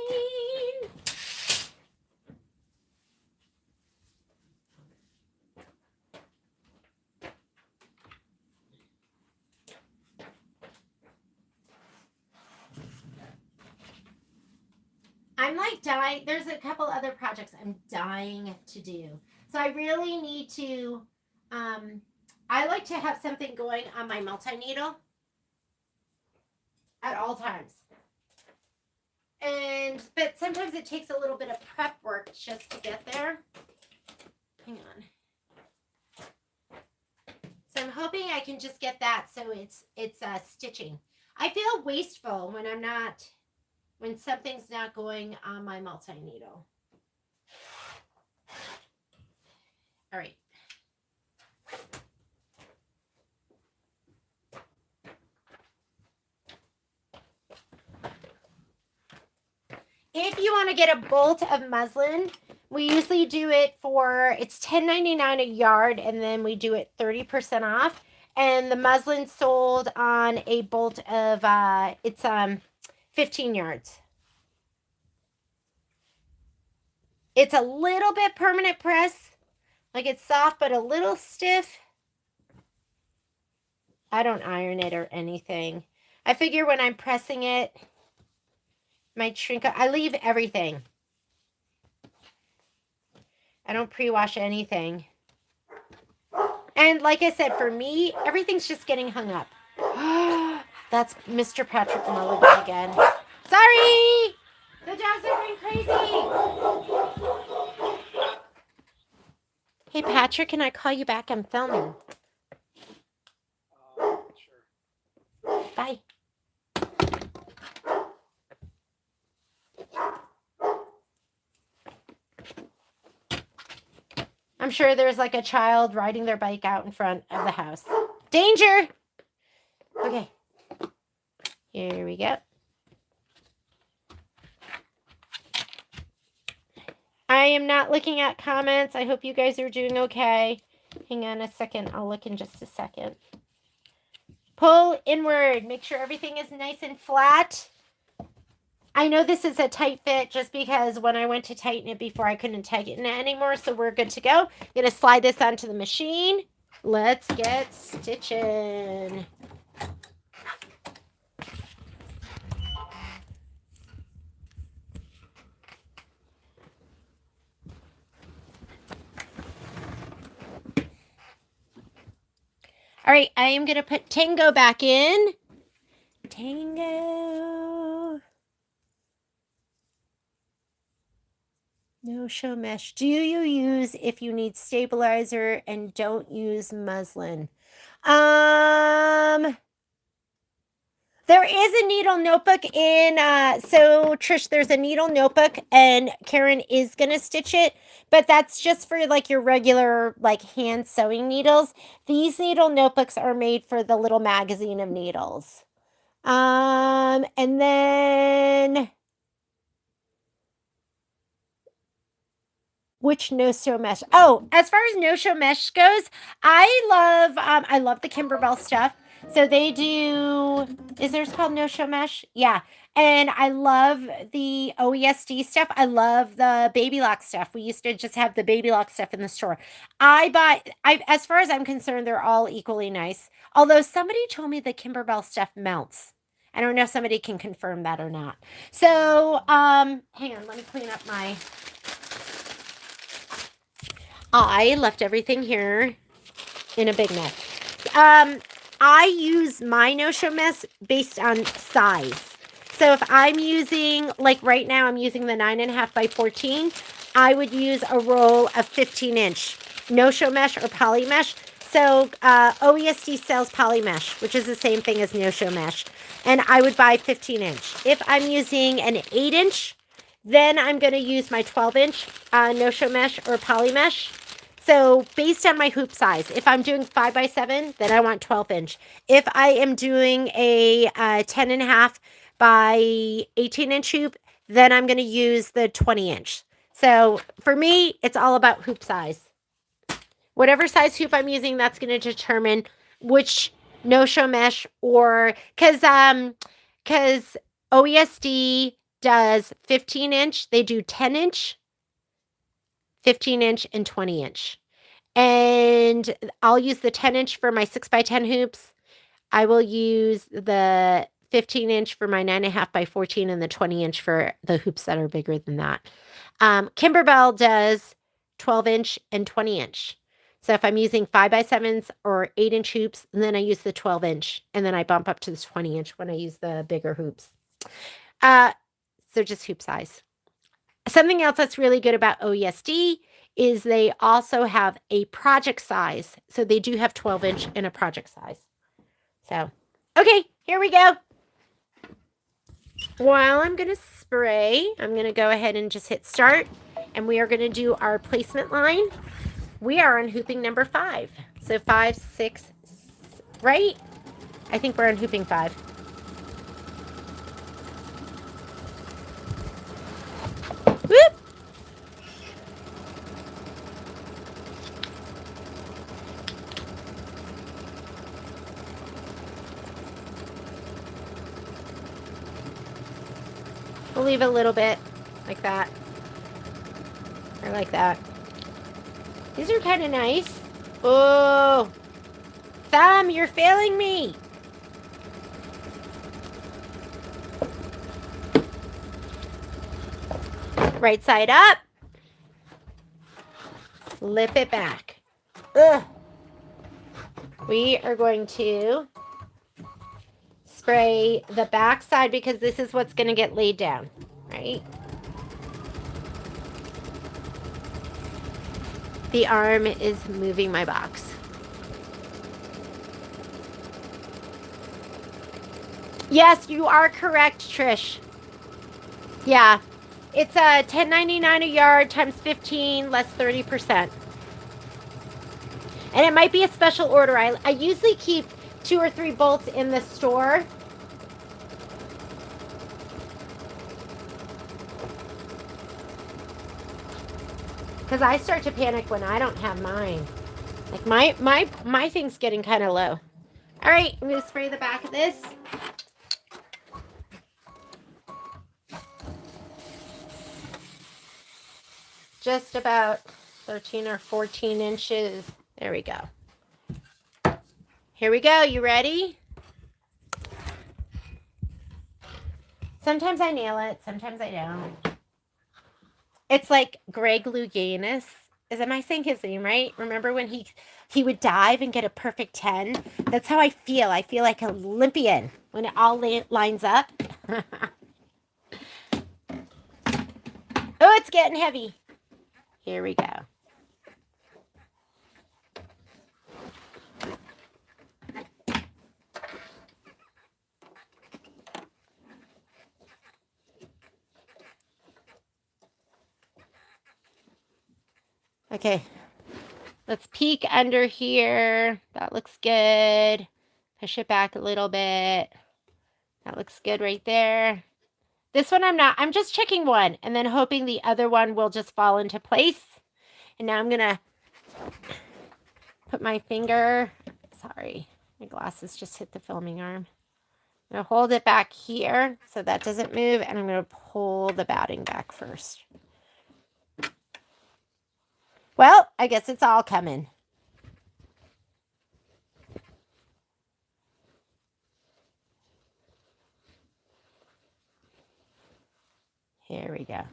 [SPEAKER 1] I'm like dying. There's a couple other projects I'm dying to do. So I really need to, I like to have something going on my multi-needle at all times. But sometimes it takes a little bit of prep work just to get there. Hang on. So I'm hoping I can just get that so it's stitching. I feel wasteful when something's not going on my multi-needle. All right. If you want to get a bolt of muslin, we usually do it for, it's $10.99 a yard, and then we do it 30% off. And the muslin sold on a bolt of, it's 15 yards. It's a little bit permanent press, like it's soft but a little stiff. I don't iron it or anything. I figure when I'm pressing it, might shrink up. I leave everything. I don't pre-wash anything. And like I said, for me, everything's just getting hung up. That's Mr. Patrick Mulligan again. Sorry! The dogs are going crazy. Hey, Patrick, can I call you back? I'm filming.
[SPEAKER 2] Sure.
[SPEAKER 1] Bye. I'm sure there's like a child riding their bike out in front of the house. Danger! Okay. Here we go. I am not looking at comments. I hope you guys are doing okay. Hang on a second. I'll look in just a second. Pull inward. Make sure everything is nice and flat. I know this is a tight fit just because when I went to tighten it before, I couldn't tighten it anymore. So we're good to go. I'm going to slide this onto the machine. Let's get stitching. All right, I am going to put Tango back in. Tango. No show mesh. Do you use if you need stabilizer and don't use muslin? There is a needle notebook in, so Trish, there's a needle notebook and Karen is going to stitch it, but that's just for like your regular like hand sewing needles. These needle notebooks are made for the little magazine of needles. And then which no-show mesh? Oh, as far as no-show mesh goes, I love the Kimberbell stuff. So they do, is theirs called no-show mesh? Yeah. And I love the OESD stuff. I love the Baby Lock stuff. We used to just have the Baby Lock stuff in the store. As far as I'm concerned, they're all equally nice. Although somebody told me the Kimberbell stuff melts. I don't know if somebody can confirm that or not. So, hang on, let me clean up my... I left everything here in a big mess. I use my no-show mess based on size. So if I'm using, like right now, I'm using the 9.5 by 14, I would use a roll of 15-inch no-show mesh or poly mesh. So OESD sells poly mesh, which is the same thing as no-show mesh. And I would buy 15-inch. If I'm using an 8-inch, then I'm going to use my 12-inch no-show mesh or poly mesh. So based on my hoop size, if I'm doing 5 by 7, then I want 12-inch. If I am doing a 10.5 by 18-inch hoop, then I'm going to use the 20-inch. So for me, it's all about hoop size. Whatever size hoop I'm using, that's going to determine which no-show mesh or because OESD does 15-inch, they do 10-inch, 15-inch, and 20-inch. And I'll use the 10-inch for my 6 by 10 hoops. I will use the 15-inch for my 9.5 by 14 and the 20-inch for the hoops that are bigger than that. Kimberbell does 12-inch and 20-inch. So if I'm using 5 by 7s or 8-inch hoops, then I use the 12-inch, and then I bump up to the 20-inch when I use the bigger hoops. So just hoop size. Something else that's really good about OESD is they also have a project size. So they do have 12-inch and a project size. So, okay, here we go. While I'm going to spray, I'm going to go ahead and just hit start. And we are going to do our placement line. We are on hooping number 5. So 5, 6, right? I think we're on hooping 5. Whoop! We'll leave a little bit like that. Or like that. These are kind of nice. Oh, Thumb, you're failing me. Right side up. Flip it back. Ugh. We are going to spray the back side because this is what's going to get laid down, right? The arm is moving my box. Yes, you are correct, Trish. Yeah. It's $10.99 a yard times 15 less 30%. And it might be a special order. I usually keep 2 or 3 bolts in the store. Because I start to panic when I don't have mine. Like my thing's getting kind of low. All right, I'm going to spray the back of this. Just about 13 or 14 inches. There we go. Here we go. You ready? Sometimes I nail it. Sometimes I don't. It's like Greg Louganis am I saying his name right? Remember when he would dive and get a perfect 10? That's how I feel. I feel like an Olympian when it all lines up. Oh, it's getting heavy. Here we go. Okay, let's peek under here. That looks good. Push it back a little bit. That looks good right there. This one I'm just checking one and then hoping the other one will just fall into place. And now I'm gonna put my finger, sorry, my glasses just hit the filming arm. I'm gonna hold it back here so that doesn't move, and I'm gonna pull the batting back first. Well, I guess it's all coming. Here we go.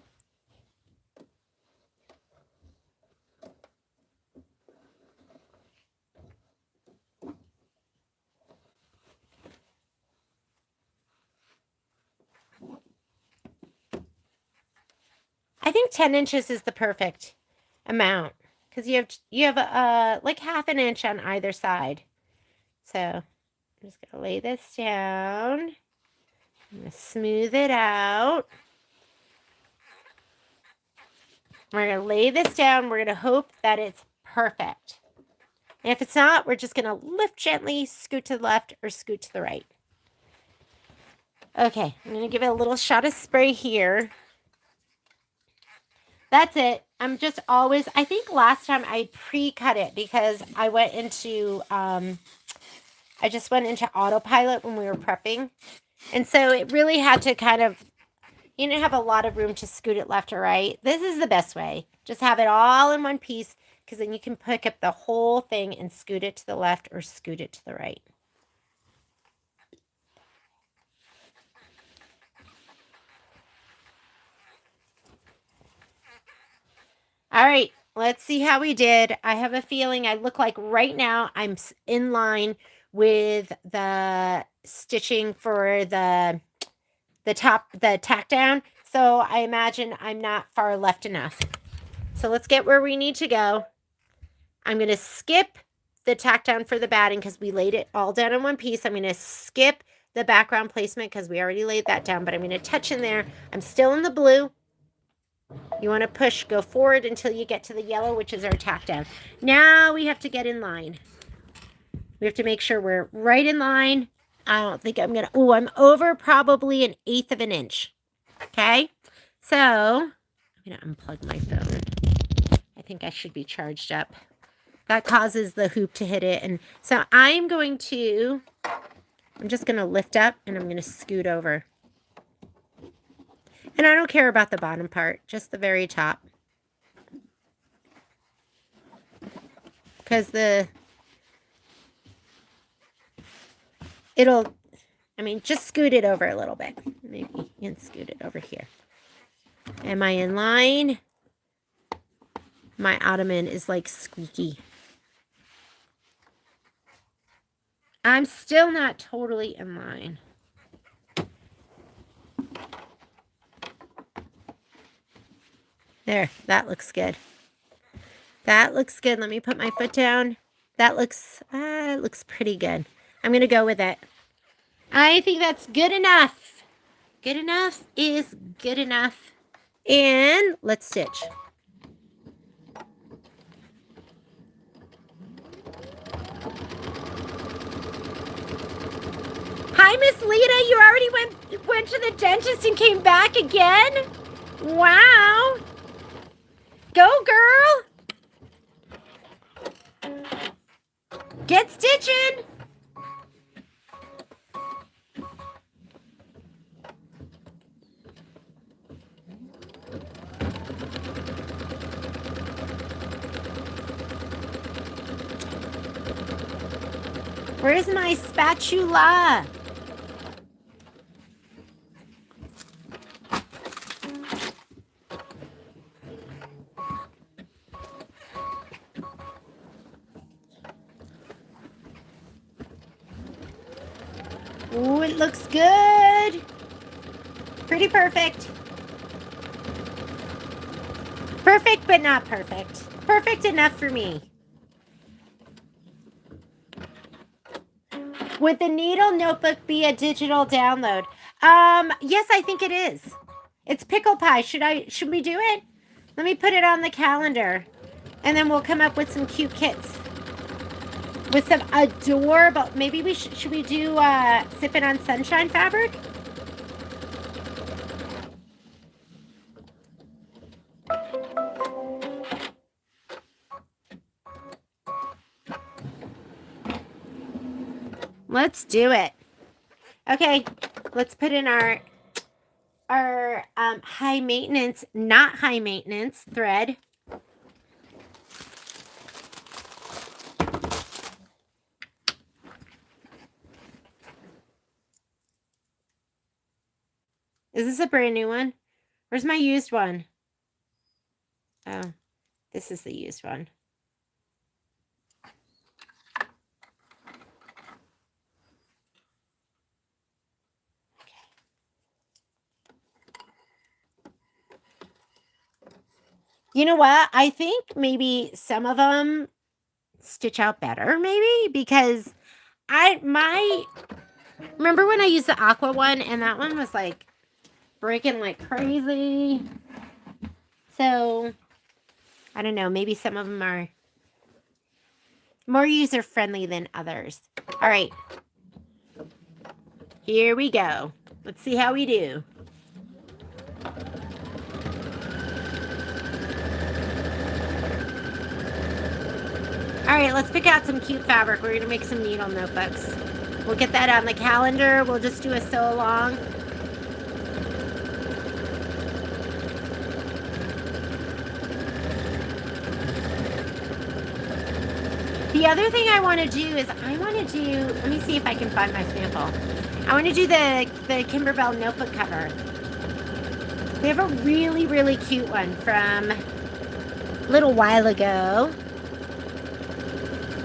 [SPEAKER 1] I think 10 inches is the perfect amount because you have like half an inch on either side. So I'm just gonna lay this down. I'm gonna smooth it out. We're gonna lay this down. We're gonna hope that it's perfect. And if it's not, we're just gonna lift gently, scoot to the left or scoot to the right. Okay, I'm gonna give it a little shot of spray here. That's it. I'm just always, I think last time I pre-cut it because I went into, I just went into autopilot when we were prepping. And so it really had to kind of, you didn't have a lot of room to scoot it left or right. This is the best way. Just have it all in one piece because then you can pick up the whole thing and scoot it to the left or scoot it to the right. All right, let's see how we did. I have a feeling I look like right now I'm in line with the stitching for the tack down. So I imagine I'm not far left enough. So let's get where we need to go. I'm going to skip the tack down for the batting because we laid it all down in one piece. I'm going to skip the background placement because we already laid that down, but I'm going to touch in there. I'm still in the blue. You want to push, go forward until you get to the yellow, which is our tack down. Now we have to get in line. We have to make sure we're right in line. I don't think I'm going to, oh, I'm over probably 1/8 of an inch. Okay. So I'm going to unplug my phone. I think I should be charged up. That causes the hoop to hit it. And so I'm just going to lift up and I'm going to scoot over. And I don't care about the bottom part, just the very top. Because just scoot it over a little bit. Maybe you can scoot it over here. Am I in line? My ottoman is like squeaky. I'm still not totally in line. There, that looks good. That looks good. Let me put my foot down. That looks, it looks pretty good. I'm going to go with it. I think that's good enough. Good enough is good enough. And let's stitch. Hi, Miss Lita. You already went to the dentist and came back again? Wow. Go, girl. Get stitching. Where's my spatula? Ooh, it looks good. Pretty perfect. Perfect, but not perfect. Perfect enough for me. Would the needle notebook be a digital download? Yes, I think it is. It's pickle pie. Should we do it? Let me put it on the calendar. And then we'll come up with some cute kits. With some adorable, maybe should we do Sippin On Sunshine fabric? Let's do it. Okay, let's put in our high maintenance, not high maintenance thread. Is this a brand new one? Where's my used one? Oh, this is the used one. You know what? I think maybe some of them stitch out better, maybe, because remember when I used the aqua one and that one was like breaking like crazy. So I don't know, maybe some of them are more user friendly than others. All right, here we go. Let's see how we do. All right, let's pick out some cute fabric. We're going to make some needle notebooks. We'll get that on the calendar. We'll just do a sew along. The other thing I want to do is let me see if I can find my sample. I want to do the Kimberbell notebook cover. They have a really, really cute one from a little while ago.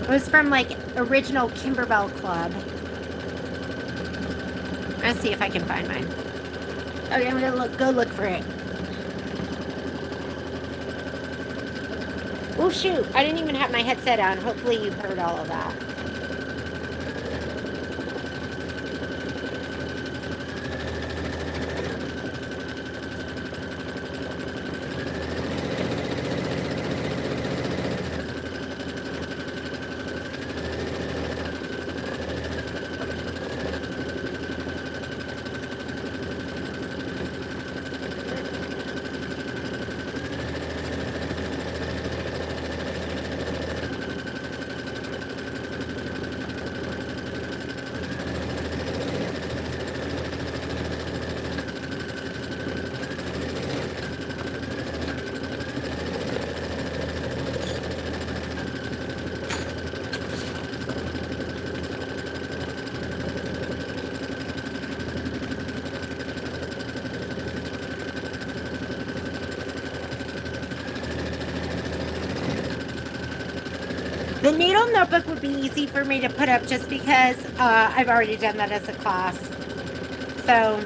[SPEAKER 1] It was from like original Kimberbell Club. Let's see if I can find mine. Okay, I'm gonna go look for it. Oh shoot, I didn't even have my headset on. Hopefully you heard all of that. The needle notebook would be easy for me to put up just because I've already done that as a class. So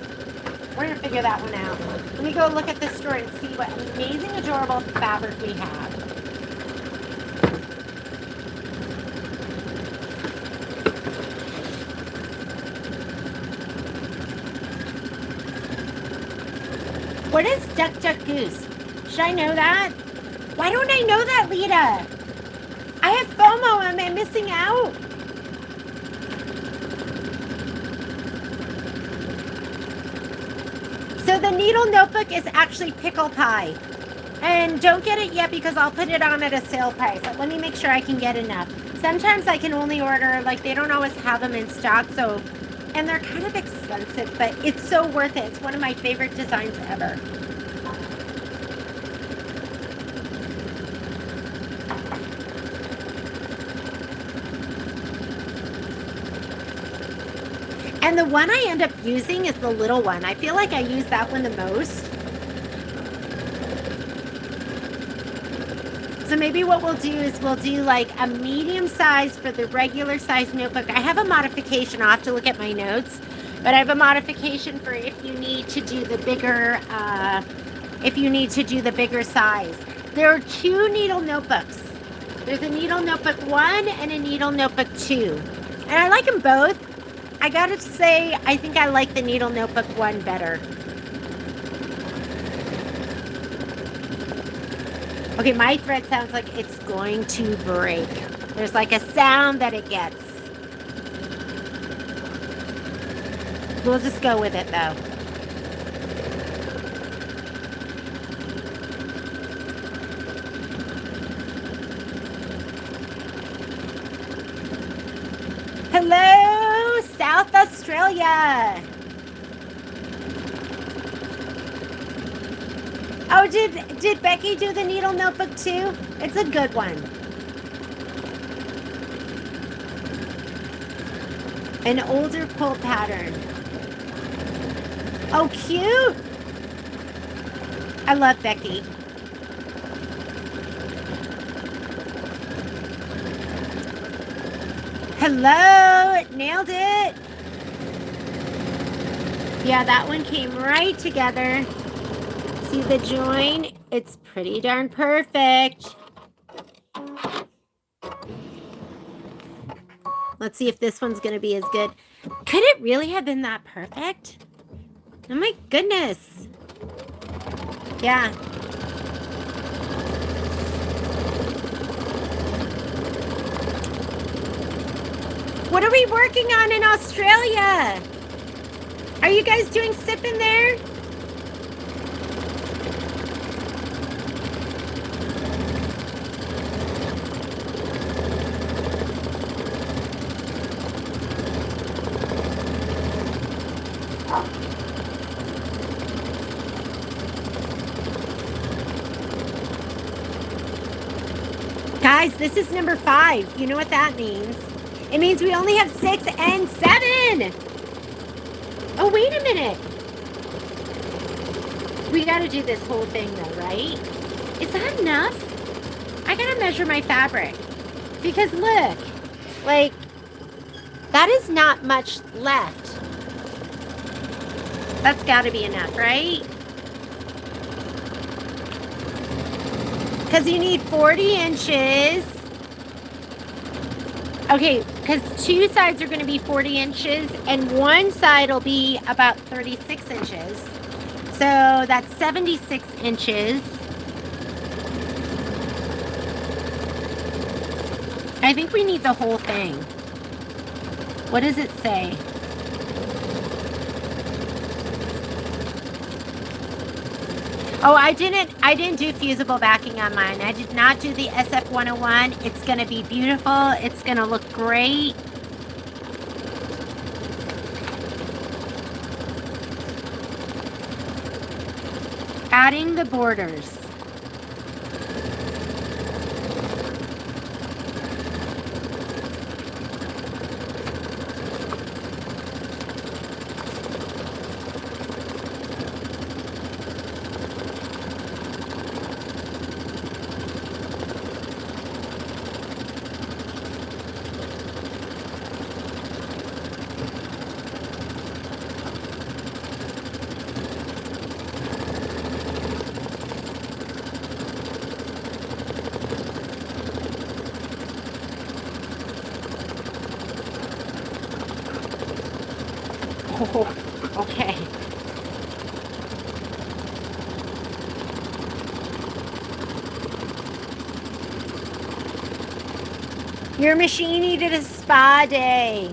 [SPEAKER 1] we're going to figure that one out. Let me go look at this store and see what amazing, adorable fabric we have. What is Duck Duck Goose? Should I know that? Why don't I know that, Lita? I have FOMO. Am I missing out? So the needle notebook is actually pickle pie. And don't get it yet because I'll put it on at a sale price. But let me make sure I can get enough. Sometimes I can only order, like they don't always have them in stock. So, and they're kind of expensive, but it's so worth it. It's one of my favorite designs ever. And the one I end up using is the little one. I feel like I use that one the most. So maybe what we'll do is we'll do like a medium size for the regular size notebook. I have a modification. I'll have to look at my notes. But I have a modification for if you need to do the bigger, size. There are 2 needle notebooks. There's a needle notebook 1 and a needle notebook 2. And I like them both. I gotta say, I think I like the needle notebook 1 better. Okay, my thread sounds like it's going to break. There's like a sound that it gets. We'll just go with it though. Hello, South Australia. Oh, did Becky do the needle notebook too? It's a good one. An older quilt pattern. Oh, cute. I love Becky. Hello, nailed it. Yeah, that one came right together. See the join? It's pretty darn perfect. Let's see if this one's going to be as good. Could it really have been that perfect? Oh my goodness. Yeah. What are we working on in Australia? Are you guys doing sipping there? Guys, this is number 5. You know what that means? It means we only have 6 and 7. Oh, wait a minute. We got to do this whole thing though, right? Is that enough? I got to measure my fabric. Because look, like, that is not much left. That's got to be enough, right? Because you need 40 inches. Okay, because 2 sides are going to be 40 inches and 1 side will be about 36 inches. So that's 76 inches. I think we need the whole thing. What does it say? Oh, I didn't do fusible backing on mine. I did not do the SF101. It's going to be beautiful. It's going to look great. Adding the borders. Oh, okay. Your machine needed a spa day.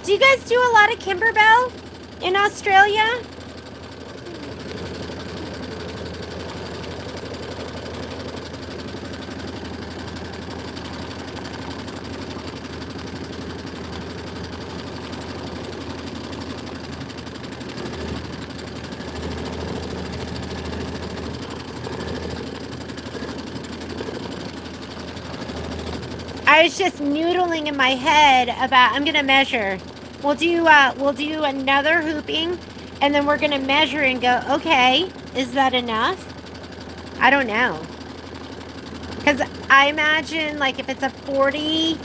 [SPEAKER 1] Do you guys do a lot of Kimberbell in Australia? I was just noodling in my head about, I'm gonna measure. We'll do another hooping, and then we're gonna measure and go, okay, is that enough? I don't know, because I imagine like if it's a 40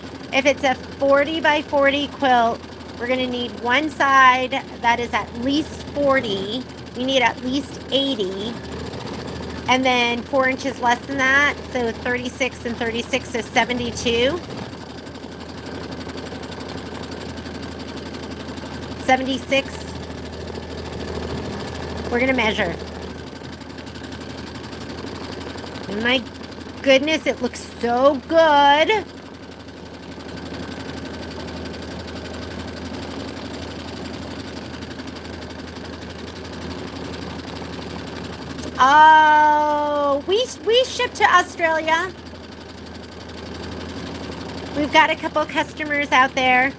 [SPEAKER 1] by 40 quilt, we're going to need one side that is at least 40. We need at least 80. And then 4 inches less than that. So 36 and 36 is 72. 76. We're going to measure. And my goodness, it looks so good. Oh, we ship to Australia. We've got a couple customers out there.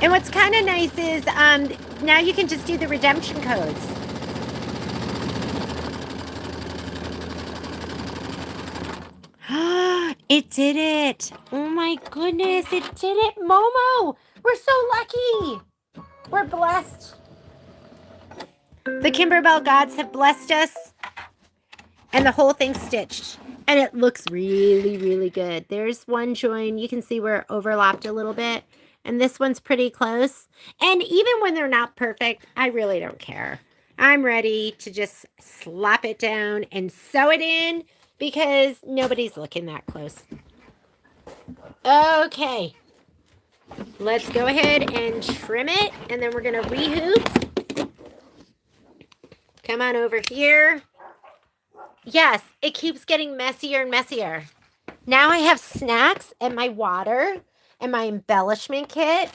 [SPEAKER 1] And what's kind of nice is now you can just do the redemption codes. It did it. Oh my goodness, it did it, Momo. We're so lucky. We're blessed. The Kimberbell gods have blessed us. And the whole thing's stitched. And it looks really, really good. There's one join. You can see where it overlapped a little bit. And this one's pretty close. And even when they're not perfect, I really don't care. I'm ready to just slap it down and sew it in because nobody's looking that close. Okay. Let's go ahead and trim it. And then we're going to rehoop. Come on over here. Yes, it keeps getting messier and messier. Now I have snacks and my water and my embellishment kit.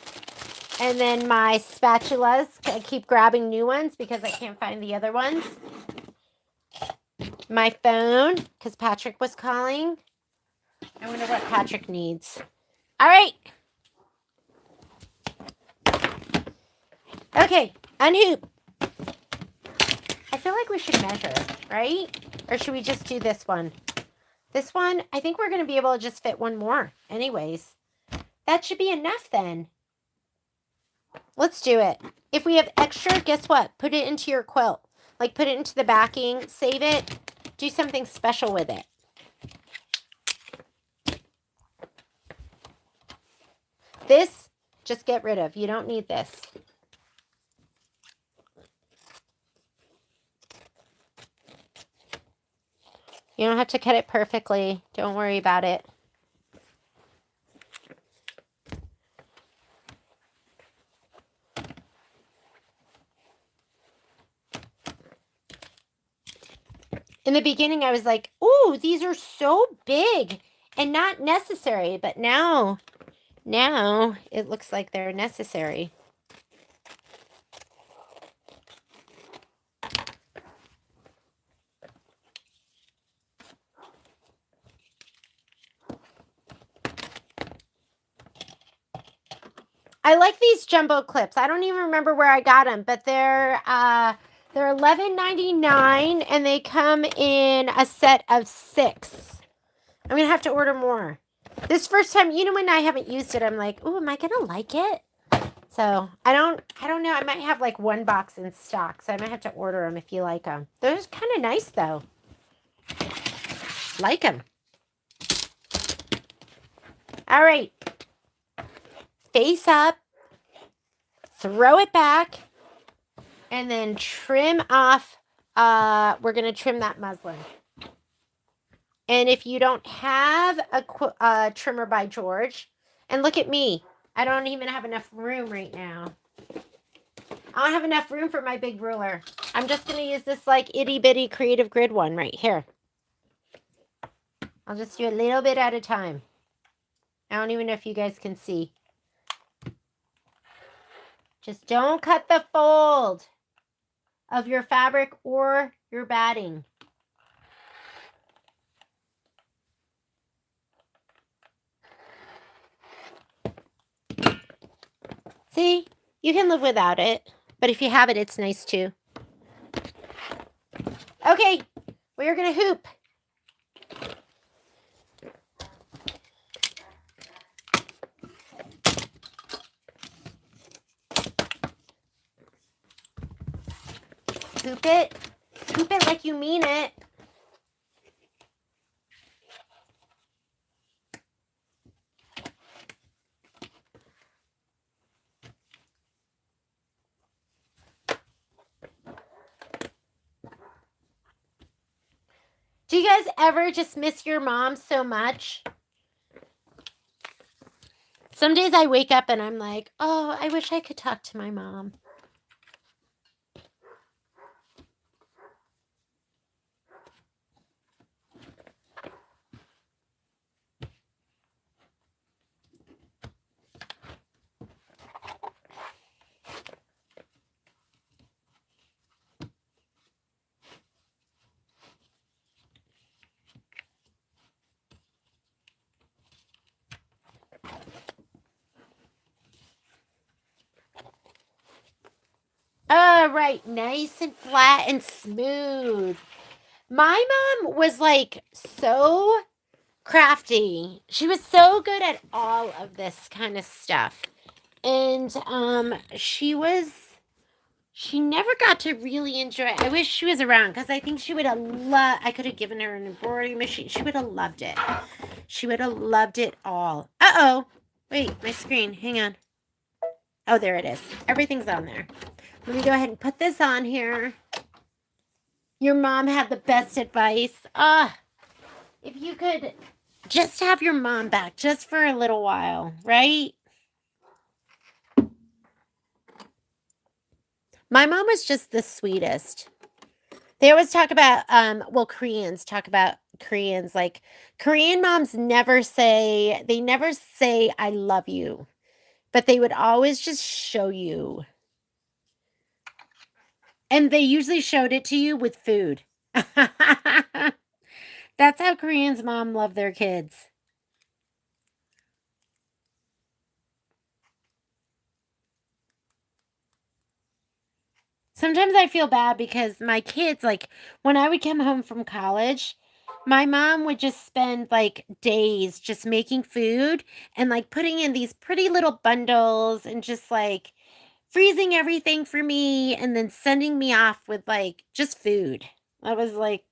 [SPEAKER 1] And then my spatulas. I keep grabbing new ones because I can't find the other ones. My phone, because Patrick was calling. I wonder what Patrick needs. All right. Okay, unhoop. I feel like we should measure, right? Or should we just do this one? This one, I think we're going to be able to just fit one more. Anyways, that should be enough then. Let's do it. If we have extra, guess what? Put it into your quilt. Like put it into the backing, save it, do something special with it. This, just get rid of. You don't need this. You don't have to cut it perfectly. Don't worry about it. In the beginning, I was like, ooh, these are so big and not necessary. But now it looks like they're necessary. I like these jumbo clips. I don't even remember where I got them, but they're $11.99 and they come in a set of 6. I'm gonna have to order more. This first time, you know, when I haven't used it, I'm like, oh, am I gonna like it? So I don't know. I might have like one box in stock, so I might have to order them if you like them. They're just kind of nice though. Like them. All right. Face up, throw it back, and then trim off. We're going to trim that muslin. And if you don't have a trimmer by George, and look at me. I don't even have enough room right now. I don't have enough room for my big ruler. I'm just going to use this like itty bitty creative grid one right here. I'll just do a little bit at a time. I don't even know if you guys can see. Just don't cut the fold of your fabric or your batting. See, you can live without it, but if you have it, it's nice too. Okay, we are going to hoop. Hoop it. Hoop it like you mean it. Do you guys ever just miss your mom so much? Some days I wake up and I'm like, oh, I wish I could talk to my mom. Oh, right. Nice and flat and smooth. My mom was like so crafty. She was so good at all of this kind of stuff. And she never got to really enjoy it. I wish she was around because I think she would have loved, I could have given her an embroidery machine. She would have loved it. She would have loved it all. Uh-oh. Wait, my screen. Hang on. Oh, there it is. Everything's on there. Let me go ahead and put this on here. Your mom had the best advice. If you could just have your mom back just for a little while, right? My mom was just the sweetest. They always talk about, Koreans talk about Koreans. Like, Korean moms never say I love you. But they would always just show you. And they usually showed it to you with food. That's how Koreans' mom love their kids. Sometimes I feel bad because my kids, like, when I would come home from college, my mom would just spend, like, days just making food and, like, putting in these pretty little bundles and just, like, freezing everything for me and then sending me off with, like, just food. I was like,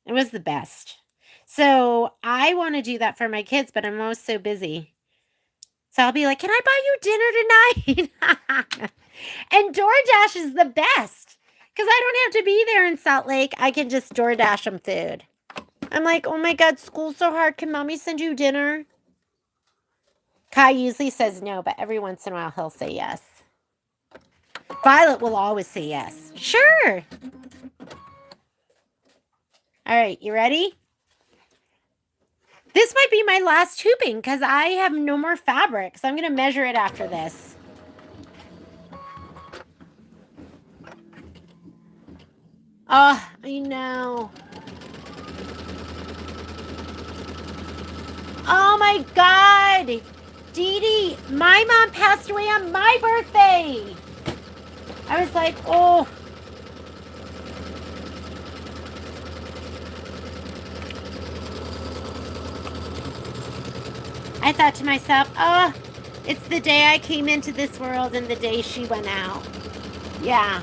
[SPEAKER 1] it was the best. So I want to do that for my kids, but I'm always so busy. So I'll be like, can I buy you dinner tonight? And DoorDash is the best because I don't have to be there in Salt Lake. I can just DoorDash them food. I'm like, oh my God, school's so hard. Can mommy send you dinner? Kai usually says no, but every once in a while he'll say yes. Violet will always say yes. Sure. All right, you ready? This might be my last hooping because I have no more fabric. So I'm going to measure it after this. Oh, I know. Oh my God. Dee Dee, my mom passed away on my birthday. I was like, oh. I thought to myself, oh, it's the day I came into this world and the day she went out. Yeah.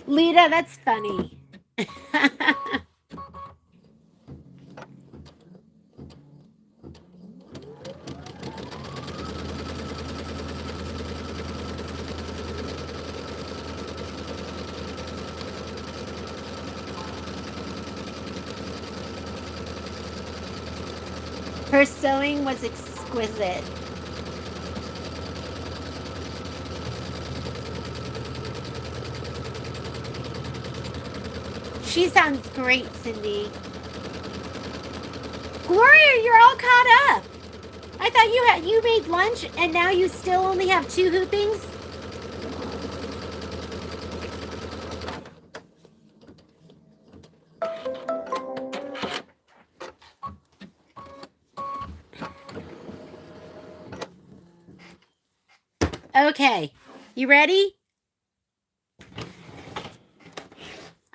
[SPEAKER 1] Lita, that's funny. Her sewing was exquisite. She sounds great, Cindy. Gloria, you're all caught up. I thought you made lunch and now you still only have 2 hoopings? Okay, you ready?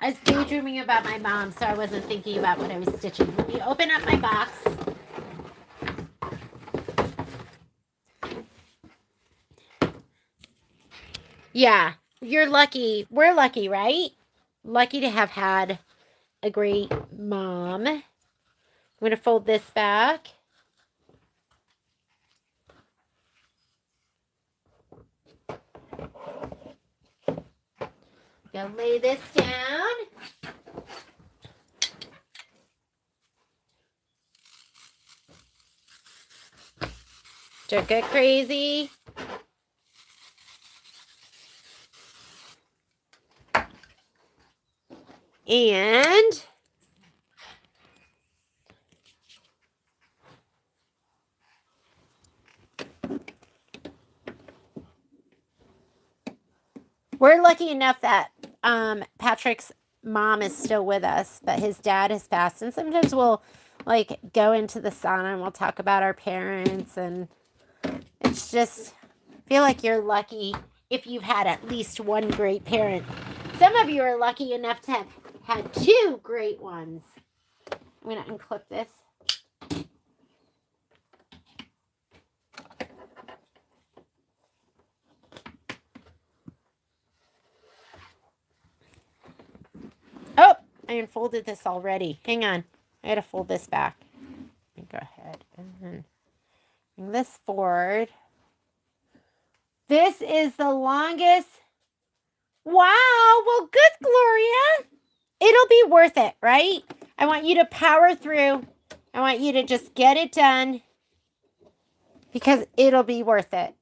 [SPEAKER 1] I was daydreaming about my mom, so I wasn't thinking about what I was stitching. Let me open up my box. Yeah, you're lucky. We're lucky, right? Lucky to have had a great mom. I'm going to fold this back. Gonna lay this down. Don't get crazy. And we're lucky enough that Patrick's mom is still with us, but his dad has passed. And sometimes we'll like go into the sauna and we'll talk about our parents. And it's just, I feel like you're lucky if you've had at least one great parent. Some of you are lucky enough to have had two great ones. I'm going to unclip this. Oh, I unfolded this already. Hang on. I got to fold this back. Let me go ahead and then bring this forward. This is the longest. Wow. Well, good, Gloria. It'll be worth it, right? I want you to power through. I want you to just get it done because it'll be worth it.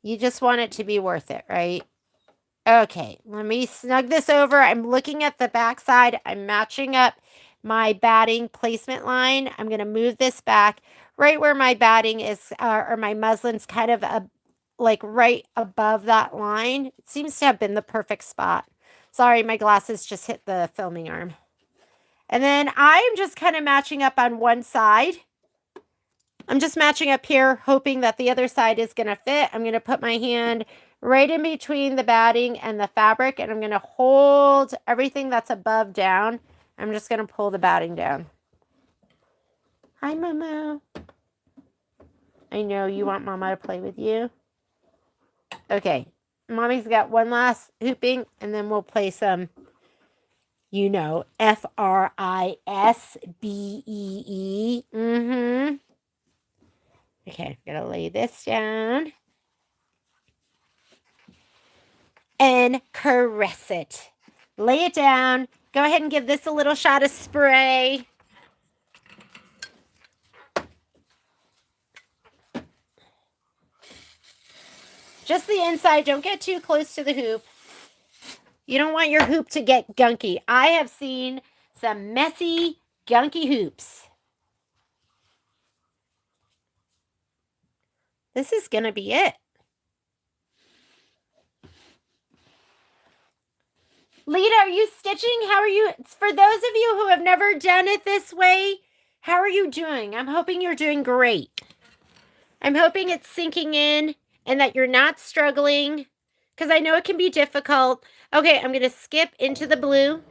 [SPEAKER 1] You just want it to be worth it, right? Okay, let me snug this over. I'm looking at the back side. I'm matching up my batting placement line. I'm going to move this back right where my batting is, or my muslin's kind of like right above that line. It seems to have been the perfect spot. Sorry, my glasses just hit the filming arm. And then I'm just kind of matching up on one side. I'm just matching up here, hoping that the other side is going to fit. I'm going to put my hand right in between the batting and the fabric, and I'm going to hold everything that's above down. I'm just going to pull the batting down. Hi, Mama. I know you want Mama to play with you. Okay, Mommy's got one last hooping, and then we'll play some, you know, F-R-I-S-B-E-E. Mm-hmm. Okay, I'm going to lay this down. And caress it. Lay it down. Go ahead and give this a little shot of spray. Just the inside. Don't get too close to the hoop. You don't want your hoop to get gunky. I have seen some messy, gunky hoops. This is going to be it. Lita, are you stitching? How are you? For those of you who have never done it this way, how are you doing? I'm hoping you're doing great. I'm hoping it's sinking in and that you're not struggling because I know it can be difficult. Okay, I'm going to skip into the blue.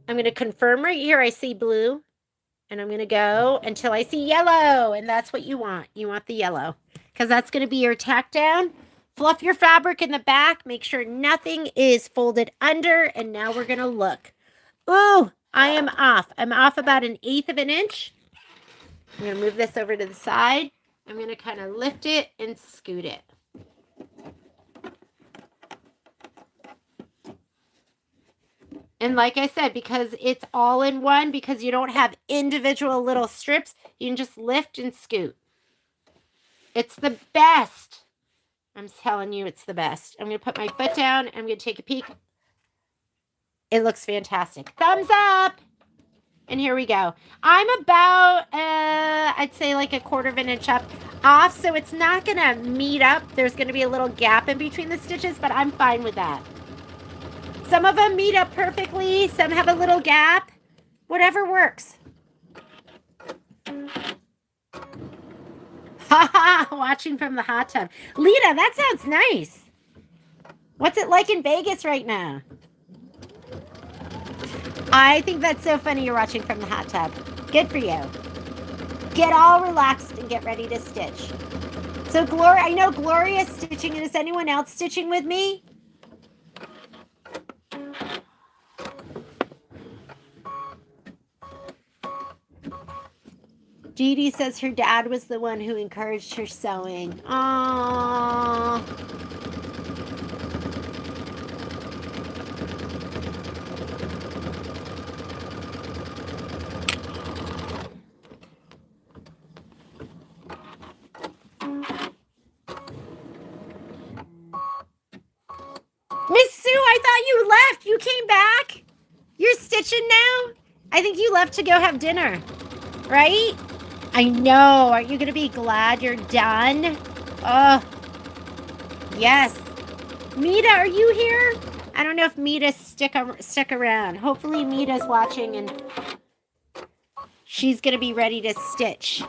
[SPEAKER 1] I'm going to confirm right here I see blue. And I'm going to go until I see yellow. And that's what you want. You want the yellow because that's going to be your tack down. Fluff your fabric in the back. Make sure nothing is folded under. And now we're going to look. Ooh, I am off. I'm off about 1/8 of an inch. I'm going to move this over to the side. I'm going to kind of lift it and scoot it. And like I said, because it's all in one, because you don't have individual little strips, you can just lift and scoot. It's the best. I'm telling you, it's the best. I'm going to put my foot down. I'm going to take a peek. It looks fantastic. Thumbs up. And here we go. I'm about, I'd say like 1/4 of an inch up off. So it's not going to meet up. There's going to be a little gap in between the stitches, but I'm fine with that. Some of them meet up perfectly. Some have a little gap. Whatever works. Haha, watching from the hot tub. Lita, that sounds nice. What's it like in Vegas right now? I think that's so funny you're watching from the hot tub. Good for you. Get all relaxed and get ready to stitch. So Gloria, I know Gloria's stitching, and is anyone else stitching with me? Dee Dee says her dad was the one who encouraged her sewing. Aww. Miss Sue, I thought you left. You came back? You're stitching now? I think you left to go have dinner, right? I know. Aren't you going to be glad you're done? Oh, yes. Mita, are you here? I don't know if Mita's stuck around. Hopefully Mita's watching and she's going to be ready to stitch.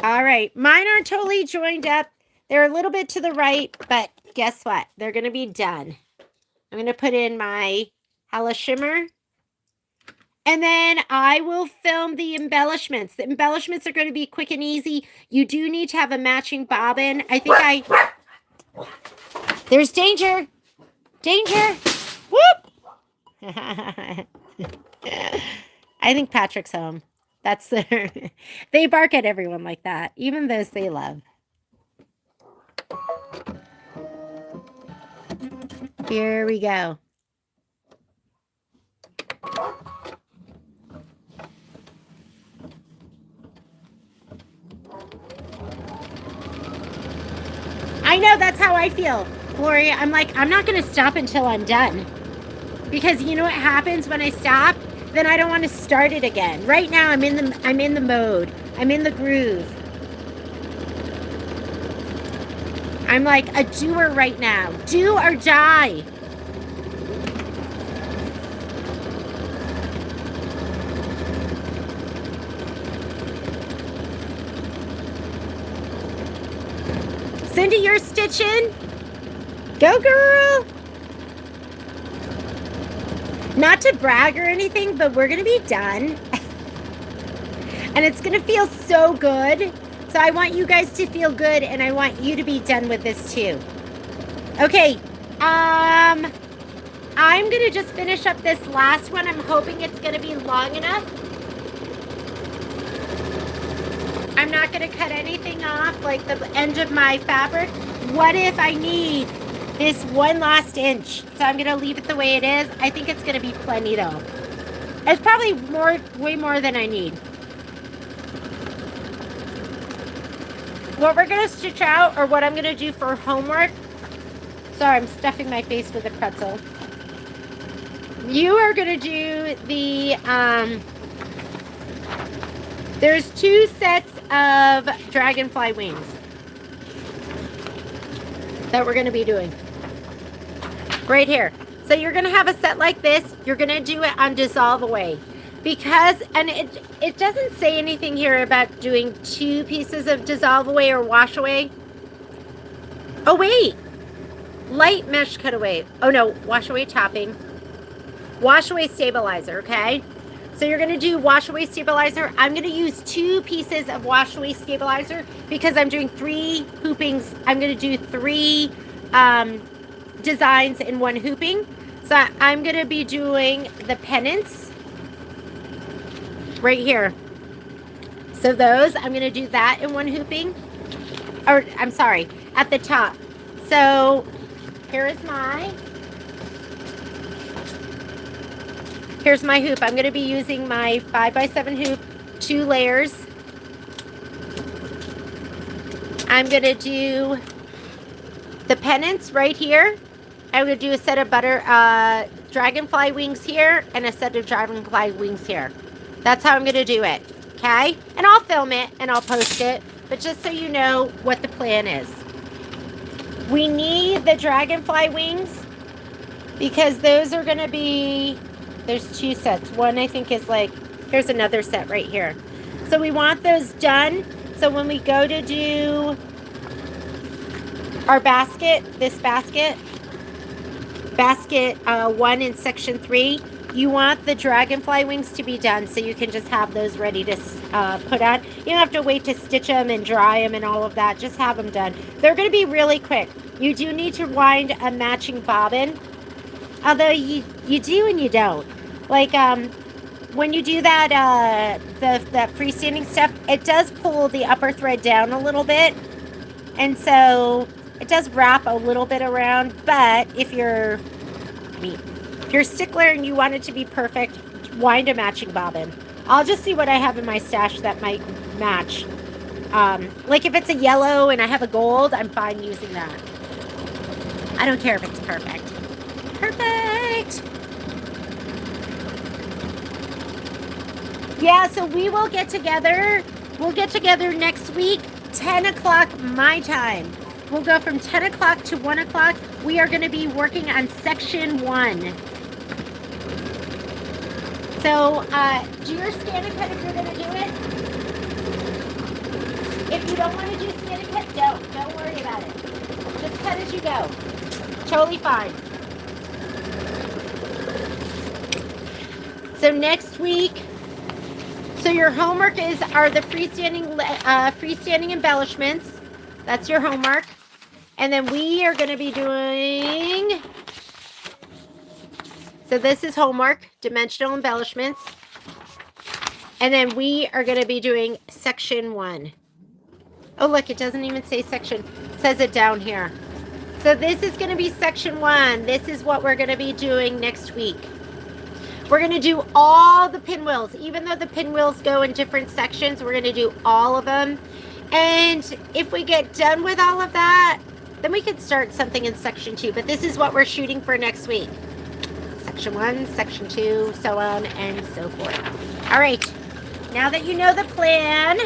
[SPEAKER 1] All right. Mine aren't totally joined up. They're a little bit to the right, but guess what? They're going to be done. I'm going to put in my Hella Shimmer. And then I will film the embellishments. The embellishments are going to be quick and easy. You do need to have a matching bobbin. I think There's danger. Danger. Whoop. I think Patrick's home. That's their... They bark at everyone like that. Even those they love. Here we go. I know, that's how I feel, Gloria. I'm like, I'm not going to stop until I'm done. Because you know what happens when I stop? Then I don't want to start it again. Right now, I'm in the mode. I'm in the groove. I'm like a doer right now. Do or die. Cindy, you're stitching? Go, girl. Not to brag or anything, but we're going to be done. And it's going to feel so good. So I want you guys to feel good, and I want you to be done with this too. Okay. I'm going to just finish up this last one. I'm hoping it's going to be long enough. I'm not going to cut anything off, like the end of my fabric. What if I need this one last inch? So I'm going to leave it the way it is. I think it's going to be plenty though. It's probably way more than I need. What we're going to stitch out, or what I'm going to do for homework. Sorry, I'm stuffing my face with a pretzel. You are going to do the, there's 2 sets of dragonfly wings that we're going to be doing right here. So you're going to have a set like this. You're going to do it on dissolve away, because, and it doesn't say anything here about doing 2 pieces of dissolve away or wash away. Oh wait, light mesh cutaway. Oh no, wash away topping, wash away stabilizer. Okay, so you're going to do wash away stabilizer. I'm going to use 2 pieces of wash away stabilizer because I'm doing 3 hoopings. I'm going to do 3 designs in 1 hooping. So I'm going to be doing the pennants right here. So those, I'm going to do that in 1 hooping. Or, I'm sorry, at the top. So here's my hoop. I'm going to be using my 5x7 hoop, 2 layers. I'm going to do the pennants right here. I'm going to do a set of dragonfly wings here and a set of dragonfly wings here. That's how I'm going to do it. Okay? And I'll film it and I'll post it. But just so you know what the plan is. We need the dragonfly wings because those are going to be, there's 2 sets. One I think is like, here's another set right here. So we want those done. So when we go to do our basket, this basket 1 in section 3, you want the dragonfly wings to be done so you can just have those ready to put on. You don't have to wait to stitch them and dry them and all of that. Just have them done. They're going to be really quick. You do need to wind a matching bobbin, although you do and you don't. Like when you do that the freestanding stuff, it does pull the upper thread down a little bit, and so it does wrap a little bit around. But if you're a stickler and you want it to be perfect, wind a matching bobbin. I'll just see what I have in my stash that might match. Like if it's a yellow and I have a gold, I'm fine using that. I don't care if it's perfect. Perfect! Yeah, so we will get together. We'll get together next week, 10 o'clock my time. We'll go from 10 o'clock to 1 o'clock. We are going to be working on section 1. So, do your scan and cut if you're going to do it. If you don't want to do scan and cut, don't. Don't worry about it. Just cut as you go. Totally fine. So next week, so your homework are the freestanding embellishments. That's your homework. And then we are going to be doing, so this is homework, dimensional embellishments. And then we are going to be doing section 1. Oh, look, it doesn't even say section. It says it down here. So this is going to be section 1. This is what we're going to be doing next week. We're going to do all the pinwheels. Even though the pinwheels go in different sections, we're going to do all of them. And if we get done with all of that, then we could start something in section 2. But this is what we're shooting for next week. Section 1, section 2, so on and so forth. All right. Now that you know the plan,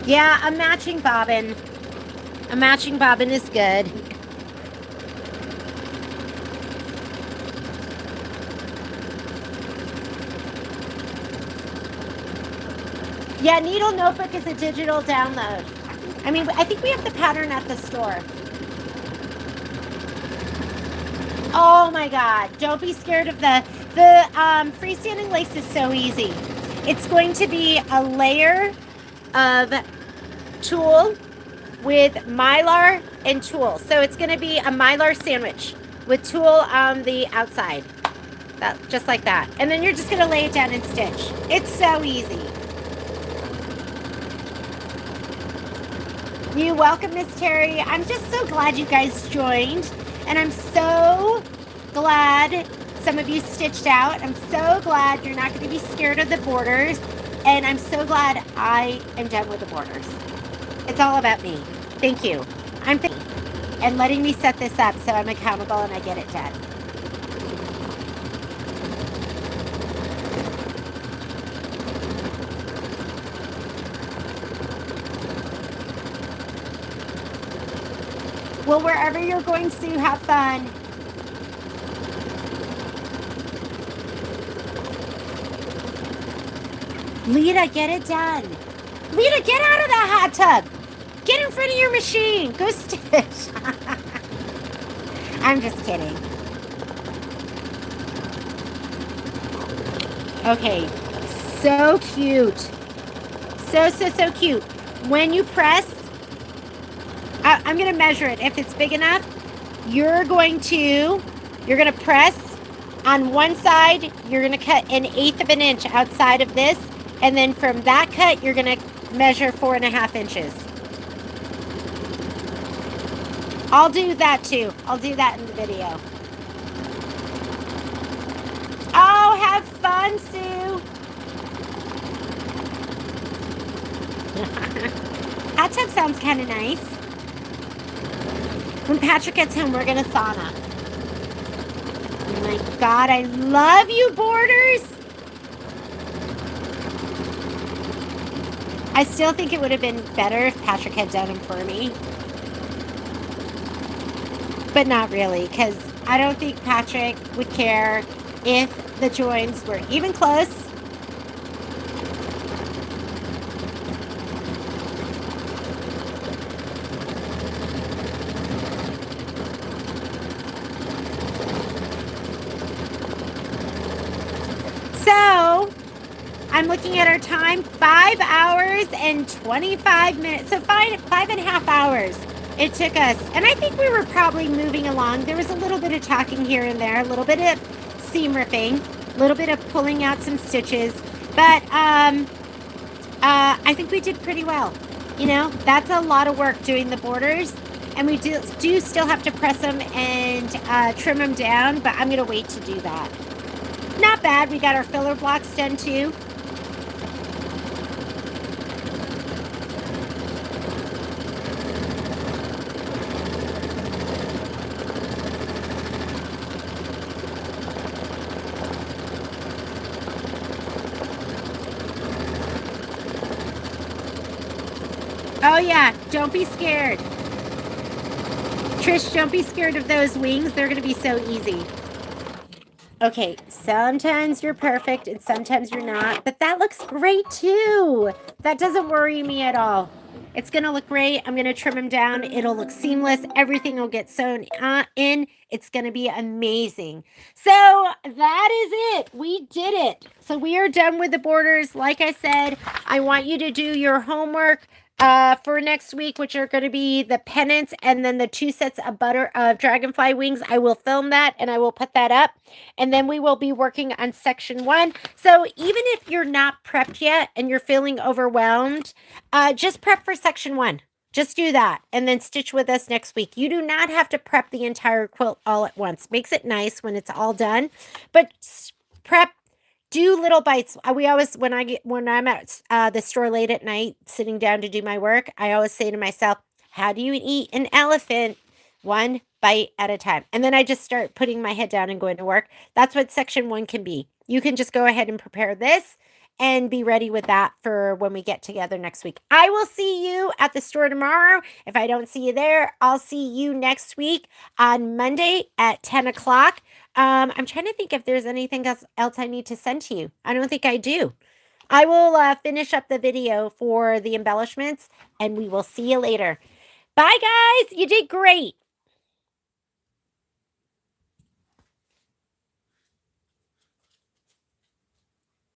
[SPEAKER 1] yeah, a matching bobbin. A matching bobbin is good. Yeah, Needle Notebook is a digital download. I mean, I think we have the pattern at the store. Oh my God. Don't be scared of the freestanding lace is so easy. It's going to be a layer of tulle with mylar and tulle. So it's going to be a mylar sandwich with tulle on the outside. Just like that. And then you're just going to lay it down and stitch. It's so easy. You're welcome, Miss Terry. I'm just so glad you guys joined. And I'm so glad some of you stitched out. I'm so glad you're not going to be scared of the borders. And I'm so glad I am done with the borders. It's all about me. Thank you. And letting me set this up so I'm accountable and I get it done. Well, wherever you're going to, have fun. Lita, get it done. Lita, get out of the hot tub. Get in front of your machine. Go stitch. I'm just kidding. Okay. So cute. So cute. When you press, I'm going to measure it. If it's big enough, you're going to press on one side. You're going to cut 1/8 of an inch outside of this. And then from that cut, you're going to measure 4.5 inches. I'll do that too. I'll do that in the video. Oh, have fun, Sue. Hot tub sounds kind of nice. When Patrick gets home, we're going to sauna. Oh my God, I love you, borders. I still think it would have been better if Patrick had done them for me. But not really, because I don't think Patrick would care if the joins were even close. So I'm looking at our time, 5 hours and 25 minutes. So 5.5 hours it took us. And I think we were probably moving along. There was a little bit of talking here and there, a little bit of seam ripping, a little bit of pulling out some stitches. But I think we did pretty well. You know, that's a lot of work doing the borders. And we do still have to press them and trim them down, but I'm going to wait to do that. Not bad. We got our filler blocks done too. Oh yeah, don't be scared. Trish, don't be scared of those wings. They're going to be so easy. Okay, sometimes you're perfect and sometimes you're not, but that looks great too. That doesn't worry me at all. It's going to look great. I'm going to trim them down. It'll look seamless. Everything will get sewn in. It's going to be amazing. So that is it. We did it. So we are done with the borders. Like I said, I want you to do your homework for next week, which are going to be the pennants and then the 2 sets of dragonfly wings. I will film that and I will put that up. And then we will be working on section 1. So even if you're not prepped yet and you're feeling overwhelmed, just prep for section 1. Just do that and then stitch with us next week. You do not have to prep the entire quilt all at once. Makes it nice when it's all done, but prep. Do little bites. We always, when I'm at the store late at night, sitting down to do my work, I always say to myself, how do you eat an elephant? 1 bite at a time. And then I just start putting my head down and going to work. That's what section 1 can be. You can just go ahead and prepare this and be ready with that for when we get together next week. I will see you at the store tomorrow. If I don't see you there, I'll see you next week on Monday at 10 o'clock. I'm trying to think if there's anything else I need to send to you. I don't think I do. I will finish up the video for the embellishments, and we will see you later. Bye, guys. You did great.